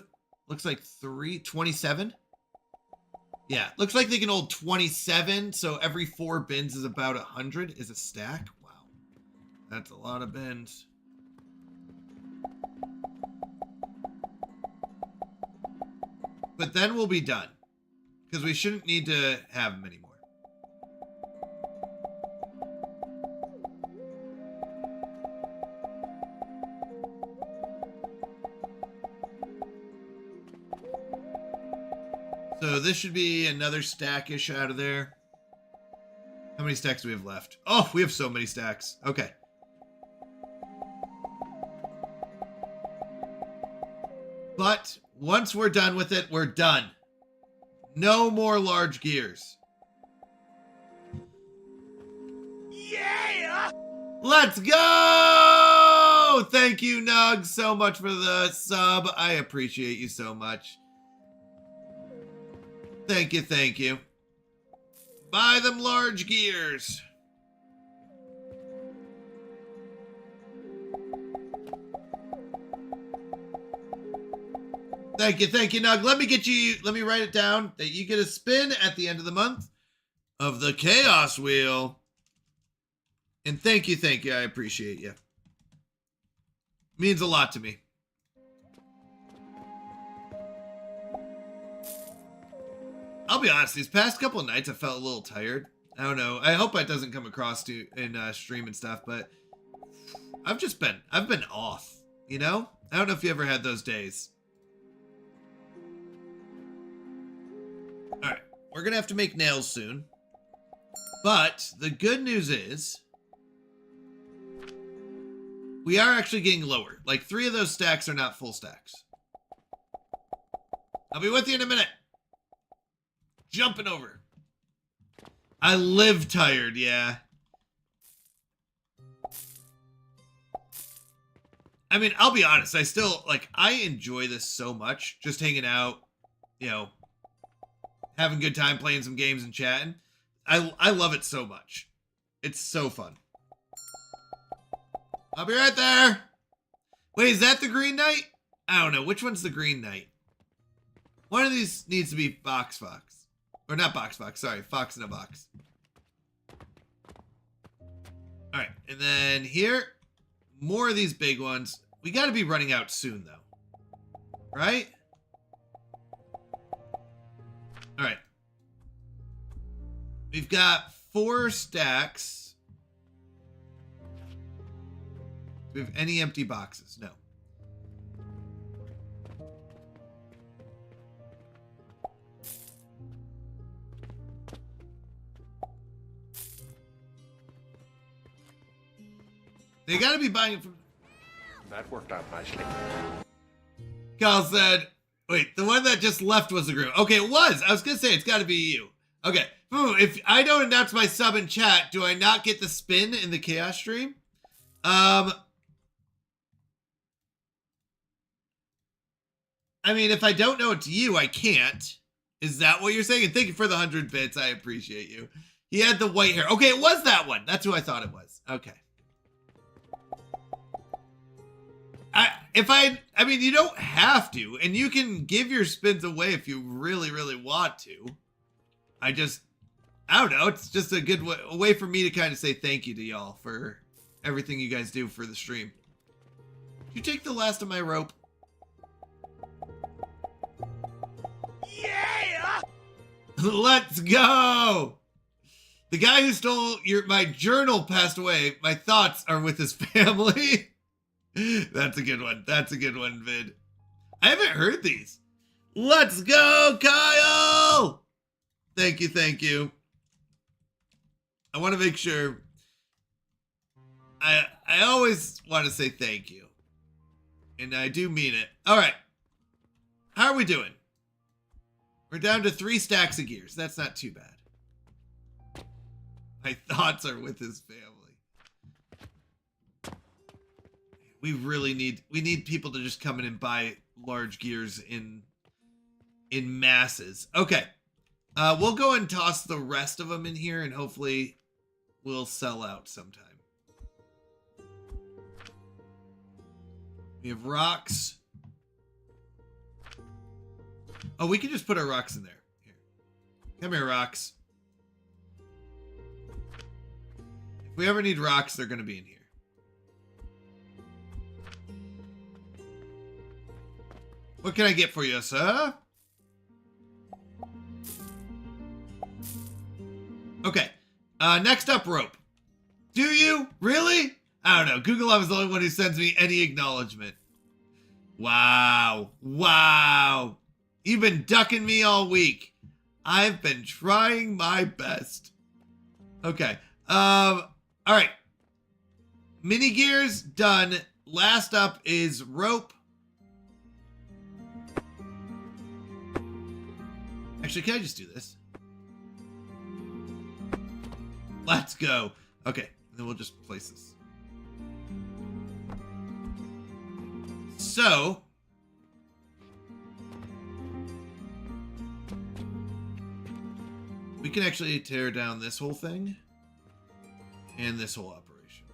Speaker 3: looks like 3, 27. Yeah, looks like they can hold 27. So every 4 bins is about 100 is a stack. Wow, that's a lot of bins. But then we'll be done because we shouldn't need to have them anymore. So this should be another stack-ish out of there. How many stacks do we have left? Oh, we have so many stacks. Okay. But once we're done with it, we're done. No more large gears.
Speaker 6: Yeah!
Speaker 3: Let's go! Thank you, Nug, so much for the sub. I appreciate you so much. Thank you, thank you. Buy them large gears. Thank you, Nug. Let me write it down that you get a spin at the end of the month of the Chaos Wheel. And thank you, I appreciate you. Means a lot to me. I'll be honest, these past couple of nights I felt a little tired. I don't know. I hope that doesn't come across to in stream and stuff, but I've been off, you know? I don't know if you ever had those days. All right, we're gonna have to make nails soon. But the good news is we are actually getting lower. Like 3 of those stacks are not full stacks. I'll be with you in a minute. Jumping over. I live tired, yeah. I mean, I'll be honest. I still, I enjoy this so much. Just hanging out, you know, having a good time, playing some games and chatting. I love it so much. It's so fun. I'll be right there. Wait, is that the Green Knight? I don't know. Which one's the Green Knight? One of these needs to be Box Fox. Or not Box Fox, sorry. Fox in a Box. Alright, and then here, more of these big ones. We gotta be running out soon, though. Right? Alright. We've got 4 stacks. Do we have any empty boxes? No. They gotta be buying it from...
Speaker 6: That worked out nicely.
Speaker 3: Kyle said, wait, the one that just left was the group. Okay, it was. I was gonna say, it's gotta be you. Okay. If I don't announce my sub in chat, do I not get the spin in the Chaos stream? I mean, if I don't know it's you, I can't. Is that what you're saying? And thank you for the 100 bits. I appreciate you. He had the white hair. Okay, it was that one. That's who I thought it was. Okay. I mean, you don't have to, and you can give your spins away if you really, really want to. I don't know. It's just a good way for me to kind of say thank you to y'all for everything you guys do for the stream. Did you take the last of my rope?
Speaker 6: Yeah!
Speaker 3: Let's go! The guy who stole my journal passed away. My thoughts are with his family. That's a good one. That's a good one, Vid. I haven't heard these. Let's go, Kyle! Thank you, thank you. I want to make sure. I always want to say thank you. And I do mean it. All right. How are we doing? We're down to 3 stacks of gears. That's not too bad. My thoughts are with his family. We really need people to just come in and buy large gears in masses. Okay. We'll go and toss the rest of them in here and hopefully we'll sell out sometime. We have rocks. Oh, we can just put our rocks in there. Here. Come here, rocks. If we ever need rocks, they're going to be in here. What can I get for you, sir? Okay. Next up, rope. Do you? Really? I don't know. Google Love is the only one who sends me any acknowledgement. Wow. Wow. You've been ducking me all week. I've been trying my best. Okay. All right. Mini gears done. Last up is rope. Actually, can I just do this? Let's go. Okay, then we'll just place this. So, we can actually tear down this whole thing and this whole operation.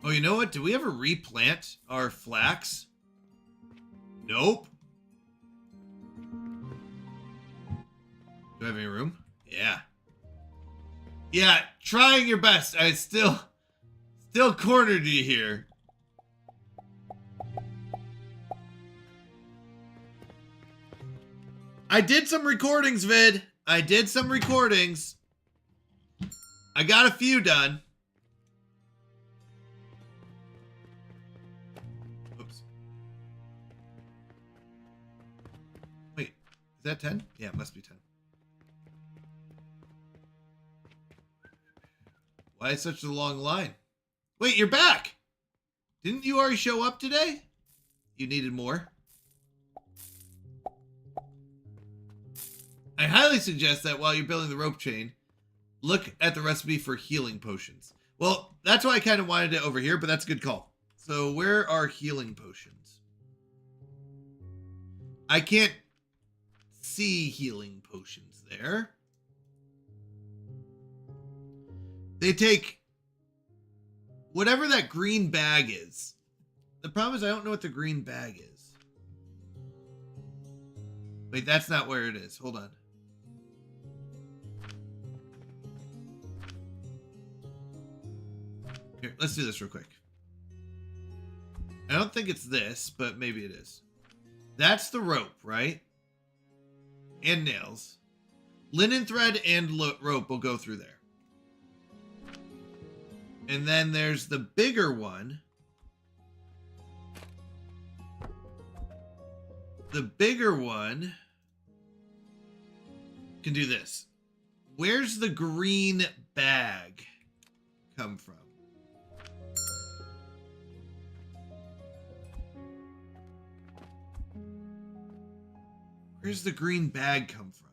Speaker 3: Oh, you know what? Did we ever replant our flax? Nope. Do I have any room? Yeah. Yeah, trying your best. I still cornered you here. I did some recordings, Vid. I did some recordings. I got a few done. Oops. Wait, is that 10? Yeah, it must be 10. Why is such a long line? Wait, you're back! Didn't you already show up today? You needed more? I highly suggest that while you're building the rope chain, look at the recipe for healing potions. Well, that's why I kind of wanted it over here, but that's a good call. So where are healing potions? I can't see healing potions there. They take whatever that green bag is. The problem is I don't know what the green bag is. Wait, that's not where it is. Hold on. Here, let's do this real quick. I don't think it's this, but maybe it is. That's the rope, right? And nails. Linen thread and rope will go through there. And then there's the bigger one. The bigger one can do this. Where's the green bag come from? Where's the green bag come from?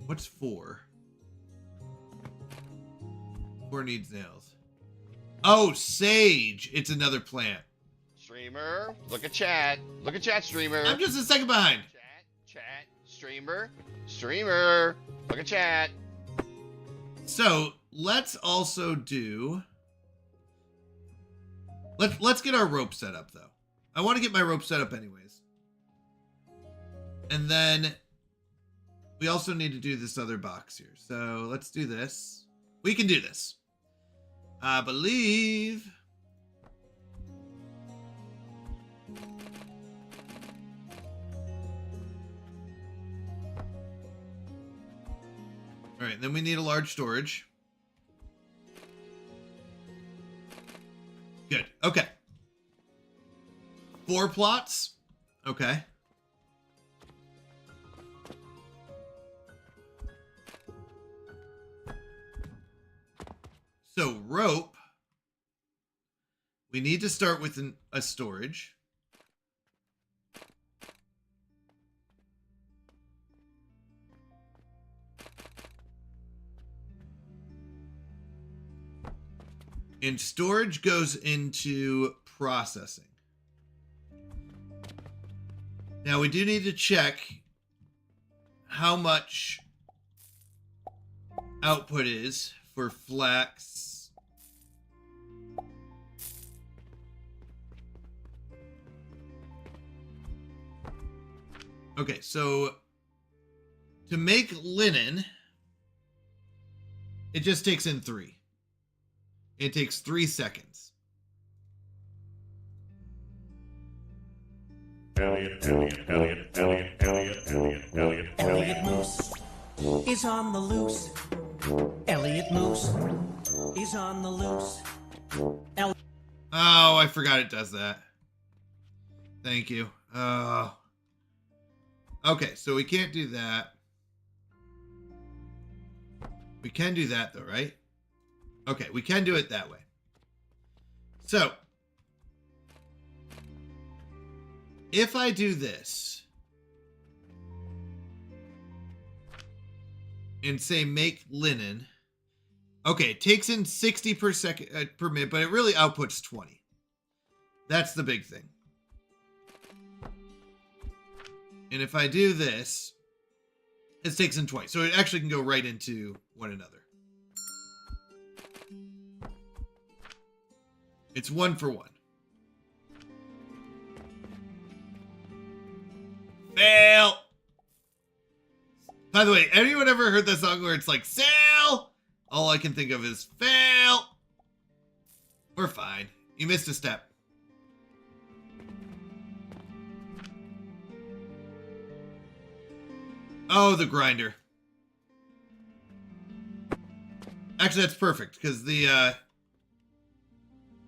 Speaker 3: What's 4? 4 needs nails. Oh, sage. It's another plant.
Speaker 5: Streamer, look at chat. Look at chat, streamer.
Speaker 3: I'm just a second behind.
Speaker 5: Chat, streamer, look at chat.
Speaker 3: So let's also do. Let's get our rope set up though. I want to get my rope set up anyways. And then we also need to do this other box here. So let's do this. We can do this. I believe. All right, then we need a large storage. Good. Okay. 4 plots. Okay. So rope. We need to start with a storage. And storage goes into processing. Now we do need to check how much output is for flax. Okay, so to make linen, it just takes in 3. It takes 3 seconds.
Speaker 7: Elliot Moose is on the loose. Elliot Moose is on the loose.
Speaker 3: Oh, I forgot it does that. Thank you. Oh. Okay, so we can't do that. We can do that though, right? Okay, we can do it that way. So, if I do this and say make linen, okay, it takes in 60 per second per minute, but it really outputs 20. That's the big thing. And if I do this, it takes in 20. So it actually can go right into one another. It's 1 for 1. Fail! By the way, anyone ever heard that song where it's like, sail? All I can think of is fail. We're fine. You missed a step. Oh, the grinder. Actually, that's perfect because it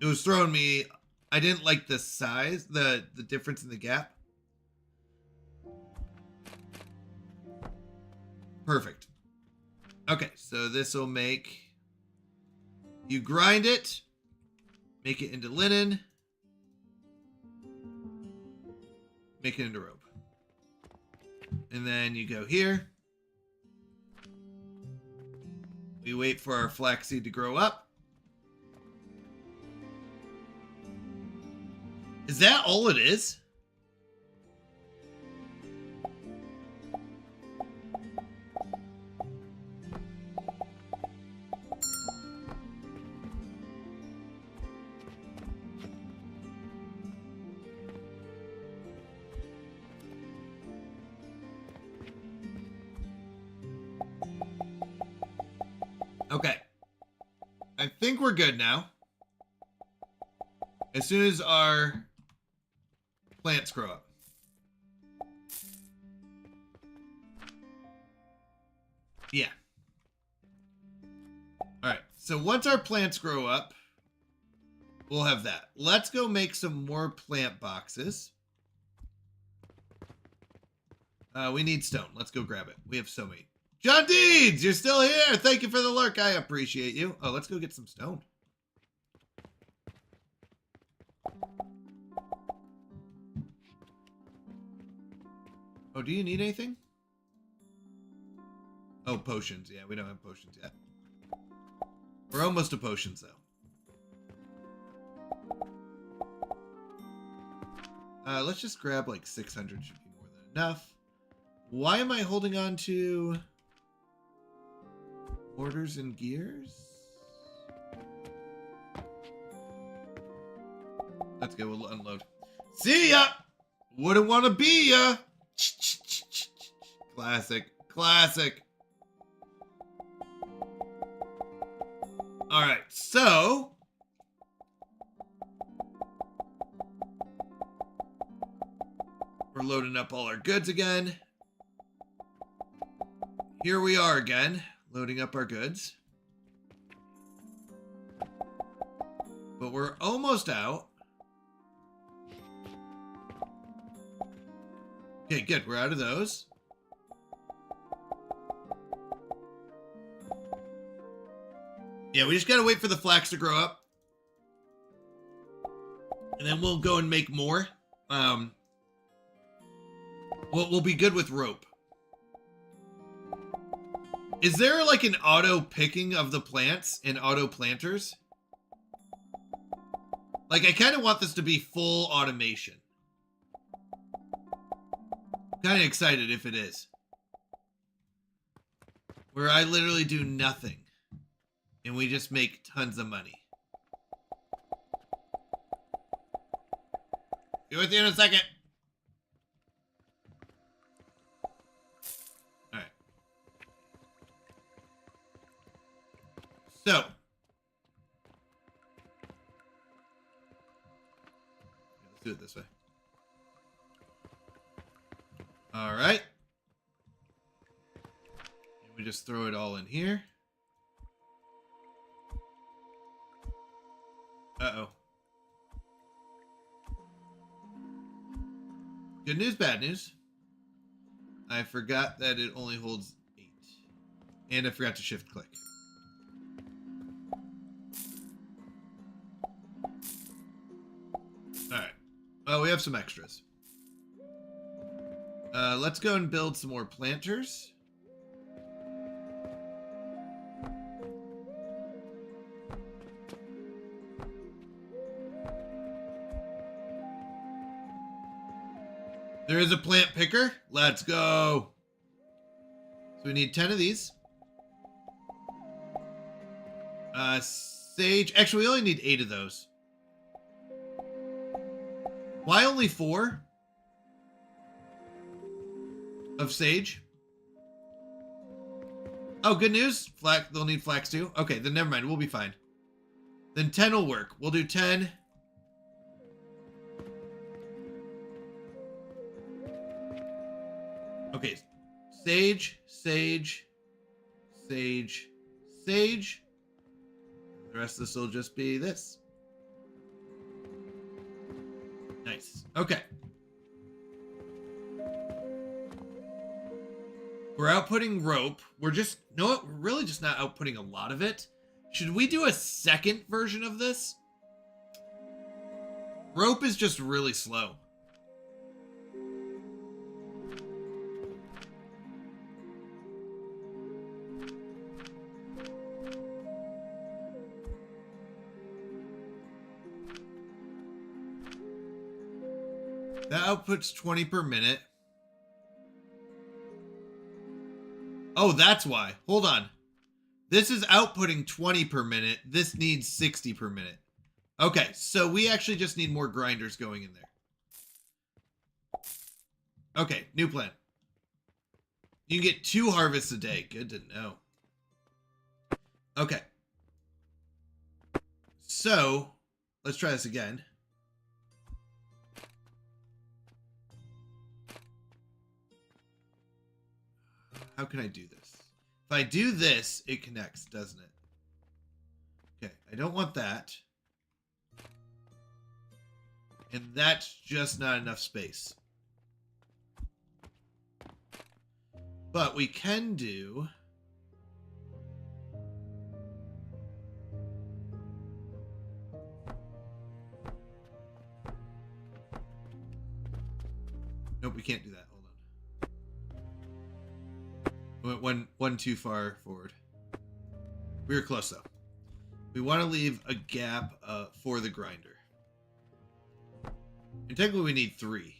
Speaker 3: was throwing me. I didn't like the size, the difference in the gap. Perfect. Okay, so this will make you grind it, make it into linen, make it into rope. And then you go here. We wait for our flaxseed to grow up. Is that all it is? Okay. I think we're good now. As soon as our plants grow up. Yeah. Alright, so once our plants grow up, we'll have that. Let's go make some more plant boxes. We need stone. Let's go grab it. We have so many. John Deeds, you're still here. Thank you for the lurk. I appreciate you. Oh, let's go get some stone. Oh, do you need anything? Oh, potions. Yeah, we don't have potions yet. We're almost to potions, though. Let's just grab like 600. Should be more than enough. Why am I holding on to orders and gears? Let's go. We'll unload. See ya! Wouldn't want to be ya! Classic. Classic. Alright, so we're loading up all our goods again. Here we are again, loading up our goods. But we're almost out. Okay, good. We're out of those. Yeah, we just gotta wait for the flax to grow up. And then we'll go and make more. We'll be good with rope. Is there like an auto picking of the plants and auto planters? Like, I kind of want this to be full automation. Kind of excited if it is. Where I literally do nothing. And we just make tons of money. Be with you in a second. Alright. So. Let's do it this way. Alright. We just throw it all in here. Uh-oh. Good news, bad news. I forgot that it only holds 8. And I forgot to shift click. Oh, we have some extras. Let's go and build some more planters. There is a plant picker. Let's go. So we need 10 of these. Sage. Actually, we only need 8 of those. Why only 4 of sage? Oh, good news. Flax. They'll need flax too. Okay, then never mind. We'll be fine. Then 10 will work. We'll do 10. Okay, sage, sage, sage, sage. The rest of this will just be this. Nice. Okay. We're outputting rope. We're just, no, we're really just not outputting a lot of it. Should we do a second version of this? Rope is just really slow. That outputs 20 per minute. Oh, that's why. Hold on. This is outputting 20 per minute. This needs 60 per minute. Okay, so we actually just need more grinders going in there. Okay, new plan. You can get 2 harvests a day. Good to know. Okay. So, let's try this again. How can I do this? If I do this, it connects, doesn't it? Okay, I don't want that. And that's just not enough space. But we can do... Nope, we can't do that. One too far forward. We were close though. We want to leave a gap for the grinder. And technically we need 3.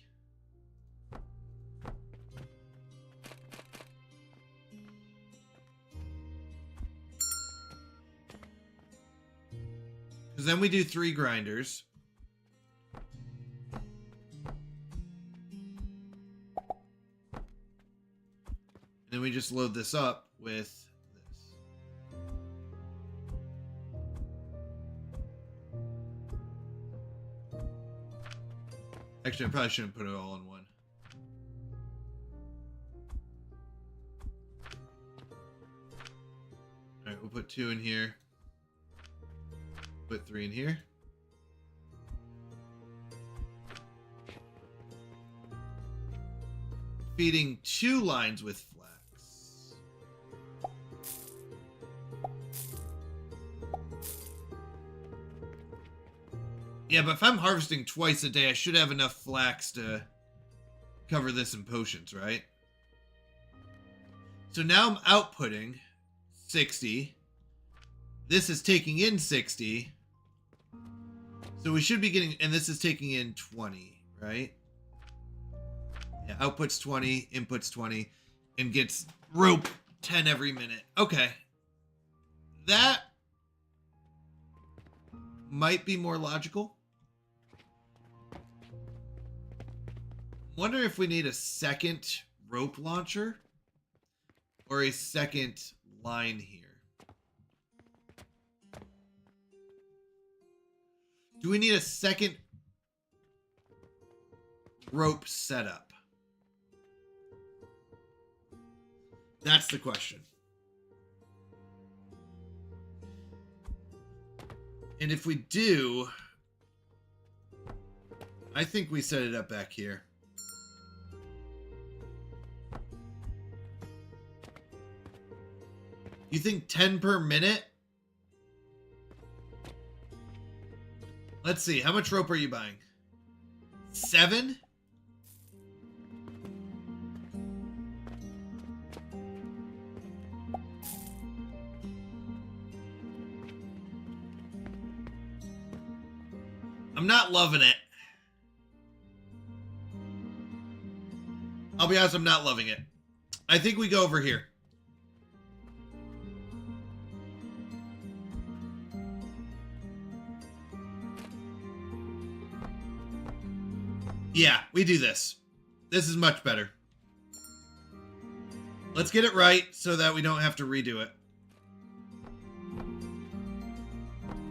Speaker 3: Because then we do 3 grinders. Then we just load this up with this. Actually, I probably shouldn't put it all in one. Alright, we'll put 2 in here. Put 3 in here. Feeding 2 lines with flax. Yeah, but if I'm harvesting twice a day, I should have enough flax to cover this in potions, right? So now I'm outputting 60. This is taking in 60. So we should be getting, and this is taking in 20, right? Yeah, outputs 20, inputs 20, and gets rope 10 every minute. Okay. That might be more logical. Wonder if we need a second rope launcher or a second line here. Do we need a second rope setup? That's the question. And if we do, I think we set it up back here. You think 10 per minute? Let's see. How much rope are you buying? 7? I'm not loving it. I'll be honest, I'm not loving it. I think we go over here. Yeah, we do this. This is much better. Let's get it right so that we don't have to redo it.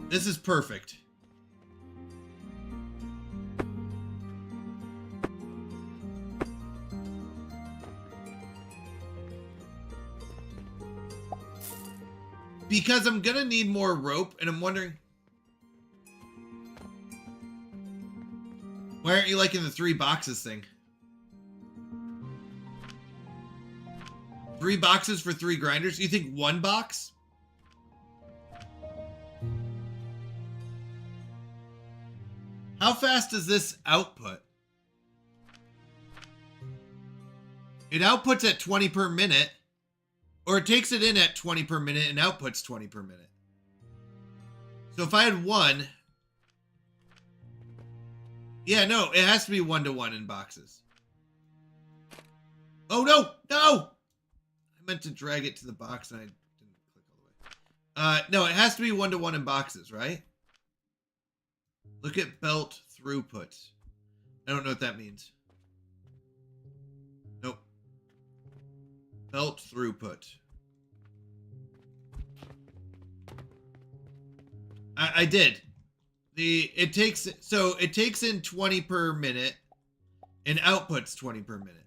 Speaker 3: This is perfect. Because I'm gonna need more rope, and I'm wondering, why aren't you liking the 3 boxes thing? 3 boxes for 3 grinders? You think 1 box? How fast does this output? It outputs at 20 per minute. Or it takes it in at 20 per minute and outputs 20 per minute. So if I had 1... Yeah, no, it has to be 1-to-1 in boxes. Oh, no! No! I meant to drag it to the box and I didn't click all the way. No, it has to be 1-to-1 in boxes, right? Look at belt throughput. I don't know what that means. Nope. Belt throughput. I did. It takes in 20 per minute and outputs 20 per minute.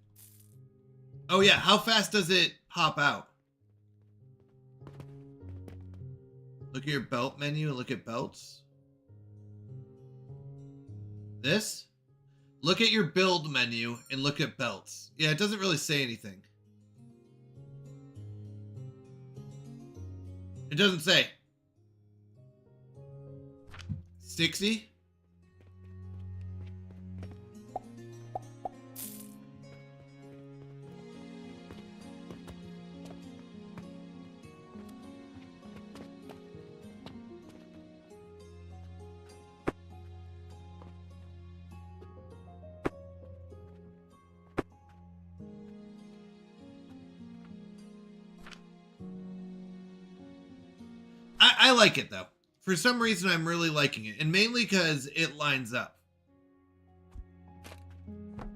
Speaker 3: Oh yeah, how fast does it pop out? Look at your belt menu and look at belts. This? Look at your build menu and look at belts. Yeah, it doesn't really say anything. It doesn't say. 60? I like it though. For some reason, I'm really liking it, and mainly because it lines up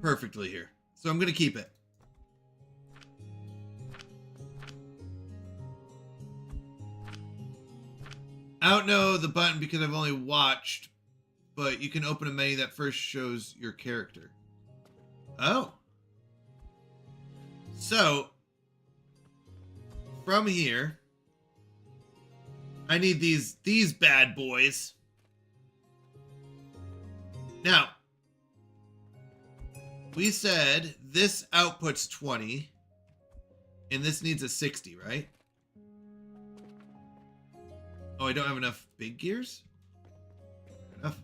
Speaker 3: perfectly here. So I'm going to keep it. I don't know the button because I've only watched, but you can open a menu that first shows your character. Oh. So, from here, I need these bad boys. Now, we said this outputs 20, and this needs a 60, right? Oh, I don't have enough big gears? Fair enough.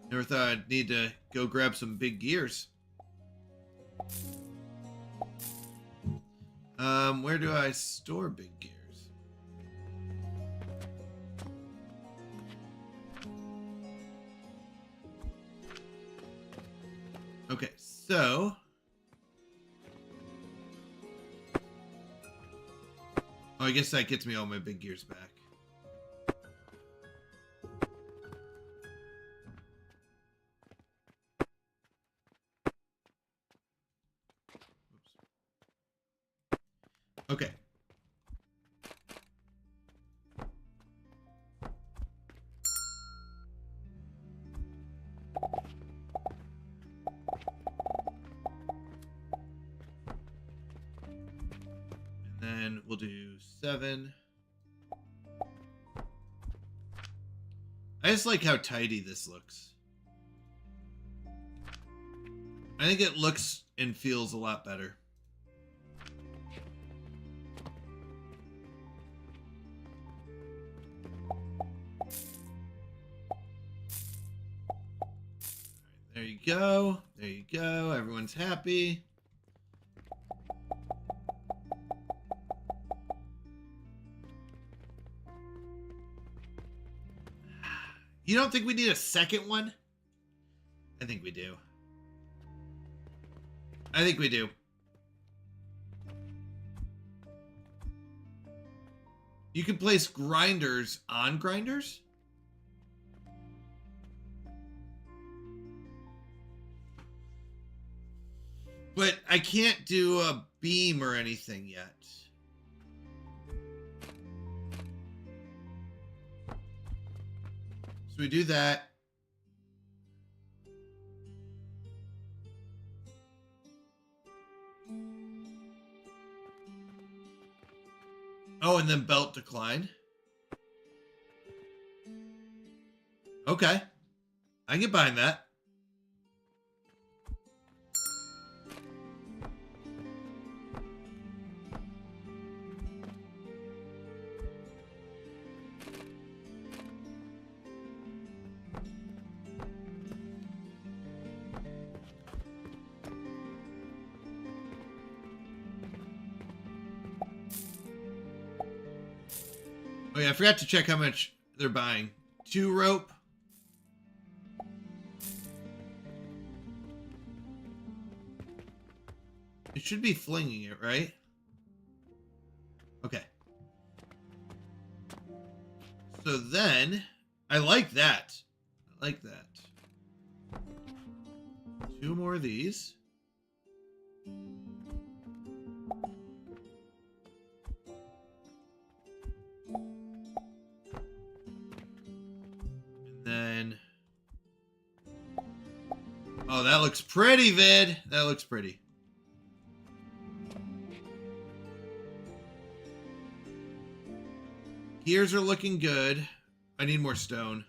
Speaker 3: Never thought I'd need to go grab some big gears. Where do I store big gears? Okay, so oh, I guess that gets me all my big gears back. Okay. And then we'll do 7. I just like how tidy this looks. I think it looks and feels a lot better. There you go. There you go. Everyone's happy. You don't think we need a second one? I think we do. I think we do. You can place grinders on grinders? But I can't do a beam or anything yet. So we do that. Oh, and then belt decline. Okay. I can get behind that. Oh yeah, I forgot to check how much they're buying. 2 rope. It should be flinging it, right? Okay. So then, I like that. I like that. 2 more of these. Then, oh, that looks pretty, Vid. That looks pretty. Gears are looking good. I need more stone.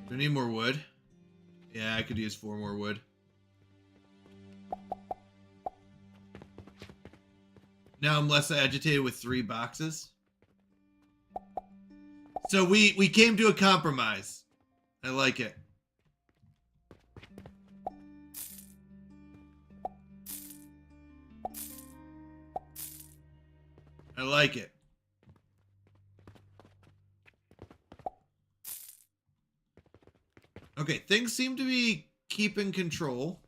Speaker 3: Do I need more wood? Yeah, I could use 4 more wood. Now I'm less agitated with 3 boxes. So we came to a compromise. I like it. I like it. Okay, things seem to be keeping control.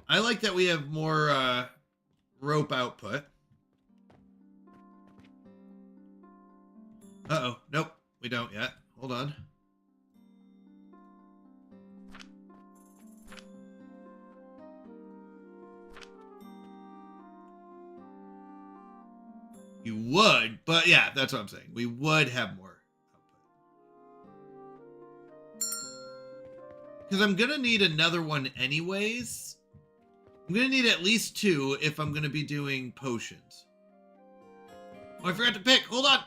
Speaker 3: I like that we have more rope output. Uh-oh. Nope, we don't yet. Hold on. You would, but yeah, that's what I'm saying. We would have more. Because I'm going to need another one anyways. I'm going to need at least 2 if I'm going to be doing potions. Oh, I forgot to pick. Hold on.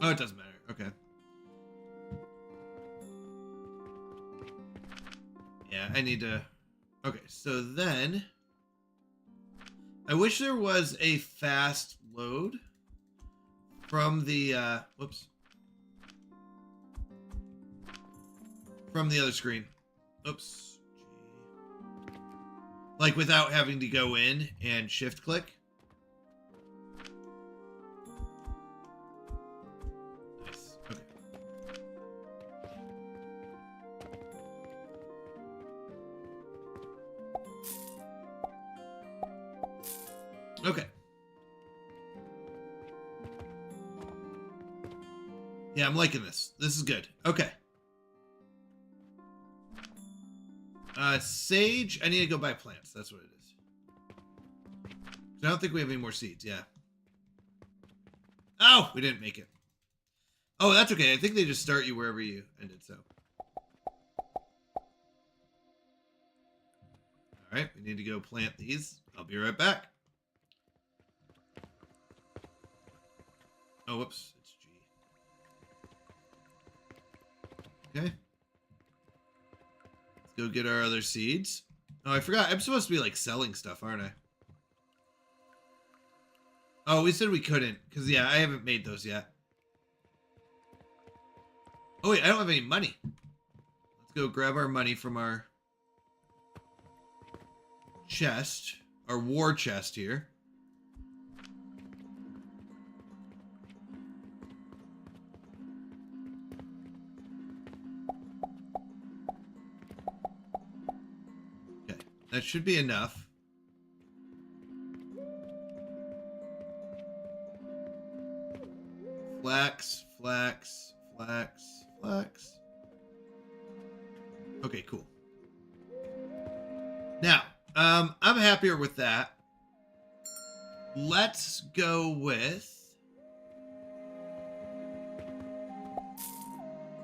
Speaker 3: Oh, it doesn't matter. Okay. Yeah, I need to... Okay, so then... I wish there was a fast load from the... Whoops. From the other screen. Oops. Like without having to go in and shift click. Nice. Okay. Okay. Yeah, I'm liking this. This is good. Okay. Sage. I need to go buy plants. That's what it is. I don't think we have any more seeds. Yeah. Oh, we didn't make it. Oh, that's okay. I think they just start you wherever you ended, so. All right, we need to go plant these. I'll be right back. Oh, whoops. It's G. Okay. Go get our other seeds. Oh, I forgot. I'm supposed to be like selling stuff, aren't I? Oh, we said we couldn't. Because, yeah, I haven't made those yet. Oh, wait. I don't have any money. Let's go grab our money from our chest. Our war chest here. Okay. That should be enough. Flax, flax, flax, flax. Okay, cool. Now, I'm happier with that. Let's go with...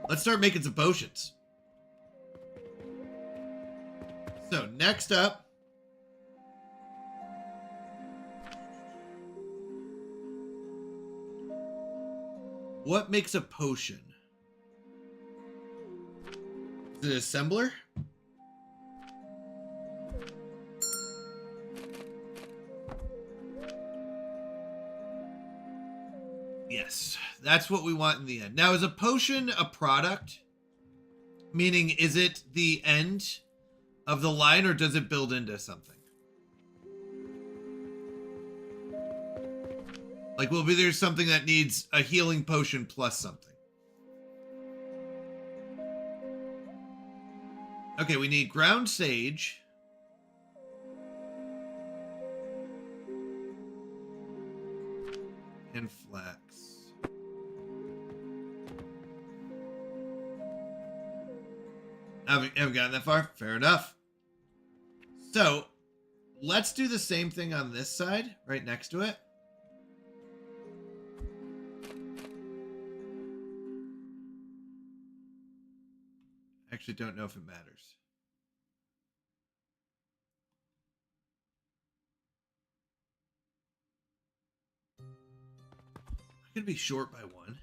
Speaker 3: Let's start making some potions. So, next up... What makes a potion? Is it assembler? Yes, that's what we want in the end. Now, is a potion a product? Meaning, is it the end of the line or does it build into something? Like, will be there something that needs a healing potion plus something? Okay, we need ground sage. And flax. Haven't gotten that far? Fair enough. So, let's do the same thing on this side, right next to it. Actually don't know if it matters. I'm gonna be short by one.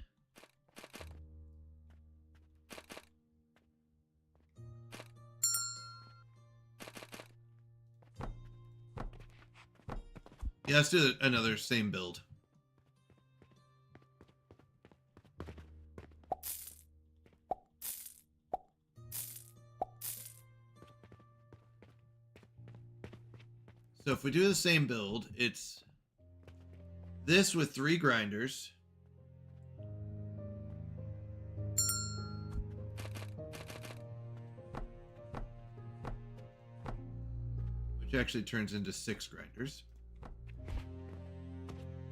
Speaker 3: Yeah, let's do another same build. So if we do the same build, it's this with 3 grinders. Which actually turns into 6 grinders.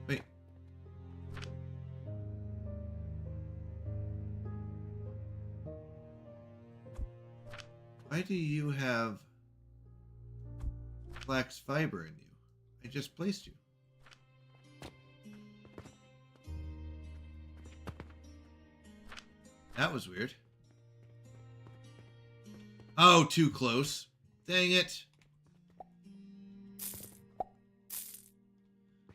Speaker 3: Wait. Why do you have flax fiber in you? I just placed you. That was weird. Oh, too close. Dang it.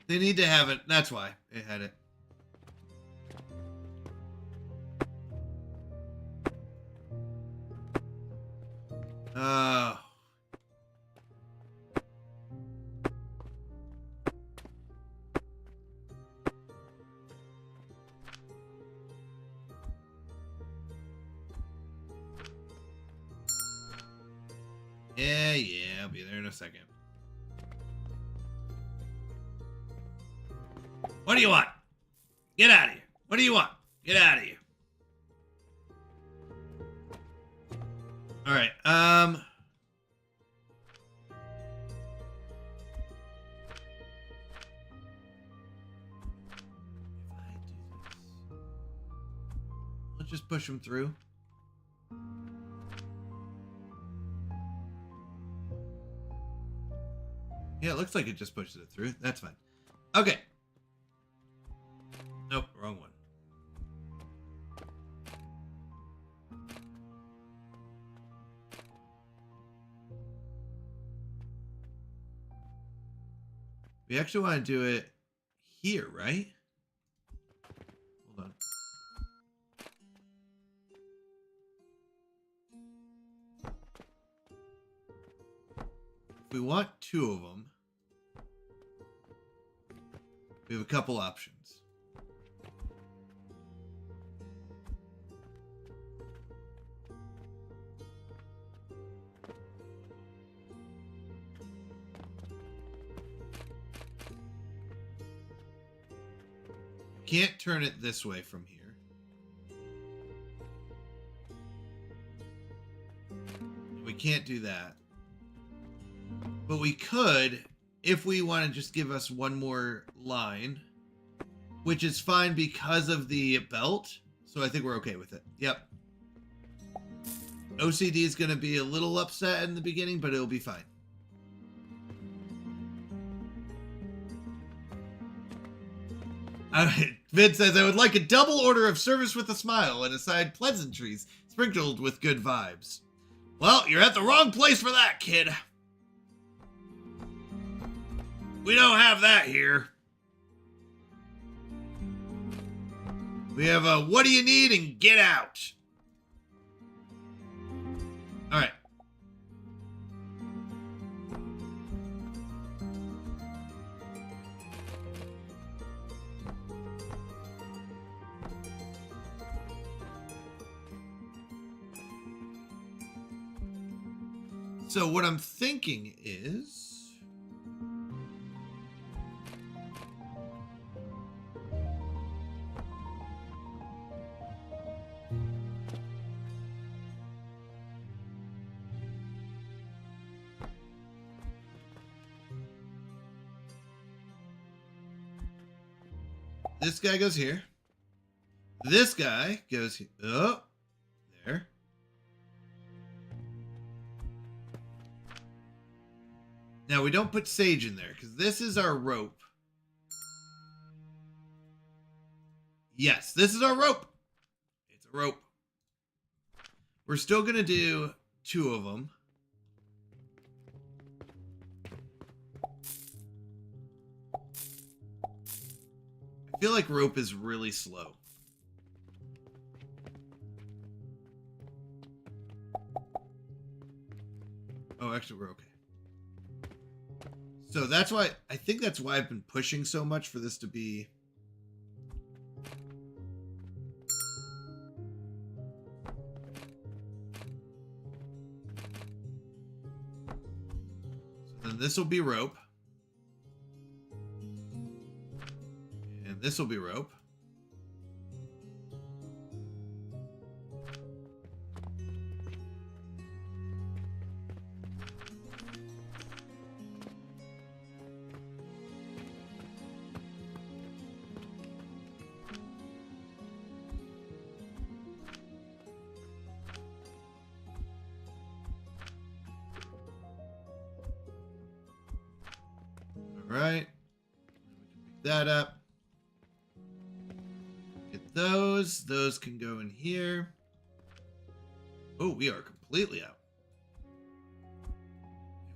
Speaker 3: They need to have it. That's why they had it. Oh. Yeah, I'll be there in a second. What do you want? Get out of here. What do you want? Get out of here. All right. If I do this, let's just push them through. Yeah, it looks like it just pushes it through. That's fine. Okay. Nope, wrong one. We actually want to do it here, right? Hold on. we want 2 of them, we have a couple options. Can't turn it this way from here. We can't do that. But we could, if we want to just give us one more line, which is fine because of the belt. So I think we're okay with it. Yep. OCD is going to be a little upset in the beginning, but it'll be fine. Vid says, I would like a double order of service with a smile and a side pleasantries sprinkled with good vibes. Well, you're at the wrong place for that, kid. We don't have that here. We have a what do you need and get out. All right. So what I'm thinking is, this guy goes here. This guy goes here. Oh, there. Now, we don't put Sage in there, because this is our rope. Yes, this is our rope. It's a rope. We're still going to do 2 of them. I feel like rope is really slow. Oh, actually, we're okay. So that's why, I think that's why I've been pushing so much for this to be. So then this will be rope. And this will be rope. Right, pick that up. Get those. Those can go in here. Oh, we are completely out.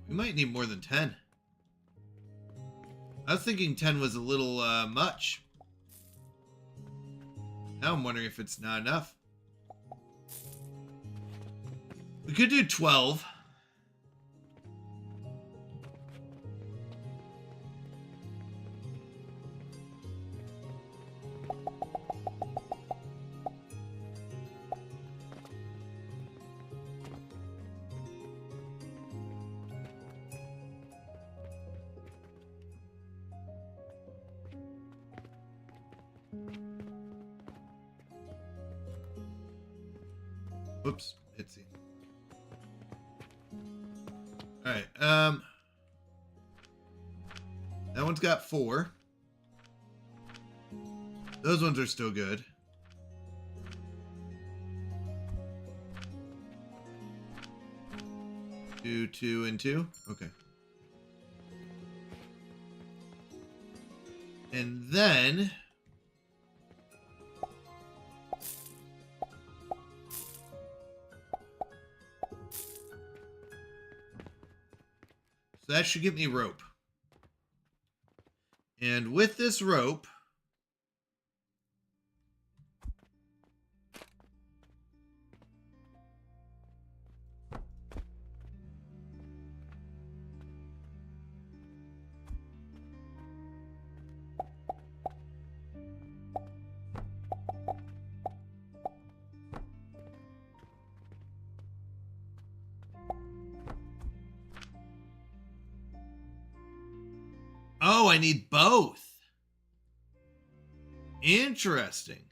Speaker 3: We might need more than 10. I was thinking 10 was a little much. Now I'm wondering if it's not enough. We could do 12. Whoops, Itsy. Alright, that one's got 4. Those ones are still good. Two, and 2. Okay. And then so that should give me rope. And with this rope, I need both. Interesting.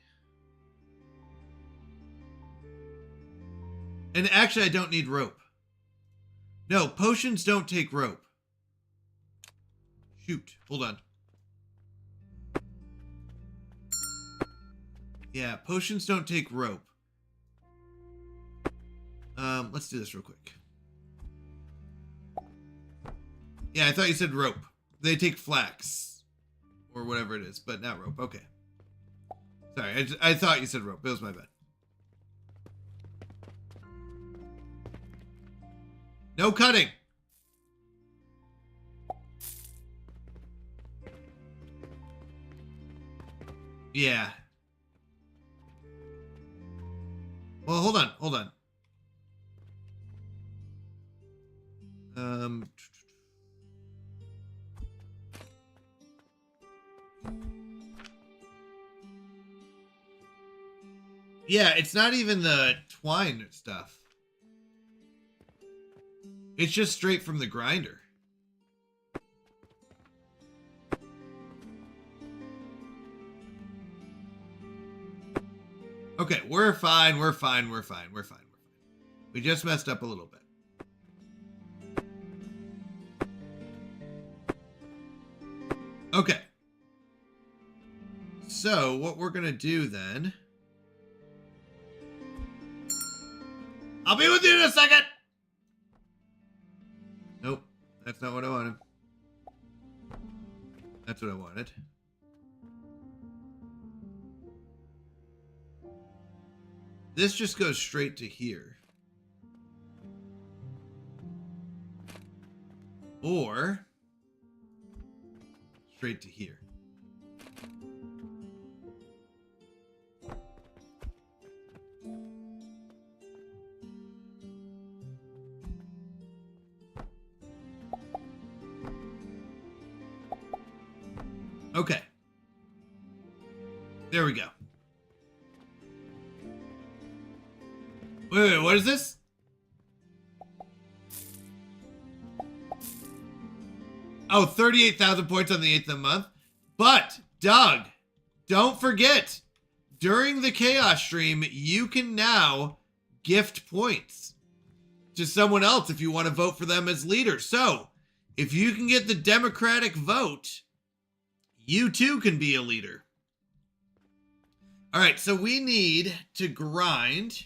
Speaker 3: And actually, I don't need rope. No, potions don't take rope. Shoot, hold on. Yeah, potions don't take rope. Let's do this real quick. Yeah, I thought you said rope. They take flax. Or whatever it is, but not rope. Okay. Sorry, I thought you said rope. It was my bad. No cutting! Yeah. Well, hold on. Yeah, it's not even the twine stuff. It's just straight from the grinder. Okay, we're fine. We just messed up a little bit. Okay. So, what we're going to do then... I'll be with you in a second! Nope, that's not what I wanted. That's what I wanted. This just goes straight to here. Or straight to here. Okay. There we go. Wait, what is this? Oh, 38,000 points on the 8th of the month. But, Doug, don't forget, during the Chaos stream, you can now gift points to someone else if you want to vote for them as leader. So, if you can get the Democratic vote, you too can be a leader. All right, so we need to grind.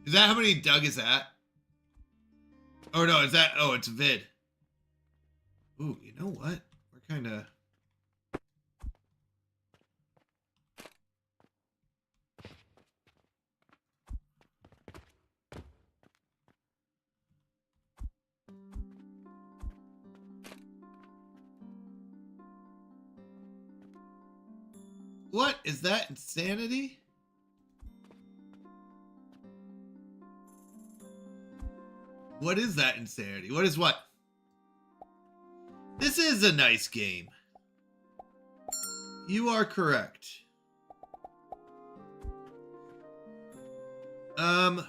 Speaker 3: Is that how many Doug is that? Oh, no, is that... Oh, it's vid. Ooh, you know what? We're kind of... What? Is that insanity? What is that insanity? What is what? This is a nice game. You are correct. We're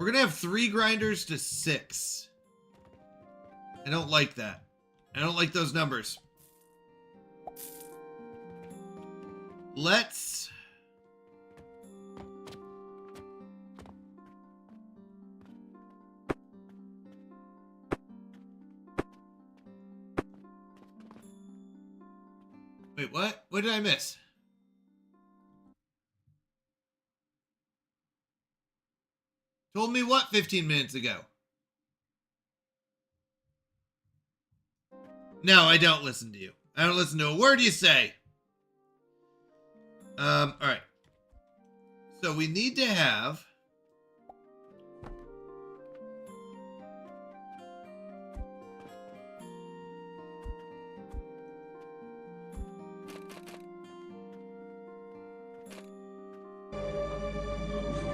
Speaker 3: gonna have 3 grinders to 6. I don't like that. I don't like those numbers. Let's... Wait, what? What did I miss? Told me what 15 minutes ago? No, I don't listen to you. I don't listen to a word you say. All right. So we need to have...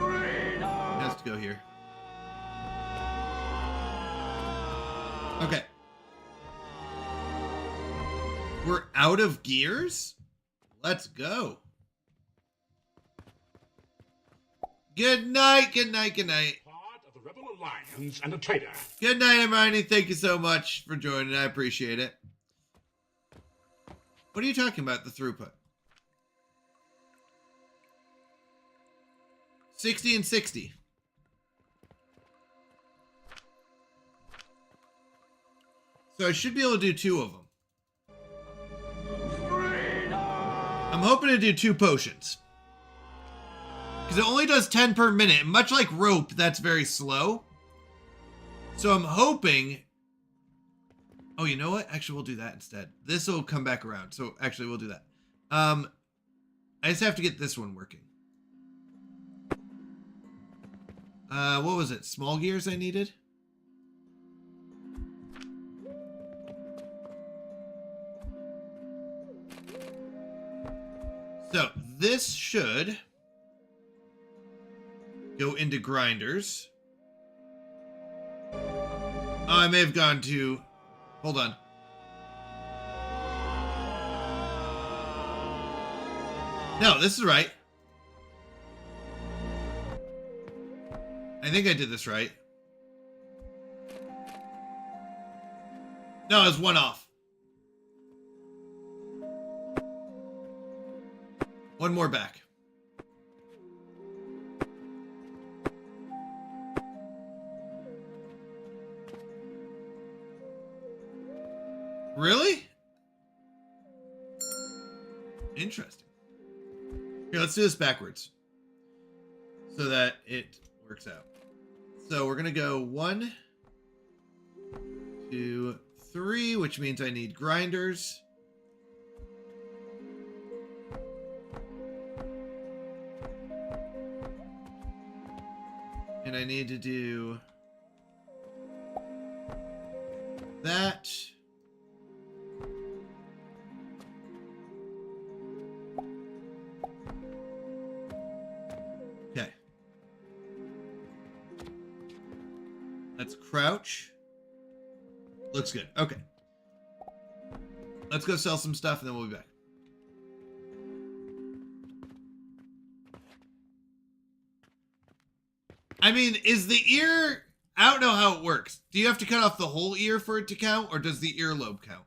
Speaker 3: It has to go here. Okay. We're out of gears? Let's go. Good night, good night, good night.
Speaker 9: Part of the
Speaker 6: Rebel Alliance and a traitor.
Speaker 3: Good night, Hermione. Thank you so much for joining. I appreciate it. What are you talking about, the throughput? 60 and 60. So I should be able to do 2 of them. I'm hoping to do 2 potions. Because it only does 10 per minute. And much like rope, that's very slow. So I'm hoping... Oh, you know what? Actually, we'll do that instead. This will come back around. So actually, we'll do that. I just have to get this one working. What was it? Small gears I needed? So this should go into grinders. Oh, I may have gone to... Hold on. No, this is right. I think I did this right. No, it was 1 off. 1 more back. Really? Interesting. Here, let's do this backwards so that it works out. So we're gonna go 1, 2, 3, which means I need grinders. And I need to do that. Okay. Let's crouch. Looks good. Okay. Let's go sell some stuff and then we'll be back. I mean, is the ear... I don't know how it works. Do you have to cut off the whole ear for it to count, or does the earlobe count?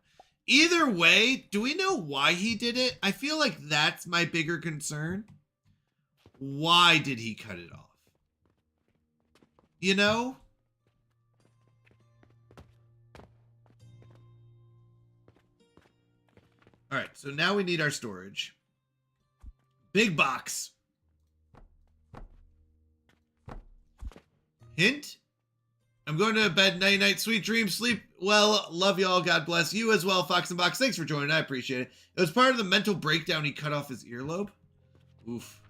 Speaker 3: Either way, do we know why he did it? I feel like that's my bigger concern. Why did he cut it off? You know? All right, so now we need our storage. Big box. Hint? I'm going to bed. Night night, sweet dreams, sleep well. Love y'all. God bless you as well, Fox and Box. Thanks for joining. I appreciate it. It was part of the mental breakdown. He cut off his earlobe. Oof.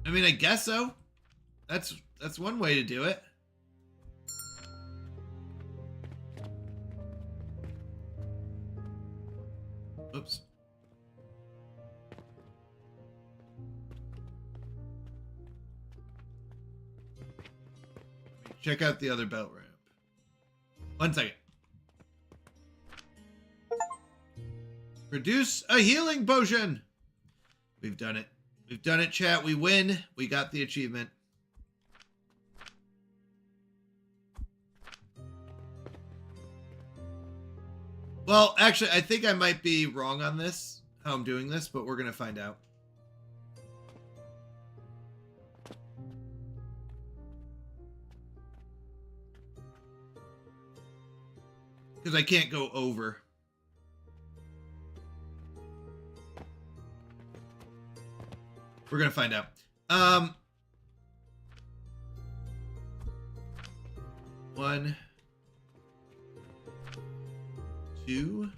Speaker 3: I mean, I guess so. That's one way to do it. Oops. Check out the other belt ramp. 1 second. Produce a healing potion. We've done it. We've done it, chat. We win. We got the achievement. Well, actually, I think I might be wrong on this, how I'm doing this, but we're going to find out. Because I can't go over. We're going to find out. 1, 2.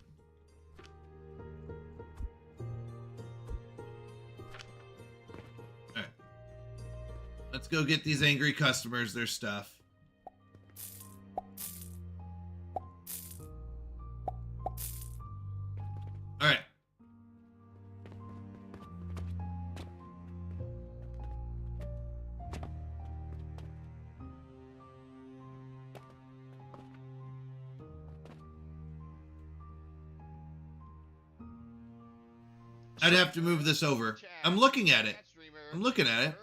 Speaker 3: All right. Let's go get these angry customers their stuff. All right. I'd have to move this over. I'm looking at it.
Speaker 5: Streamer,
Speaker 3: I'm looking at it.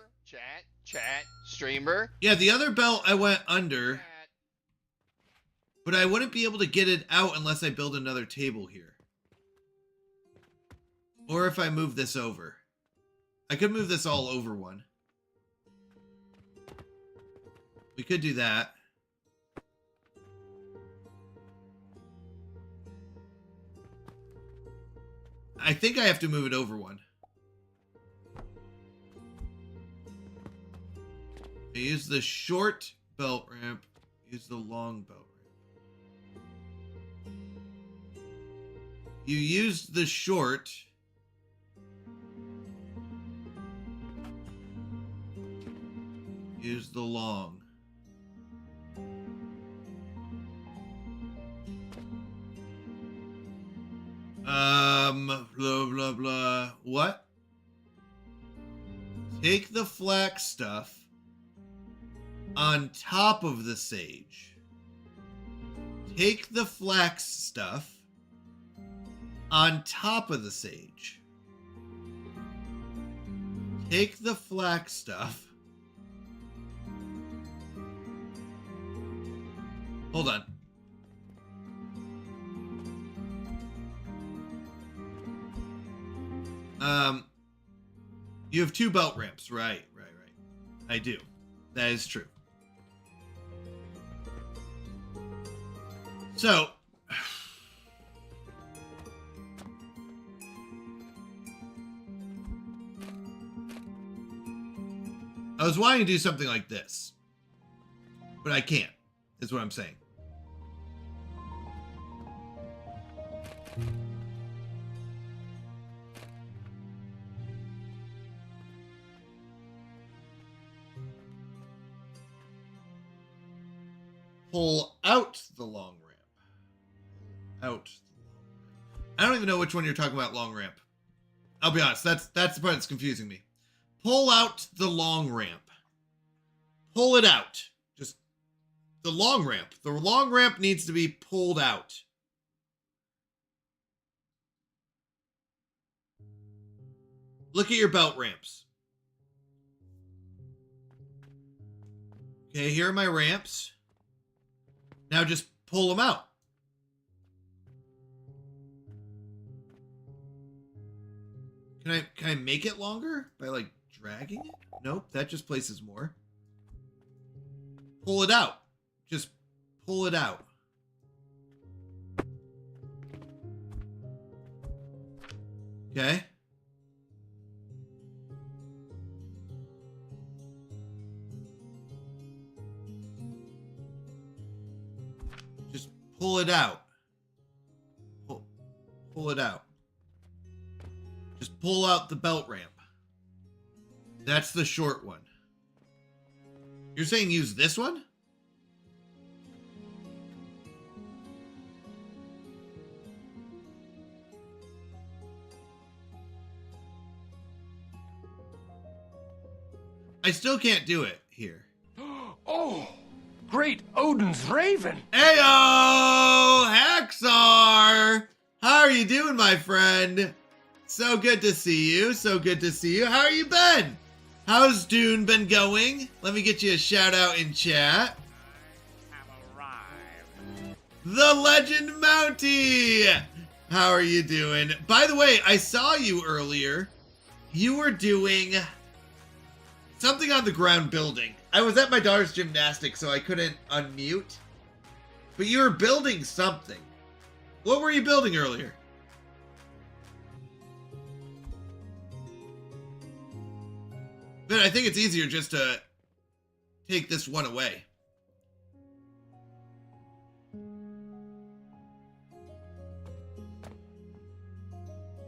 Speaker 5: Chat, streamer.
Speaker 3: Yeah, the other belt I went under,
Speaker 5: Chat.
Speaker 3: but I wouldn't be able to get it out unless I build another table here. Or if I move this over. I could move this all over one. We could do that. I think I have to move it over one. I use the short belt ramp. Use the long belt ramp. You used the short. Use the long. Blah, blah, blah. What? Take the flax stuff on top of the sage. Take the flax stuff on top of the sage. Take the flax stuff. Hold on. You have 2 belt ramps, right. I do. That is true. So, I was wanting to do something like this, but I can't, is what I'm saying. Pull out the long ramp. Out. I don't even know which one you're talking about, long ramp. I'll be honest, that's the part that's confusing me. Pull out the long ramp. Pull it out. Just the long ramp. The long ramp needs to be pulled out. Look at your belt ramps. Okay, here are my ramps. Now just pull them out. Can I make it longer by like dragging it? Nope, that just places more. Pull it out. Just pull it out. Okay. Just pull it out. Pull it out. Just pull out the belt ramp. That's the short one. You're saying use this one? I still can't do it here.
Speaker 6: Oh, great Odin's Raven!
Speaker 3: Heyo, Haxar! How are you doing, my friend? So good to see you. So good to see you. How are you been? How's Dune been going? Let me get you a shout out in chat. The Legend Mountie! How are you doing? By the way, I saw you earlier. You were doing something on the ground building. I was at my daughter's gymnastics, so I couldn't unmute. But you were building something. What were you building earlier? But I think it's easier just to take this one away.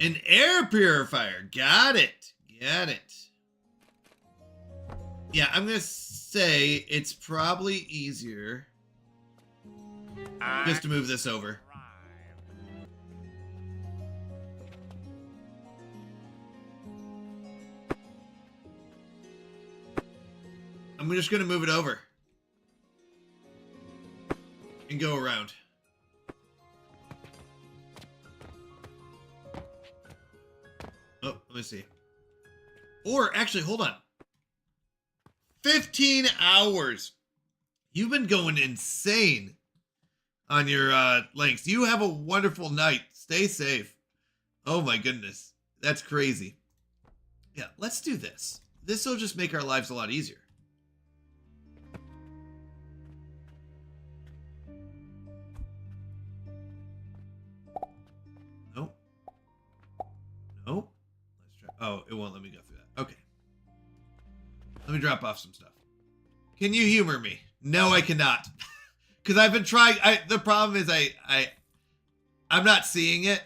Speaker 3: An air purifier. Got it. Got it. Yeah, I'm going to say it's probably easier just to move this over. I'm just going to move it over and go around. let me see. Or actually, hold on. 15 hours. You've been going insane on your lengths. You have a wonderful night. Stay safe. Oh my goodness. That's crazy. Yeah, let's do this. This will just make our lives a lot easier. Nope. Nope. Let's try. Oh, it won't let me go through that. Okay. Let me drop off some stuff. Can you humor me? No, I cannot. Because I've been trying. The problem is I'm not seeing it.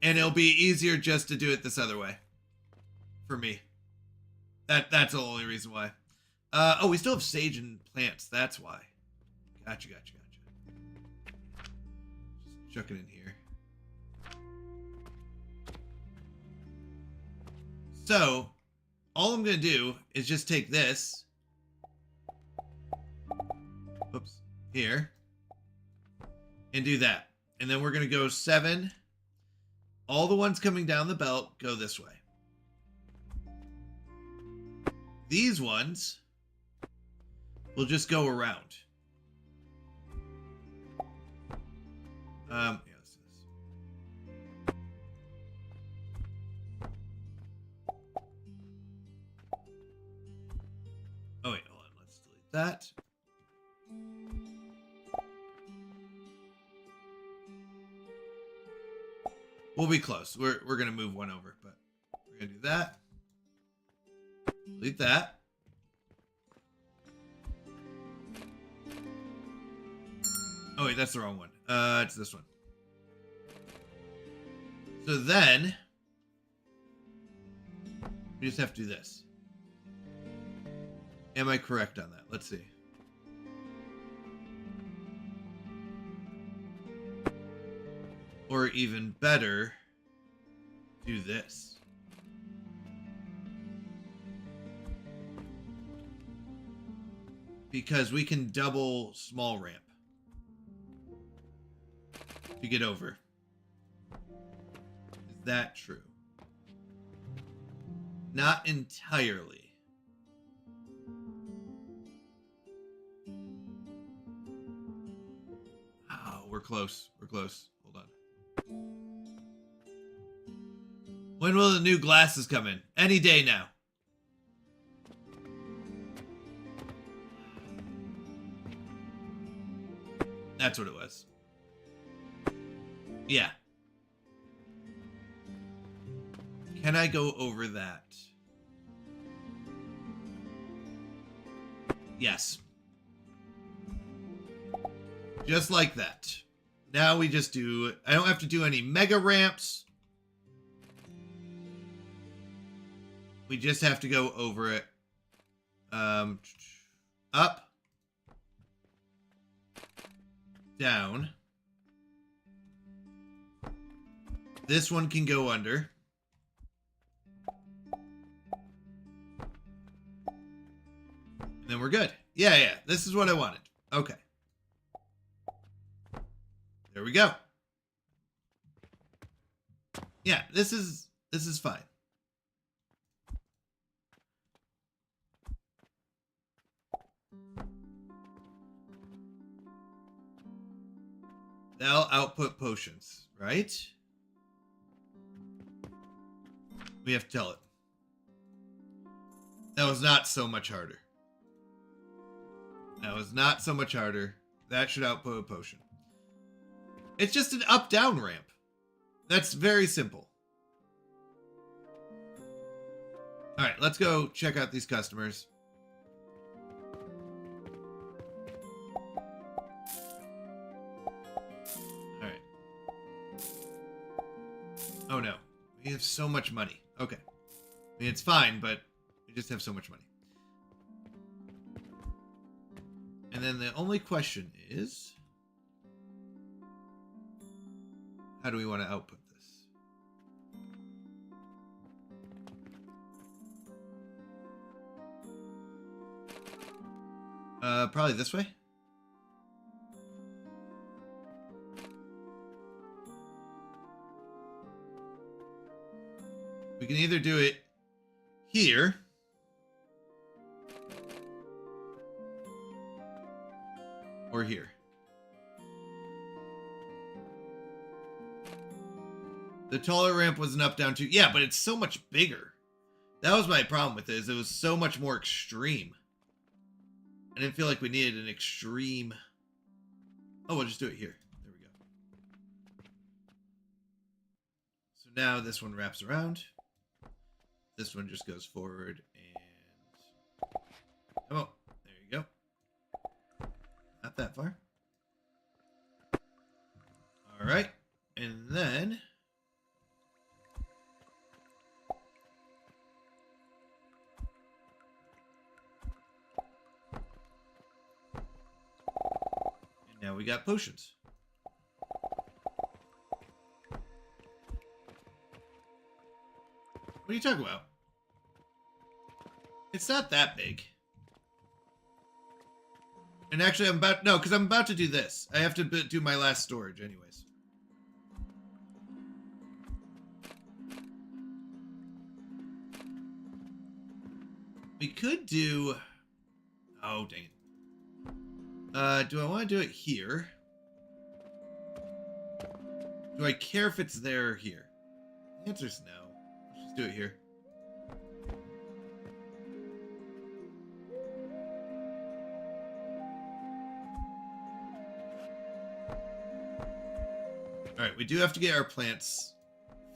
Speaker 3: And it'll be easier just to do it this other way. For me. That's the only reason why. Oh, we still have sage and plants. That's why. Gotcha. Just chuck it in here. So, all I'm going to do is just take this. Oops. Here. And do that. And then we're going to go 7. All the ones coming down the belt go this way. These ones will just go around. Yeah, let's do this. Oh wait, hold on. Let's delete that. We'll be close. We're gonna move one over, but we're gonna do that. Delete that. Oh wait, that's the wrong one. It's this one. So then we just have to do this. Am I correct on that? Let's see. Or even better, do this. Because we can double small ramp to get over. Is that true? Not entirely. Oh, we're close. We're close. Hold on. When will the new glasses come in? Any day now. That's what it was. Yeah. Can I go over that? Yes. Just like that. Now we just do... I don't have to do any mega ramps. We just have to go over it. Up. Down. This one can go under. And then we're good. Yeah. This is what I wanted. Okay. There we go. Yeah, this is fine. They'll output potions, right? We have to tell it. That was not so much harder. That was not so much harder. That should output a potion. It's just an up-down ramp. That's very simple. All right, let's go check out these customers. All right. Oh no, we have so much money. Okay. I mean, it's fine, but we just have so much money. And then the only question is, how do we want to output this? Probably this way. We can either do it here. Or here. The taller ramp was an up down too. Yeah, but it's so much bigger. That was my problem with it, is it was so much more extreme. I didn't feel like we needed an extreme. Oh, we'll just do it here. There we go. So now this one wraps around. This one just goes forward and... Oh, there you go. Not that far. All right. And then... Now we got potions. What are you talking about? It's not that big. And actually, I'm about to do this. I have to do my last storage anyways. We could do... Oh, dang it. Do I want to do it here? Do I care if it's there or here? The answer's no. Let's just do it here. Alright, we do have to get our plants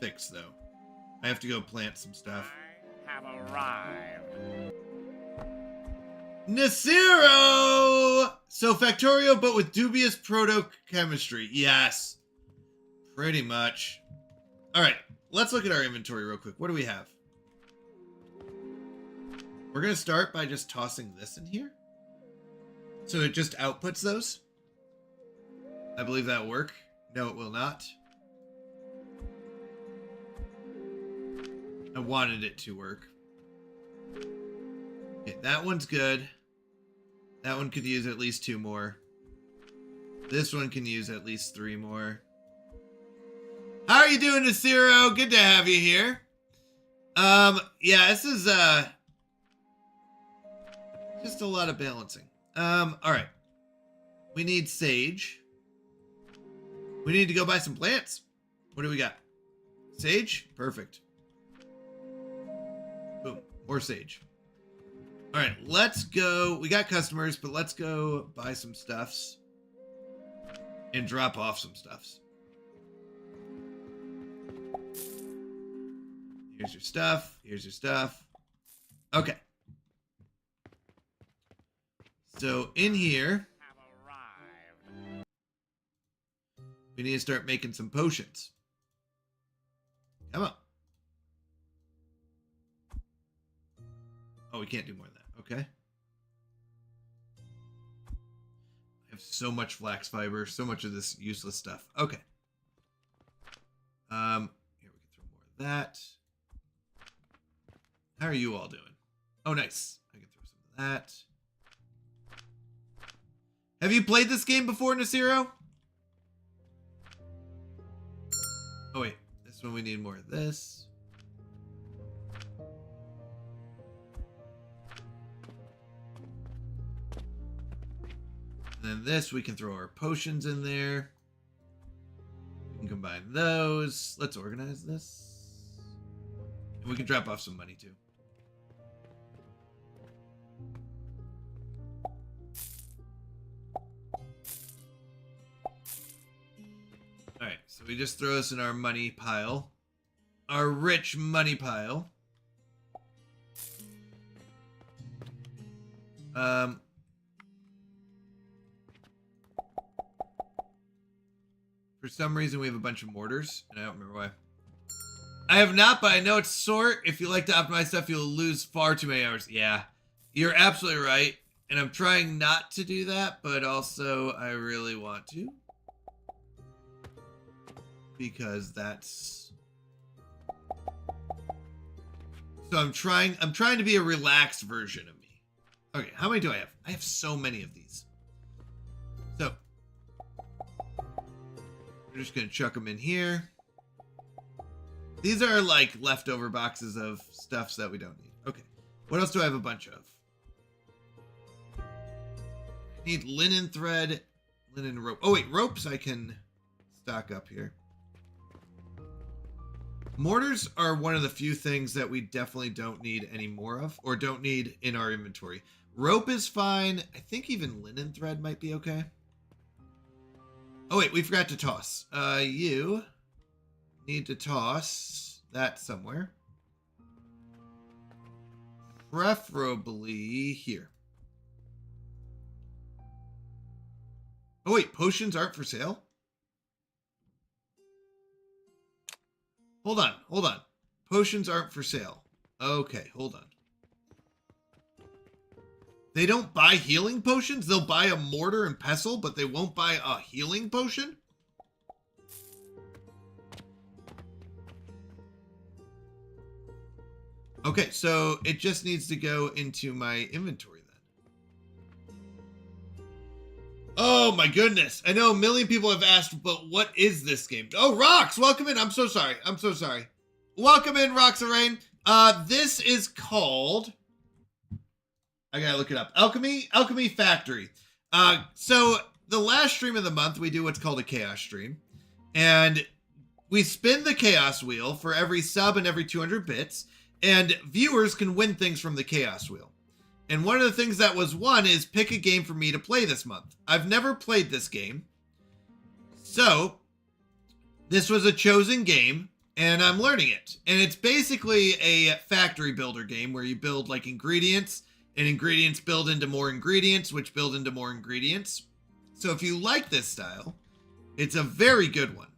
Speaker 3: fixed, though. I have to go plant some stuff.
Speaker 6: I have arrived.
Speaker 3: Nasiro! So Factorio, but with dubious proto-chemistry. Yes. Pretty much. Alright, let's look at our inventory real quick. What do we have? We're going to start by just tossing this in here. So it just outputs those. I believe that'll work. No, it will not. I wanted it to work. Okay, that one's good. That one could use at least 2 more. This one can use at least 3 more. How are you doing, Nasiro? Good to have you here. Yeah, this is just a lot of balancing. Alright. We need sage. We need to go buy some plants. What do we got? Sage? Perfect. Boom. More sage. All right, let's go. We got customers, but let's go buy some stuffs and drop off some stuffs. Here's your stuff. Here's your stuff. Okay. So in here, we need to start making some potions. Come on. Oh, we can't do more than that. Okay. I have so much flax fiber, so much of this useless stuff. Okay. Here we can throw more of that. How are you all doing? Oh, nice. I can throw some of that. Have you played this game before, Nasiro? Oh, wait. This one we need more of this. And then this, we can throw our potions in there. We can combine those. Let's organize this. And we can drop off some money, too. Alright, so we just throw this in our money pile. Our rich money pile. For some reason, we have a bunch of mortars, and I don't remember why. I have not, but I know it's sort. If you like to optimize stuff, you'll lose far too many hours. Yeah, you're absolutely right, and I'm trying not to do that, but also I really want to. Because that's... So I'm trying to be a relaxed version of me. Okay, how many do I have? I have so many of these. So... we're just going to chuck them in here. These are like leftover boxes of stuffs that we don't need. Okay. What else do I have a bunch of? Need linen thread, linen rope. Oh wait, ropes I can stock up here. Mortars are one of the few things that we definitely don't need any more of, or don't need in our inventory. Rope is fine. I think even linen thread might be okay. Oh wait, we forgot to toss. You need to toss that somewhere. Preferably here. Oh wait, potions aren't for sale? Hold on, hold on. Potions aren't for sale. Okay, hold on. They don't buy healing potions? They'll buy a mortar and pestle, but they won't buy a healing potion? Okay, so it just needs to go into my inventory then. Oh my goodness. I know a million people have asked, but what is this game? Oh, Rox, welcome in. I'm so sorry. I'm so sorry. Welcome in, Roxarain. This is called... I gotta look it up. Alchemy Factory. So the last stream of the month, we do what's called a chaos stream. And we spin the chaos wheel for every sub and every 200 bits. And viewers can win things from the chaos wheel. And one of the things that was won is pick a game for me to play this month. I've never played this game. So this was a chosen game and I'm learning it. And it's basically a factory builder game where you build like ingredients and ingredients build into more ingredients, which build into more ingredients. So if you like this style, it's a very good one.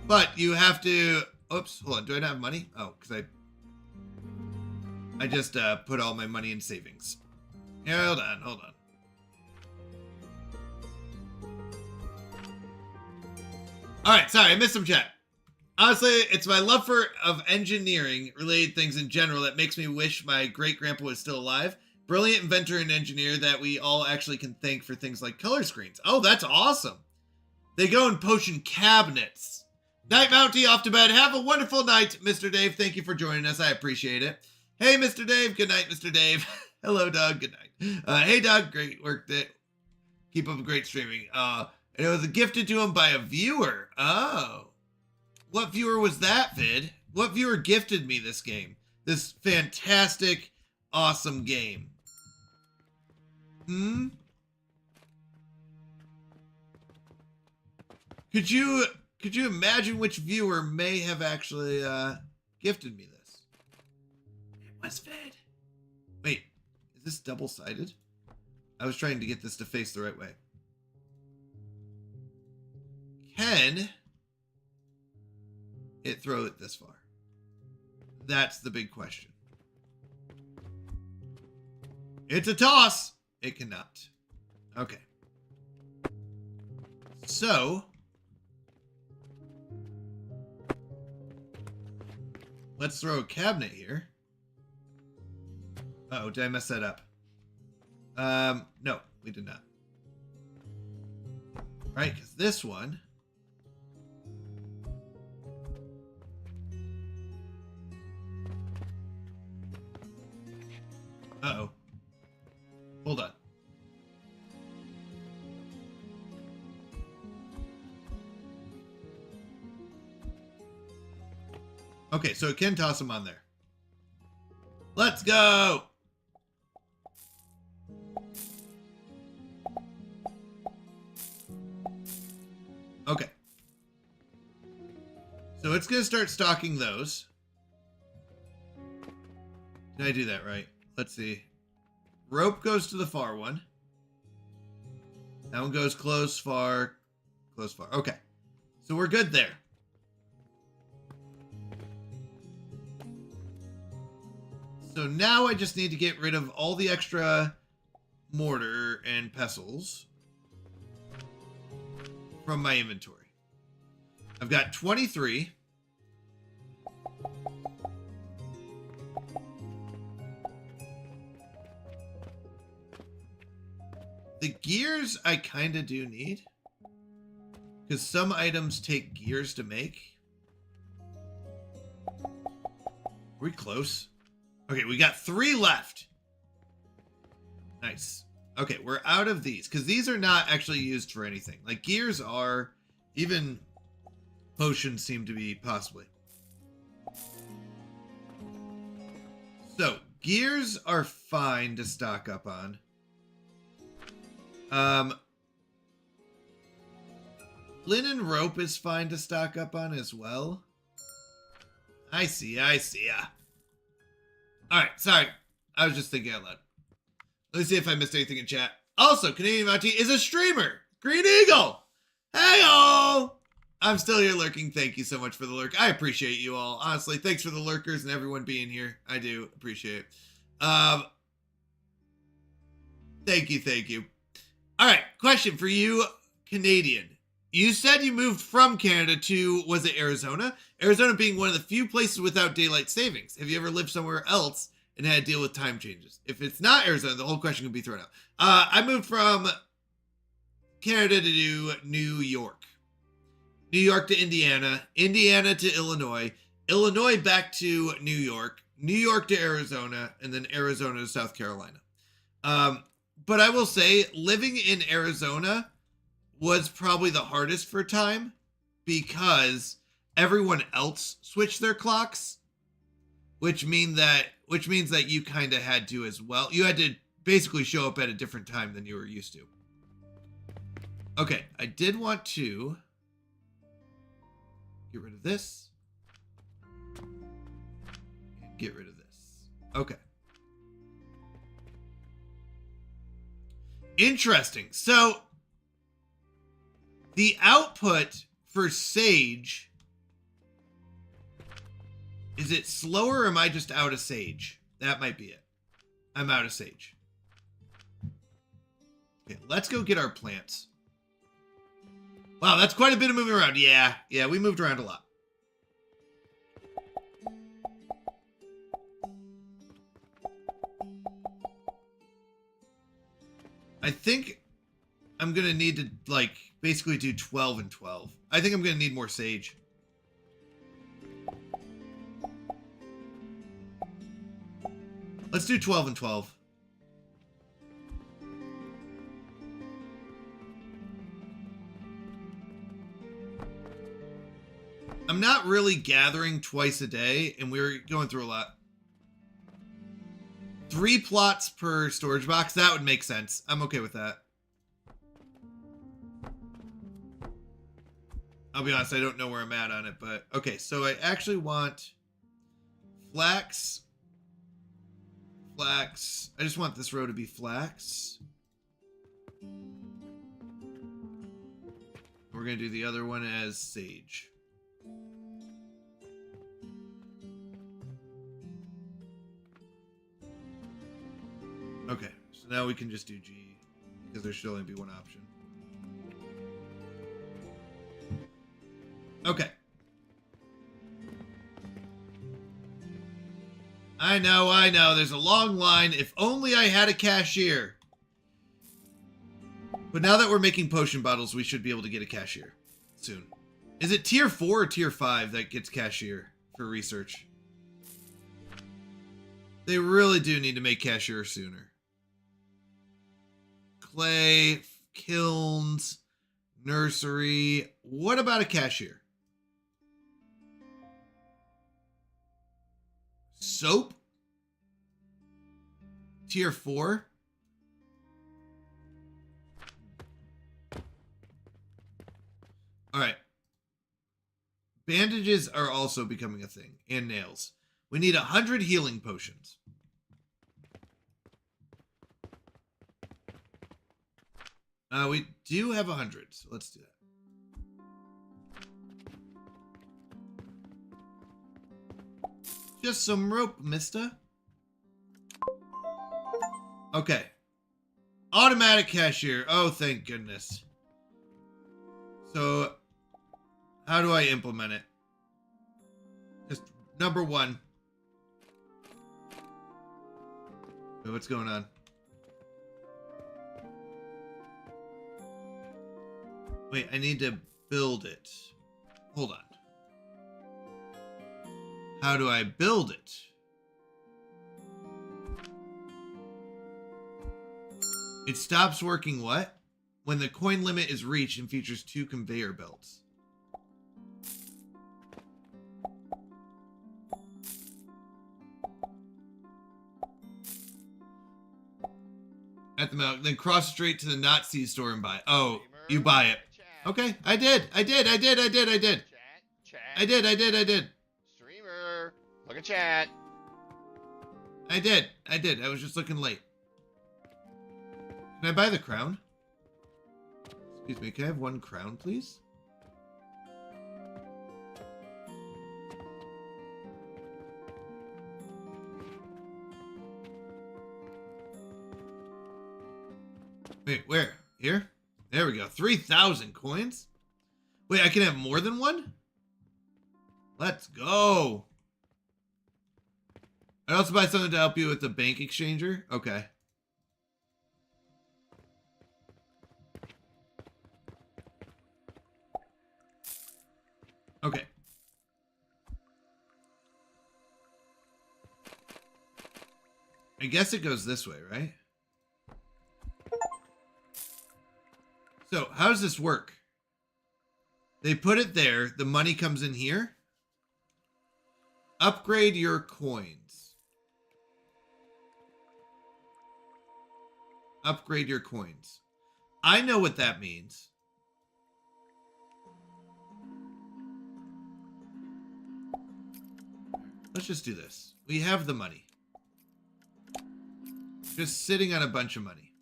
Speaker 3: But you have to, oops, hold on. Do I not have money? Oh, because I just put all my money in savings. Yeah, hold on, hold on. All right, sorry, I missed some chat. Honestly, it's my love of engineering related things in general that makes me wish my great grandpa was still alive. Brilliant inventor and engineer that we all actually can thank for things like color screens. Oh, that's awesome. They go in potion cabinets. Night Mountie off to bed. Have a wonderful night, Mr. Dave. Thank you for joining us. I appreciate it. Hey, Mr. Dave. Good night, Mr. Dave. Hello, Doug. Good night. Hey, Doug. Great work. Keep up great streaming. And it was gifted to him by a viewer. Oh. What viewer was that, Vid? What viewer gifted me this game? This fantastic, awesome game. Could you imagine which viewer may have actually gifted me this? It was Vid. Wait, is this double-sided? I was trying to get this to face the right way. Can it throw it this far? That's the big question. It's a toss. It cannot. Okay. So let's throw a cabinet here. Uh-oh, did I mess that up? No, we did not. Right, because this one... Uh-oh. Hold on. Okay, so it can toss them on there. Let's go! Okay. So it's going to start stocking those. Did I do that right? Let's see. Rope goes to the far one. That one goes close, far, close, far. Okay. So we're good there. So now I just need to get rid of all the extra mortar and pestles from my inventory. I've got 23. The gears I kind of do need. Because some items take gears to make. Are we close? Okay, we got 3 left. Nice. Okay, we're out of these. Because these are not actually used for anything. Like, gears are. Even potions seem to be possibly. So, gears are fine to stock up on. Linen rope is fine to stock up on as well. I see ya. Alright, sorry. I was just thinking out loud. Let's see if I missed anything in chat. Also, Canadian Monty is a streamer. Green Eagle. Hey all. I'm still here lurking. Thank you so much for the lurk. I appreciate you all. Honestly, thanks for the lurkers and everyone being here. I do appreciate it. Thank you. All right, question for you, Canadian. You said you moved from Canada to, was it Arizona? Arizona being one of the few places without daylight savings. Have you ever lived somewhere else and had to deal with time changes? If it's not Arizona, the whole question could be thrown out. I moved from Canada to New York. New York to Indiana. Indiana to Illinois. Illinois back to New York. New York to Arizona. And then Arizona to South Carolina. But I will say, living in Arizona was probably the hardest for time because everyone else switched their clocks, which means that you kind of had to as well. You had to basically show up at a different time than you were used to. Okay, I did want to get rid of this and get rid of this. Okay. Interesting. So the output for Sage, is it slower or am I just out of Sage? That might be it. I'm out of Sage. Okay, let's go get our plants. Wow, that's quite a bit of moving around. Yeah, we moved around a lot. I think I'm going to need to, like, basically do 12 and 12. I think I'm going to need more sage. Let's do 12 and 12. I'm not really gathering twice a day, and we're going through a lot. 3 plots per storage box. That would make sense. I'm okay with that. I'll be honest, I don't know where I'm at on it, but okay, so I actually want flax. Flax. I just want this row to be flax. We're going to do the other one as sage. Okay, so now we can just do G, because there should only be one option. Okay. I know, there's a long line. If only I had a cashier. But now that we're making potion bottles, we should be able to get a cashier soon. Is it tier 4 or tier 5 that gets cashier for research? They really do need to make cashier sooner. Clay, kilns, nursery. What about a cashier? Soap? Tier 4? Alright. Bandages are also becoming a thing. And nails. We need 100 healing potions. We do have 100, so let's do that. Just some rope, mister. Okay. Automatic cashier. Oh, thank goodness. So, how do I implement it? Just number 1. Wait, what's going on? Wait, I need to build it? Hold on. How do I build it? It stops working what? When the coin limit is reached and features 2 conveyor belts. At the mount, then cross straight to the Nazi store and buy. Oh, you buy it. Okay, I did.
Speaker 5: Chat, chat.
Speaker 3: I did.
Speaker 5: Streamer. Look at chat.
Speaker 3: I did. I was just looking late. Can I buy the crown? Excuse me, can I have 1 crown, please? Wait, where? Here? There we go. 3,000 coins? Wait, I can have more than 1? Let's go. I'd also buy something to help you with the bank exchanger. Okay. Okay. I guess it goes this way, right? So, how does this work? They put it there. The money comes in here. Upgrade your coins. Upgrade your coins. I know what that means. Let's just do this. We have the money. Just sitting on a bunch of money.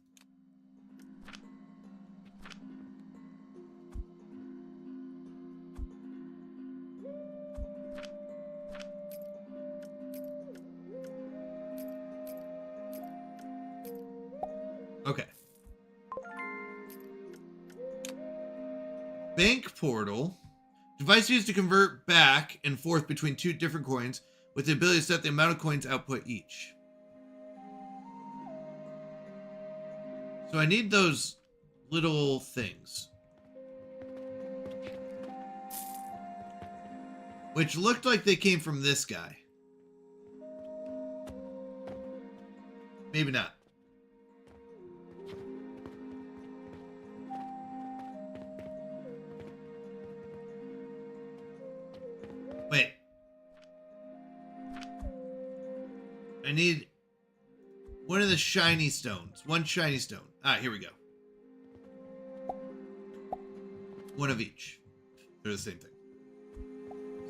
Speaker 3: Okay. Bank portal. Device used to convert back and forth between 2 different coins with the ability to set the amount of coins output each. So I need those little things. Which looked like they came from this guy. Maybe not. Wait. I need one of the shiny stones. 1 shiny stone. Ah, here we go. 1 of each. They're the same thing.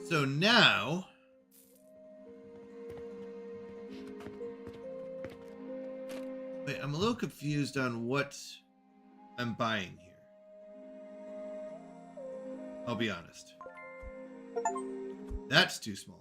Speaker 3: So now... Wait, I'm a little confused on what I'm buying here. I'll be honest. That's too small.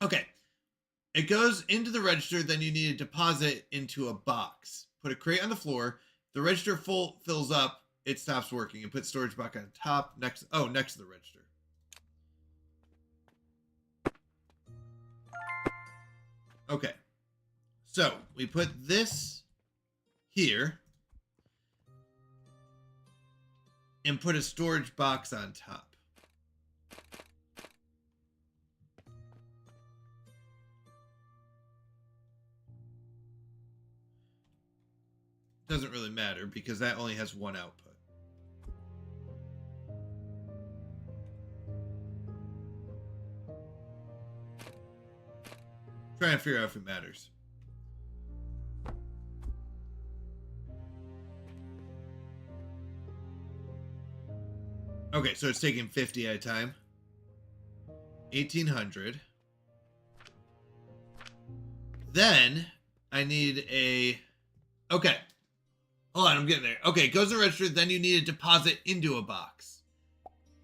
Speaker 3: Okay. It goes into the register, then you need to deposit into a box. Put a crate on the floor. The register fills up, it stops working. And put storage box on top next to the register. Okay. So we put this here and put a storage box on top. Doesn't really matter because that only has 1 output. Trying to figure out if it matters. Okay, so it's taking 50 at a time. 1,800. Then I need a... Okay. Hold on, I'm getting there. Okay, it goes to the register, then you need a deposit into a box.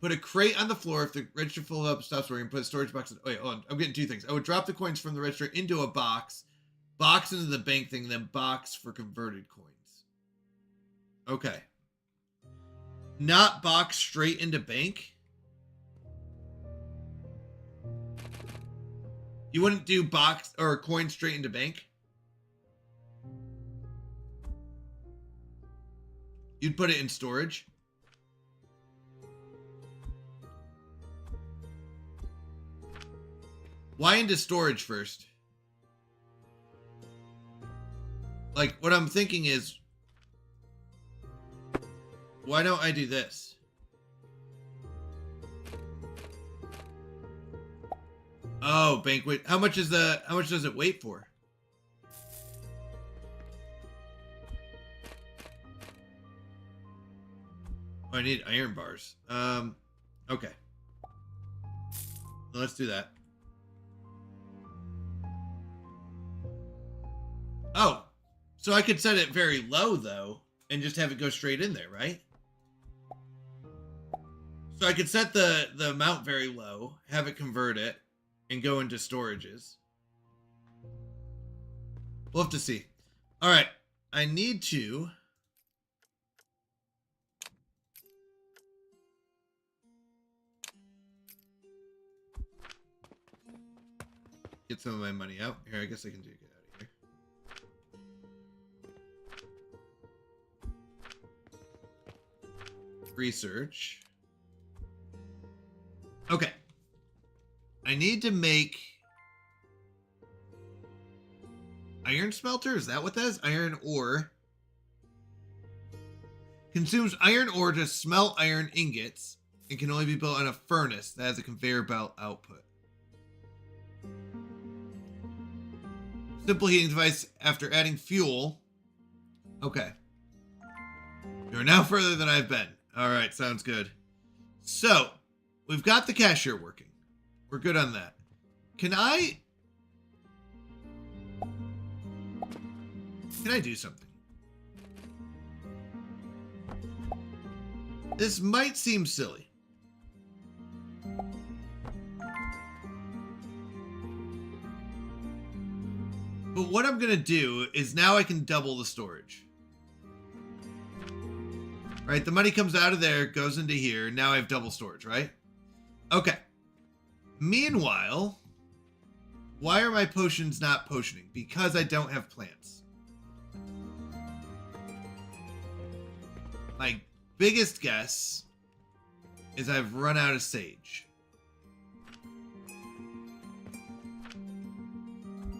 Speaker 3: Put a crate on the floor. If the register full up, stops working. Put a storage box. Wait, hold on. I'm getting two things. I would drop the coins from the register into a box into the bank thing, then box for converted coins. Okay. Not box straight into bank? You wouldn't do box or coin straight into bank? You'd put it in storage? Why into storage first? Like, what I'm thinking is, why don't I do this? Oh, banquet. How much does it wait for? Oh, I need iron bars. Okay. Let's do that. Oh, so I could set it very low though, and just have it go straight in there, right? So I could set the amount very low, have it convert it, and go into storages. We'll have to see. All right, I need to get some of my money out. Here, I guess I can do get out of here. Research. Okay. I need to make iron smelter. Is that what that is? Iron ore. Consumes iron ore to smelt iron ingots and can only be built on a furnace that has a conveyor belt output. Simple heating device after adding fuel. Okay. You're now further than I've been. All right, sounds good. So, we've got the cashier working. We're good on that. Can I do something? This might seem silly. But what I'm going to do is now I can double the storage. Right, the money comes out of there, goes into here. Now I have double storage, right? Okay. Meanwhile, why are my potions not potioning? Because I don't have plants. My biggest guess is I've run out of sage.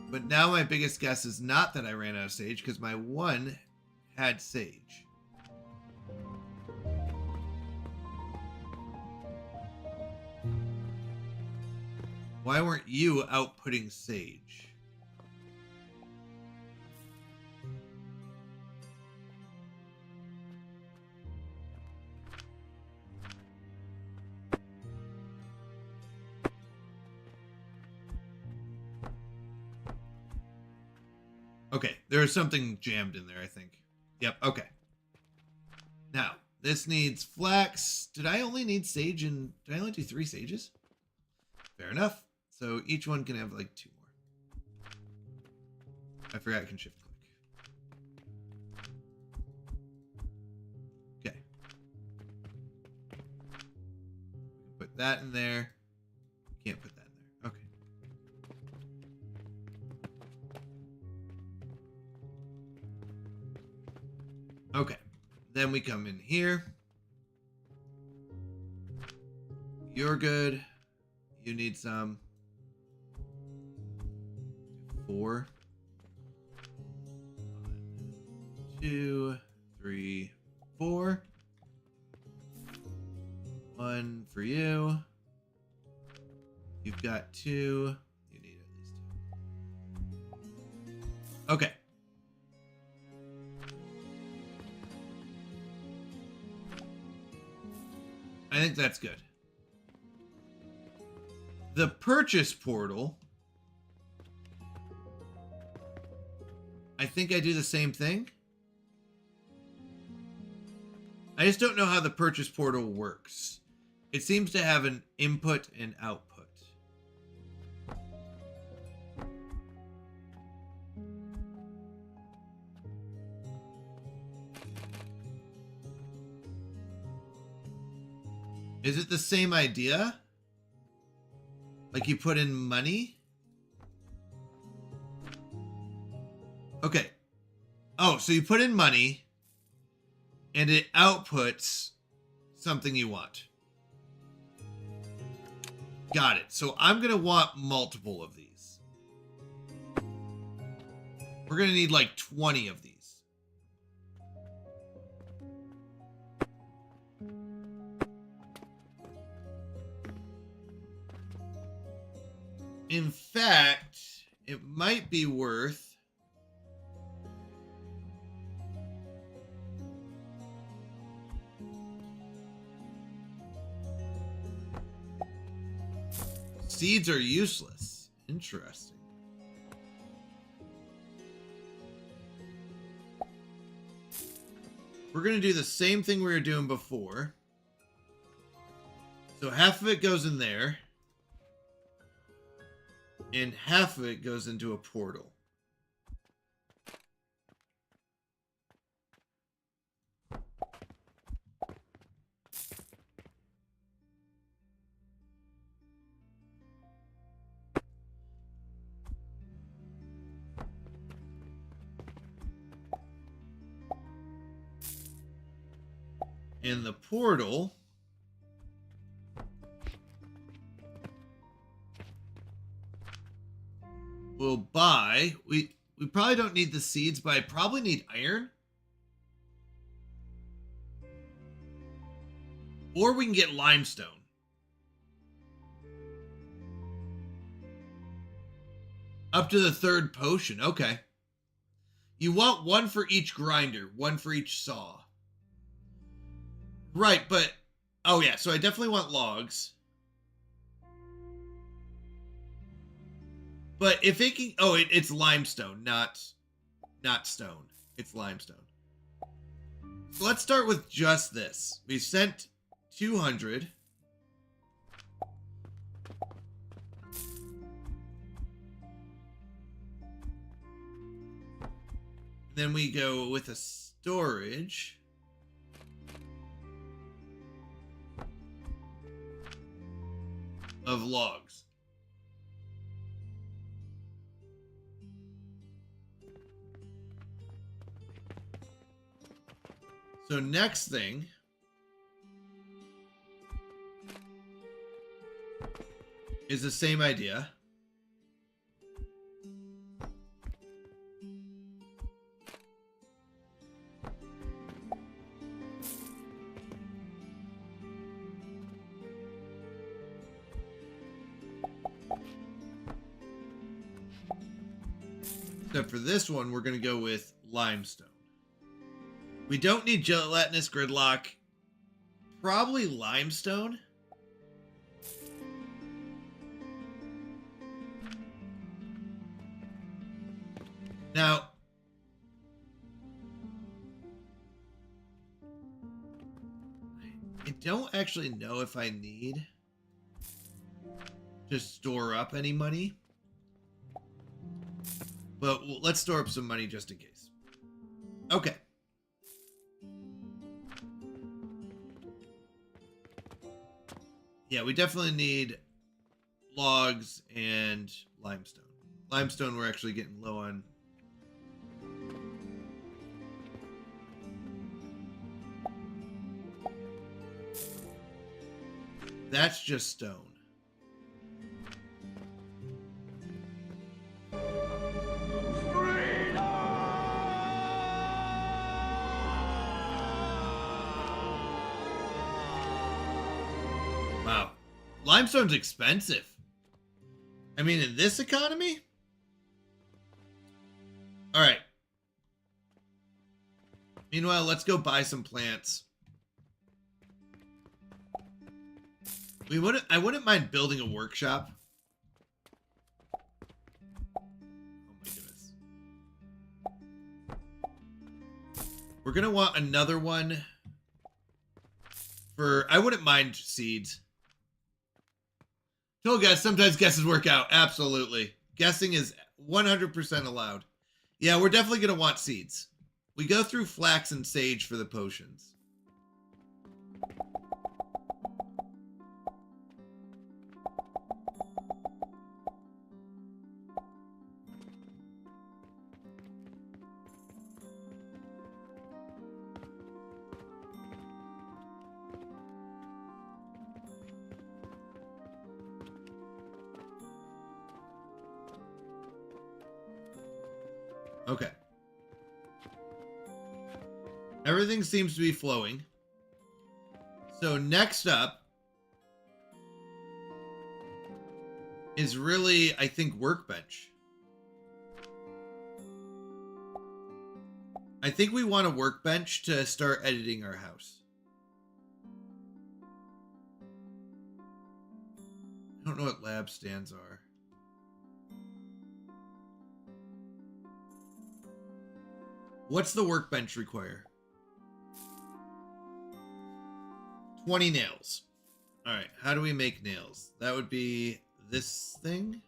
Speaker 3: But now my biggest guess is not that I ran out of sage, because my one had sage. Why weren't you outputting sage? Okay, there is something jammed in there, I think. Yep, okay. Now, this needs flax. Did I only need sage and... Did I only do 3 sages? Fair enough. So each one can have like 2 more. I forgot I can shift click. Okay. Put that in there. Can't put that in there. Okay. Okay. Then we come in here. You're good. You need some. 4. 1, 2, 3, 4. 1 for you. You've got 2. You need at least 2. Okay. I think that's good. The purchase portal. I think I do the same thing. I just don't know how the purchase portal works. It seems to have an input and output. Is it the same idea? Like you put in money? Okay. Oh, so you put in money and it outputs something you want. Got it. So I'm going to want multiple of these. We're going to need like 20 of these. In fact, it might be worth seeds are useless. Interesting. We're going to do the same thing we were doing before. So half of it goes in there. And half of it goes into a portal. In the portal, we'll buy. We probably don't need the seeds, but I probably need iron. Or we can get limestone. Up to the third potion. Okay. You want one for each grinder, one for each saw. Right, but... Oh, yeah, so I definitely want logs. But if it can... Oh, it's limestone, not stone. It's limestone. So let's start with just this. We sent 200. Then we go with a storage. Of logs. So next thing is the same idea. Except for this one, we're going to go with limestone. We don't need gelatinous gridlock. Probably limestone. Now, I don't actually know if I need to store up any money. But let's store up some money just in case. Okay. Yeah, we definitely need logs and limestone. Limestone we're actually getting low on. That's just stone. Wow. Limestone's expensive. I mean, in this economy? All right. Meanwhile, let's go buy some plants. I wouldn't mind building a workshop. Oh my goodness. We're going to want another one I wouldn't mind seeds. Told guys, sometimes guesses work out. Absolutely. Guessing is 100% allowed. Yeah, we're definitely going to want seeds. We go through flax and sage for the potions. Okay. Everything seems to be flowing. So next up is really, I think, workbench. I think we want a workbench to start editing our house. I don't know what lab stands are. What's the workbench require? 20 nails. All right, how do we make nails? That would be this thing.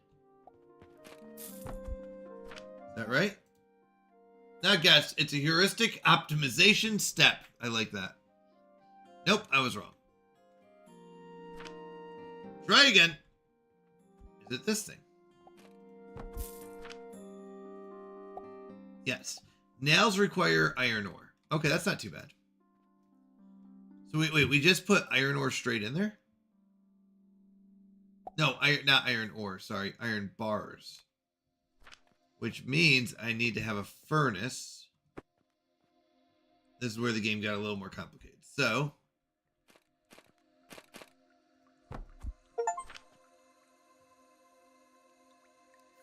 Speaker 3: Is that right? Now guess, it's a heuristic optimization step. I like that. Nope, I was wrong. Try again. Is it this thing? Yes. Nails require iron ore. Okay, that's not too bad. So wait, we just put iron ore straight in there? No, not iron ore, sorry, iron bars. Which means I need to have a furnace. This is where the game got a little more complicated. So,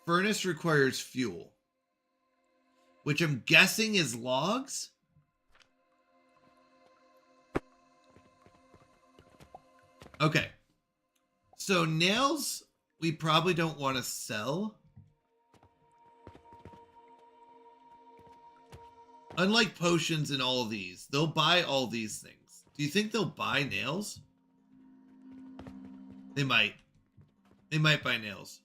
Speaker 3: furnace requires fuel, which I'm guessing is logs. Okay. So nails, we probably don't want to sell. Unlike potions and all of these, they'll buy all these things. Do you think they'll buy nails? They might. They might buy nails.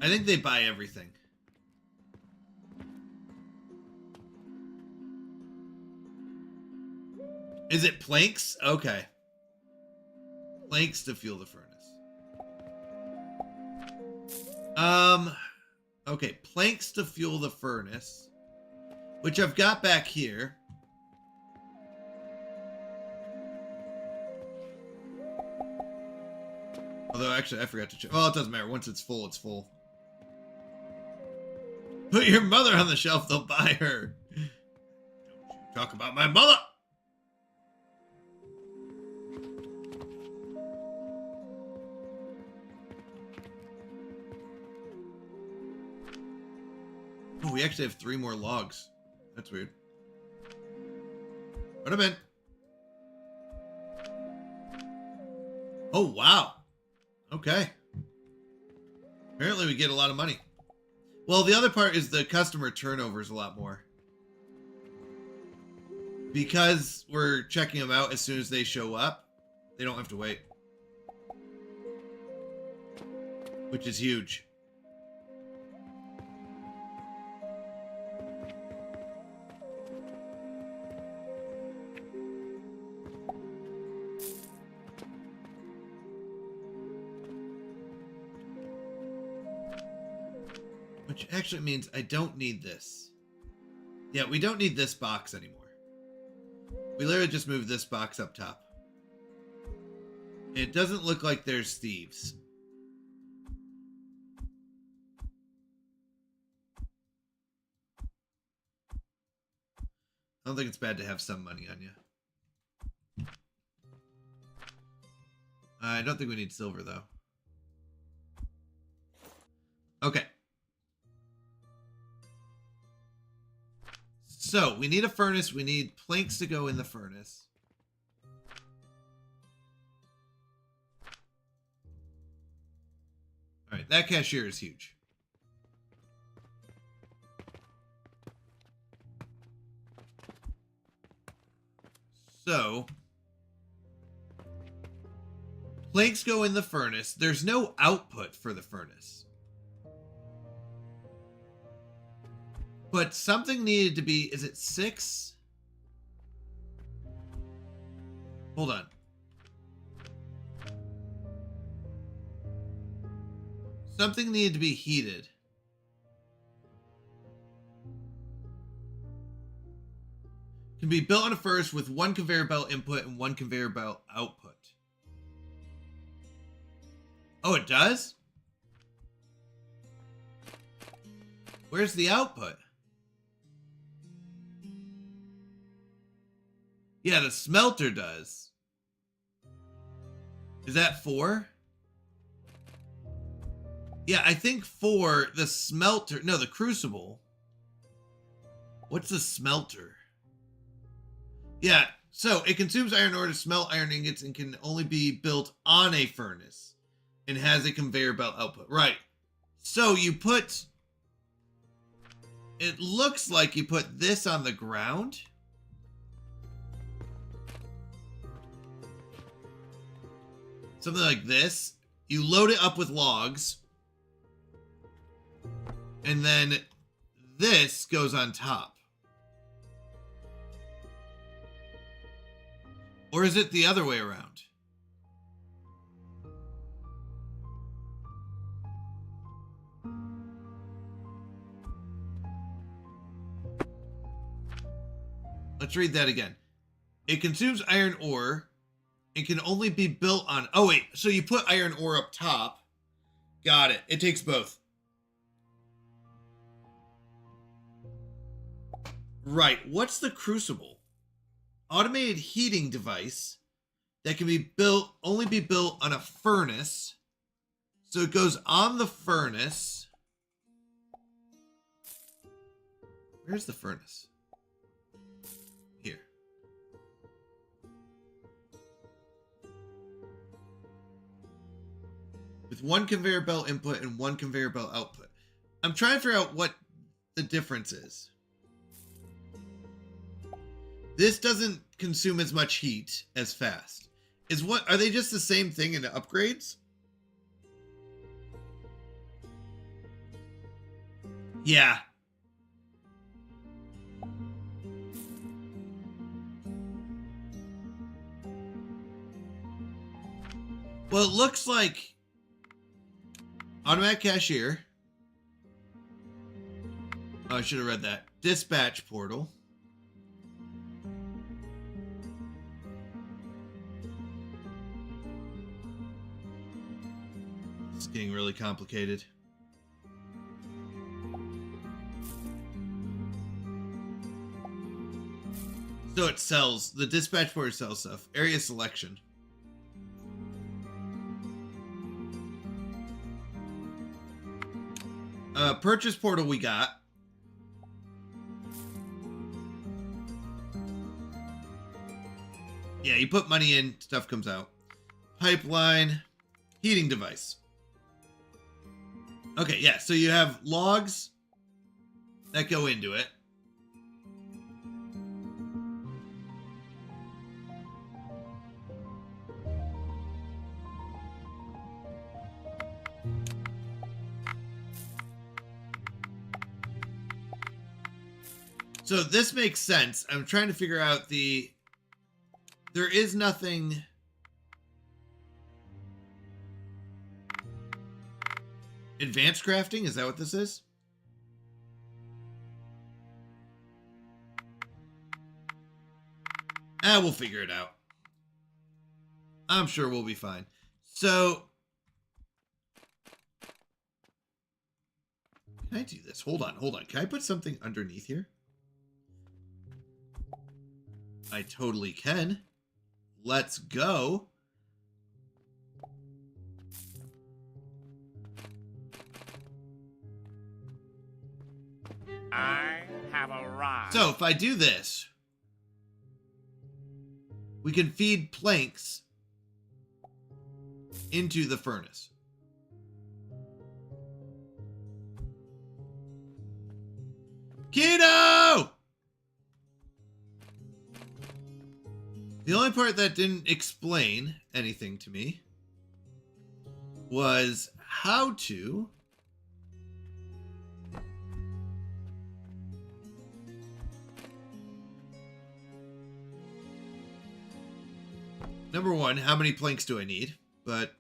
Speaker 3: I think they buy everything. Is it planks? Okay. Planks to fuel the furnace. Okay, planks to fuel the furnace, which I've got back here. Although, actually, I forgot to check. Well, it doesn't matter. Once it's full, it's full. Put your mother on the shelf, they'll buy her. Don't you talk about my mother! Oh, we actually have 3 more logs. That's weird. Put them in. Oh, wow. Okay. Apparently we get a lot of money. Well, the other part is the customer turnover is a lot more. Because we're checking them out as soon as they show up, they don't have to wait. Which is huge. Which actually means I don't need this. Yeah, we don't need this box anymore. We literally just moved this box up top. It doesn't look like there's thieves. I don't think it's bad to have some money on you. I don't think we need silver, though. Okay. So, we need a furnace. We need planks to go in the furnace. Alright, that cashier is huge. So planks go in the furnace. There's no output for the furnace. But something needed to be, is it 6? Hold on. Something needed to be heated. Can be built on a furnace with 1 conveyor belt input and 1 conveyor belt output. Oh, it does? Where's the output? Yeah, the smelter does. Is that 4? Yeah, I think 4, the smelter. No, the crucible. What's the smelter? Yeah, so it consumes iron ore to smelt iron ingots and can only be built on a furnace and has a conveyor belt output. Right. So you put... It looks like you put this on the ground. Something like this. You load it up with logs. And then this goes on top. Or is it the other way around? Let's read that again. It consumes iron ore and can only be built on... Oh, wait. So you put iron ore up top. Got it. It takes both. Right. What's the crucible? Automated heating device that can be built, only be built on a furnace. So it goes on the furnace. Where's the furnace? Here. With 1 conveyor belt input and 1 conveyor belt output. I'm trying to figure out what the difference is. This doesn't consume as much heat as fast. Are they just the same thing in the upgrades? Yeah. Well, it looks like automatic cashier. Oh, I should have read that. Dispatch portal. It's getting really complicated. So it sells. The dispatch portal sells stuff. Area selection. Purchase portal we got. Yeah, you put money in, stuff comes out. Pipeline. Heating device. Okay, yeah, so you have logs that go into it. So this makes sense. I'm trying to figure out there is nothing. Advanced crafting? Is that what this is? We'll figure it out. I'm sure we'll be fine. So, can I do this? Hold on. Can I put something underneath here? I totally can. Let's go.
Speaker 6: I have arrived.
Speaker 3: So if I do this, we can feed planks into the furnace. Keto! The only part that didn't explain anything to me was how to number one, how many planks do I need? But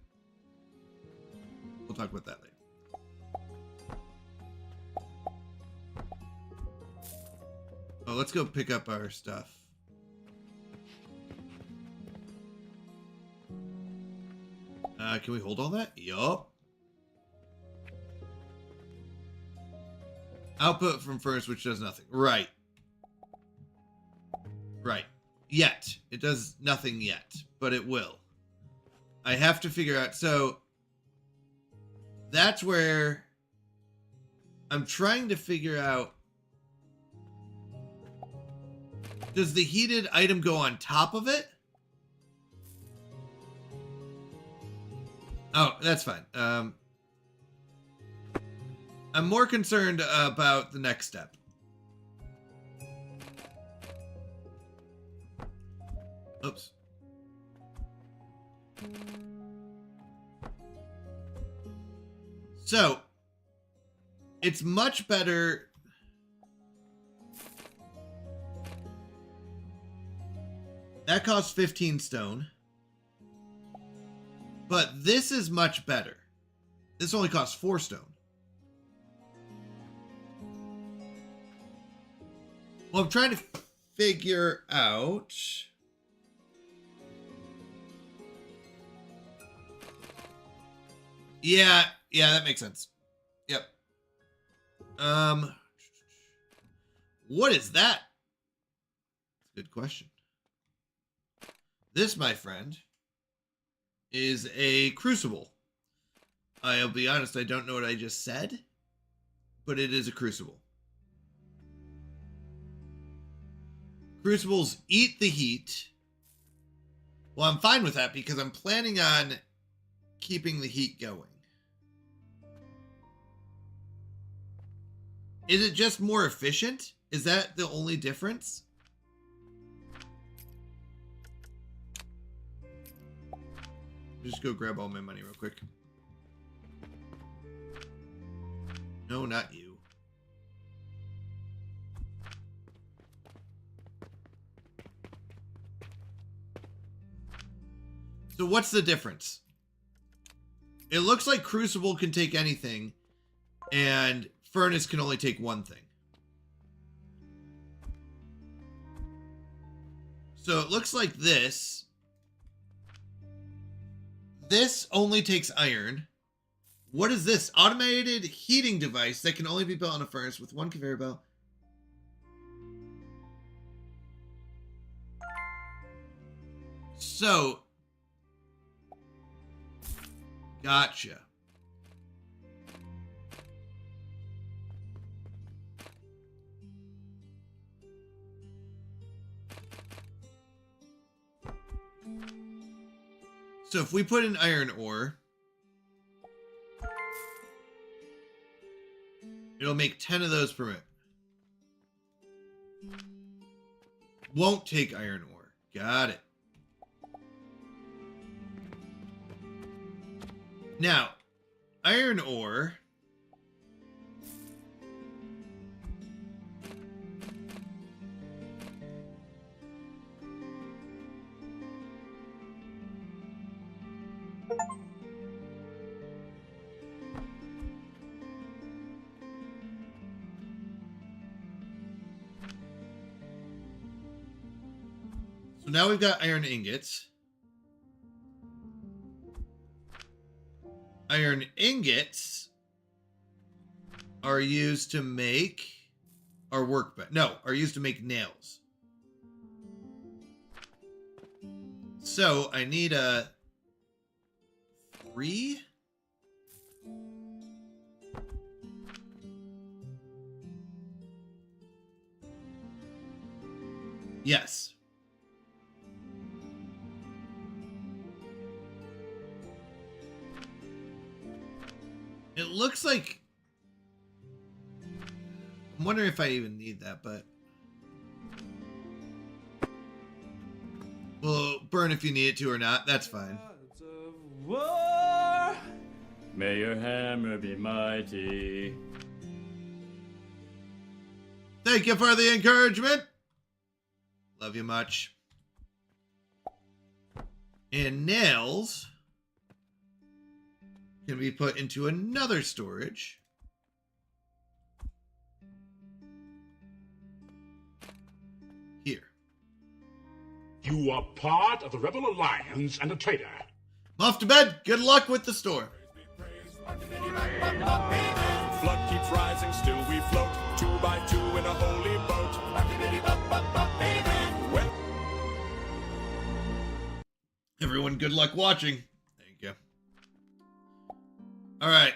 Speaker 3: we'll talk about that later. Oh, let's go pick up our stuff. Can we hold all that? Yup. Output from furnace, which does nothing. Right. Right. Yet. It does nothing yet, but it will. I have to figure out. So that's where I'm trying to figure out. Does the heated item go on top of it? Oh, that's fine. I'm more concerned about the next step. Oops. So, it's much better. That costs 15 stone. But this is much better. This only costs 4 stone. Well, I'm trying to figure out. Yeah, that makes sense. Yep. What is that? Good question. This, my friend, is a crucible. I'll be honest, I don't know what I just said, but it is a crucible. Crucibles eat the heat. Well, I'm fine with that because I'm planning on keeping the heat going. Is it just more efficient? Is that the only difference? Just go grab all my money real quick. No, not you. So what's the difference? It looks like Crucible can take anything, and Furnace can only take one thing. So it looks like this. This only takes iron. What is this? Automated heating device that can only be built on a furnace with one conveyor belt. So, gotcha. So if we put in iron ore, it'll make 10 of those per minute. Won't take iron ore. Got it. Now, iron ore. So now we've got iron ingots. Iron ingots are used to make our workbench. No, are used to make nails. So I need a 3. Yes. It looks like... I'm wondering if I even need that, but... Well, burn if you need it to or not. That's fine.
Speaker 6: War. May your hammer be mighty.
Speaker 3: Thank you for the encouragement. Love you much. And nails can be put into another storage. Here.
Speaker 10: You are part of the Rebel Alliance and a traitor.
Speaker 3: I'm off to bed. Good luck with the store.
Speaker 1: Flood keeps rising, still we float, 2 by 2 in a holy boat.
Speaker 3: Everyone, good luck watching. Thank you. All right.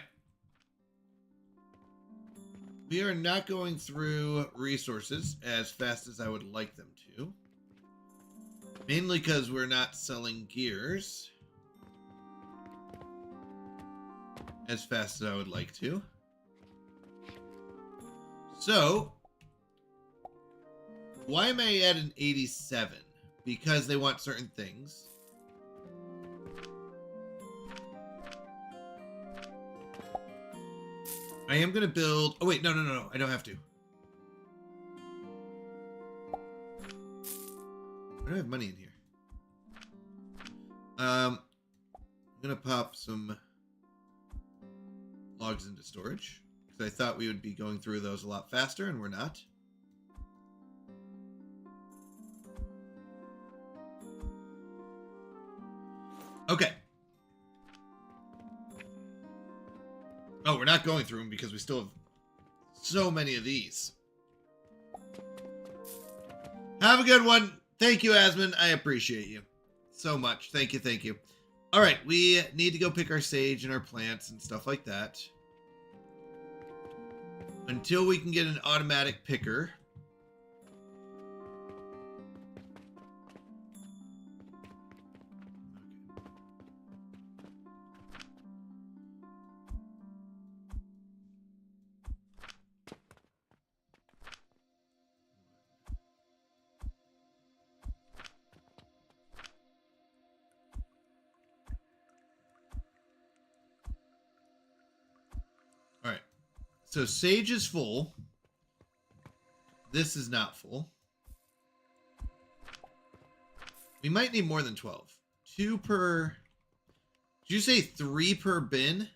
Speaker 3: We are not going through resources as fast as I would like them to. Mainly because we're not selling gears as fast as I would like to. So, why am I at an 87? Because they want certain things. I am going to build... Oh, wait. No. I don't have to. I don't have money in here. I'm going to pop some logs into storage. Because I thought we would be going through those a lot faster, and we're not. Okay. Oh, we're not going through them because we still have so many of these. Have a good one. Thank you, Asmund. I appreciate you so much. Thank you. All right, we need to go pick our sage and our plants and stuff like that. Until we can get an automatic picker. So sage is full. This is not full. We might need more than 12. 2 per... Did you say 3 per bin?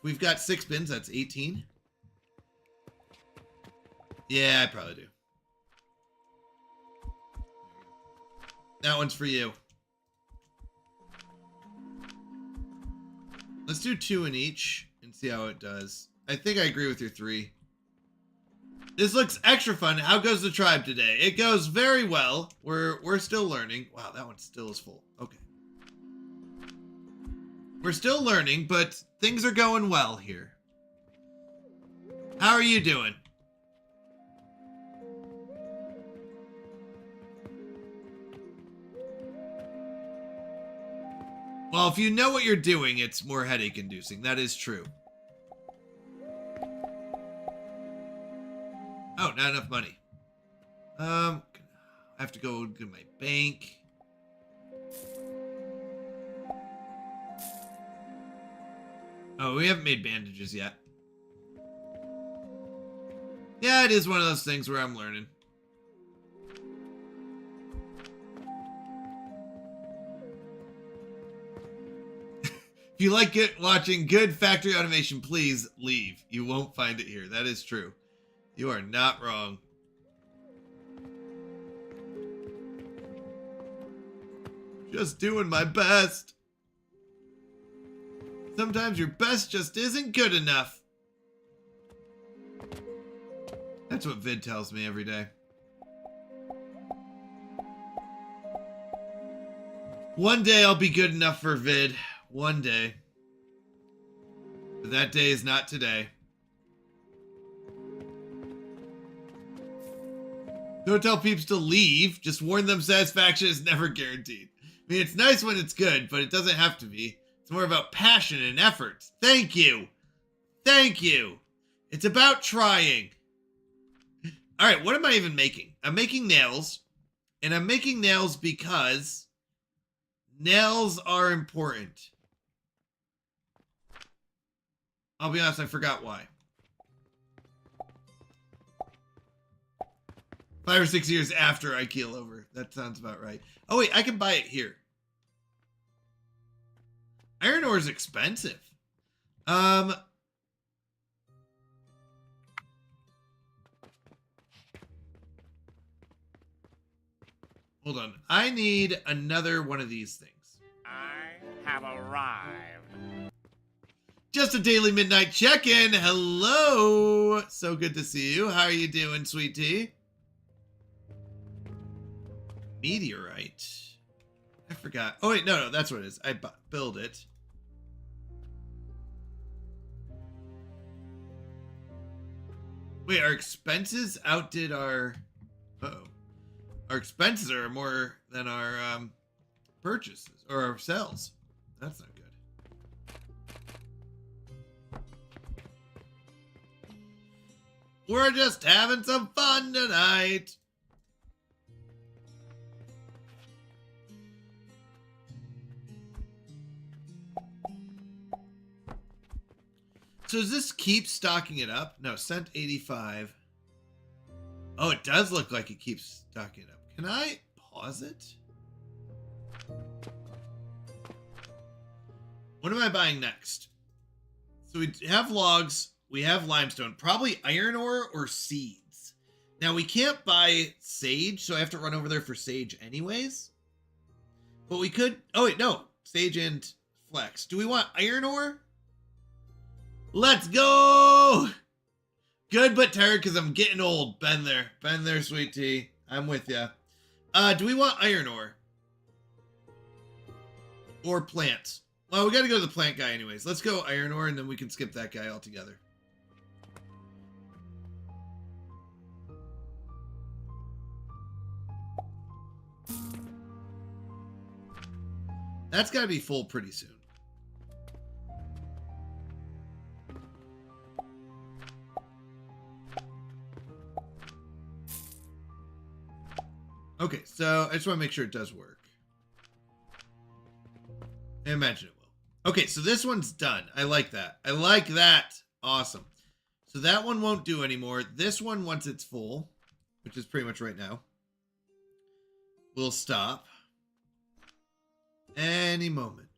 Speaker 3: We've got 6 bins. That's 18. Yeah, I probably do. That one's for you. Let's do 2 in each and see how it does. I think I agree with your 3. This looks extra fun. How goes the tribe today? It goes very well. We're still learning. Wow, that one still is full. Okay. We're still learning, but things are going well here. How are you doing? Well, if you know what you're doing, it's more headache inducing. That is true. Oh, not enough money. I have to go to my bank. Oh, we haven't made bandages yet. Yeah, it is one of those things where I'm learning. If you like watching good factory automation, please leave. You won't find it here. That is true. You are not wrong. Just doing my best. Sometimes your best just isn't good enough. That's what Vid tells me every day. One day I'll be good enough for Vid. One day. But that day is not today. Don't tell peeps to leave. Just warn them satisfaction is never guaranteed. I mean, it's nice when it's good, but it doesn't have to be. It's more about passion and effort. Thank you. Thank you. It's about trying. All right, what am I even making? I'm making nails, And I'm making nails because nails are important. I'll be honest, I forgot why. 5 or 6 years after I keel over. That sounds about right. Oh, wait, I can buy it here. Iron ore is expensive. Hold on. I need another one of these things.
Speaker 10: I have arrived.
Speaker 3: Just a daily midnight check-in. Hello. So good to see you. How are you doing, sweet tea? Meteorite. I forgot. Oh, wait. No, that's what it is. I build it. Wait, our expenses outdid our... Uh-oh. Our expenses are more than our purchases or our sales. That's not good. We're just having some fun tonight. So does this keep stocking it up? No, cent 85. Oh, it does look like it keeps stocking it up. Can I pause it? What am I buying next? So we have logs. We have limestone. Probably iron ore or seeds. Now, we can't buy sage, so I have to run over there for sage anyways. But we could... Oh, wait, no. Sage and flex. Do we want iron ore? Let's go! Good but tired because I'm getting old. Been there. Been there, sweet tea. I'm with ya. Do we want iron ore? Or plants? Well, we got to go to the plant guy anyways. Let's go iron ore, and then we can skip that guy altogether. That's got to be full pretty soon. Okay, so I just want to make sure it does work. I imagine it will. Okay, so this one's done. I like that. I like that. Awesome. So that one won't do anymore. This one, once it's full, which is pretty much right now, will stop any moment.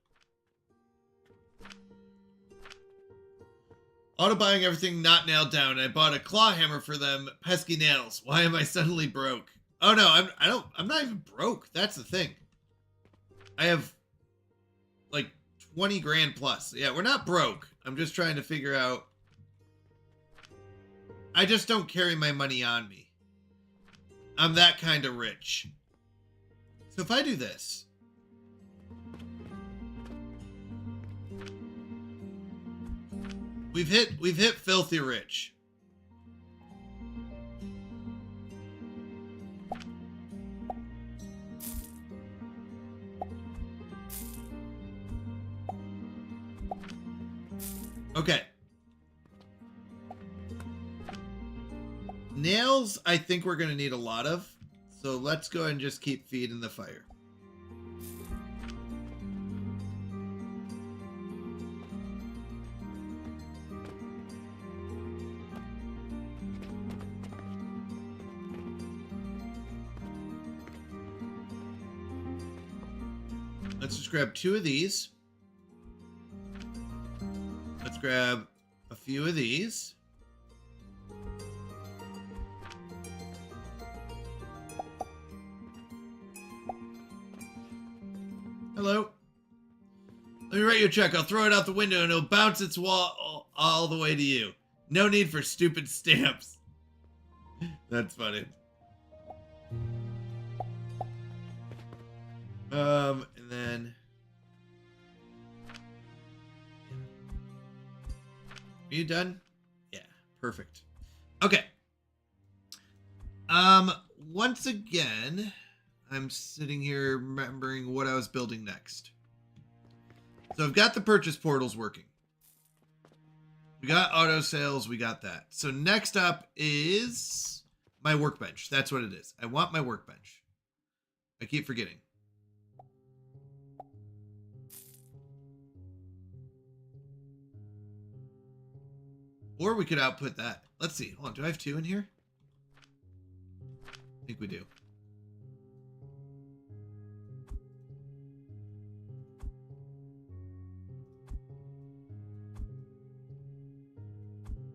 Speaker 3: Auto buying everything not nailed down. I bought a claw hammer for them pesky nails. Why am I suddenly broke? Oh no, I'm not even broke. That's the thing. I have like 20 grand plus. Yeah, we're not broke. I'm just trying to figure out. I just don't carry my money on me. I'm that kind of rich. So if I do this. We've hit filthy rich. Okay. Nails, I think we're going to need a lot of. So let's go ahead and just keep feeding the fire. Let's just grab 2 of these. Let's grab a few of these. Hello. Let me write you a check. I'll throw it out the window and it'll bounce its wall all the way to you. No need for stupid stamps. That's funny. And then... Are you done? Yeah, perfect. Okay. Once again, I'm sitting here remembering what I was building next. So I've got the purchase portals working. We got auto sales, we got that. So next up is my workbench. That's what it is. I want my workbench. I keep forgetting. Or we could output that. Let's see. Hold on. Do I have 2 in here? I think we do.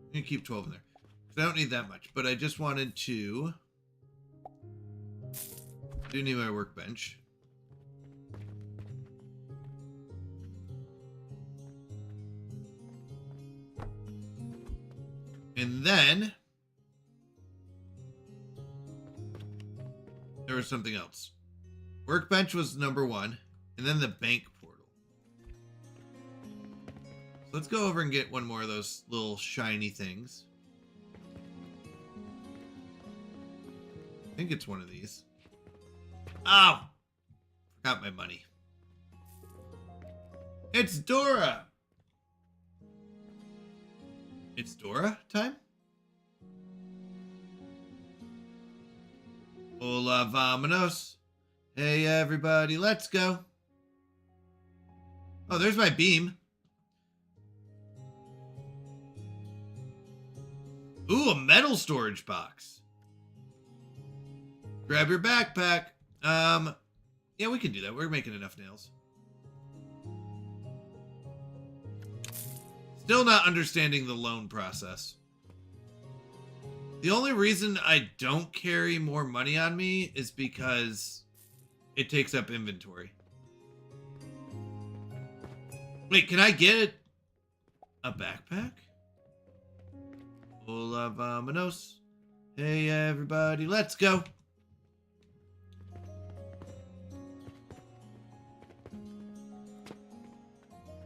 Speaker 3: I'm going to keep 12 in there. I don't need that much, but I just wanted to... do need my workbench. And then there was something else. Workbench was number 1, and then the bank portal. So let's go over and get one more of those little shiny things. I think it's one of these. Oh! Forgot my money. It's Dora! It's Dora time? Hola, vamonos. Hey, everybody, let's go. Oh, there's my beam. Ooh, a metal storage box. Grab your backpack. Yeah, we can do that. We're making enough nails. Still not understanding the loan process. The only reason I don't carry more money on me is because it takes up inventory. Wait, can I get a backpack? Hola, vamonos. Hey, everybody, let's go.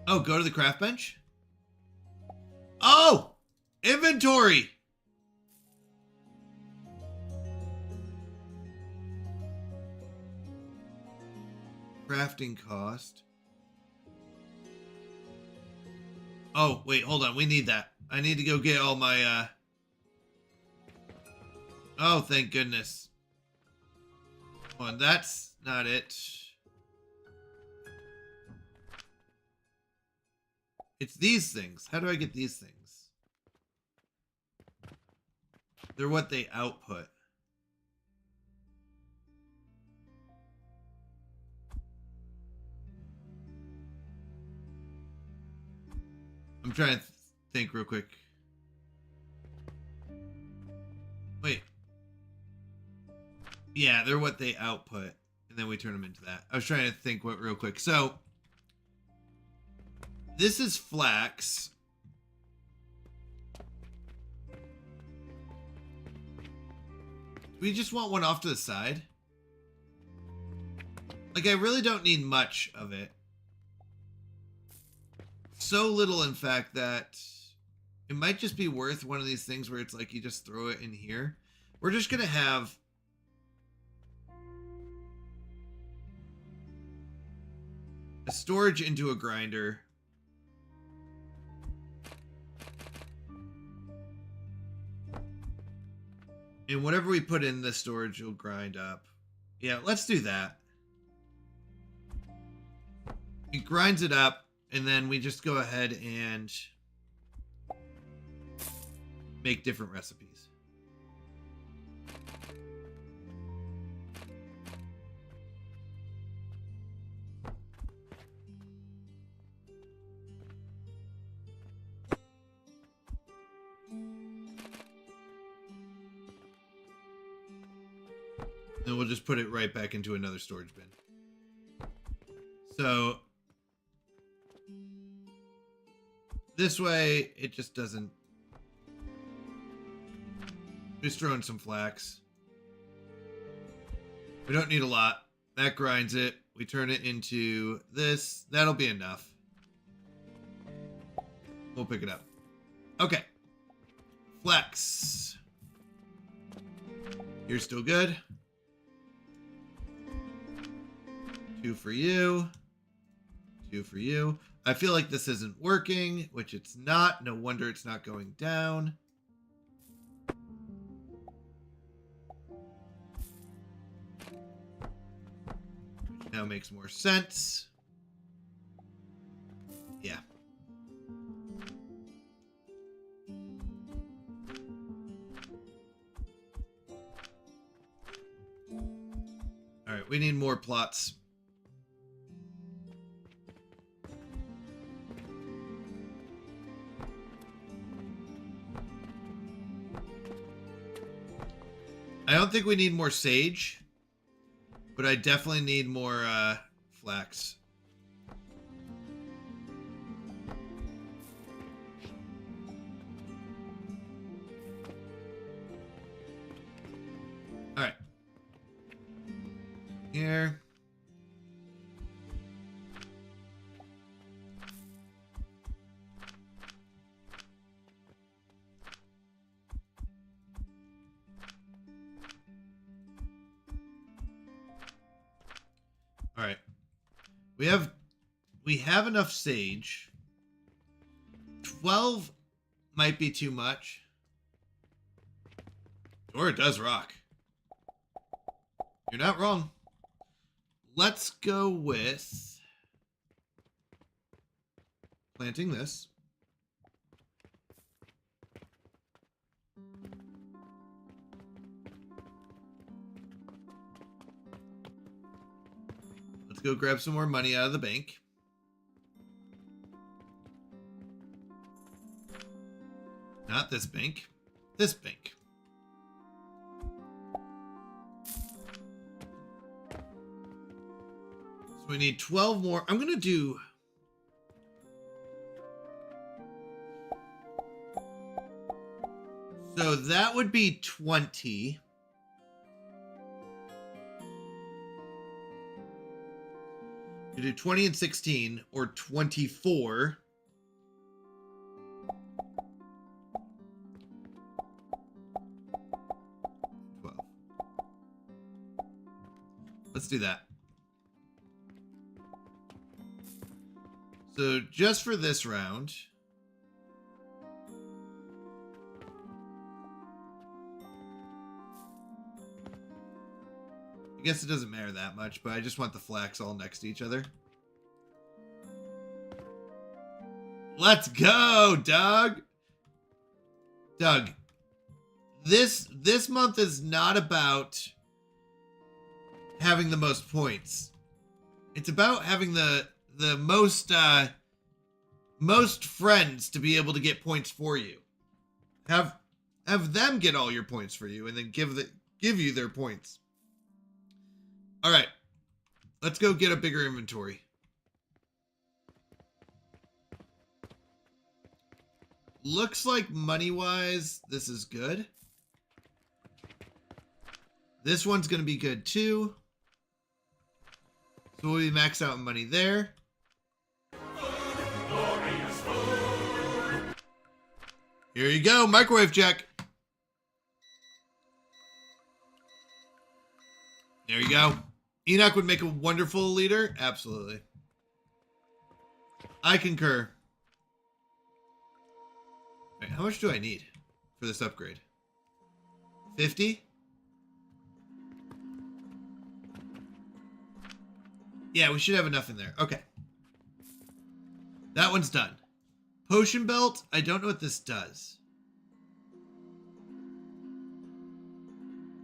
Speaker 3: Oh, go to the craft bench? Oh! Inventory! Crafting cost. Oh, wait, hold on. We need that. I need to go get all my, Oh, thank goodness. Hold on, that's not it. It's these things. How do I get these things? They're what they output. I'm trying to think real quick. Wait. Yeah, they're what they output. And then we turn them into that. I was trying to think what real quick. So, this is flax. We just want one off to the side. Like, I really don't need much of it. So little, in fact, that it might just be worth one of these things where it's like you just throw it in here. We're just going to have a storage into a grinder. And whatever we put in the storage will grind up. Yeah, let's do that. It grinds it up, and then we just go ahead and make different recipes. Then we'll just put it right back into another storage bin. So this way it just doesn't. Just throw in some flax. We don't need a lot. That grinds it. We turn it into this. That'll be enough. We'll pick it up. Okay. Flax. You're still good. 2 for you. 2 for you. I feel like this isn't working, which it's not. No wonder it's not going down. makes more sense. Yeah. All right, we need more plots. I don't think we need more sage, but I definitely need more flax. All right. Here. All right. We have enough sage. 12 might be too much. Or it does rock. You're not wrong. Let's go with planting this. Let's go grab some more money out of the bank. Not this bank. This bank. So we need 12 more. I'm going to do... So that would be 20. You do 20 and 16, or 24. Let's do that. So just for this round, I guess it doesn't matter that much, but I just want the flax all next to each other. Let's go, Doug. Doug, this month is not about having the most points. It's about having the most friends to be able to get points for you. Have them get all your points for you, and then give you their points. All right, let's go get a bigger inventory. Looks like money-wise, this is good. This one's going to be good too. So we'll be maxed out in money there. Here you go, microwave check. There you go. Enoch would make a wonderful leader. Absolutely. I concur. Wait, how much do I need for this upgrade? 50? Yeah, we should have enough in there. Okay. That one's done. Potion belt. I don't know what this does.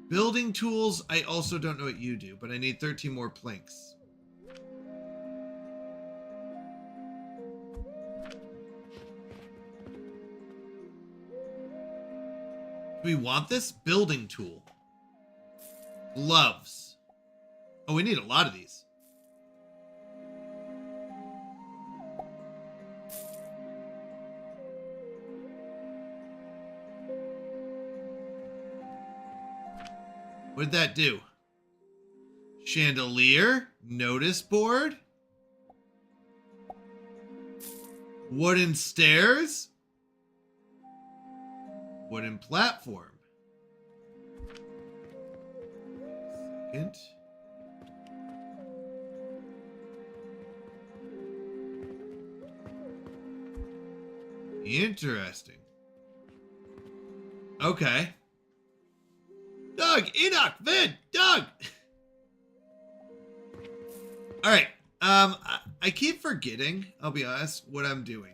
Speaker 3: Building tools. I also don't know what you do, but I need 13 more planks. Do we want this? Building tool. Gloves. Oh, we need a lot of these. What did that do? Chandelier, notice board, wooden stairs, wooden platform. Second. Interesting. Okay. Doug, Enoch, Vin, Doug! All right. I keep forgetting, I'll be honest, what I'm doing.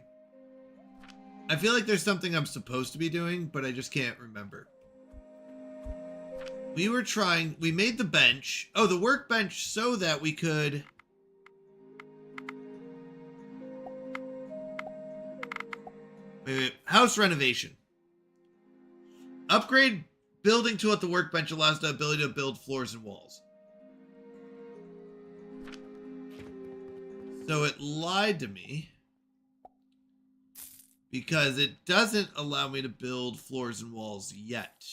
Speaker 3: I feel like there's something I'm supposed to be doing, but I just can't remember. We made the bench. Oh, the workbench so that we could... Wait, house renovation. Upgrade building tool at the workbench allows the ability to build floors and walls. So it lied to me because it doesn't allow me to build floors and walls yet.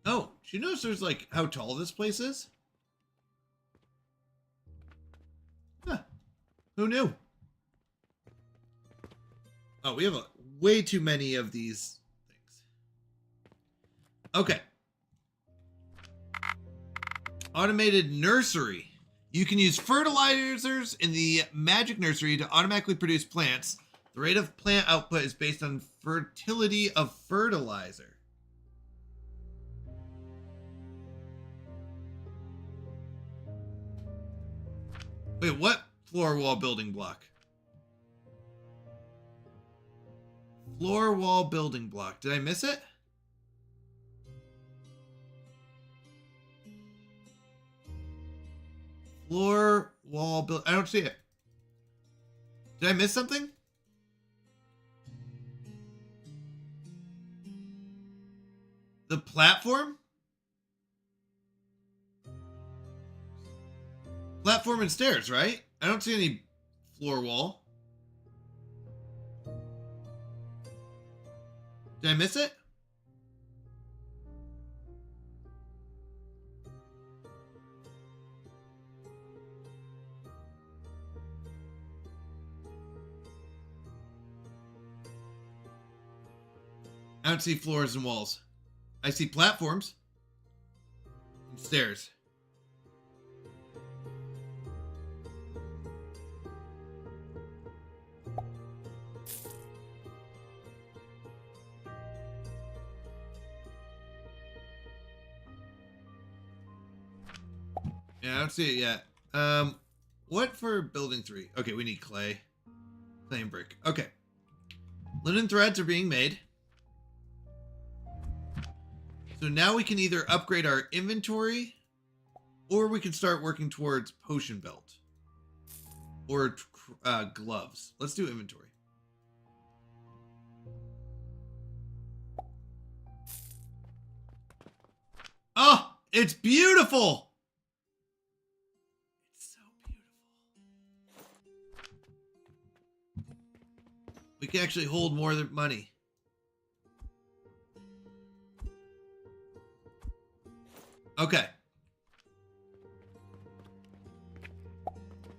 Speaker 3: Oh, do you notice there's like how tall this place is? Huh. Who knew? Oh, we have way too many of these things. Okay. Automated nursery. You can use fertilizers in the magic nursery to automatically produce plants. The rate of plant output is based on fertility of fertilizer. Wait, what floor wall building block? Floor wall building block. Did I miss it? Floor wall build. I don't see it. Did I miss something? The platform? Platform and stairs, right? I don't see any floor wall. Did I miss it? I don't see floors and walls. I see platforms and stairs. Yeah, I don't see it yet. What for building 3? Okay, we need clay. Clay and brick. Okay. Linen threads are being made. So now we can either upgrade our inventory or we can start working towards potion belt or gloves. Let's do inventory. Oh, it's beautiful. It's so beautiful. We can actually hold more of the money. Okay.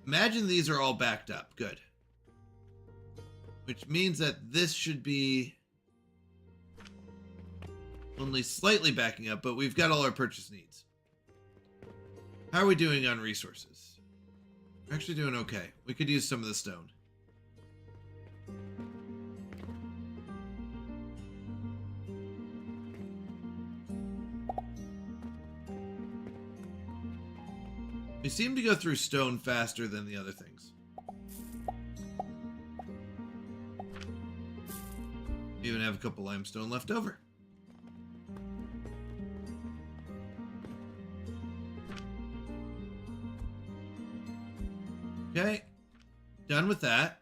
Speaker 3: Imagine these are all backed up. Good. Which means that this should be only slightly backing up, but we've got all our purchase needs. How are we doing on resources? We're actually doing okay. We could use some of the stone. We seem to go through stone faster than the other things. We even have a couple limestone left over. Okay. Done with that.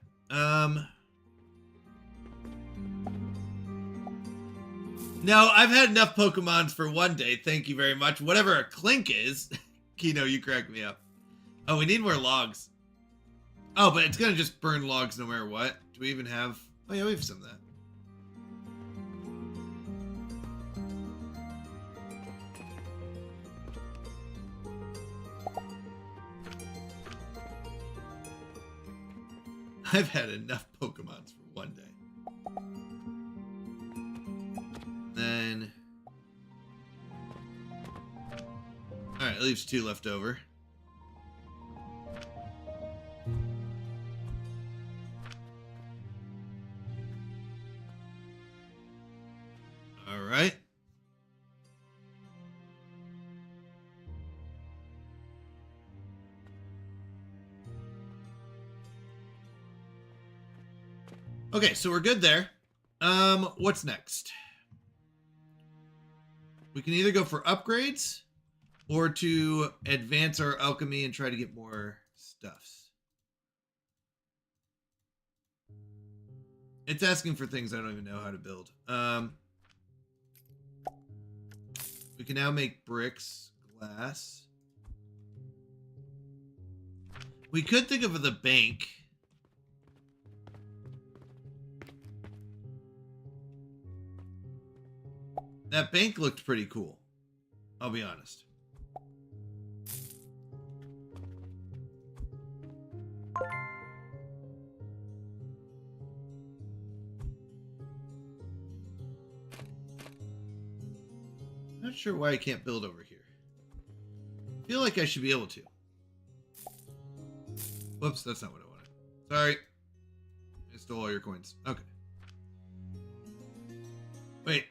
Speaker 3: No, I've had enough Pokemons for one day. Thank you very much. Whatever a clink is. Kino, you cracked me up. Oh, we need more logs. Oh, but it's gonna just burn logs no matter what. Do we even have... Oh yeah, we have some of that. I've had enough Pokemons for one day. Then... Alright, leaves 2 left over. Alright. Okay, so we're good there. What's next? We can either go for upgrades or to advance our alchemy and try to get more stuffs. It's asking for things I don't even know how to build. We can now make bricks, glass. We could think of the bank. That bank looked pretty cool. I'll be honest. Not sure why I can't build over here. I feel like I should be able to. Whoops, that's not what I wanted. Sorry. I stole all your coins. Okay. Wait.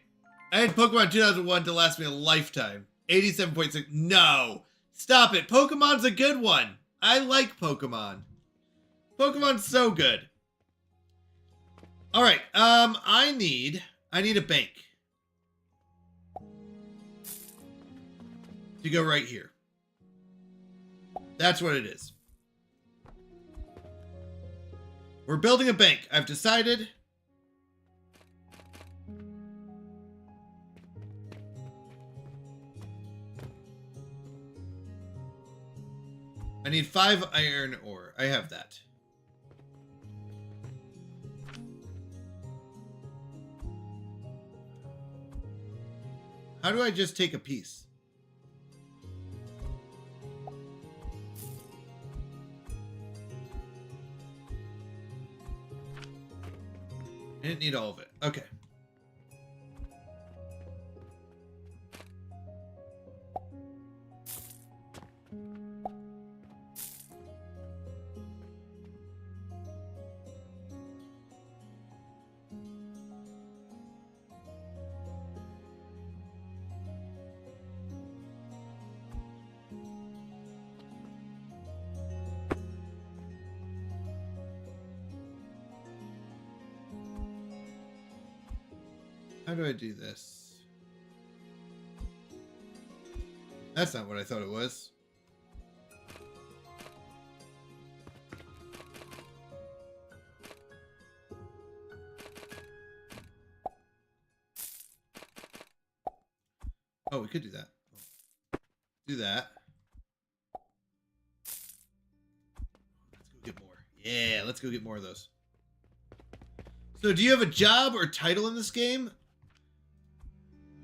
Speaker 3: I had Pokemon 2001 to last me a lifetime. 87.6. No. Stop it. Pokemon's a good one. I like Pokemon. Pokemon's so good. All right. I need a bank to go right here. That's what it is. We're building a bank. I've decided. I need 5 iron ore. I have that. How do I just take a piece? I didn't need all of it. Okay. How do I do this? That's not what I thought it was. Oh, we could do that. Do that. Let's go get more. Yeah, let's go get more of those. So do you have a job or title in this game?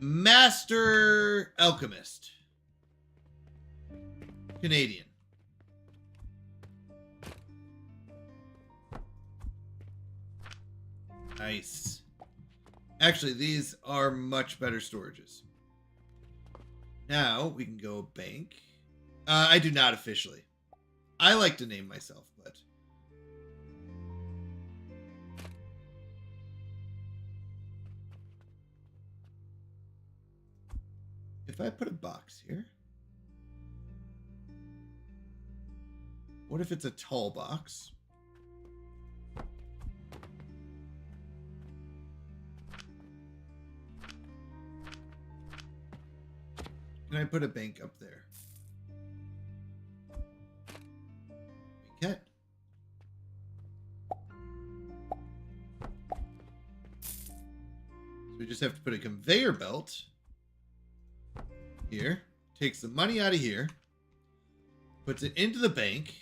Speaker 3: Master Alchemist. Canadian. Nice. Actually, these are much better storages. Now we can go bank. I do not officially. I like to name myself, but... if I put a box here, what if it's a tall box? Can I put a bank up there? We can. So we just have to put a conveyor belt here, takes the money out of here, puts it into the bank.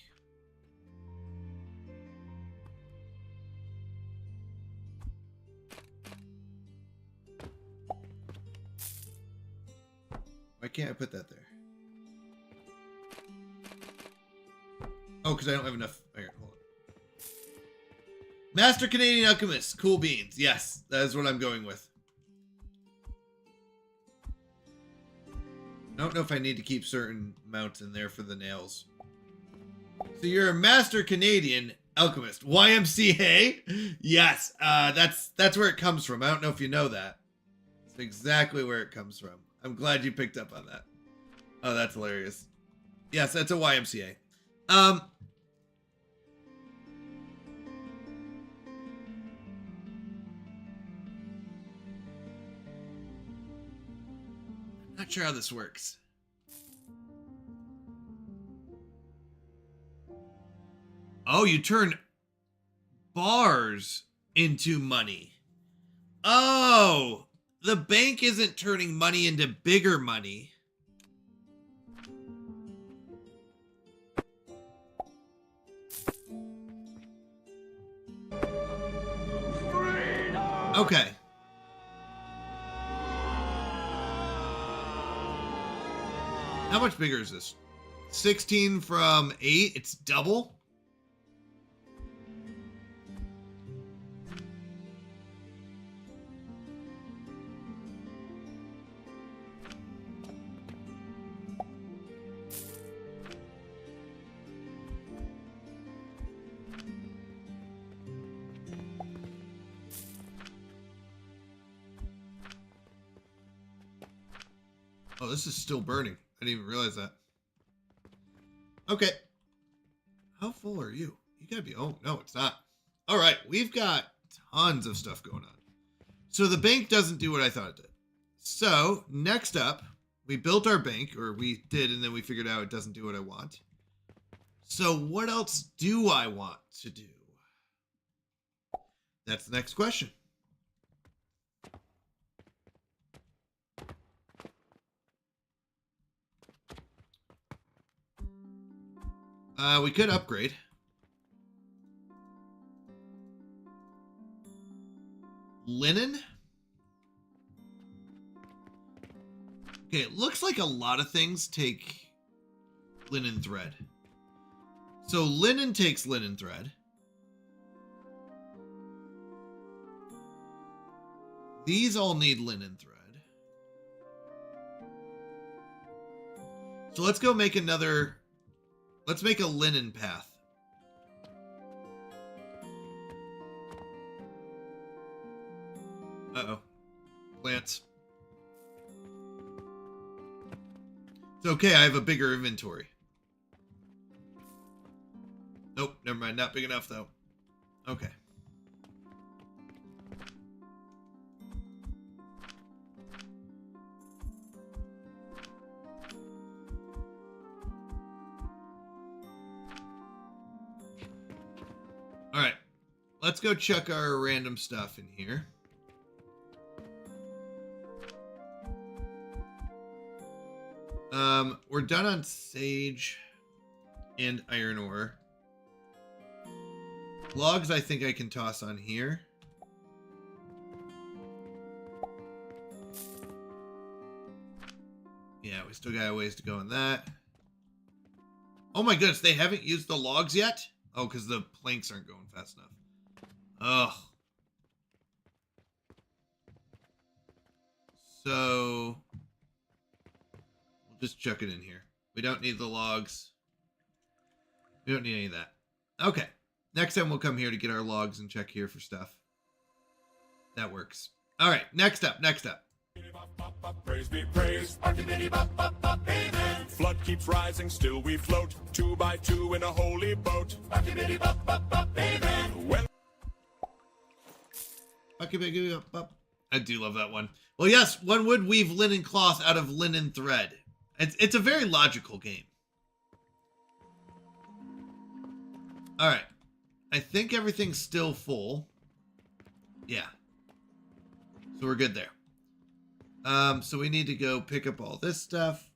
Speaker 3: Why can't I put that there? Oh, because I don't have enough. Here, hold on. Master Canadian Alchemist. Cool beans. Yes, that is what I'm going with. I don't know if I need to keep certain amounts in there for the nails. So you're a master Canadian alchemist. YMCA? Yes, that's where it comes from. I don't know if you know that. It's exactly where it comes from. I'm glad you picked up on that. Oh, that's hilarious. Yes, that's a YMCA. Not sure how this works. Oh, you turn bars into money. Oh, the bank isn't turning money into bigger money. Okay. How much bigger is this? 16 from 8? It's double? Oh, this is still burning. I didn't even realize that. Okay. How full are you? You gotta be... Oh, no, it's not. All right, we've got tons of stuff going on. So the bank doesn't do what I thought it did. So, next up, we built our bank, or we did, and then we figured out it doesn't do what I want. So what else do I want to do? That's the next question. We could upgrade. Linen? Okay, it looks like a lot of things take linen thread. So linen takes linen thread. These all need linen thread. So let's go make another... Let's make a linen path. Uh-oh. Plants. It's okay, I have a bigger inventory. Nope, never mind. Not big enough, though. Okay. Alright. Let's go check our random stuff in here. We're done on sage and iron ore. Logs I think I can toss on here. Yeah, we still got a ways to go on that. Oh my goodness, they haven't used the logs yet? Oh, because the planks aren't going fast enough. Ugh. So... we'll just chuck it in here. We don't need the logs. We don't need any of that. Okay. Next time we'll come here to get our logs and check here for stuff. That works. All right. Next up.
Speaker 10: Praise be praised. Amen. Flood keeps rising, still we float. 2 by 2 in a holy boat. Amen. When
Speaker 3: I do love that one. Well, yes, one would weave linen cloth out of linen thread. It's a very logical game. All right. I think everything's still full. Yeah. So we're good there. So we need to go pick up all this stuff.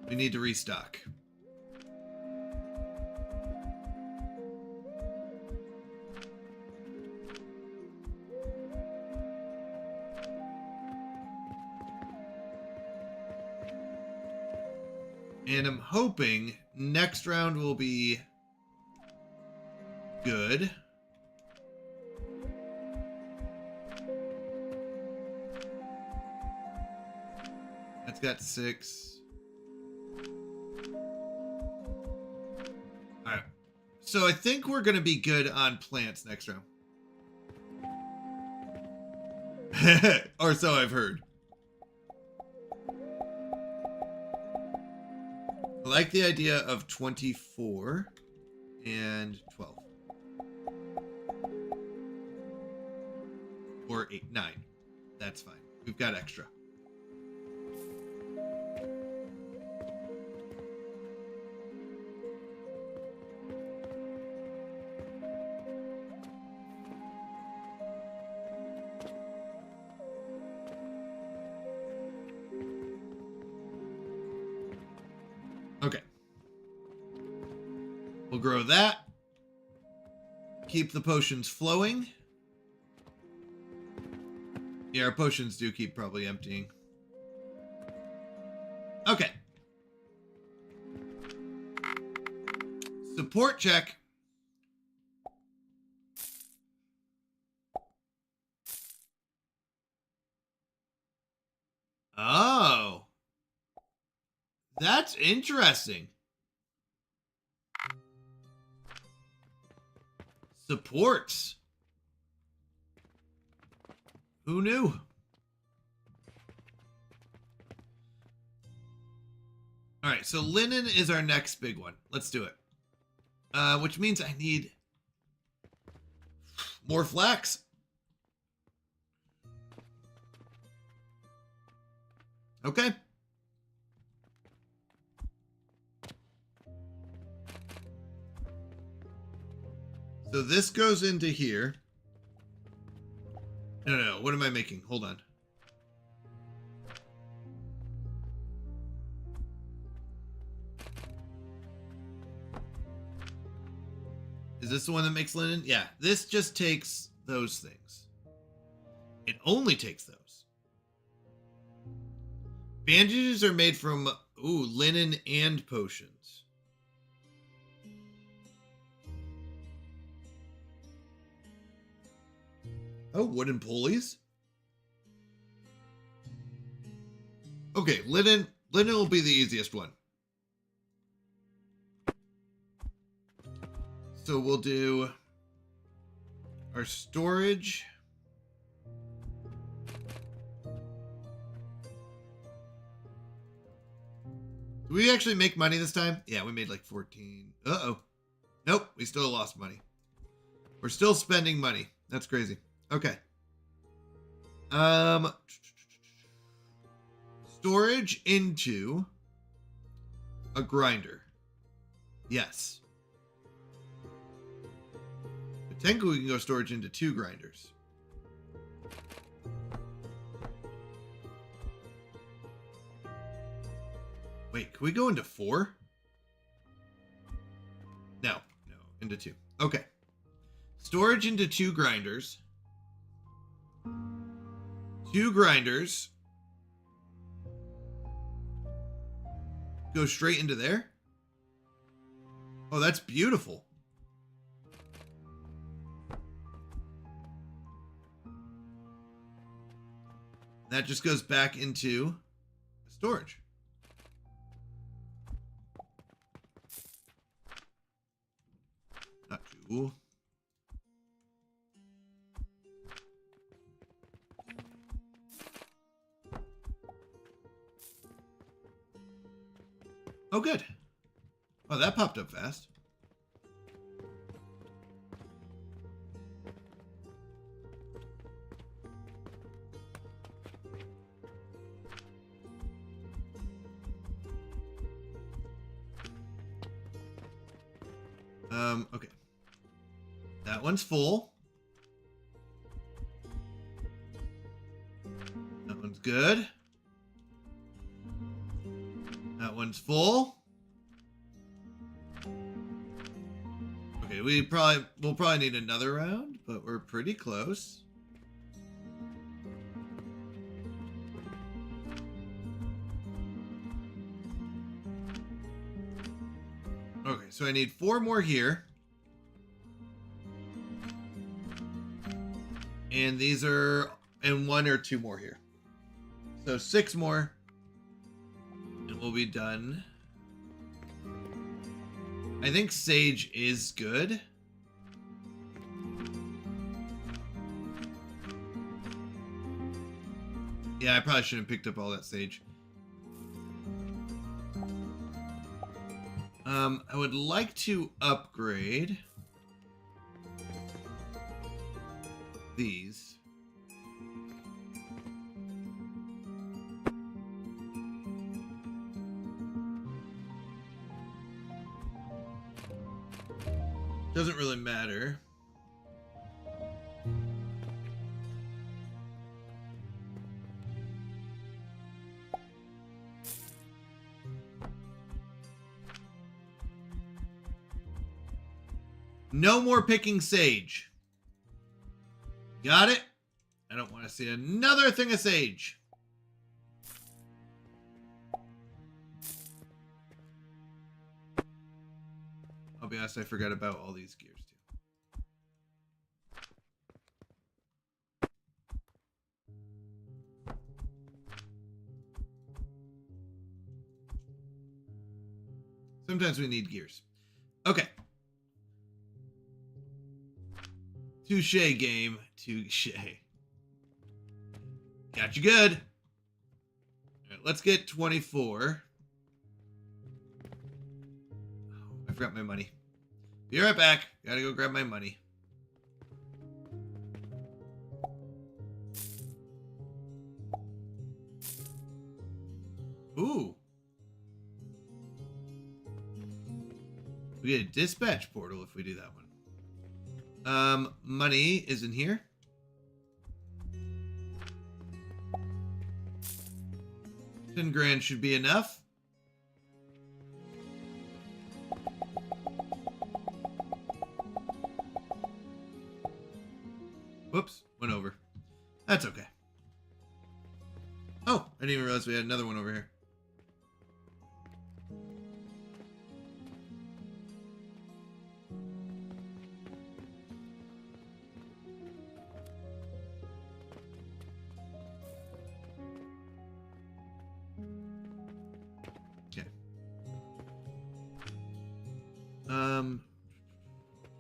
Speaker 3: We need to restock. And I'm hoping next round will be good. got 6. All right. So I think we're going to be good on plants next round. Or so I've heard. I like the idea of 24 and 12. Or 8, 9. That's fine. We've got extra. Okay. We'll grow that. Keep the potions flowing. Yeah, our potions do keep probably emptying. Okay. Support check. Oh. That's interesting. Supports. Who knew? All right, so linen is our next big one. Let's do it. Which means I need more flax. Okay. So this goes into here. No. What am I making? Hold on. Is this the one that makes linen? Yeah. This just takes those things. It only takes those. Bandages are made from, linen and potions. Oh, wooden pulleys? Okay, linen will be the easiest one. So we'll do our storage. Do we actually make money this time? Yeah, we made like 14. Uh-oh. Nope, we still lost money. We're still spending money. That's crazy. Okay. Storage into a grinder. Yes. Technically, we can go storage into 2 grinders. Wait, can we go into 4? No, into 2. Okay. Storage into 2 grinders. 2 grinders. Go straight into there. Oh, that's beautiful. That just goes back into storage. Not too. Oh, good. Oh, that popped up fast. Okay. That one's full. That one's good. That one's full. Okay, we'll probably need another round, but we're pretty close. Okay, so I need 4 more here. And these are, and 1 or 2 more here. So 6 more. will be done. I think sage is good. Yeah, I probably shouldn't have picked up all that sage. I would like to upgrade these. Doesn't really matter. No more picking sage. Got it? I don't want to see another thing of sage. I'll be honest, I forgot about all these gears too. Sometimes we need gears. Okay. Touche, game. Touche. Got you good. All right, let's get 24. Oh, I forgot my money. Be right back. Gotta go grab my money. Ooh. We get a dispatch portal if we do that one. Money is in here. $10,000 should be enough. Whoops, went over. That's okay. Oh, I didn't even realize we had another one over here.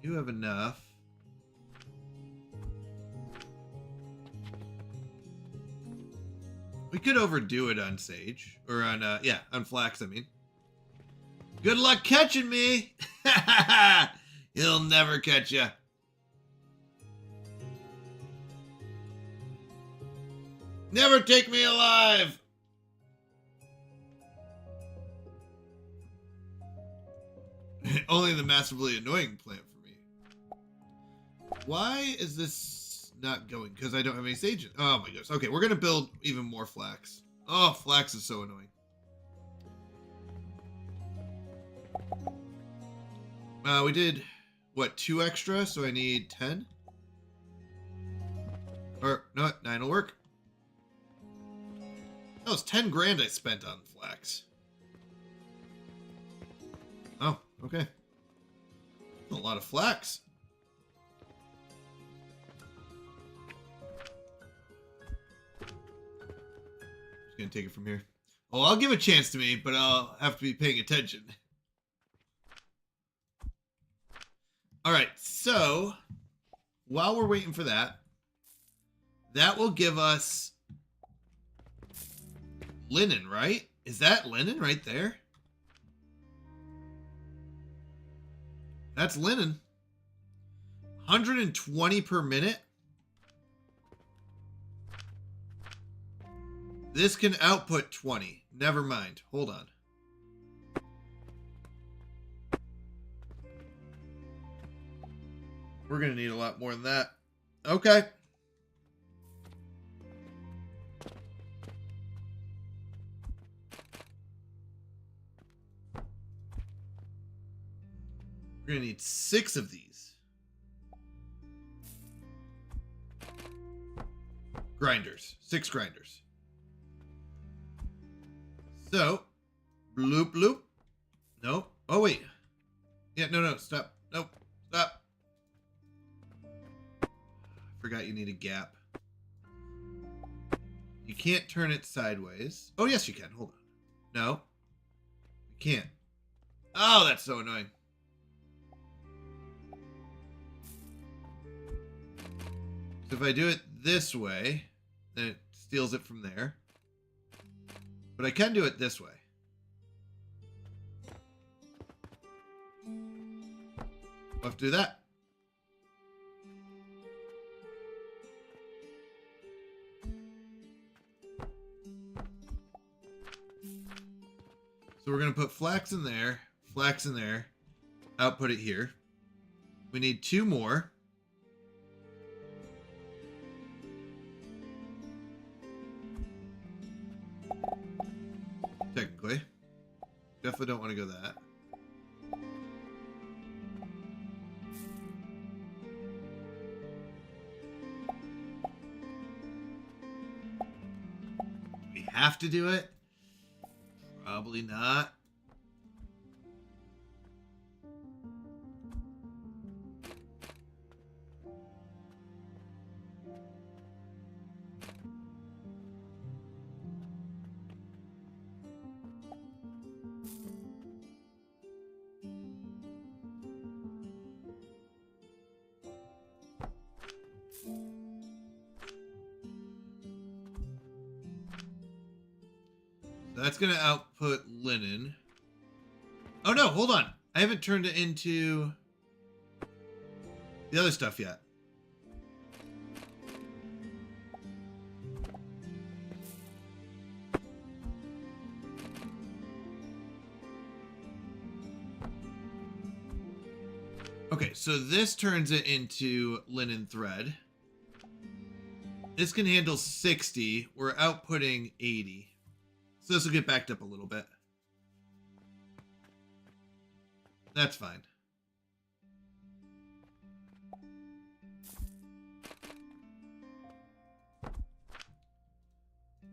Speaker 3: You have enough. We could overdo it on sage. Or on, yeah, on flax, I mean. Good luck catching me! He'll never catch ya. Never take me alive! Only the massively annoying plant for me. Why is this not going? Because I don't have any sage. Oh my gosh. Okay, we're going to build even more flax. Oh, flax is so annoying. We did, what, 2 extra? So I need 10? Or, no, 9 will work. That was $10,000 I spent on flax. Oh, okay. A lot of flax. Just gonna take it from here. Oh, I'll give a chance to me, but I'll have to be paying attention. All right, so while we're waiting for that, that will give us linen, right? Is that linen right there? That's linen. 120 per minute. This can output 20. Never mind. Hold on. We're going to need a lot more than that. Okay. We're going to need 6 of these. Grinders. 6 grinders. So, bloop, bloop. Nope. Oh, wait. Yeah, no, stop. Nope. Stop. Forgot you need a gap. You can't turn it sideways. Oh, yes, you can. Hold on. No. Can't. Oh, that's so annoying. So if I do it this way, then it steals it from there. But I can do it this way. I'll have to do that. So we're going to put flax in there, output it here. We need 2 more. Technically. Definitely don't want to go that. We have to do it? Probably not. That's going to output linen. Oh no, hold on. I haven't turned it into the other stuff yet. Okay, so this turns it into linen thread. This can handle 60. We're outputting 80. So this will get backed up a little bit. That's fine.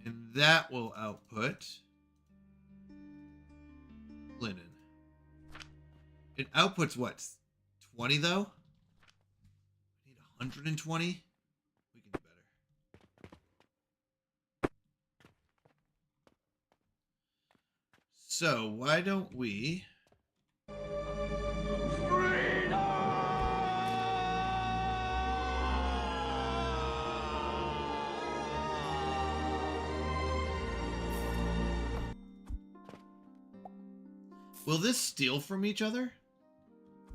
Speaker 3: And that will output linen. It outputs what? 20 though? I need 120? We can do better. So why don't we... Will this steal from each other?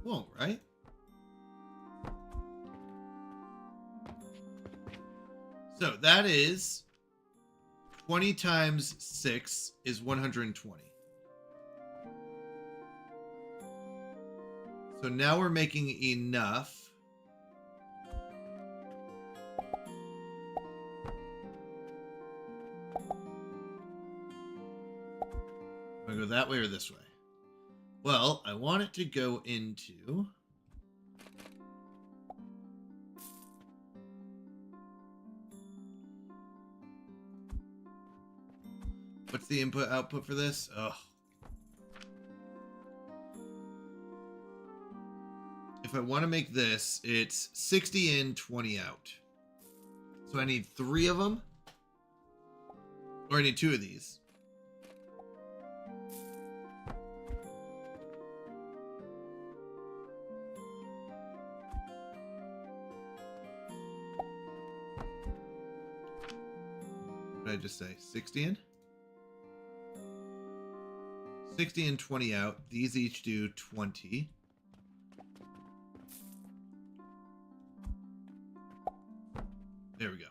Speaker 3: Won't, right? So that is 20 times 6 is 120. So now we're making enough. I'm gonna go that way or this way? Well, I want it to go into... What's the input output for this? Ugh. If I want to make this, it's 60 in, 20 out. So I need 3 of them. Or I need 2 of these. What did I just say? 60 in? 60 and 20 out. These each do 20. There we go.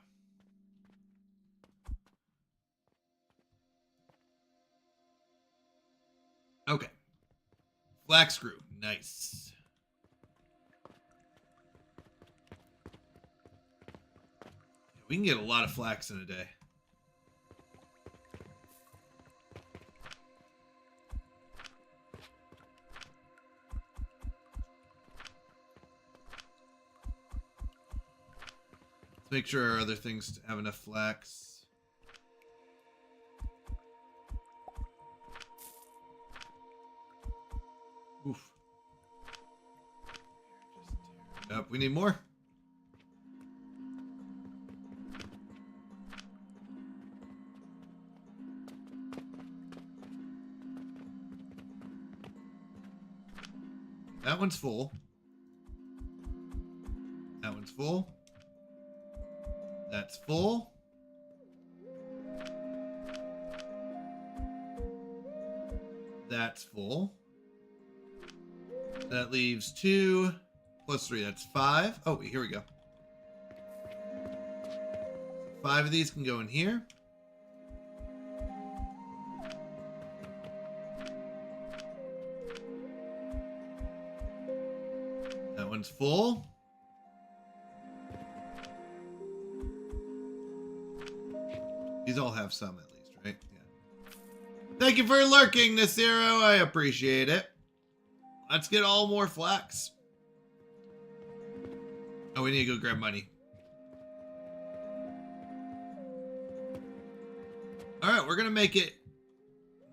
Speaker 3: Okay. Flax screw. Nice. We can get a lot of flax in a day. Make sure our other things have enough flax. Oof. Just tear it up. We need more. that one's full. That one's full. That's full. That's full. That leaves 2 plus 3. That's 5. Oh, here we go. 5 of these can go in here. That one's full. These all have some at least, right? Yeah. Thank you for lurking, Nasiro. I appreciate it. Let's get all more flax. Oh, we need to go grab money. All right, we're going to make it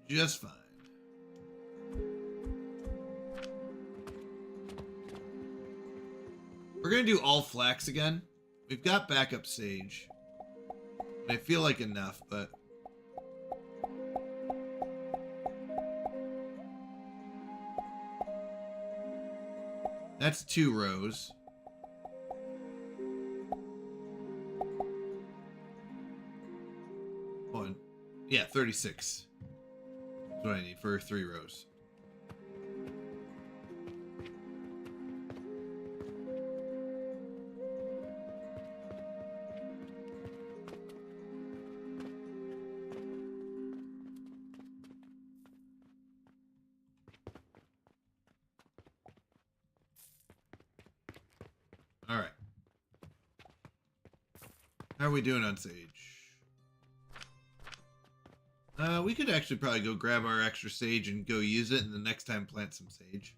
Speaker 3: just fine. We're going to do all flax again. We've got backup sage. I feel like enough, but... That's 2 rows. One. Yeah, 36. That's what I need for 3 rows. All right. How are we doing on sage? We could actually probably go grab our extra sage and go use it, and the next time plant some sage.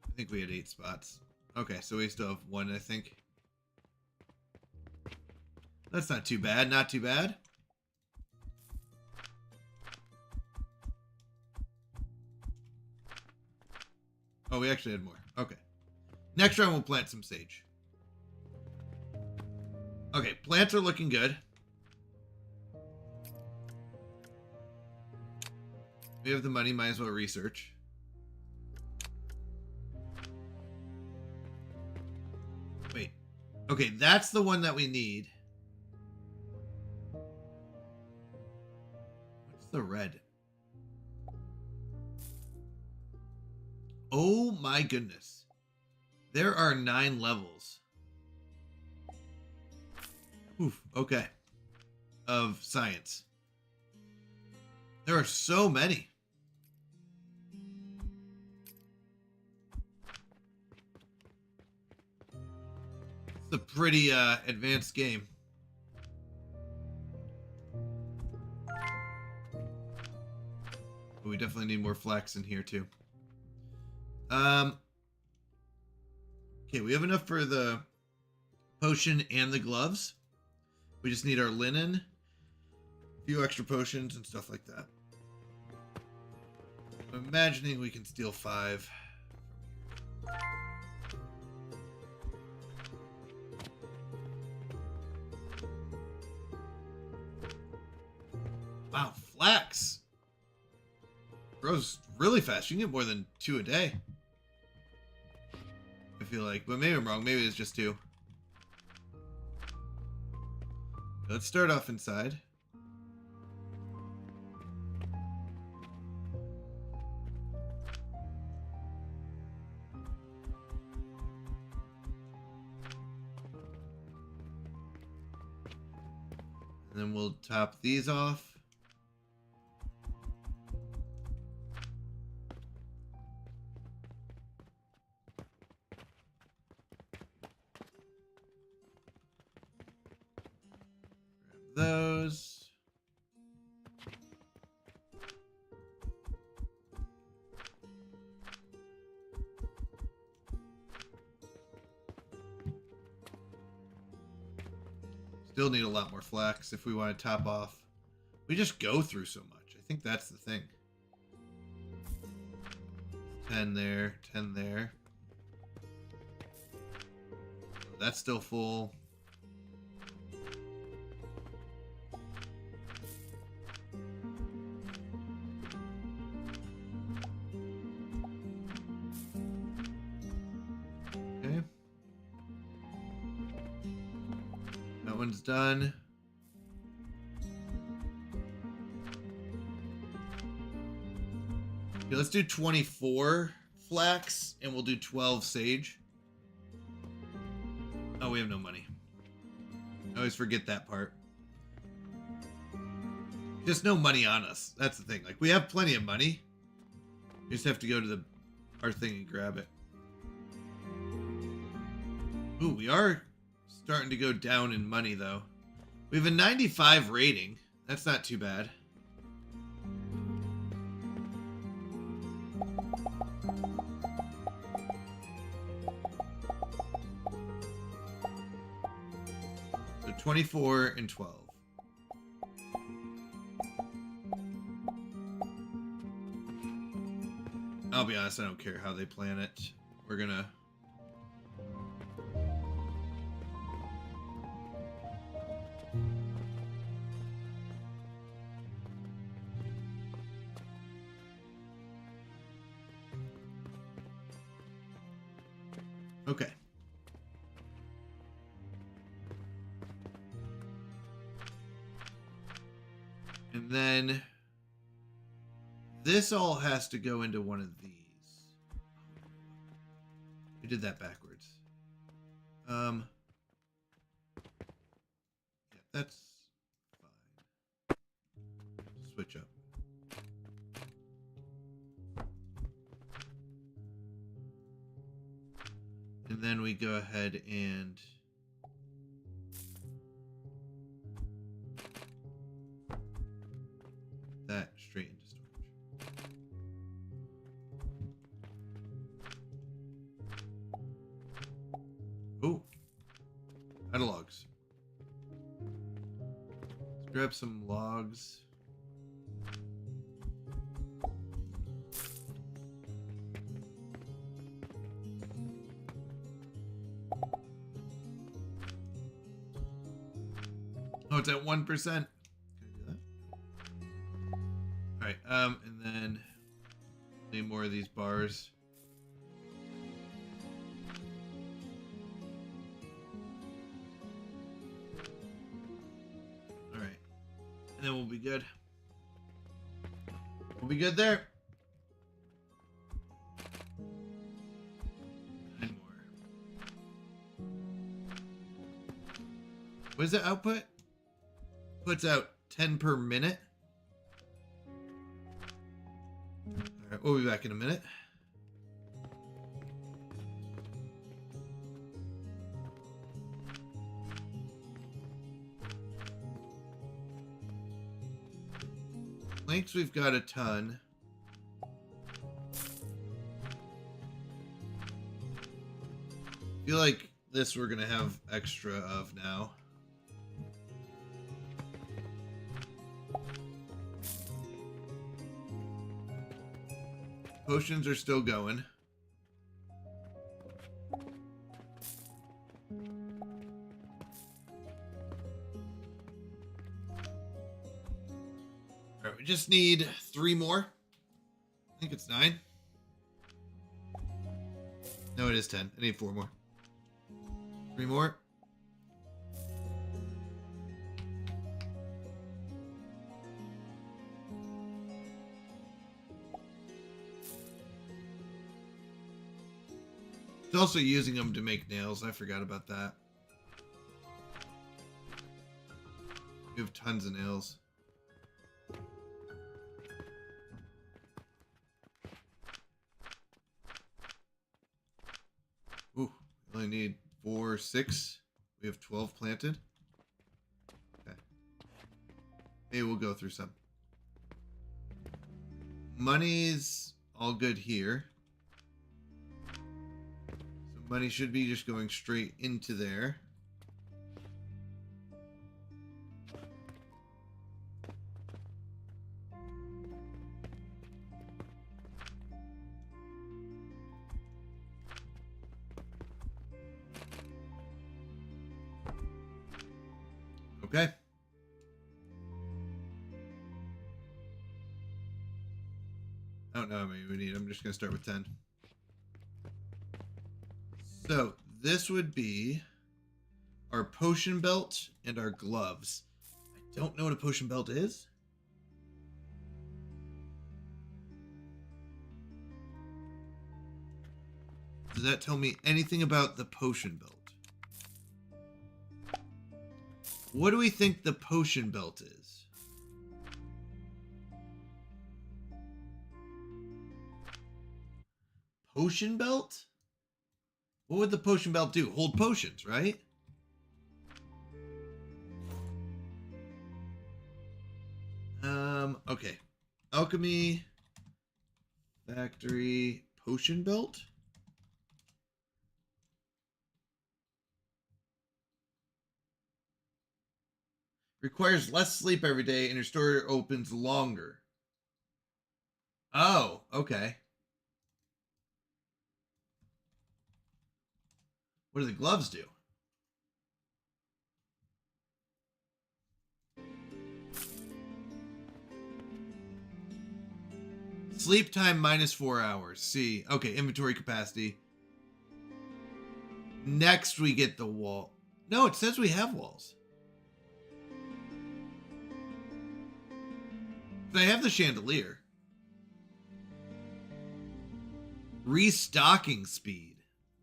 Speaker 3: I think we had 8 spots. Okay, so we still have 1, I think. That's not too bad, not too bad. Oh, we actually had more. Okay. Next round, we'll plant some sage. Okay, plants are looking good. We have the money, might as well research. Wait. Okay, that's the one that we need. What's the red? Oh my goodness. There are 9 levels. Oof, okay. Of science. There are so many. It's a pretty advanced game. But we definitely need more flax in here too. Okay, we have enough for the potion and the gloves. We just need our linen, a few extra potions and stuff like that. I'm imagining we can steal 5. Wow, flax grows really fast. You can get more than 2 a day, I feel like, but maybe I'm wrong. Maybe it's just 2. Let's start off inside. And then we'll top these off. Those. Still need a lot more flax if we want to top off. We just go through so much. I think that's the thing. 10 there, 10 there. That's still full. That one's done. Okay, let's do 24 flax and we'll do 12 sage. Oh, we have no money. I always forget that part. Just no money on us. That's the thing. Like, we have plenty of money. We just have to go to our thing and grab it. Ooh, we are starting to go down in money, though. We have a 95 rating. That's not too bad. So 24 and 12. I'll be honest, I don't care how they plan it. We're gonna... Okay. And then this all has to go into one of these. We did that backwards. Yeah, that's fine. Switch up. And then we go ahead and that straight into storage. Oh, out of logs. Let's grab some logs. Oh, it's at 1%. Can I do that? Alright, and then need more of these bars. Alright. And then we'll be good. We'll be good there. 9 more. What is the output? Puts out 10 per minute. Alright, we'll be back in a minute. Planks, we've got a ton. I feel like this we're gonna have extra of now. Potions are still going. Alright, we just need 3 more. I think it's 9. No, it is 10. I need 4 more. 3 more. It's also using them to make nails. I forgot about that. We have tons of nails. Ooh, we only need 4, 6. We have 12 planted. Okay. Maybe we'll go through some. Money's all good here. Money should be just going straight into there. Okay. I don't know how many we need. I'm just going to start with 10. So this would be our potion belt and our gloves. I don't know what a potion belt is. Does that tell me anything about the potion belt? What do we think the potion belt is? Potion belt? What would the potion belt do? Hold potions, right? Okay. Alchemy factory potion belt? Requires less sleep every day and your store opens longer. Oh, okay. What do the gloves do? Sleep time minus 4 hours. See. Okay, inventory capacity. Next we get the wall. No, it says we have walls. I have the chandelier. Restocking speed.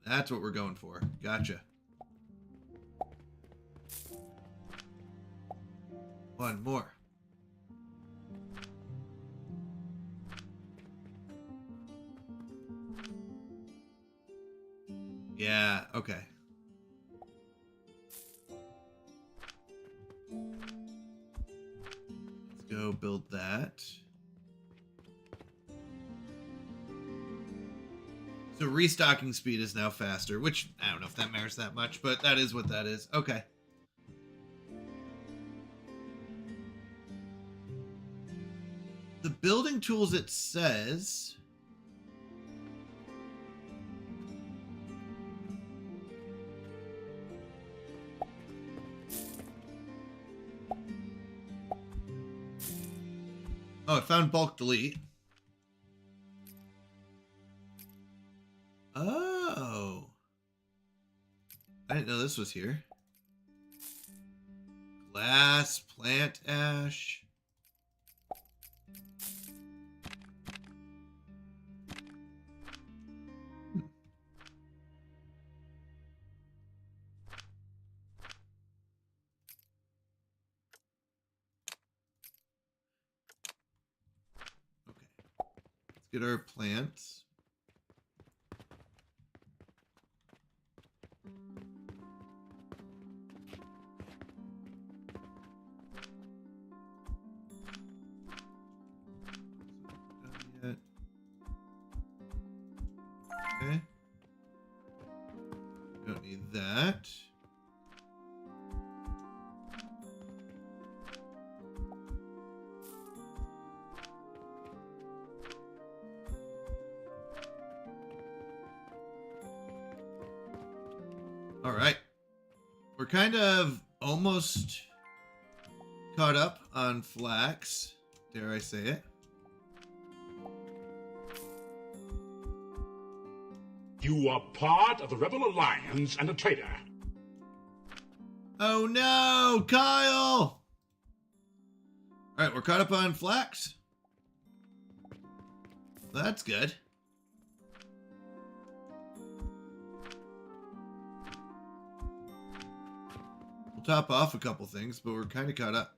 Speaker 3: That's what we're going for. Gotcha. One more. Yeah, okay. Let's go build that. So restocking speed is now faster, which I don't know if that matters that much, but that is what that is. Okay. The building tools, it says... Oh, I found bulk delete. Oh. I didn't know this was here. Glass, plant ash. Okay. Let's get our plants. Okay. Don't need that. All right. We're kind of almost caught up on flax. Dare I say it?
Speaker 10: You are part of the Rebel Alliance and a traitor.
Speaker 3: Oh no, Kyle! Alright, we're caught up on flax. That's good. We'll top off a couple things, but we're kind of caught up.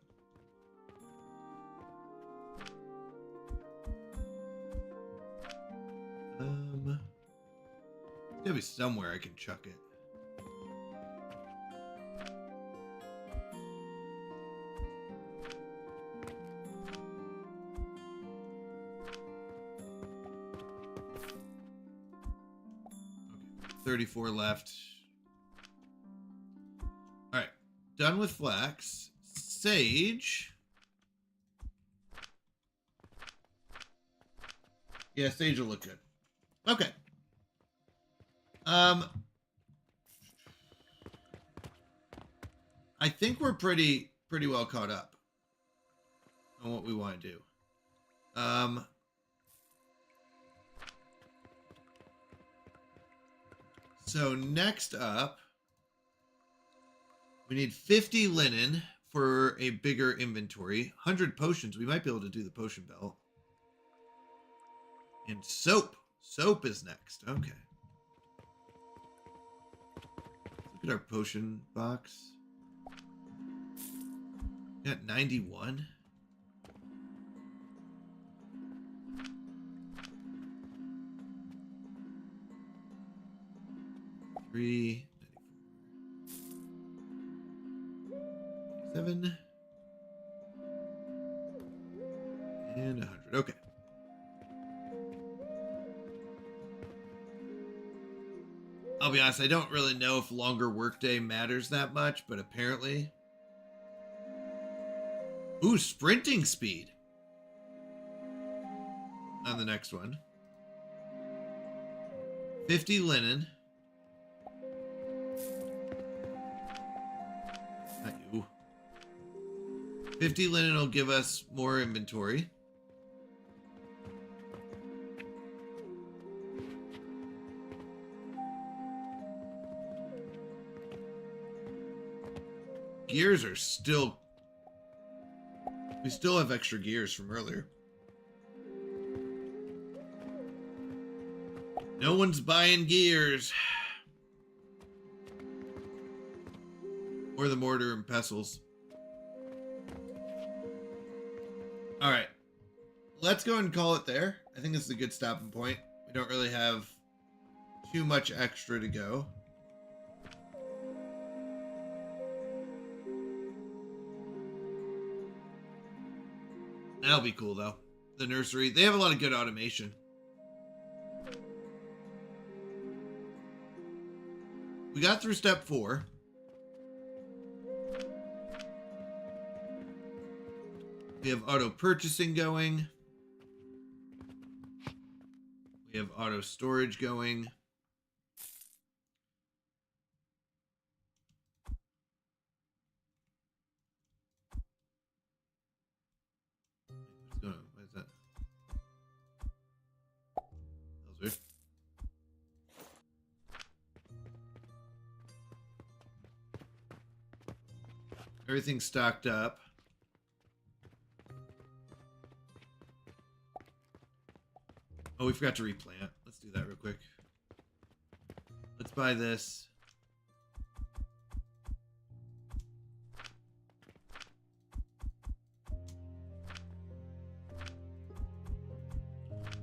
Speaker 3: There's gotta be somewhere I can chuck it. Okay, 34 left. Alright, done with flax. Sage. Yeah, sage will look good. Okay. I think we're pretty well caught up on what we want to do. So next up, We need 50 linen for a bigger inventory. 100 potions. We might be able to do the potion belt. And soap. Soap is next. Okay. Look at our potion box. Got 91. Three. 7 and 100. Okay. I'll be honest, I don't really know if longer workday matters that much, but apparently. Ooh, sprinting speed on the next one. 50 linen. Not you. 50 linen will give us more inventory. Gears are still... We still have extra gears from earlier. No one's buying gears. Or the mortar and pestles. Alright. Let's go and call it there. I think this is a good stopping point. We don't really have too much extra to go. That'll be cool, though. The nursery. They have a lot of good automation. We got through step 4. We have auto purchasing going. We have auto storage going. What is that? That was weird. Everything's stocked up. Oh, we forgot to replant. Let's do that real quick. Let's buy this.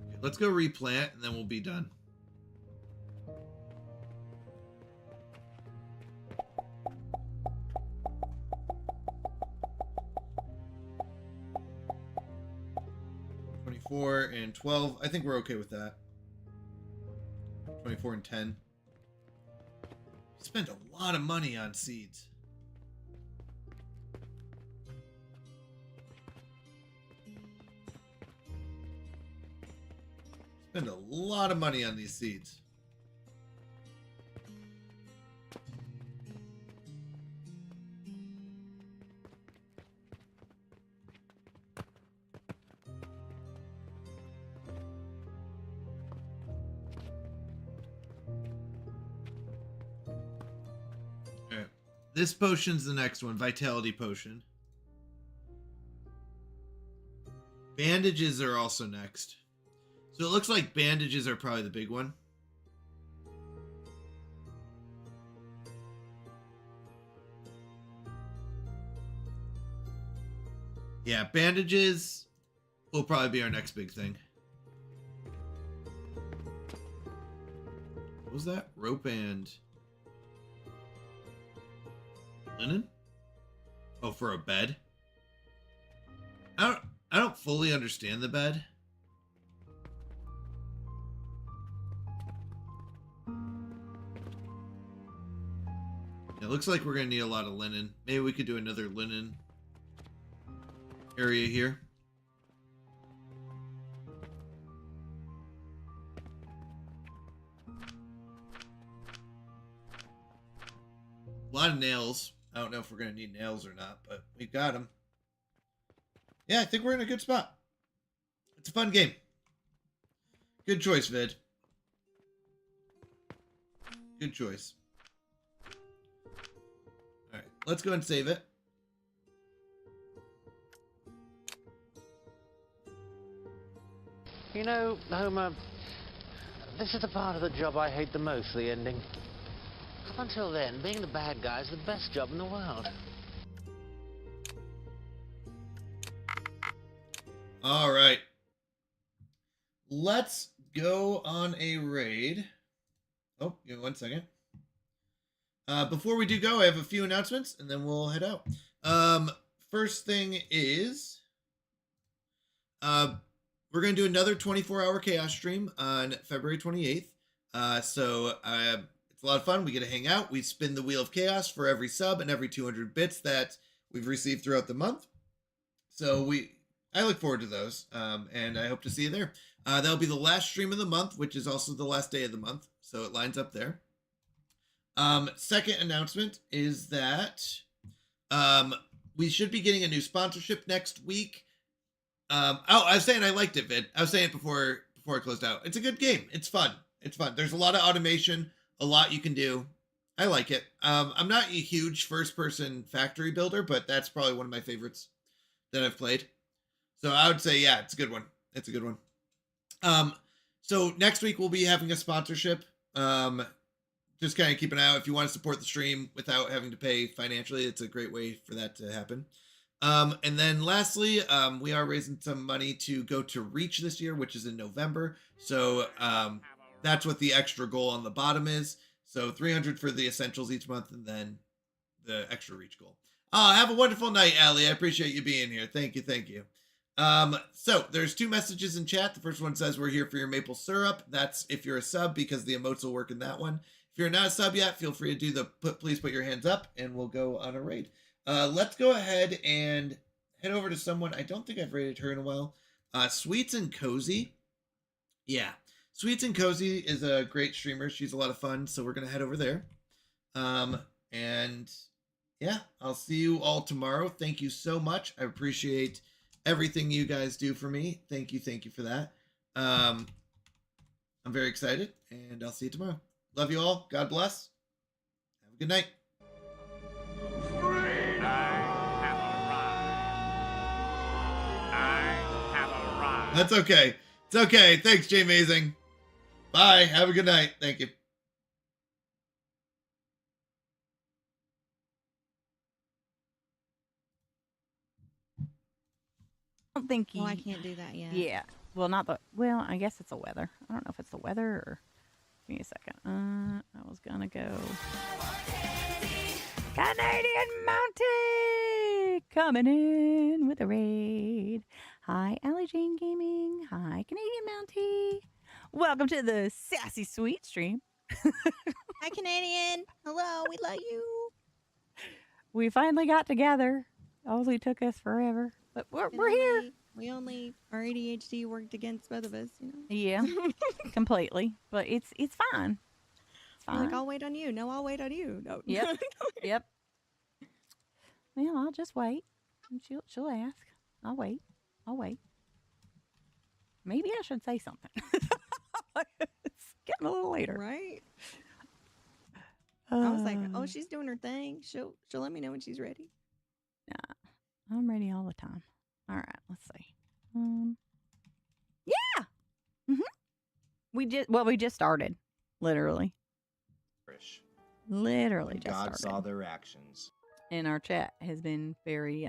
Speaker 3: Okay, let's go replant and then we'll be done. And 12. I think we're okay with that. 24 and 10. We spent a lot of money on seeds. Spend a lot of money on these seeds. This potion's the next one, Vitality Potion. Bandages are also next. So it looks like bandages are probably the big one. Yeah, bandages will probably be our next big thing. What was that? Rope and... linen? Oh, for a bed? I don't fully understand the bed. It looks like we're gonna need a lot of linen. Maybe we could do another linen area here. A lot of nails. I don't know if we're going to need nails or not, but we've got them. Yeah, I think we're in a good spot. It's a fun game. Good choice, Vid. Good choice. All right, let's go and save it.
Speaker 7: You know, Homer, this is the part of the job I hate the most, the ending. Up until then, being the bad guy is the best job in the world.
Speaker 3: All right. Let's go on a raid. Oh, give me 1 second. Before we do go, I have a few announcements, and then we'll head out. First thing is, we're going to do another 24-hour Chaos stream on February 28th. So it's a lot of fun. We get to hang out. We spin the Wheel of Chaos for every sub and every 200 bits that we've received throughout the month. So I look forward to those, and I hope to see you there. That'll be the last stream of the month, which is also the last day of the month, so it lines up there. Second announcement is that we should be getting a new sponsorship next week. I was saying I liked it, Vid. I was saying it before I closed out. It's a good game. It's fun. It's fun. There's a lot of automation, a lot you can do. I like it. I'm not a huge first-person factory builder, but that's probably one of my favorites that I've played. So I would say, yeah, it's a good one. It's a good one. So next week we'll be having a sponsorship. Just kind of keep an eye out if you want to support the stream without having to pay financially. It's a great way for that to happen. And then lastly, we are raising some money to go to Reach this year, which is in November. So that's what the extra goal on the bottom is. So 300 for the essentials each month, and then the extra Reach goal. Have a wonderful night, Allie. I appreciate you being here. Thank you. Thank you. So there's 2 messages in chat. The first one says, we're here for your maple syrup. That's if you're a sub, because the emotes will work in that one. If you're not a sub yet, feel free to do the please put your hands up, and we'll go on a raid. Let's go ahead and head over to someone. I don't think I've raided her in a while. Sweets and Cozy. Yeah. Sweets and Cozy is a great streamer. She's a lot of fun. So we're going to head over there. And yeah, I'll see you all tomorrow. Thank you so much. I appreciate everything you guys do for me. Thank you. Thank you for that. I'm very excited, and I'll see you tomorrow. Love you all. God bless. Have a good night. That's okay. It's okay. Thanks, Jay Amazing. Bye. Have a good night. Thank you.
Speaker 11: I don't think
Speaker 12: Well, I can't do that yet.
Speaker 11: Yeah. Well, not the. Well, I guess it's the weather. I don't know if it's the weather or. Give me a second. I was gonna go. Canadian Mountie coming in with a raid. Hi, Allie Jane Gaming. Hi, Canadian Mountie. Welcome to the Sassy Sweet stream.
Speaker 12: Hi, Canadian. Hello, we love you.
Speaker 11: We finally got together. Only took us forever, but we're here.
Speaker 12: Our ADHD worked against both of us, you know.
Speaker 11: Yeah, completely. But it's fine. It's fine.
Speaker 12: You're like, I'll wait on you. No, I'll wait on you. No.
Speaker 11: Yep. Yep. Well, I'll just wait. She'll ask. I'll wait. Maybe I should say something. It's getting a little later,
Speaker 12: right? I was like, oh, she's doing her thing. She'll let me know when she's ready.
Speaker 11: Nah, I'm ready all the time. All right, let's see. Yeah. We just started, literally. Literally just
Speaker 13: God
Speaker 11: started.
Speaker 13: saw their actions.
Speaker 11: And our chat has been very